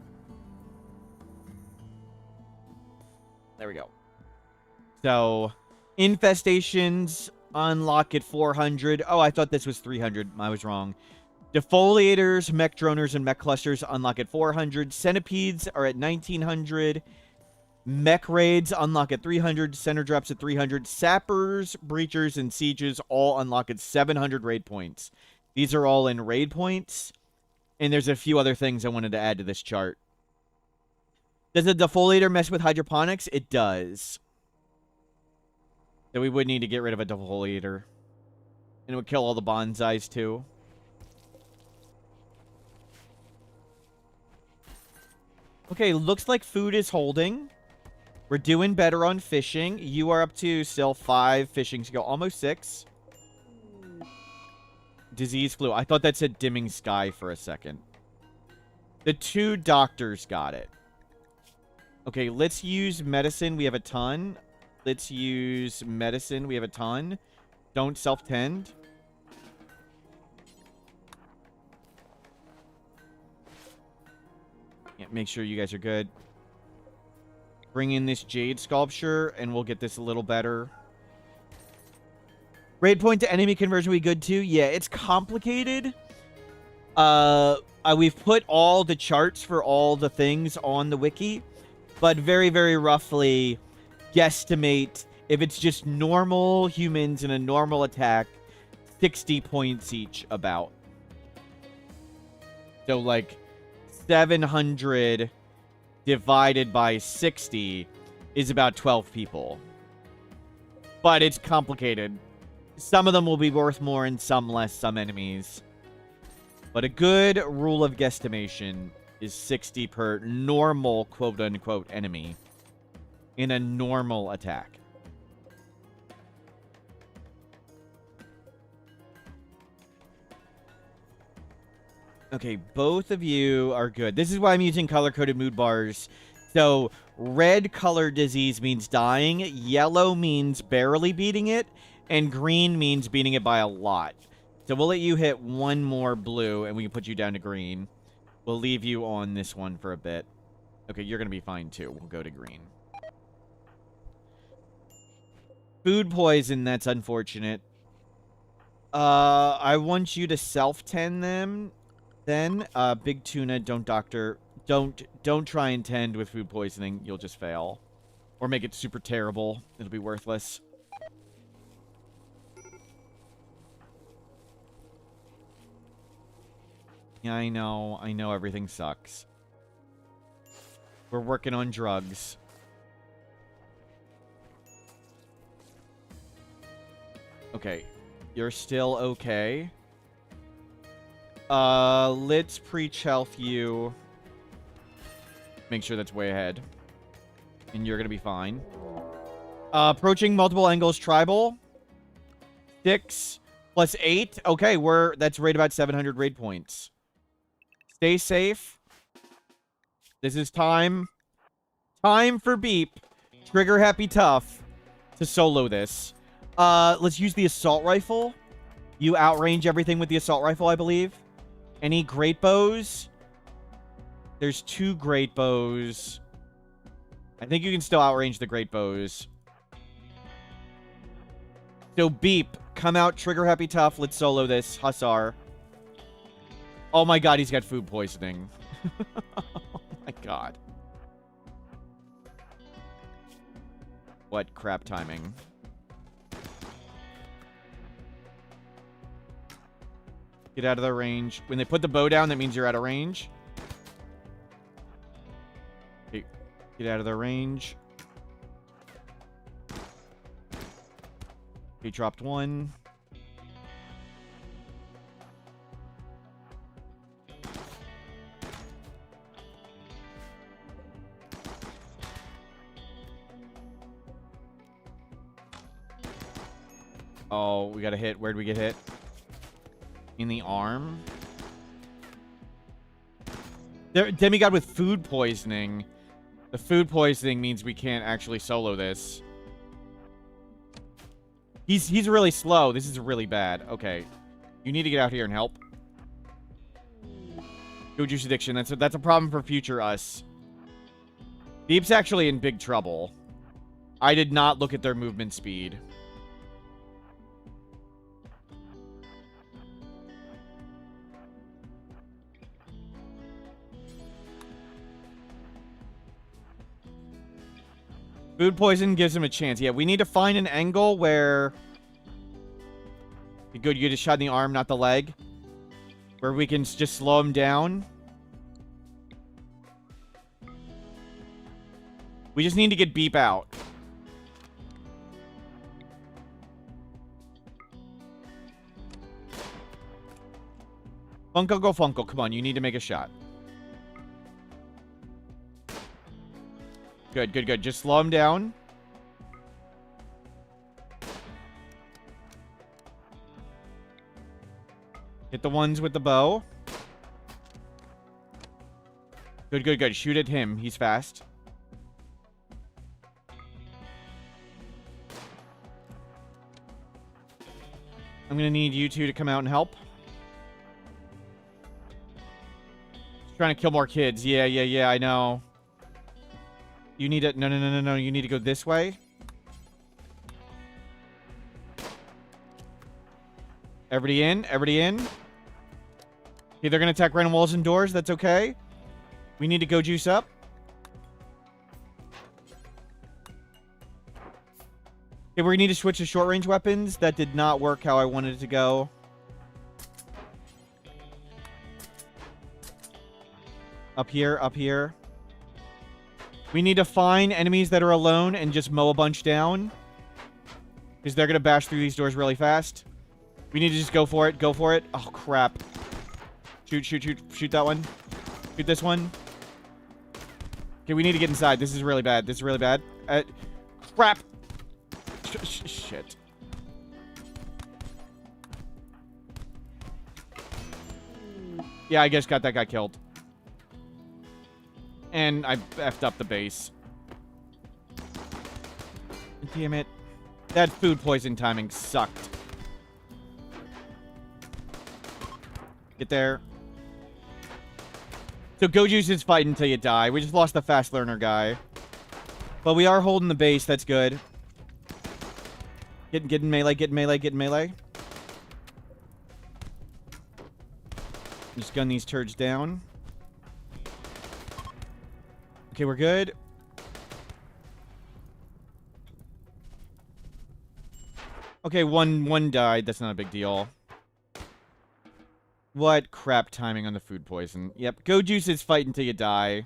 There we go. So, infestations unlock at 400. Oh, I thought this was 300. I was wrong. Defoliators, mech droners, and mech clusters unlock at 400. Centipedes are at 1900. Mech raids unlock at 300. Center drops at 300. Sappers, breachers, and sieges all unlock at 700 raid points. These are all in raid points. And there's a few other things I wanted to add to this chart. Does the defoliator mess with hydroponics? It does. So we would need to get rid of a defoliator. And it would kill all the bonsais too. Okay, looks like food is holding. We're doing better on fishing. You are up to still 5 fishing skill. Almost 6. Disease flu. I thought that said dimming sky for a second. The 2 doctors got it. Okay, let's use medicine. We have a ton. Let's use medicine. We have a ton. Don't self-tend. Yeah, make sure you guys are good. Bring in this jade sculpture, and we'll get this a little better. Raid point to enemy conversion we good too? Yeah, it's complicated. We've put all the charts for all the things on the wiki, but very, very roughly guesstimate if it's just normal humans in a normal attack, 60 points each about. So like 700 divided by 60 is about 12 people. But it's complicated. Some of them will be worth more and some less, some enemies. But a good rule of guesstimation is 60 per normal quote-unquote enemy in a normal attack. Okay, both of you are good. This is why I'm using color-coded mood bars. So, red color disease means dying, yellow means barely beating it, and green means beating it by a lot. So we'll let you hit one more blue, and we can put you down to green. We'll leave you on this one for a bit. Okay, you're going to be fine, too. We'll go to green. Food poison, that's unfortunate. I want you to self-tend them. Then, big tuna, don't doctor. Don't try and tend with food poisoning. You'll just fail. Or make it super terrible. It'll be worthless. Yeah, I know everything sucks. We're working on drugs. Okay. You're still okay. Let's pre-health you. Make sure that's way ahead. And you're gonna be fine. Approaching multiple angles tribal. 6 plus 8. Okay, that's right about 700 raid points. Stay safe. This is time. Time for Beep. Trigger Happy Tough to solo this. Let's use the assault rifle. You outrange everything with the assault rifle, I believe. Any great bows? There's 2 great bows. I think you can still outrange the great bows. So Beep, come out, trigger happy tough. Let's solo this. Hussar. Oh my god, he's got food poisoning. Oh my god. What crap timing. Get out of the range. When they put the bow down, that means you're out of range. Okay. Get out of the range. He dropped 1. Oh, we got a hit. Where'd we get hit? In the arm? Demigod with food poisoning. The food poisoning means we can't actually solo this. He's really slow. This is really bad. Okay. You need to get out here and help. Go juice addiction. That's a problem for future us. Beep's actually in big trouble. I did not look at their movement speed. Food poison gives him a chance. Yeah, we need to find an angle where... Good, you just shot in the arm, not the leg. Where we can just slow him down. We just need to get Beep out. Funko, go Funko. Come on, you need to make a shot. Good, good, good. Just slow him down. Hit the ones with the bow. Good, good, good. Shoot at him. He's fast. I'm gonna need you two to come out and help. Just trying to kill more kids. Yeah, yeah, yeah, I know. You need to... No, no, no, no, no. You need to go this way. Everybody in? Everybody in? Okay, they're gonna attack random walls and doors. That's okay. We need to go juice up. Okay, we need to switch to short-range weapons. That did not work how I wanted it to go. Up here, up here. We need to find enemies that are alone and just mow a bunch down. Because they're going to bash through these doors really fast. We need to just go for it. Go for it. Oh, crap. Shoot, shoot, shoot. Shoot that one. Shoot this one. Okay, we need to get inside. This is really bad. This is really bad. Crap. Shit. Yeah, I just got that guy killed. And I effed up the base. Damn it. That food poison timing sucked. Get there. So go juice is fight until you die. We just lost the fast learner guy. But we are holding the base. That's good. Get in melee, get in melee, get in melee. Just gun these turds down. Okay, we're good. Okay, one died. That's not a big deal. What crap timing on the food poison. Yep, go juices fight until you die.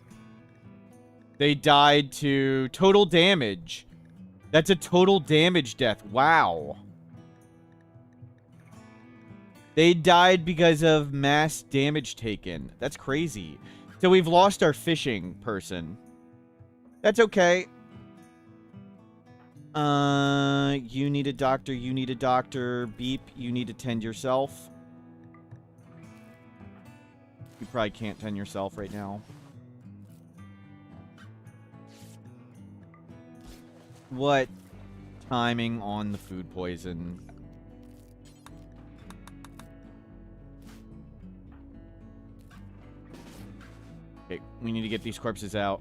They died to total damage. That's a total damage death. Wow. They died because of mass damage taken. That's crazy. So we've lost our fishing person. That's okay. You need a doctor. You need a doctor. Beep. You need to tend yourself. You probably can't tend yourself right now. What timing on the food poison? Okay, we need to get these corpses out.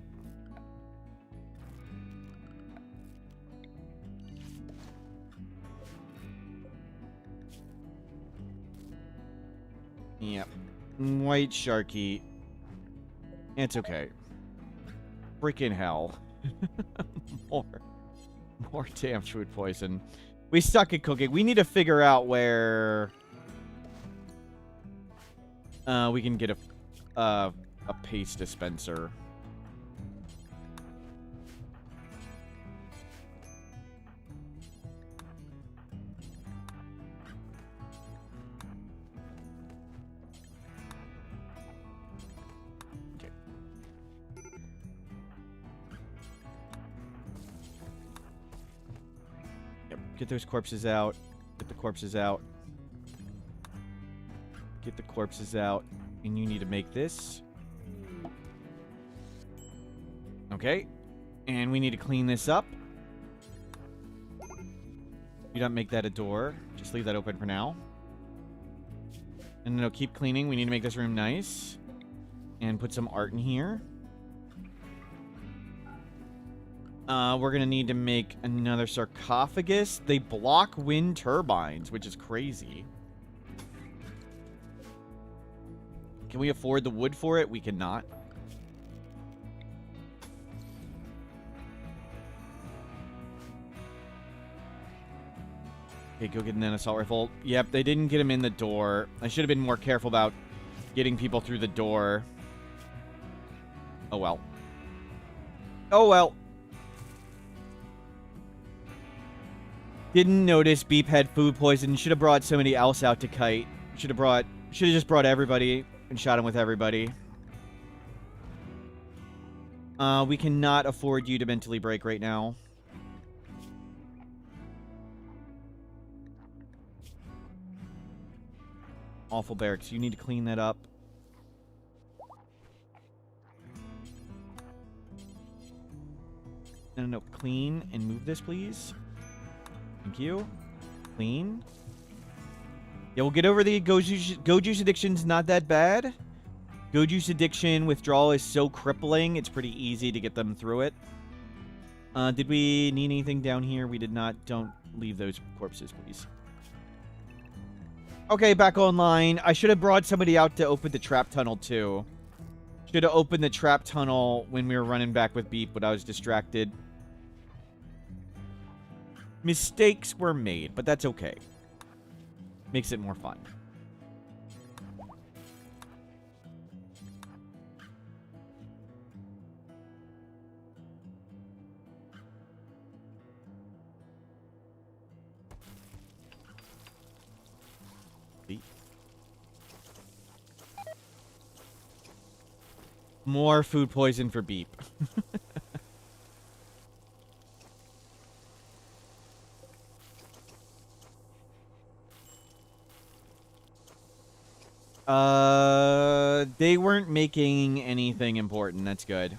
Yep. White Sharky. It's okay. Freaking hell. More damn food poison. We suck at cooking. We need to figure out where we can get a paste dispenser. Okay. Yep. Get those corpses out. Get the corpses out. Get the corpses out. And you need to make this. Okay. And we need to clean this up. You don't make that a door. Just leave that open for now. And then I'll keep cleaning. We need to make this room nice. And put some art in here. We're going to need to make another sarcophagus. They block wind turbines, which is crazy. Can we afford the wood for it? We cannot. Okay, go get an assault rifle. Yep, they didn't get him in the door. I should have been more careful about getting people through the door. Oh, well. Oh, well. Didn't notice Beep had food poison. Should have brought somebody else out to kite. Should have just brought everybody and shot him with everybody. We cannot afford you to mentally break right now. Awful barracks. You need to clean that up. No. Clean and move this, please. Thank you. Clean. Yeah, we'll get over the go juice addiction's not that bad. Go juice addiction withdrawal is so crippling, it's pretty easy to get them through it. Did we need anything down here? We did not. Don't leave those corpses, please. Okay, back online. I should have brought somebody out to open the trap tunnel, too. Should have opened the trap tunnel when we were running back with Beep, but I was distracted. Mistakes were made, but that's okay. Makes it more fun. More food poison for Beep. They weren't making anything important. That's good.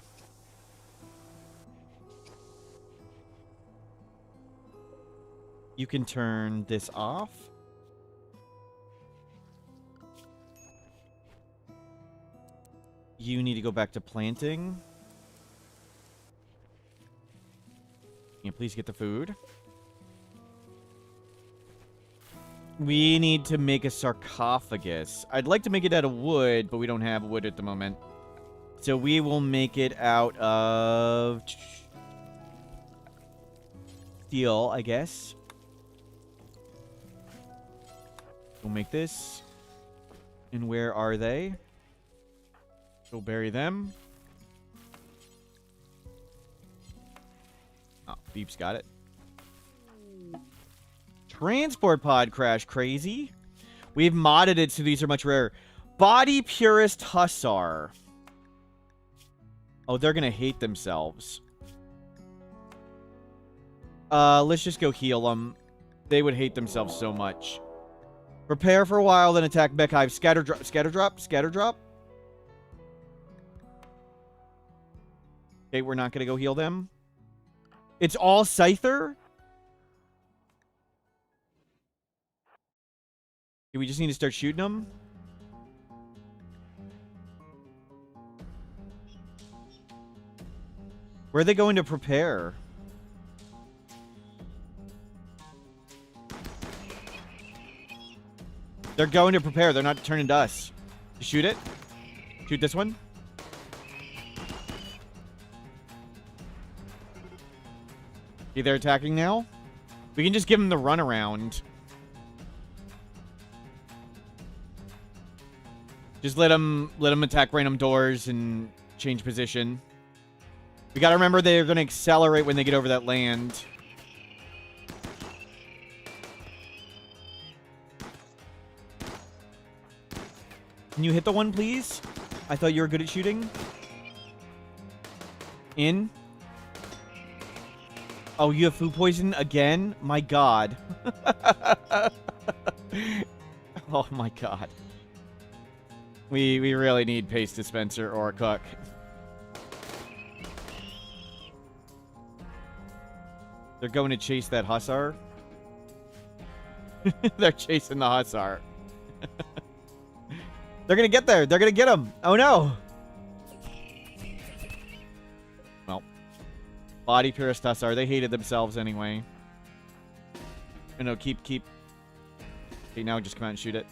You can turn this off. You need to go back to planting. Can you please get the food? We need to make a sarcophagus. I'd like to make it out of wood, but we don't have wood at the moment. So we will make it out of steel, I guess. We'll make this. And where are they? Go bury them. Oh, Beep's got it. Transport pod crash, crazy. We've modded it so these are much rarer. Body Purist Hussar. Oh, they're gonna hate themselves. Let's just go heal them. They would hate themselves so much. Prepare for a while, then attack Mech Hive. Scatter drop, scatter drop, scatter drop. Okay, we're not gonna go heal them. It's all Scyther? Do we just need to start shooting them? Where are they going to prepare? They're going to prepare. They're not turning to us. Shoot it. Shoot this one. Okay, they're attacking now. We can just give them the runaround. Just let them attack random doors and change position. We gotta remember they're gonna accelerate when they get over that land. Can you hit the one, please? I thought you were good at shooting. In. Oh, you have food poison again? My God. Oh my God. We really need paste dispenser or a cook. They're going to chase that Hussar. They're chasing the Hussar. They're going to get there. They're going to get him. Oh, no. Well. Body Purist Hussar. They hated themselves anyway. Oh, no. Keep. Okay, now just come out and shoot it.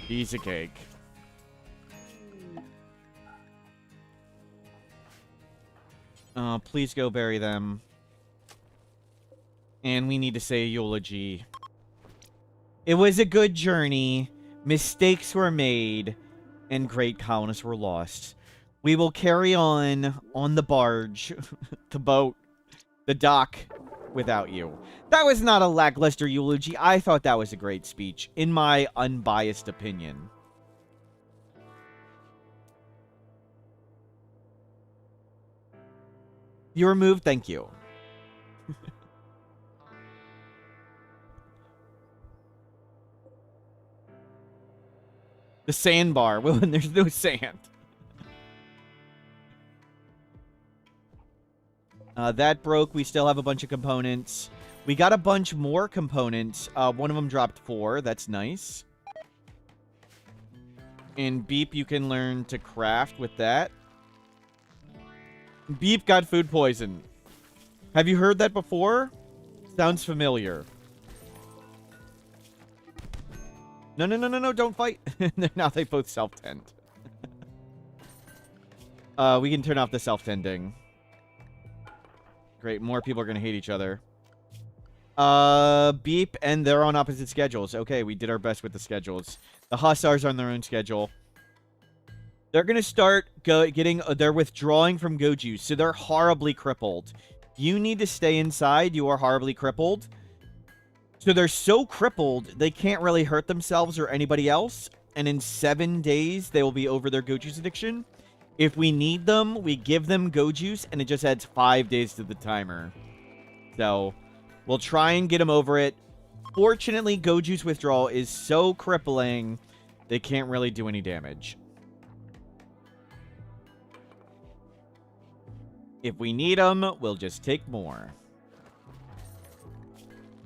Piece of cake. Please go bury them. And we need to say a eulogy. It was a good journey. Mistakes were made. And great colonists were lost. We will carry on the barge, the boat, the dock, without you. That was not a lackluster eulogy. I thought that was a great speech, in my unbiased opinion. You were moved? Thank you. The sandbar. Well, when there's no sand. That broke. We still have a bunch of components. We got a bunch more components. One of them dropped 4. That's nice. And Beep, you can learn to craft with that. Beep got food poison. Have you heard that before? Sounds familiar. No, don't fight. Now they both self-tend. We can turn off the self-tending. Great, more people are going to hate each other. Beep, and they're on opposite schedules. Okay, we did our best with the schedules. The Hussars are on their own schedule. They're going to start they're withdrawing from Goju, so they're horribly crippled. You need to stay inside. You are horribly crippled. So they're so crippled, they can't really hurt themselves or anybody else. And in 7 days, they will be over their Goju's addiction. If we need them, we give them Goju's, and it just adds 5 days to the timer. So we'll try and get them over it. Fortunately, Goju's withdrawal is so crippling, they can't really do any damage. If we need them, we'll just take more.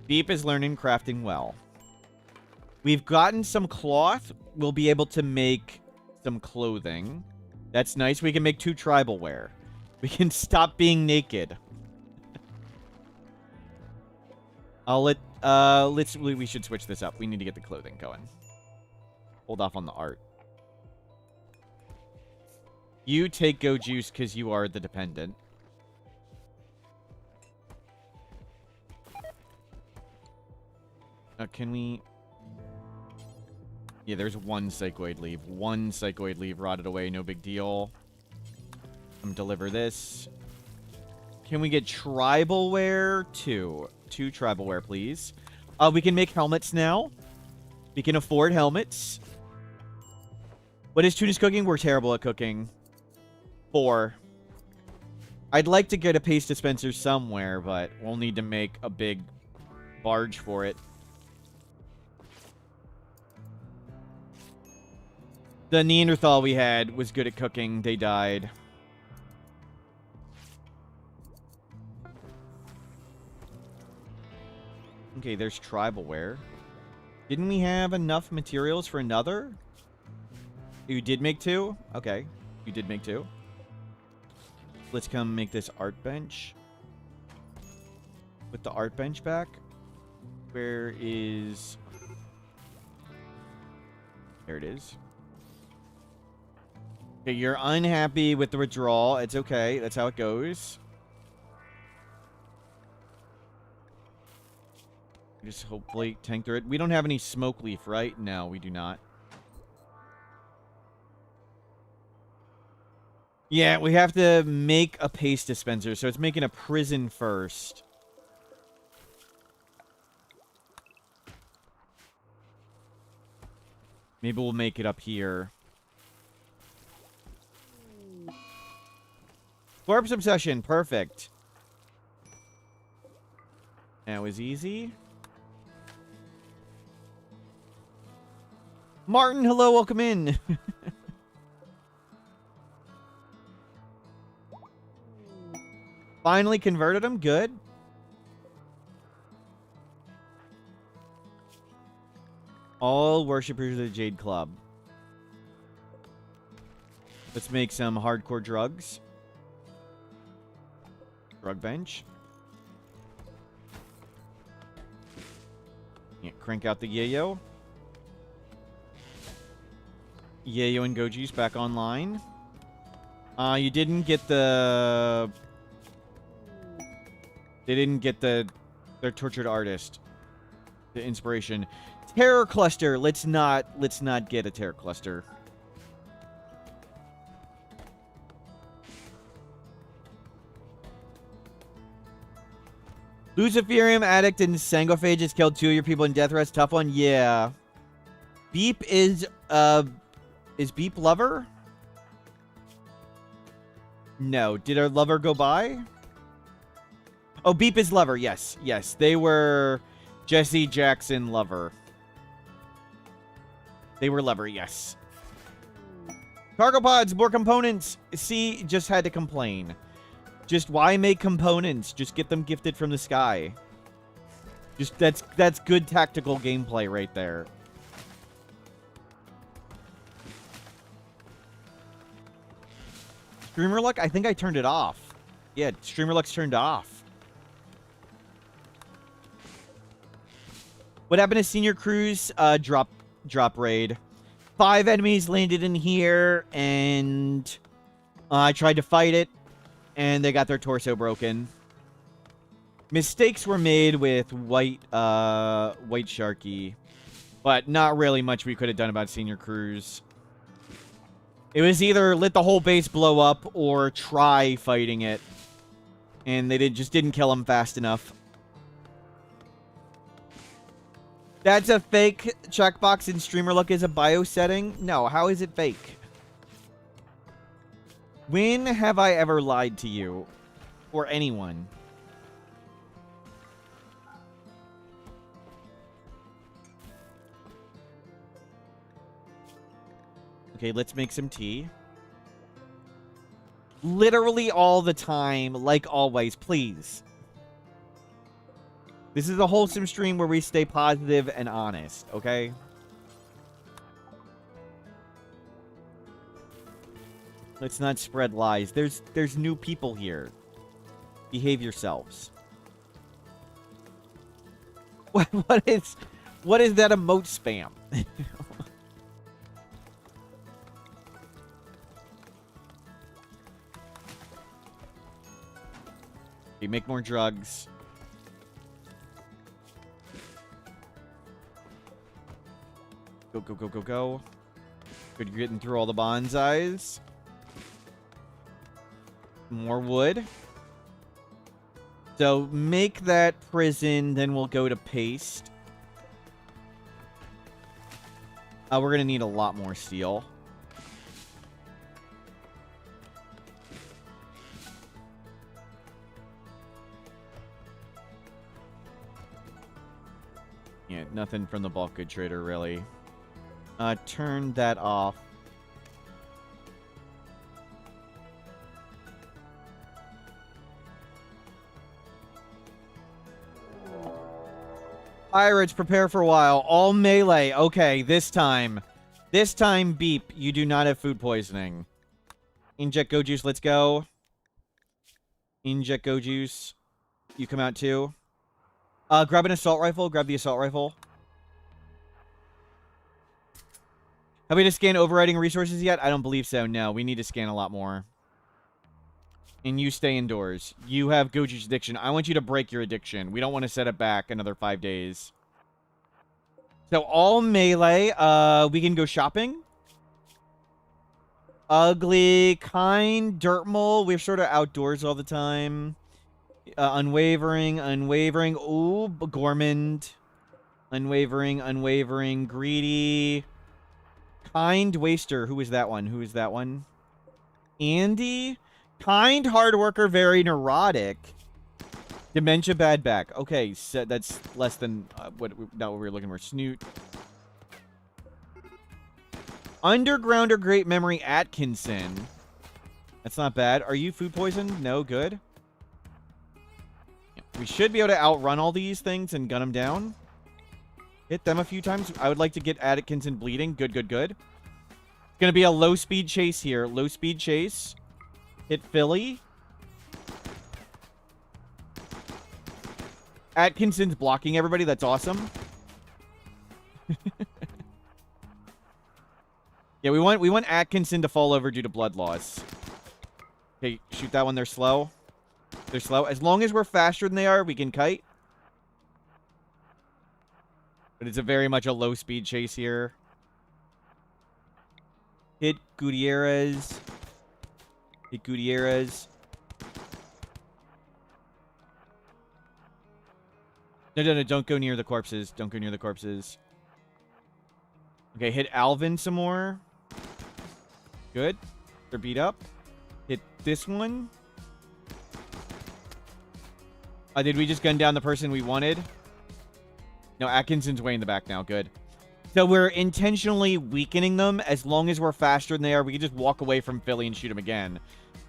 Beep is learning crafting well. We've gotten some cloth. We'll be able to make some clothing. That's nice. We can make 2 tribal wear. We can stop being naked. We should switch this up. We need to get the clothing going. Hold off on the art. You take Go Juice because you are the dependent. Can we... Yeah, there's 1 psychoid leaf. 1 psychoid leaf rotted away. No big deal. Deliver this. Can we get tribal wear? 2. 2 tribal wear, please. We can make helmets now. We can afford helmets. What is Tuna's cooking? We're terrible at cooking. 4. I'd like to get a paste dispenser somewhere, but we'll need to make a big barge for it. The Neanderthal we had was good at cooking. They died. Okay, there's tribal wear. Didn't we have enough materials for another? You did make 2? Okay. You did make 2. Let's come make this art bench. Put the art bench back. Where is... There it is. Okay, you're unhappy with the withdrawal. It's okay. That's how it goes. Just hopefully tank through it. We don't have any smoke leaf, right? No, we do not. Yeah, we have to make a paste dispenser, so it's making a prison first. Maybe we'll make it up here. Corpse obsession, perfect. That was easy. Martin, hello, welcome in. Finally converted him, good. All worshippers of the Jade Club. Let's make some hardcore drugs. Drug bench. Yeah, crank out the yayo. Yayo and Goji's back online. You didn't get the... They didn't get the Their tortured artist. The inspiration. Terror cluster. Let's not get a terror cluster. Luciferium addict and Sangophage has killed 2 of your people in death threats. Tough one, yeah. Beep is Beep lover? No. Did our lover go by? Oh, Beep is lover. Yes. Yes. They were Jesse Jackson lover. They were lover, yes. Cargo pods, more components. See, just had to complain. Just why make components? Just get them gifted from the sky. Just that's good tactical gameplay right there. Streamer luck? I think I turned it off. Yeah, streamer luck's turned off. What happened to Senior Cruise? Drop raid. 5 enemies landed in here, and I tried to fight it, and they got their torso broken. Mistakes were made with White Sharky, but not really much we could have done about Senior Cruise. It was either let the whole base blow up or try fighting it, and they just didn't kill him fast enough. That's a fake checkbox in streamer look is a bio setting? No, how is it fake? When have I ever lied to you? Or anyone? Okay, let's make some tea. Literally all the time, like always, please. This is a wholesome stream where we stay positive and honest, okay? Let's not spread lies. There's new people here. Behave yourselves. What is that emote spam? Okay, make more drugs. Go, go, go, go, go. Good, you're getting through all the bonsais. More wood. So, make that prison, then we'll go to paste. We're going to need a lot more steel. Yeah, nothing from the bulk good trader, really. Turn that off. Pirates, prepare for a while. All melee. Okay, this time. This time, Beep, you do not have food poisoning. Inject Go Juice, let's go. Inject Go Juice. You come out too. Grab an assault rifle. Grab the assault rifle. Have we to scan overriding resources yet? I don't believe so. No, we need to scan a lot more. And you stay indoors. You have Go Juice addiction. I want you to break your addiction. We don't want to set it back another 5 days. So all melee. We can go shopping. Ugly, kind, dirt mole. We're sort of outdoors all the time. Unwavering. Ooh, gourmand. Unwavering, greedy. Kind waster. Who is that one? Andy. Kind hard worker, very neurotic. Dementia bad back. Okay, so that's less than not what we were looking for. Snoot. Undergrounder great memory Atkinson. That's not bad. Are you food poisoned? No, good. We should be able to outrun all these things and gun them down. Hit them a few times. I would like to get Atkinson bleeding. Good. It's gonna be a low speed chase here. Low speed chase. Hit Philly. Atkinson's blocking everybody. That's awesome. Yeah, we want Atkinson to fall over due to blood loss. Okay, shoot that one. They're slow. As long as we're faster than they are, we can kite. But it's a very much a low-speed chase here. Hit Gutierrez. Hit Gutierrez. No, don't go near the corpses. Don't go near the corpses. Okay, hit Alvin some more. Good. They're beat up. Hit this one. Did we just gun down the person we wanted? No, Atkinson's way in the back now. Good. So we're intentionally weakening them. As long as we're faster than they are, we can just walk away from Philly and shoot them again.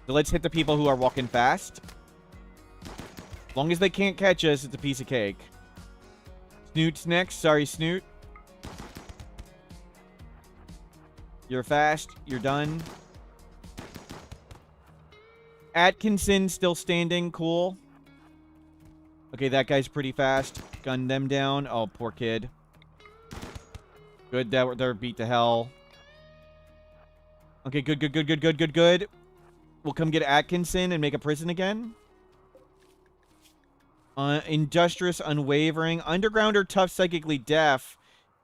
So let's hit the people who are walking fast. As long as they can't catch us, it's a piece of cake. Snoot's next. Sorry, Snoot. You're fast. You're done. Atkinson still standing. Cool. Okay, that guy's pretty fast. Gun them down. Oh, poor kid. Good, they're beat to hell. Okay, good. We'll come get Atkinson and make a prison again. Industrious, unwavering. Undergrounder, tough, psychically deaf.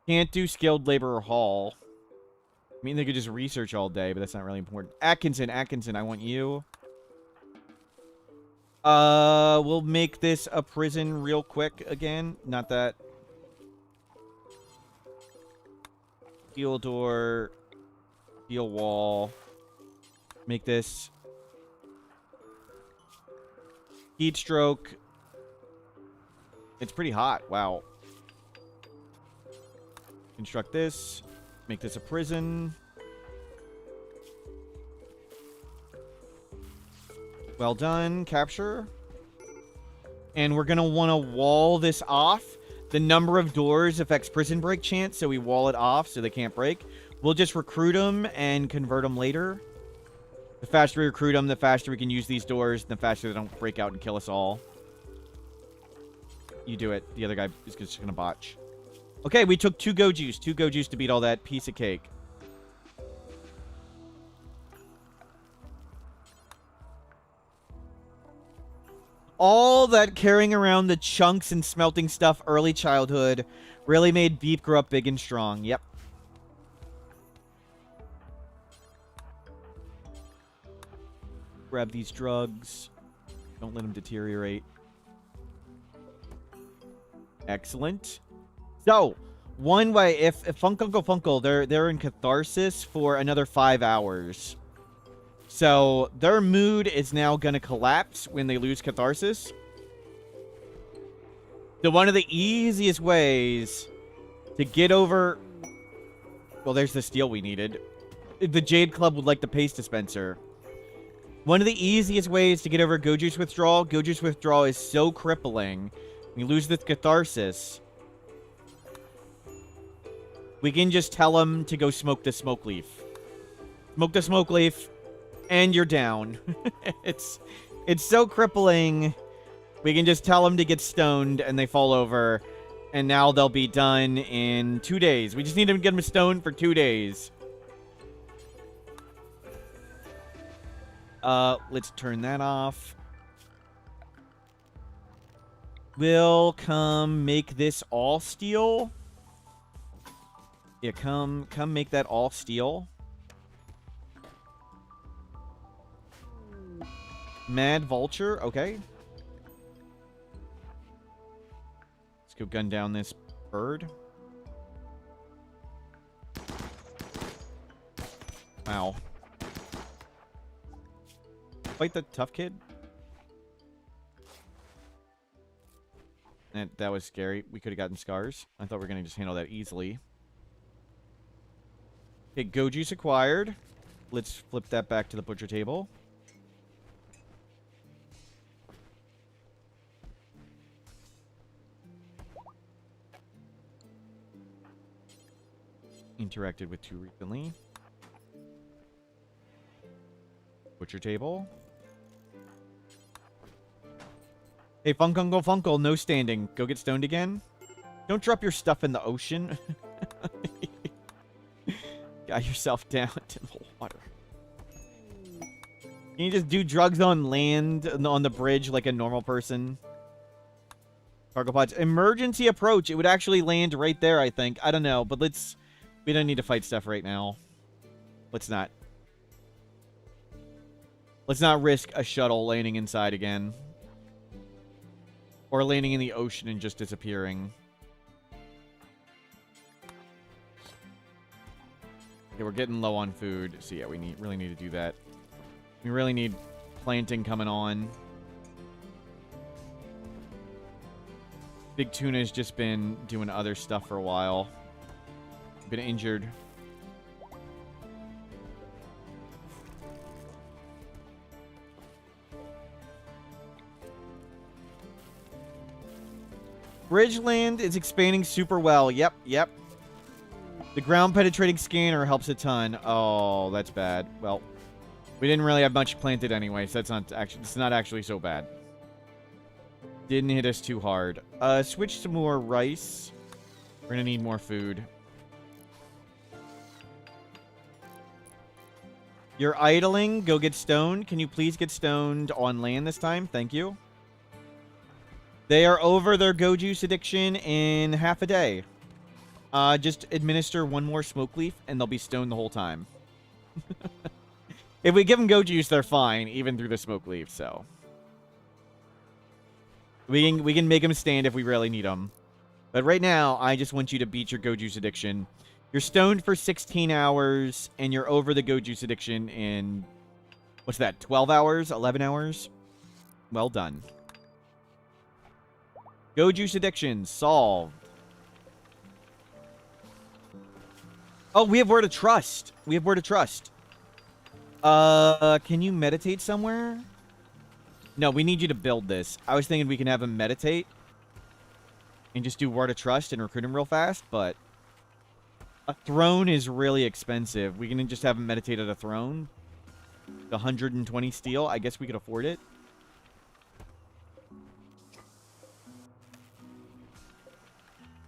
Can't do skilled labor or haul. I mean, they could just research all day, but that's not really important. Atkinson, I want you. We'll make this a prison real quick again. Not that. Steel door. Steel wall. Make this. Heat stroke. It's pretty hot. Wow. Construct this. Make this a prison. Well done. Capture. And we're going to want to wall this off. The number of doors affects prison break chance, so we wall it off so they can't break. We'll just recruit them and convert them later. The faster we recruit them, the faster we can use these doors, and the faster they don't break out and kill us all. You do it. The other guy is just going to botch. Okay, we took 2 go juice. 2 go juice to beat all that piece of cake. All that carrying around the chunks and smelting stuff early childhood really made Beep grow up big and strong. Yep. Grab these drugs. Don't let them deteriorate. Excellent. So, one way, if Funkle, they're in catharsis for another 5 hours. So, their mood is now going to collapse when they lose catharsis. So, one of the easiest ways to get over... Well, there's the steel we needed. The Jade Club would like the paste dispenser. One of the easiest ways to get over Go Juice withdrawal. Go Juice withdrawal is so crippling. When you lose this catharsis, we can just tell them to go smoke the smoke leaf. Smoke the smoke leaf, and you're down. It's so crippling. We can just tell them to get stoned, and they fall over. And now they'll be done in 2 days. We just need to get them stoned for 2 days. Let's turn that off. We'll come make this all steel. Yeah, come make that all steel. Mad Vulture, okay. Let's go gun down this bird. Wow. Fight the tough kid. That was scary. We could have gotten scars. I thought we were going to just handle that easily. Okay, Go Juice acquired. Let's flip that back to the butcher table. Interacted with 2 recently. Butcher table. Hey, Funkle, no standing. Go get stoned again. Don't drop your stuff in the ocean. Got yourself down to the water. Can you just do drugs on land, on the bridge, like a normal person? Cargo pods. Emergency approach. It would actually land right there, I think. I don't know, but let's... We don't need to fight stuff right now. Let's not. Let's not risk a shuttle landing inside again. Or landing in the ocean and just disappearing. Okay, we're getting low on food. So yeah, we really need to do that. We really need planting coming on. Big Tuna's just been doing other stuff for a while. Been injured. Bridgeland is expanding super well. Yep, yep. The ground penetrating scanner helps a ton. Oh, that's bad. Well, we didn't really have much planted anyway, so it's not actually so bad. Didn't hit us too hard. Switch to more rice. We're gonna need more food. You're idling. Go get stoned. Can you please get stoned on land this time? Thank you. They are over their go juice addiction in half a day. Just administer one more smoke leaf, and they'll be stoned the whole time. If we give them go juice, they're fine, even through the smoke leaf, so... We can make them stand if we really need them. But right now, I just want you to beat your go juice addiction. You're stoned for 16 hours, and you're over the go juice addiction in... What's that, 12 hours? 11 hours? Well done. Go juice addiction solved. Oh, we have word of trust. We have word of trust. Can you meditate somewhere? No, we need you to build this. I was thinking we can have him meditate and just do word of trust and recruit him real fast, but a throne is really expensive. We can just have him meditate at a throne. The 120 steel. I guess we could afford it.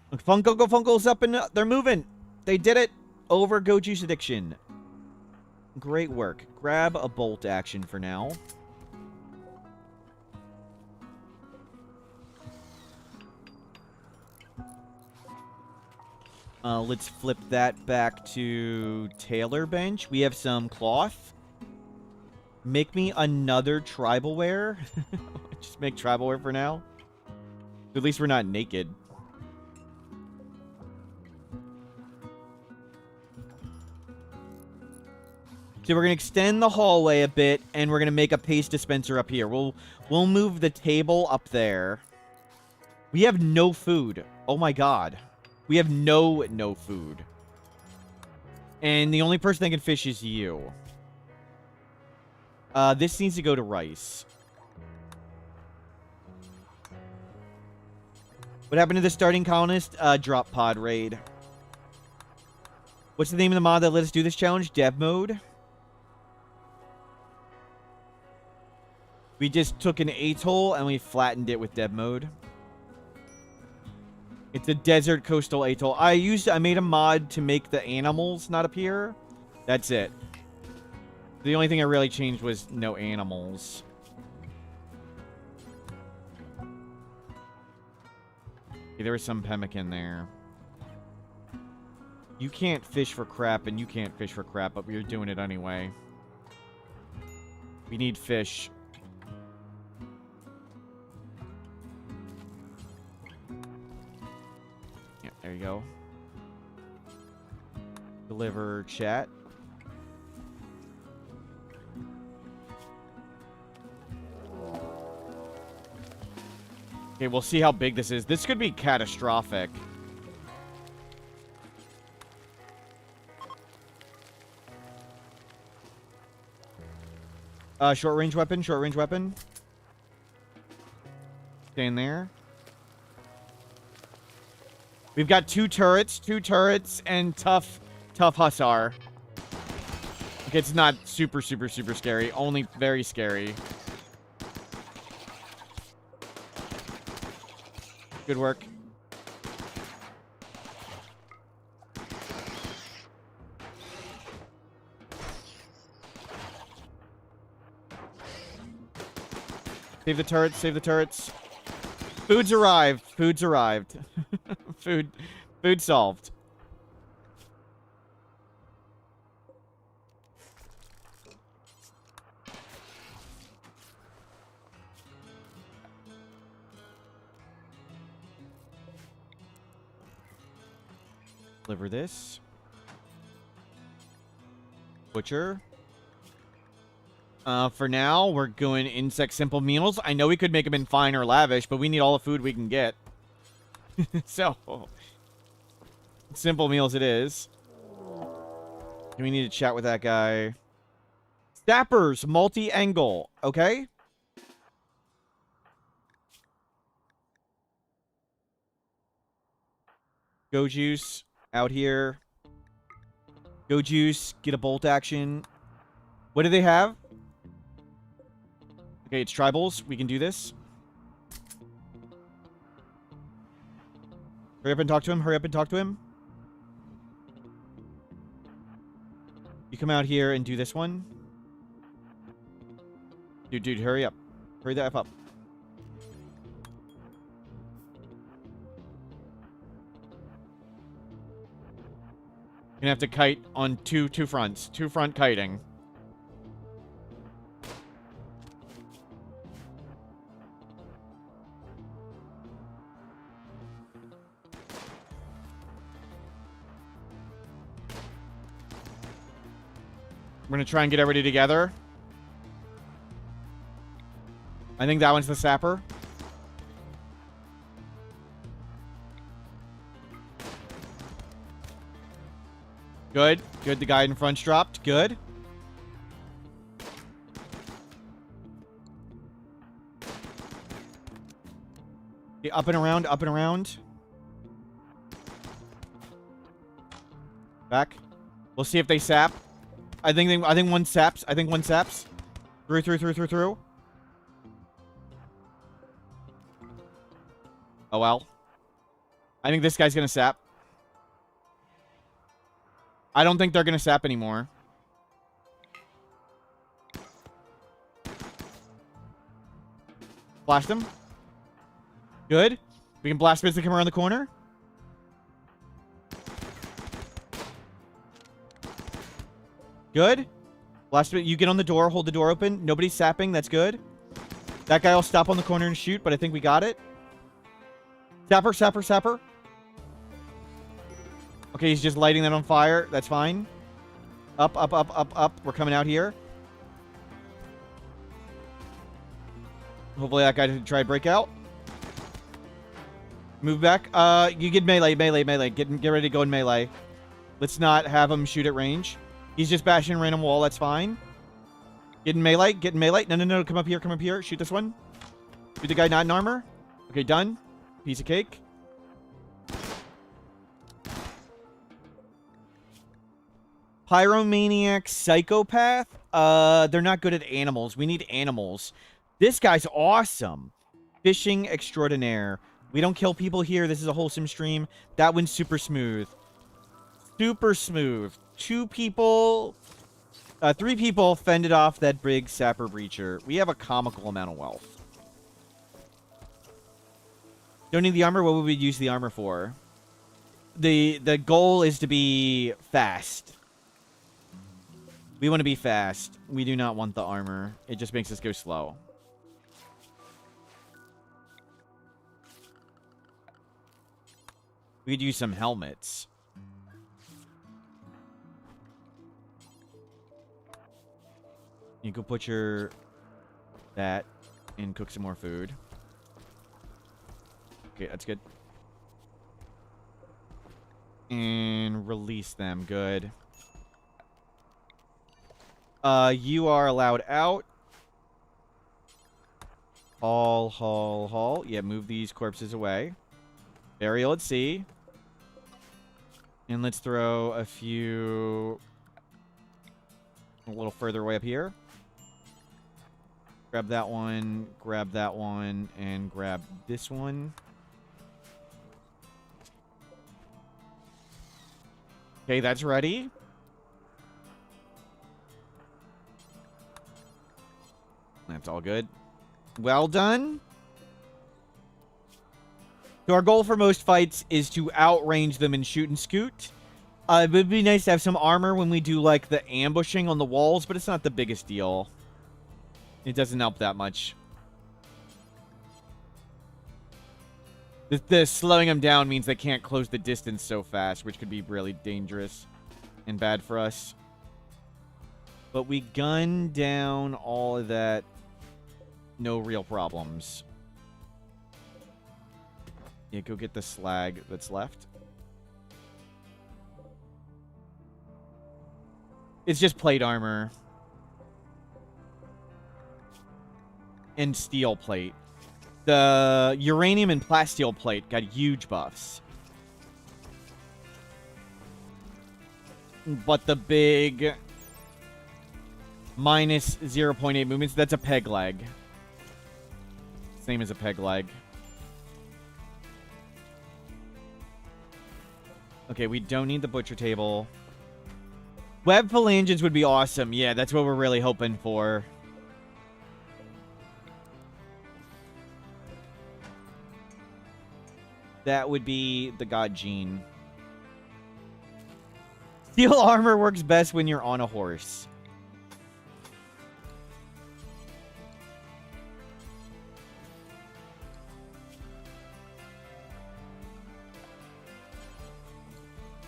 Look, Funko's up and they're moving. They did it. Over go juice addiction. Great work. Grab a bolt action for now. Let's flip that back to tailor bench. We have some cloth. Make me another tribal wear. Just make tribal wear for now. At least we're not naked. So we're going to extend the hallway a bit, and we're going to make a paste dispenser up here. We'll move the table up there. We have no food. Oh my god. We have no food. And the only person that can fish is you. This needs to go to rice. What happened to the starting colonist? Drop pod raid. What's the name of the mod that let us do this challenge? Dev mode? We just took an atoll and we flattened it with dev mode. It's a desert coastal atoll. I made a mod to make the animals not appear. That's it. The only thing I really changed was no animals. Okay, there was some pemmican there. You can't fish for crap and you can't fish for crap, but we're doing it anyway. We need fish. There you go. Deliver chat. Okay, we'll see how big this is. This could be catastrophic. Short range weapon, short range weapon. Stay in there. We've got two turrets, and tough hussar. Okay, it's not super scary. Only very scary. Good work. Save the turrets, save the turrets. Food's arrived. Food's arrived. Food solved. Deliver this. Butcher. For now, we're going insect simple meals. I know we could make them in fine or lavish, but we need all the food we can get. So, simple meals it is. We need to chat with that guy. Sappers, multi-angle. Okay. Go Juice out here. Go Juice, get a bolt action. What do they have? Okay, it's tribals. We can do this. Hurry up and talk to him. Hurry up and talk to him. You come out here and do this one. Dude, hurry up. Hurry the F up. You're gonna have to kite on two fronts. Two front kiting. We're gonna try and get everybody together. I think that one's the sapper. Good. Good. The guy in front's dropped. Good. Okay, up and around. Up and around. Back. We'll see if they sap. I think one saps. I think one saps. Through. Oh, well. I think this guy's gonna sap. I don't think they're gonna sap anymore. Blast them. Good. We can blast Biz to come around the corner. Good. Blast it. You get on the door. Hold the door open. Nobody's sapping. That's good. That guy will stop on the corner and shoot, but I think we got it. Sapper. Okay, he's just lighting that on fire. That's fine. Up. We're coming out here. Hopefully that guy didn't try to break out. Move back. You get melee. Get ready to go in melee. Let's not have him shoot at range. He's just bashing a random wall. That's fine. Get in melee. No. Come up here. Shoot this one. Shoot the guy not in armor. Okay, done. Piece of cake. Pyromaniac Psychopath. They're not good at animals. We need animals. This guy's awesome. Fishing Extraordinaire. We don't kill people here. This is a wholesome stream. That one's super smooth. Super smooth. 2 people... 3 people fended off that big Sapper Breacher. We have a comical amount of wealth. Don't need the armor. What would we use the armor for? The goal is to be fast. We want to be fast. We do not want the armor. It just makes us go slow. We could use some helmets. You could put that and cook some more food. Okay, that's good. And release them. Good. You are allowed out. Haul. Yeah, move these corpses away. Burial at sea. And let's throw a few a little further away up here. Grab that one, and grab this one. Okay, that's ready. That's all good. Well done. So our goal for most fights is to outrange them and shoot and scoot. It would be nice to have some armor when we do, like, the ambushing on the walls, but it's not the biggest deal. It doesn't help that much. The slowing them down means they can't close the distance so fast, which could be really dangerous and bad for us. But we gun down all of that. No real problems. Yeah, go get the slag that's left. It's just plate armor. And steel plate. The uranium and plasteel plate got huge buffs. But the big minus 0.8 movements, that's a peg leg. Same as a peg leg. Okay, we don't need the butcher table. Web phalanges would be awesome. Yeah, that's what we're really hoping for. That would be the god gene. Steel armor works best when you're on a horse.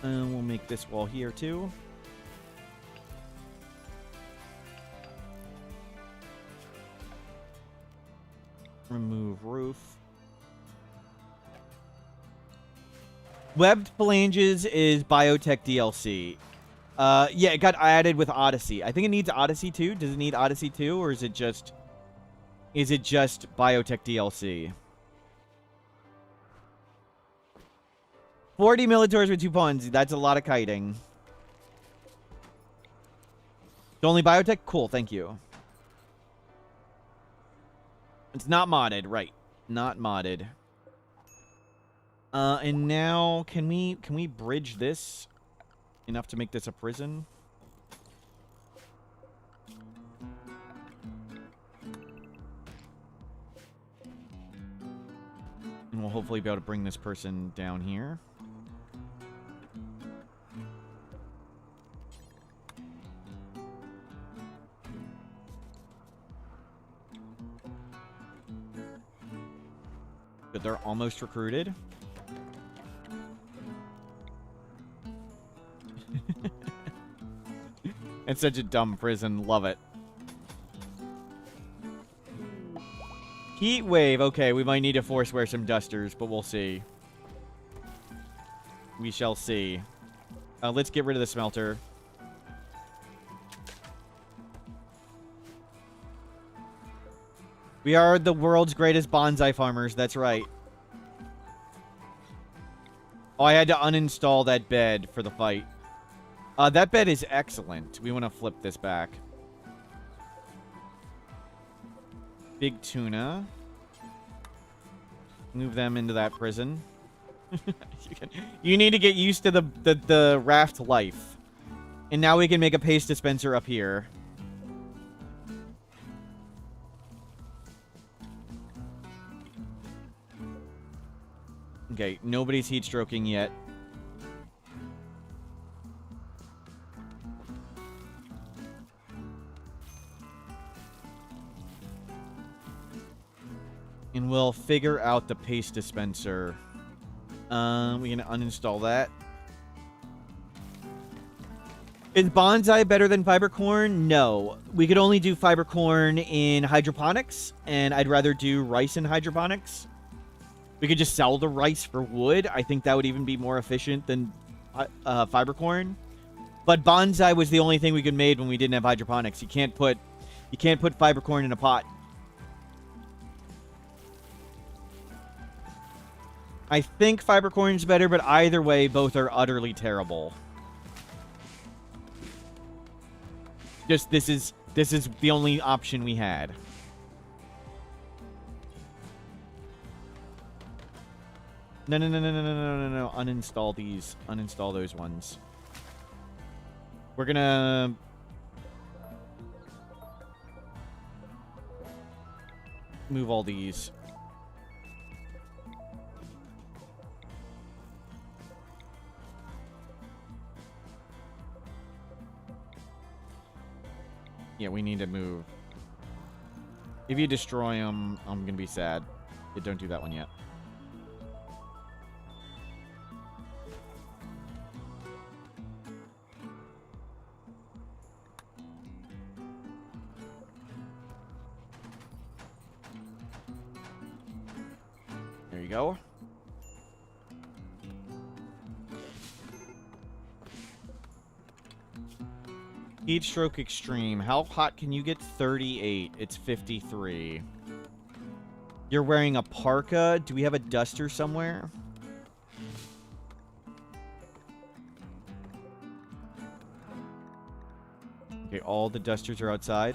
We'll make this wall here too. Remove roof. Webbed phalanges is biotech DLC. Yeah, it got added with Odyssey. I think it needs Odyssey 2. Does it need Odyssey 2, or is it just biotech DLC? 40 Militaurs with 2 pawns. That's a lot of kiting. It's only biotech? Cool, thank you. It's not modded, right. Not modded. And now, can we bridge this enough to make this a prison? And we'll hopefully be able to bring this person down here. Good, they're almost recruited. It's such a dumb prison. Love it. Heat wave. Okay, we might need to force wear some dusters, but we'll see. We shall see. Let's get rid of the smelter. We are the world's greatest bonsai farmers. That's right. Oh, I had to uninstall that bed for the fight. That bed is excellent. We want to flip this back. Big tuna. Move them into that prison. You need to get used to the raft life. And now we can make a paste dispenser up here. Okay, nobody's heat stroking yet. And we'll figure out the paste dispenser. We can uninstall that. Is bonsai better than fiber corn? No. We could only do fiber corn in hydroponics, and I'd rather do rice in hydroponics. We could just sell the rice for wood. I think that would even be more efficient than fiber corn. But bonsai was the only thing we could make when we didn't have hydroponics. You can't put fiber corn in a pot. I think fiber corn's better, but either way, both are utterly terrible. Just this is the only option we had. No. Uninstall these. Uninstall those ones. We're gonna move all these. Yeah, we need to move. If you destroy them, I'm going to be sad. Yeah, don't do that one yet. There you go. Heat stroke extreme. How hot can you get? 38. It's 53. You're wearing a parka. Do we have a duster somewhere? Okay, all the dusters are outside.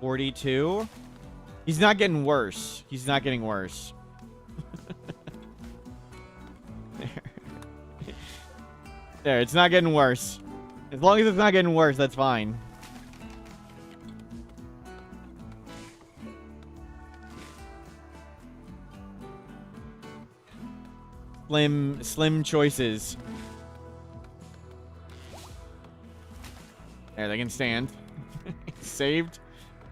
$42. He's not getting worse. He's not getting worse. There, it's not getting worse. As long as it's not getting worse, that's fine. Slim choices. There, they can stand. Saved.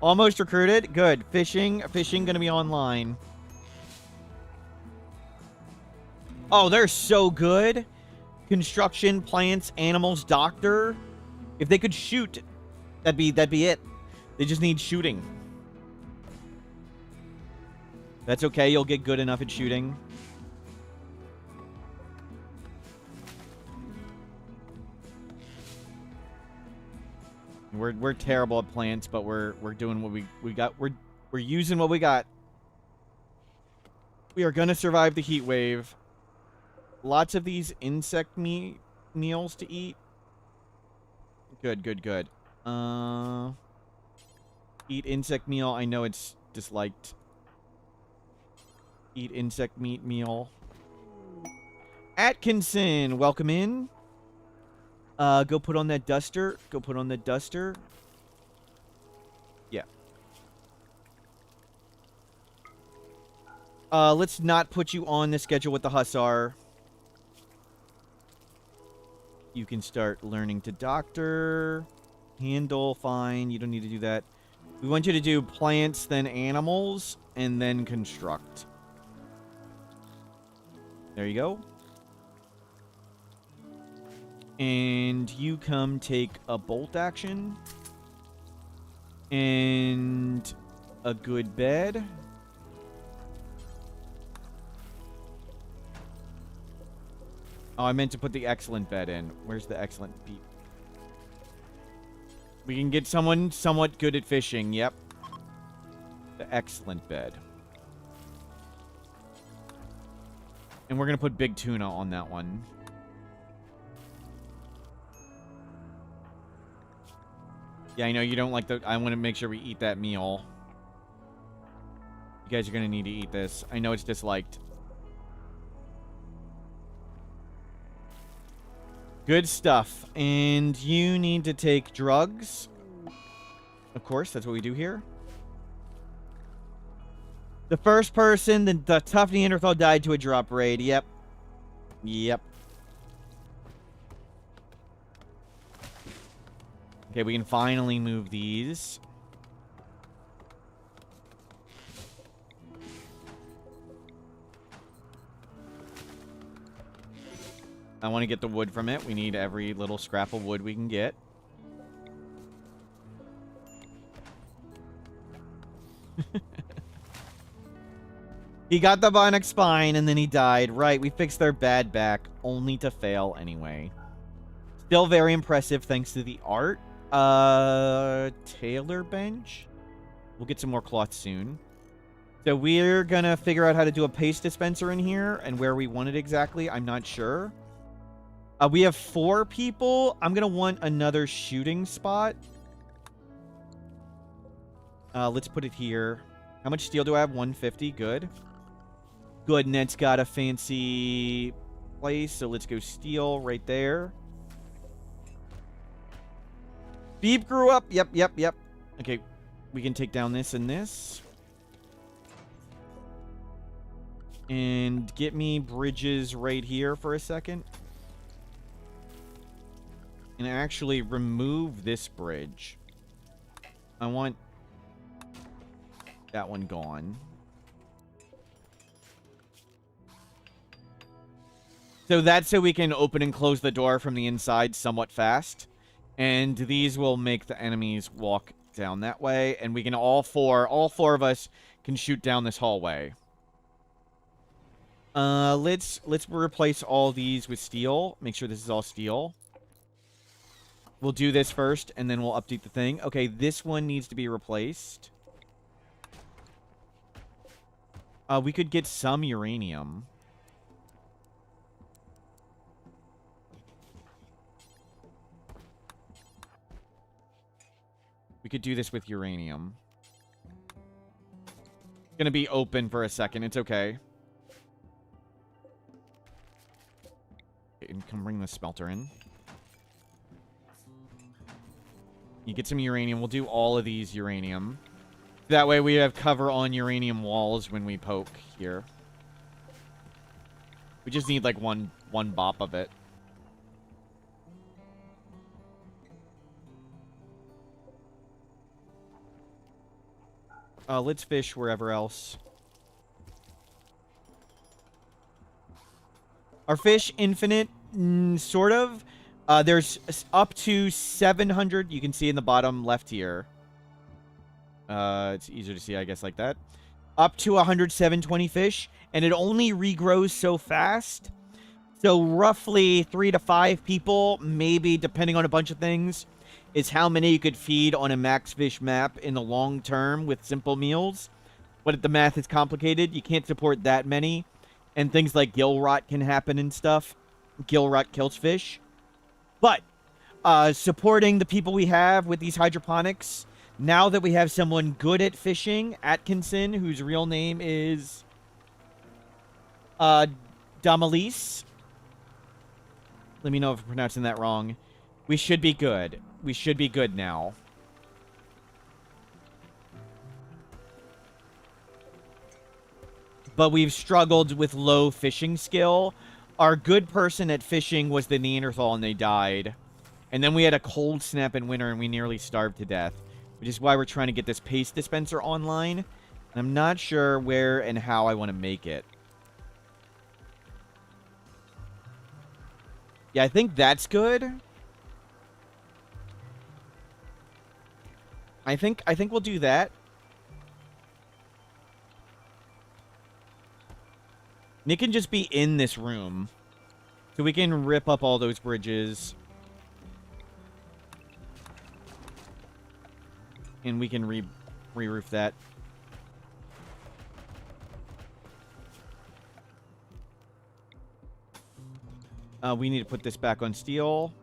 Almost recruited. Good. Fishing gonna be online. Oh, they're so good. Construction, plants, animals, doctor. If they could shoot, that'd be it. They just need shooting. That's okay. You'll get good enough at shooting. We're terrible at plants, but we're doing what we got. We're using what we got. We are gonna survive the heat wave. Lots of these insect meals to eat. Good, good, good. Eat insect meal. I know it's disliked. Eat insect meat meal. Atkinson, welcome in. Go put on that duster. Go put on the duster. Yeah. Let's not put you on the schedule with the Hussar. You can start learning to doctor. Handle, fine. You don't need to do that. We want you to do plants, then animals, and then construct. There you go. And you come take a bolt action. And a good bed. Oh, I meant to put the excellent bed in. Where's the excellent beat? We can get someone somewhat good at fishing. Yep. The excellent bed. And we're going to put big tuna on that one. Yeah, I know you don't like the... I want to make sure we eat that meal. You guys are going to need to eat this. I know it's disliked. Good stuff. And you need to take drugs. Of course, that's what we do here. The first person, the tough Neanderthal died to a drop raid. Yep. Yep. Okay, we can finally move these. I want to get the wood from it. We need every little scrap of wood we can get. He got the bionic spine and then he died. Right, we fixed their bad back, only to fail anyway. Still very impressive thanks to the art. Tailor bench. We'll get some more cloth soon. So we're gonna figure out how to do a paste dispenser in here and where we want it exactly. I'm not sure. We have 4 people. I'm gonna want another shooting spot. Let's put it here. How much steel do I have? 150. Good. Good. Ned's got a fancy place, so let's go steel right there. Beep grew up. Yep, yep, yep. Okay, we can take down this and this. And get me bridges right here for a second. And actually remove this bridge. I want that one gone. So that's so we can open and close the door from the inside somewhat fast. And these will make the enemies walk down that way. And we can all four of us can shoot down this hallway. Let's replace all these with steel. Make sure this is all steel. We'll do this first, and then we'll update the thing. Okay, this one needs to be replaced. We could get some uranium. We could do this with uranium. It's gonna be open for a second. It's okay. And come bring the smelter in. You get some uranium. We'll do all of these uranium. That way we have cover on uranium walls when we poke here. We just need like one bop of it. Let's fish wherever else. Are fish infinite? Sort of. There's up to 700. You can see in the bottom left here. It's easier to see, I guess, like that. Up to 107.20 fish. And it only regrows so fast. So roughly 3 to 5 people, maybe, depending on a bunch of things, is how many you could feed on a max fish map in the long term with simple meals. But if the math is complicated, you can't support that many. And things like gill rot can happen and stuff. Gill rot kills fish. But supporting the people we have with these hydroponics, now that we have someone good at fishing, Atkinson, whose real name is Damalis. Let me know if I'm pronouncing that wrong. We should be good. We should be good now. But we've struggled with low fishing skill. Our good person at fishing was the Neanderthal, and they died. And then we had a cold snap in winter, and we nearly starved to death. Which is why we're trying to get this paste dispenser online. And I'm not sure where and how I want to make it. Yeah, I think that's good. I think we'll do that. Nick can just be in this room. So we can rip up all those bridges. And we can re-roof that. We need to put this back on steel.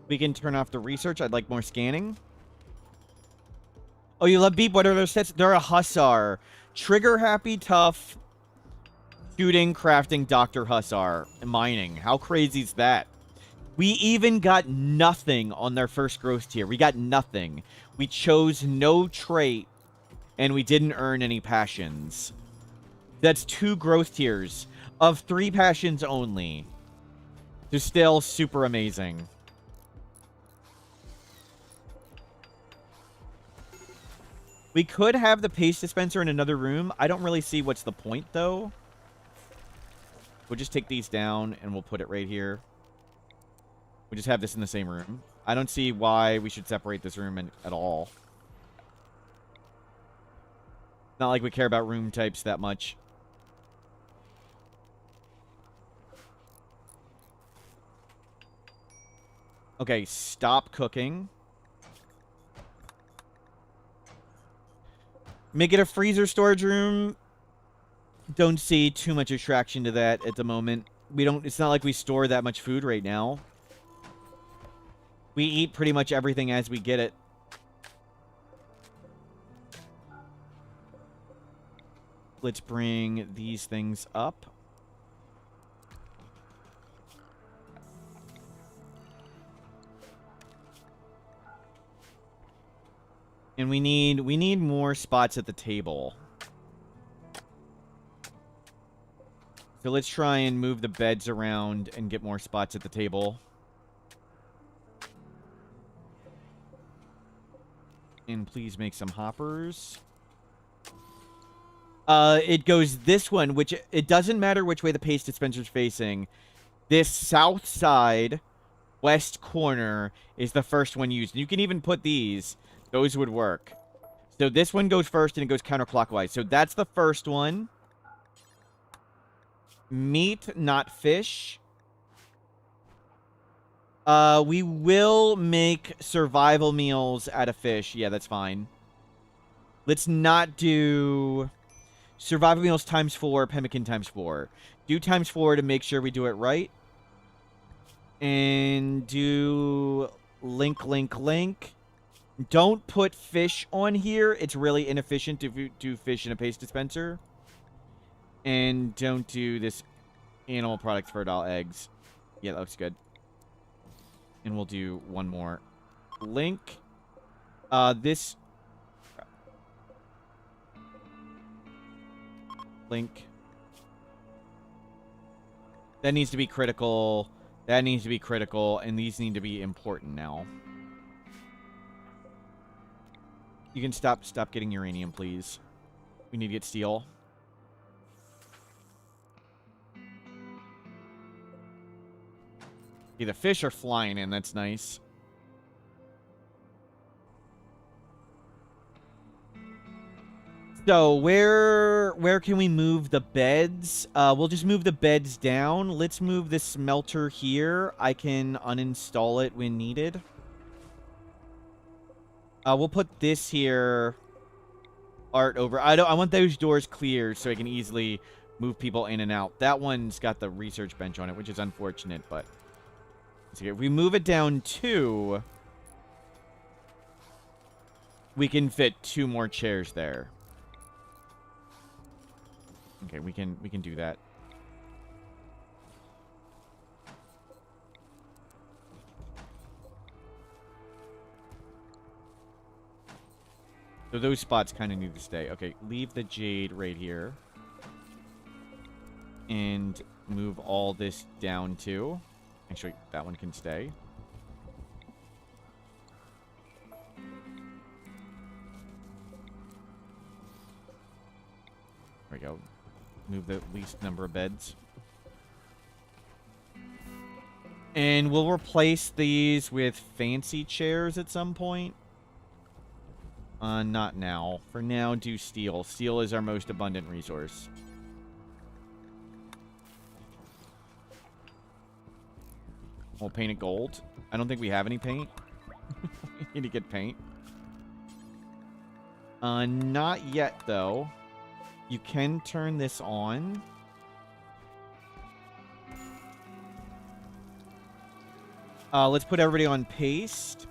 We can turn off the research. I'd like more scanning. Oh, you love beep? What are those sets? They're a hussar. Trigger happy, tough, shooting, crafting, Dr. Hussar, mining. How crazy is that? We even got nothing on their first growth tier. We got nothing. We chose no trait, and we didn't earn any passions. That's 2 growth tiers of 3 passions only. So still super amazing. We could have the paste dispenser in another room. I don't really see what's the point, though. We'll just take these down, and we'll put it right here. We just have this in the same room. I don't see why we should separate this room at all. Not like we care about room types that much. Okay, stop cooking. Make it a freezer storage room. Don't see too much attraction to that at the moment. It's not like we store that much food right now. We eat pretty much everything as we get it. Let's bring these things up. And we need more spots at the table. So let's try and move the beds around and get more spots at the table. And please make some hoppers. It goes this one, which it doesn't matter which way the paste dispenser's facing. This south side, west corner, is the first one used. You can even put these. Those would work. So this one goes first, and it goes counterclockwise. So that's the first one. Meat, not fish. We will make survival meals out of fish. Yeah, that's fine. Let's not do survival meals times 4, pemmican times 4. Do times 4 to make sure we do it right. And do link, link, link. Don't put fish on here. It's really inefficient to do fish in a paste dispenser. And don't do this animal products fertile eggs. Yeah, that looks good. And we'll do one more. Link. This. Link. That needs to be critical. That needs to be critical. And these need to be important now. You can stop getting uranium, please. We need to get steel. Okay, the fish are flying in. That's nice. So, where can we move the beds? We'll just move the beds down. Let's move the smelter here. I can uninstall it when needed. We'll put this here. Art over. I want those doors cleared so I can easily move people in and out. That one's got the research bench on it, which is unfortunate, but if we move it down 2, we can fit 2 more chairs there. Okay, we can do that. So those spots kind of need to stay. Okay, leave the jade right here. And move all this down too. Actually, that one can stay. There we go. Move the least number of beds. And we'll replace these with fancy chairs at some point. Not now. For now, do steel. Steel is our most abundant resource. We'll paint it gold. I don't think we have any paint. We need to get paint. Not yet, though. You can turn this on. Let's put everybody on paste.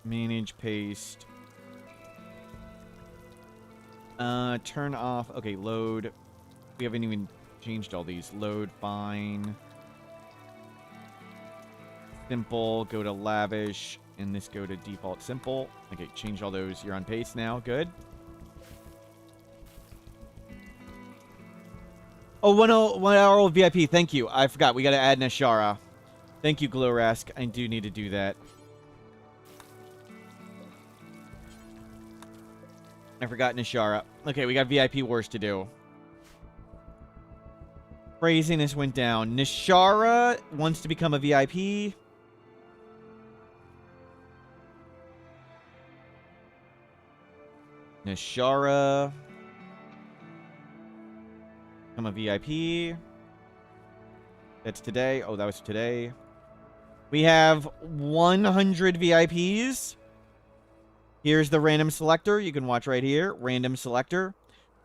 Manage paste. Turn off. Okay, load. We haven't even changed all these. Load, fine. Simple, go to lavish. And this go to default simple. Okay, change all those. You're on pace now. Good. Oh, 1 hour old VIP. Thank you. I forgot. We got to add Nashara. Thank you, Glowrask. I do need to do that. I forgot Nashara. Okay, we got VIP wars to do. Craziness went down. Nashara wants to become a VIP. Nashara. Become a VIP. That's today. Oh, that was today. We have 100 VIPs. Here's the random selector. You can watch right here. Random selector.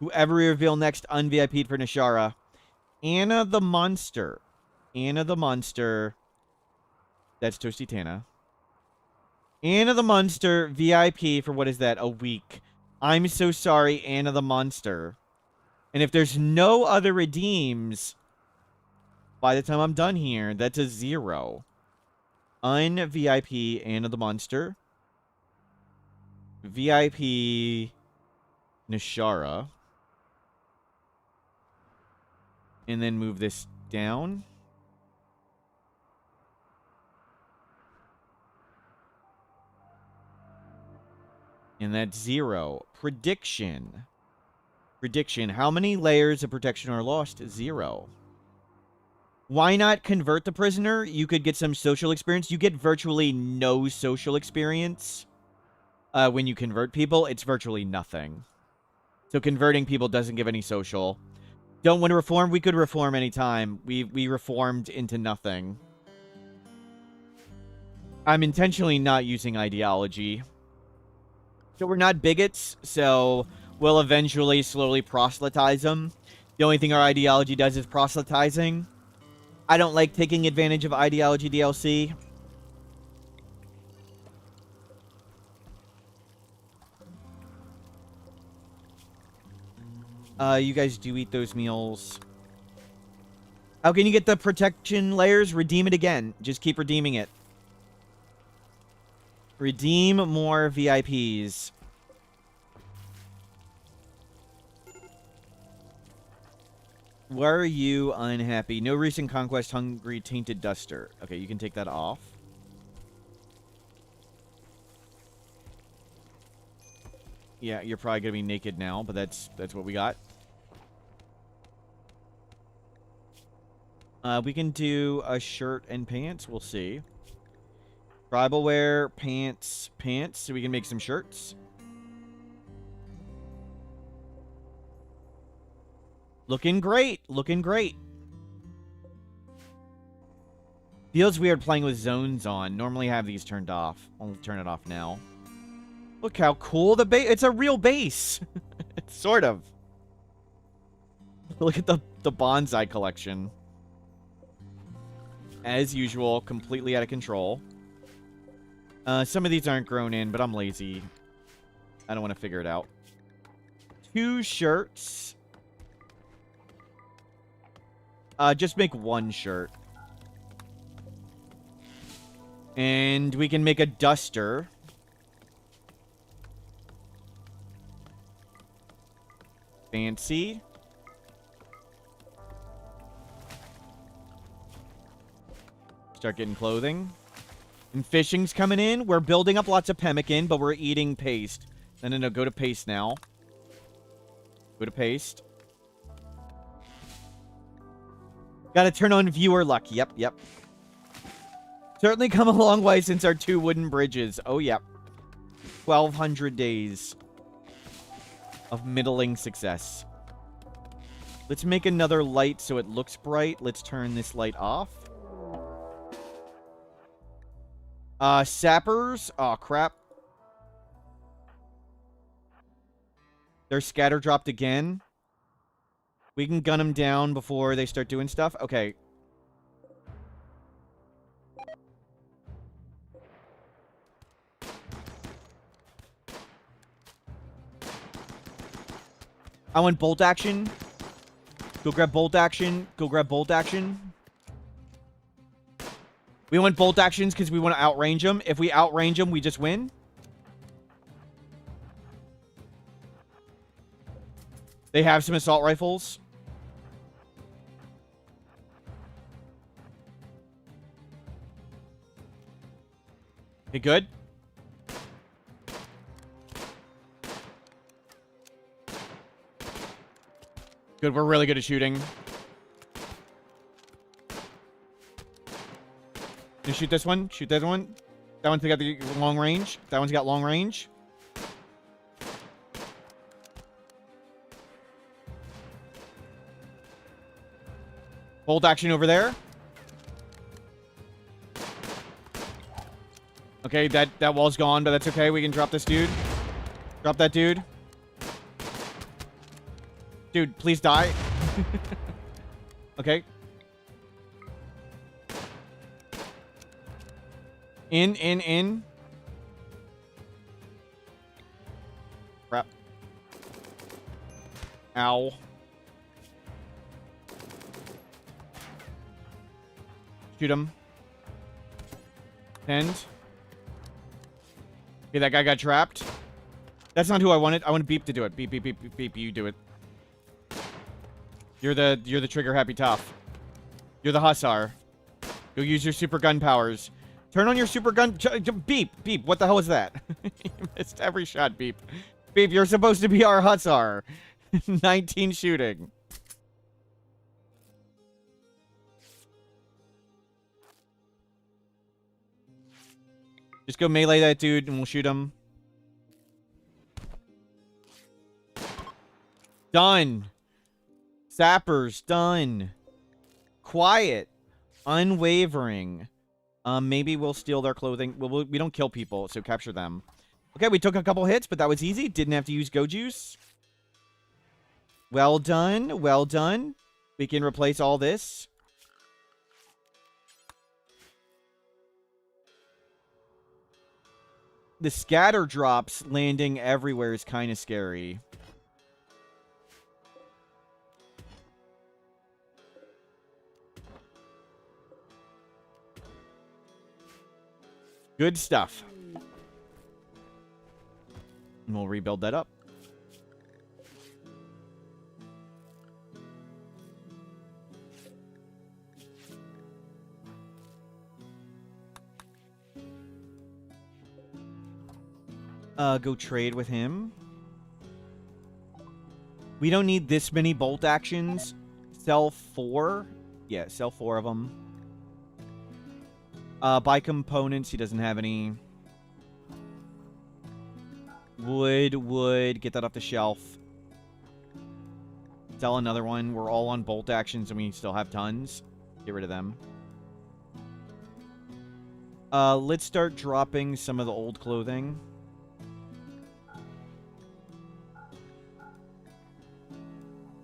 Whoever we reveal next un-VIP'd for Nashara. Anna the Monster. Anna the Monster. That's Toasty Tana. Anna the Monster, VIP for what is that? A week. I'm so sorry, Anna the Monster. And if there's no other redeems, by the time I'm done here, that's a 0. Un-VIP Anna the Monster. VIP Nashara. And then move this down. And that's 0. Prediction. Prediction. How many layers of protection are lost? 0. Why not convert the prisoner? You could get some social experience. You get virtually no social experience when you convert people. It's virtually nothing. So converting people doesn't give any social. Don't want to reform? We could reform anytime. We reformed into nothing. I'm intentionally not using ideology. So we're not bigots, so we'll eventually slowly proselytize them. The only thing our ideology does is proselytizing. I don't like taking advantage of ideology DLC. You guys do eat those meals. How can you get the protection layers? Redeem it again. Just keep redeeming it. Redeem more VIPs. Why are you unhappy? No recent conquest, hungry, tainted duster. Okay, you can take that off. Yeah, you're probably gonna be naked now, but that's what we got. We can do a shirt and pants. We'll see. Tribal wear, pants, so we can make some shirts. Looking great. Looking great. Feels weird playing with zones on. Normally I have these turned off. I'll turn it off now. Look how cool the base... It's a real base. It's sort of. Look at the bonsai collection. As usual, completely out of control. Some of these aren't grown in, but I'm lazy. I don't want to figure it out. 2 shirts. Just make 1 shirt. And we can make a duster. Fancy. Start getting clothing. And fishing's coming in. We're building up lots of pemmican, but we're eating paste. No. Go to paste now. Go to paste. Gotta turn on viewer luck. Yep. Certainly come a long way since our 2 wooden bridges. Oh, yep. 1,200 days of middling success. Let's make another light so it looks bright. Let's turn this light off. Sappers. Oh, crap. They're scatter dropped again. We can gun them down before they start doing stuff. Okay. I want bolt action. Go grab bolt action. Go grab bolt action. We want bolt actions because we want to outrange them. If we outrange them, we just win. They have some assault rifles. Okay, good. Good, we're really good at shooting. You shoot this one. Shoot that one. That one's got the long range. That one's got long range. Bolt action over there. Okay, that wall's gone, but that's okay. We can drop this dude. Drop that dude. Dude, please die. Okay. In. Crap. Ow. Shoot him. Pinned. Okay, that guy got trapped. That's not who I wanted. I want Beep to do it. Beep. You do it. You're the trigger happy tough. You're the hussar. Go use your super gun powers. Turn on your super gun. Beep, beep. What the hell was that? You missed every shot, beep. Beep, you're supposed to be our hussar. 19 shooting. Just go melee that dude and we'll shoot him. Done. Sappers, done. Quiet. Unwavering. Maybe we'll steal their clothing. We don't kill people, so capture them. Okay, we took a couple hits, but that was easy. Didn't have to use go juice. Well done. Well done. We can replace all this. The scatter drops landing everywhere is kind of scary. Good stuff. And we'll rebuild that up. Go trade with him. We don't need this many bolt actions. Sell 4. Yeah, sell 4 of them. Buy components. He doesn't have any. Wood. Get that off the shelf. Sell another one. We're all on bolt actions and we still have tons. Get rid of them. Let's start dropping some of the old clothing.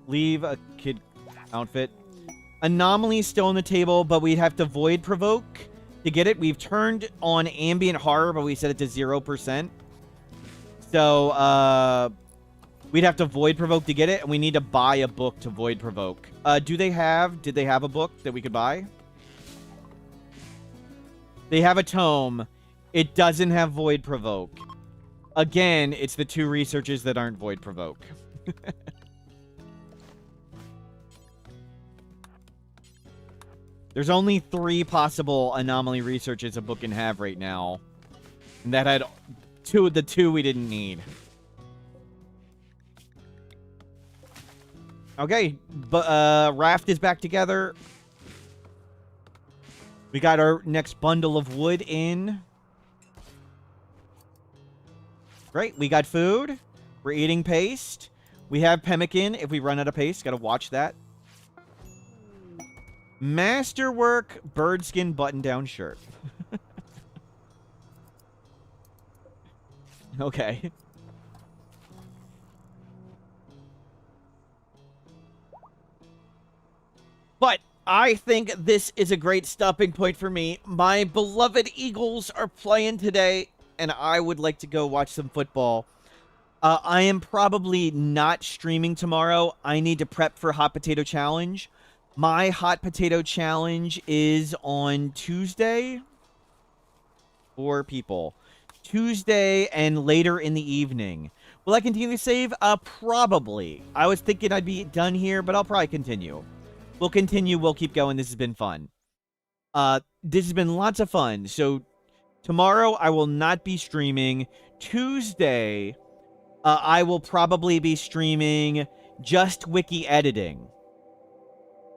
Leave a kid outfit. Anomaly still on the table, but we'd have to void provoke to get it. We've turned on ambient horror, but we set it to 0%. So, we'd have to void provoke to get it, and we need to buy a book to void provoke. Did they have a book that we could buy? They have a tome. It doesn't have void provoke. Again, it's the 2 researches that aren't void provoke. There's only 3 possible anomaly researches a book can have right now. And that had the 2 we didn't need. Okay, but raft is back together. We got our next bundle of wood in. Great, we got food. We're eating paste. We have pemmican if we run out of paste. Gotta watch that. Masterwork birdskin button-down shirt. Okay. But I think this is a great stopping point for me. My beloved Eagles are playing today, and I would like to go watch some football. I am probably not streaming tomorrow. I need to prep for Hot Potato Challenge. My Hot Potato Challenge is on Tuesday. 4 people. Tuesday and later in the evening. Will I continue to save? Probably. I was thinking I'd be done here, but I'll probably continue. We'll continue. We'll keep going. This has been fun. This has been lots of fun. So, tomorrow I will not be streaming. Tuesday, I will probably be streaming just wiki editing.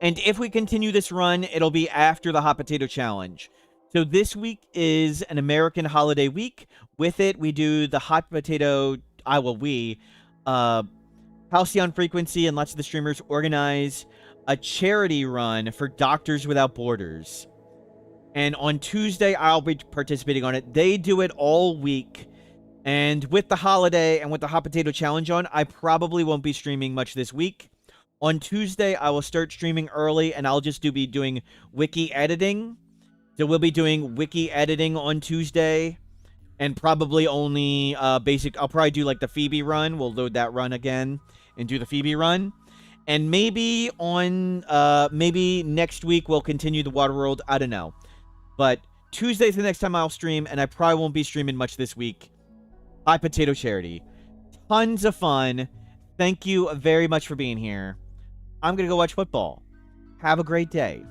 And if we continue this run, it'll be after the Hot Potato Challenge. So this week is an American holiday week. With it, we do the Hot Potato... Halcyon Frequency and lots of the streamers organize a charity run for Doctors Without Borders. And on Tuesday, I'll be participating on it. They do it all week. And with the holiday and with the Hot Potato Challenge on, I probably won't be streaming much this week. On Tuesday, I will start streaming early, and I'll just be doing wiki editing. So we'll be doing wiki editing on Tuesday, and probably only basic. I'll probably do like the Phoebe run. We'll load that run again and do the Phoebe run. And maybe on maybe next week we'll continue the Waterworld. I don't know. But Tuesday's the next time I'll stream, and I probably won't be streaming much this week. Hot Potato Charity. Tons of fun. Thank you very much for being here. I'm going to go watch football. Have a great day.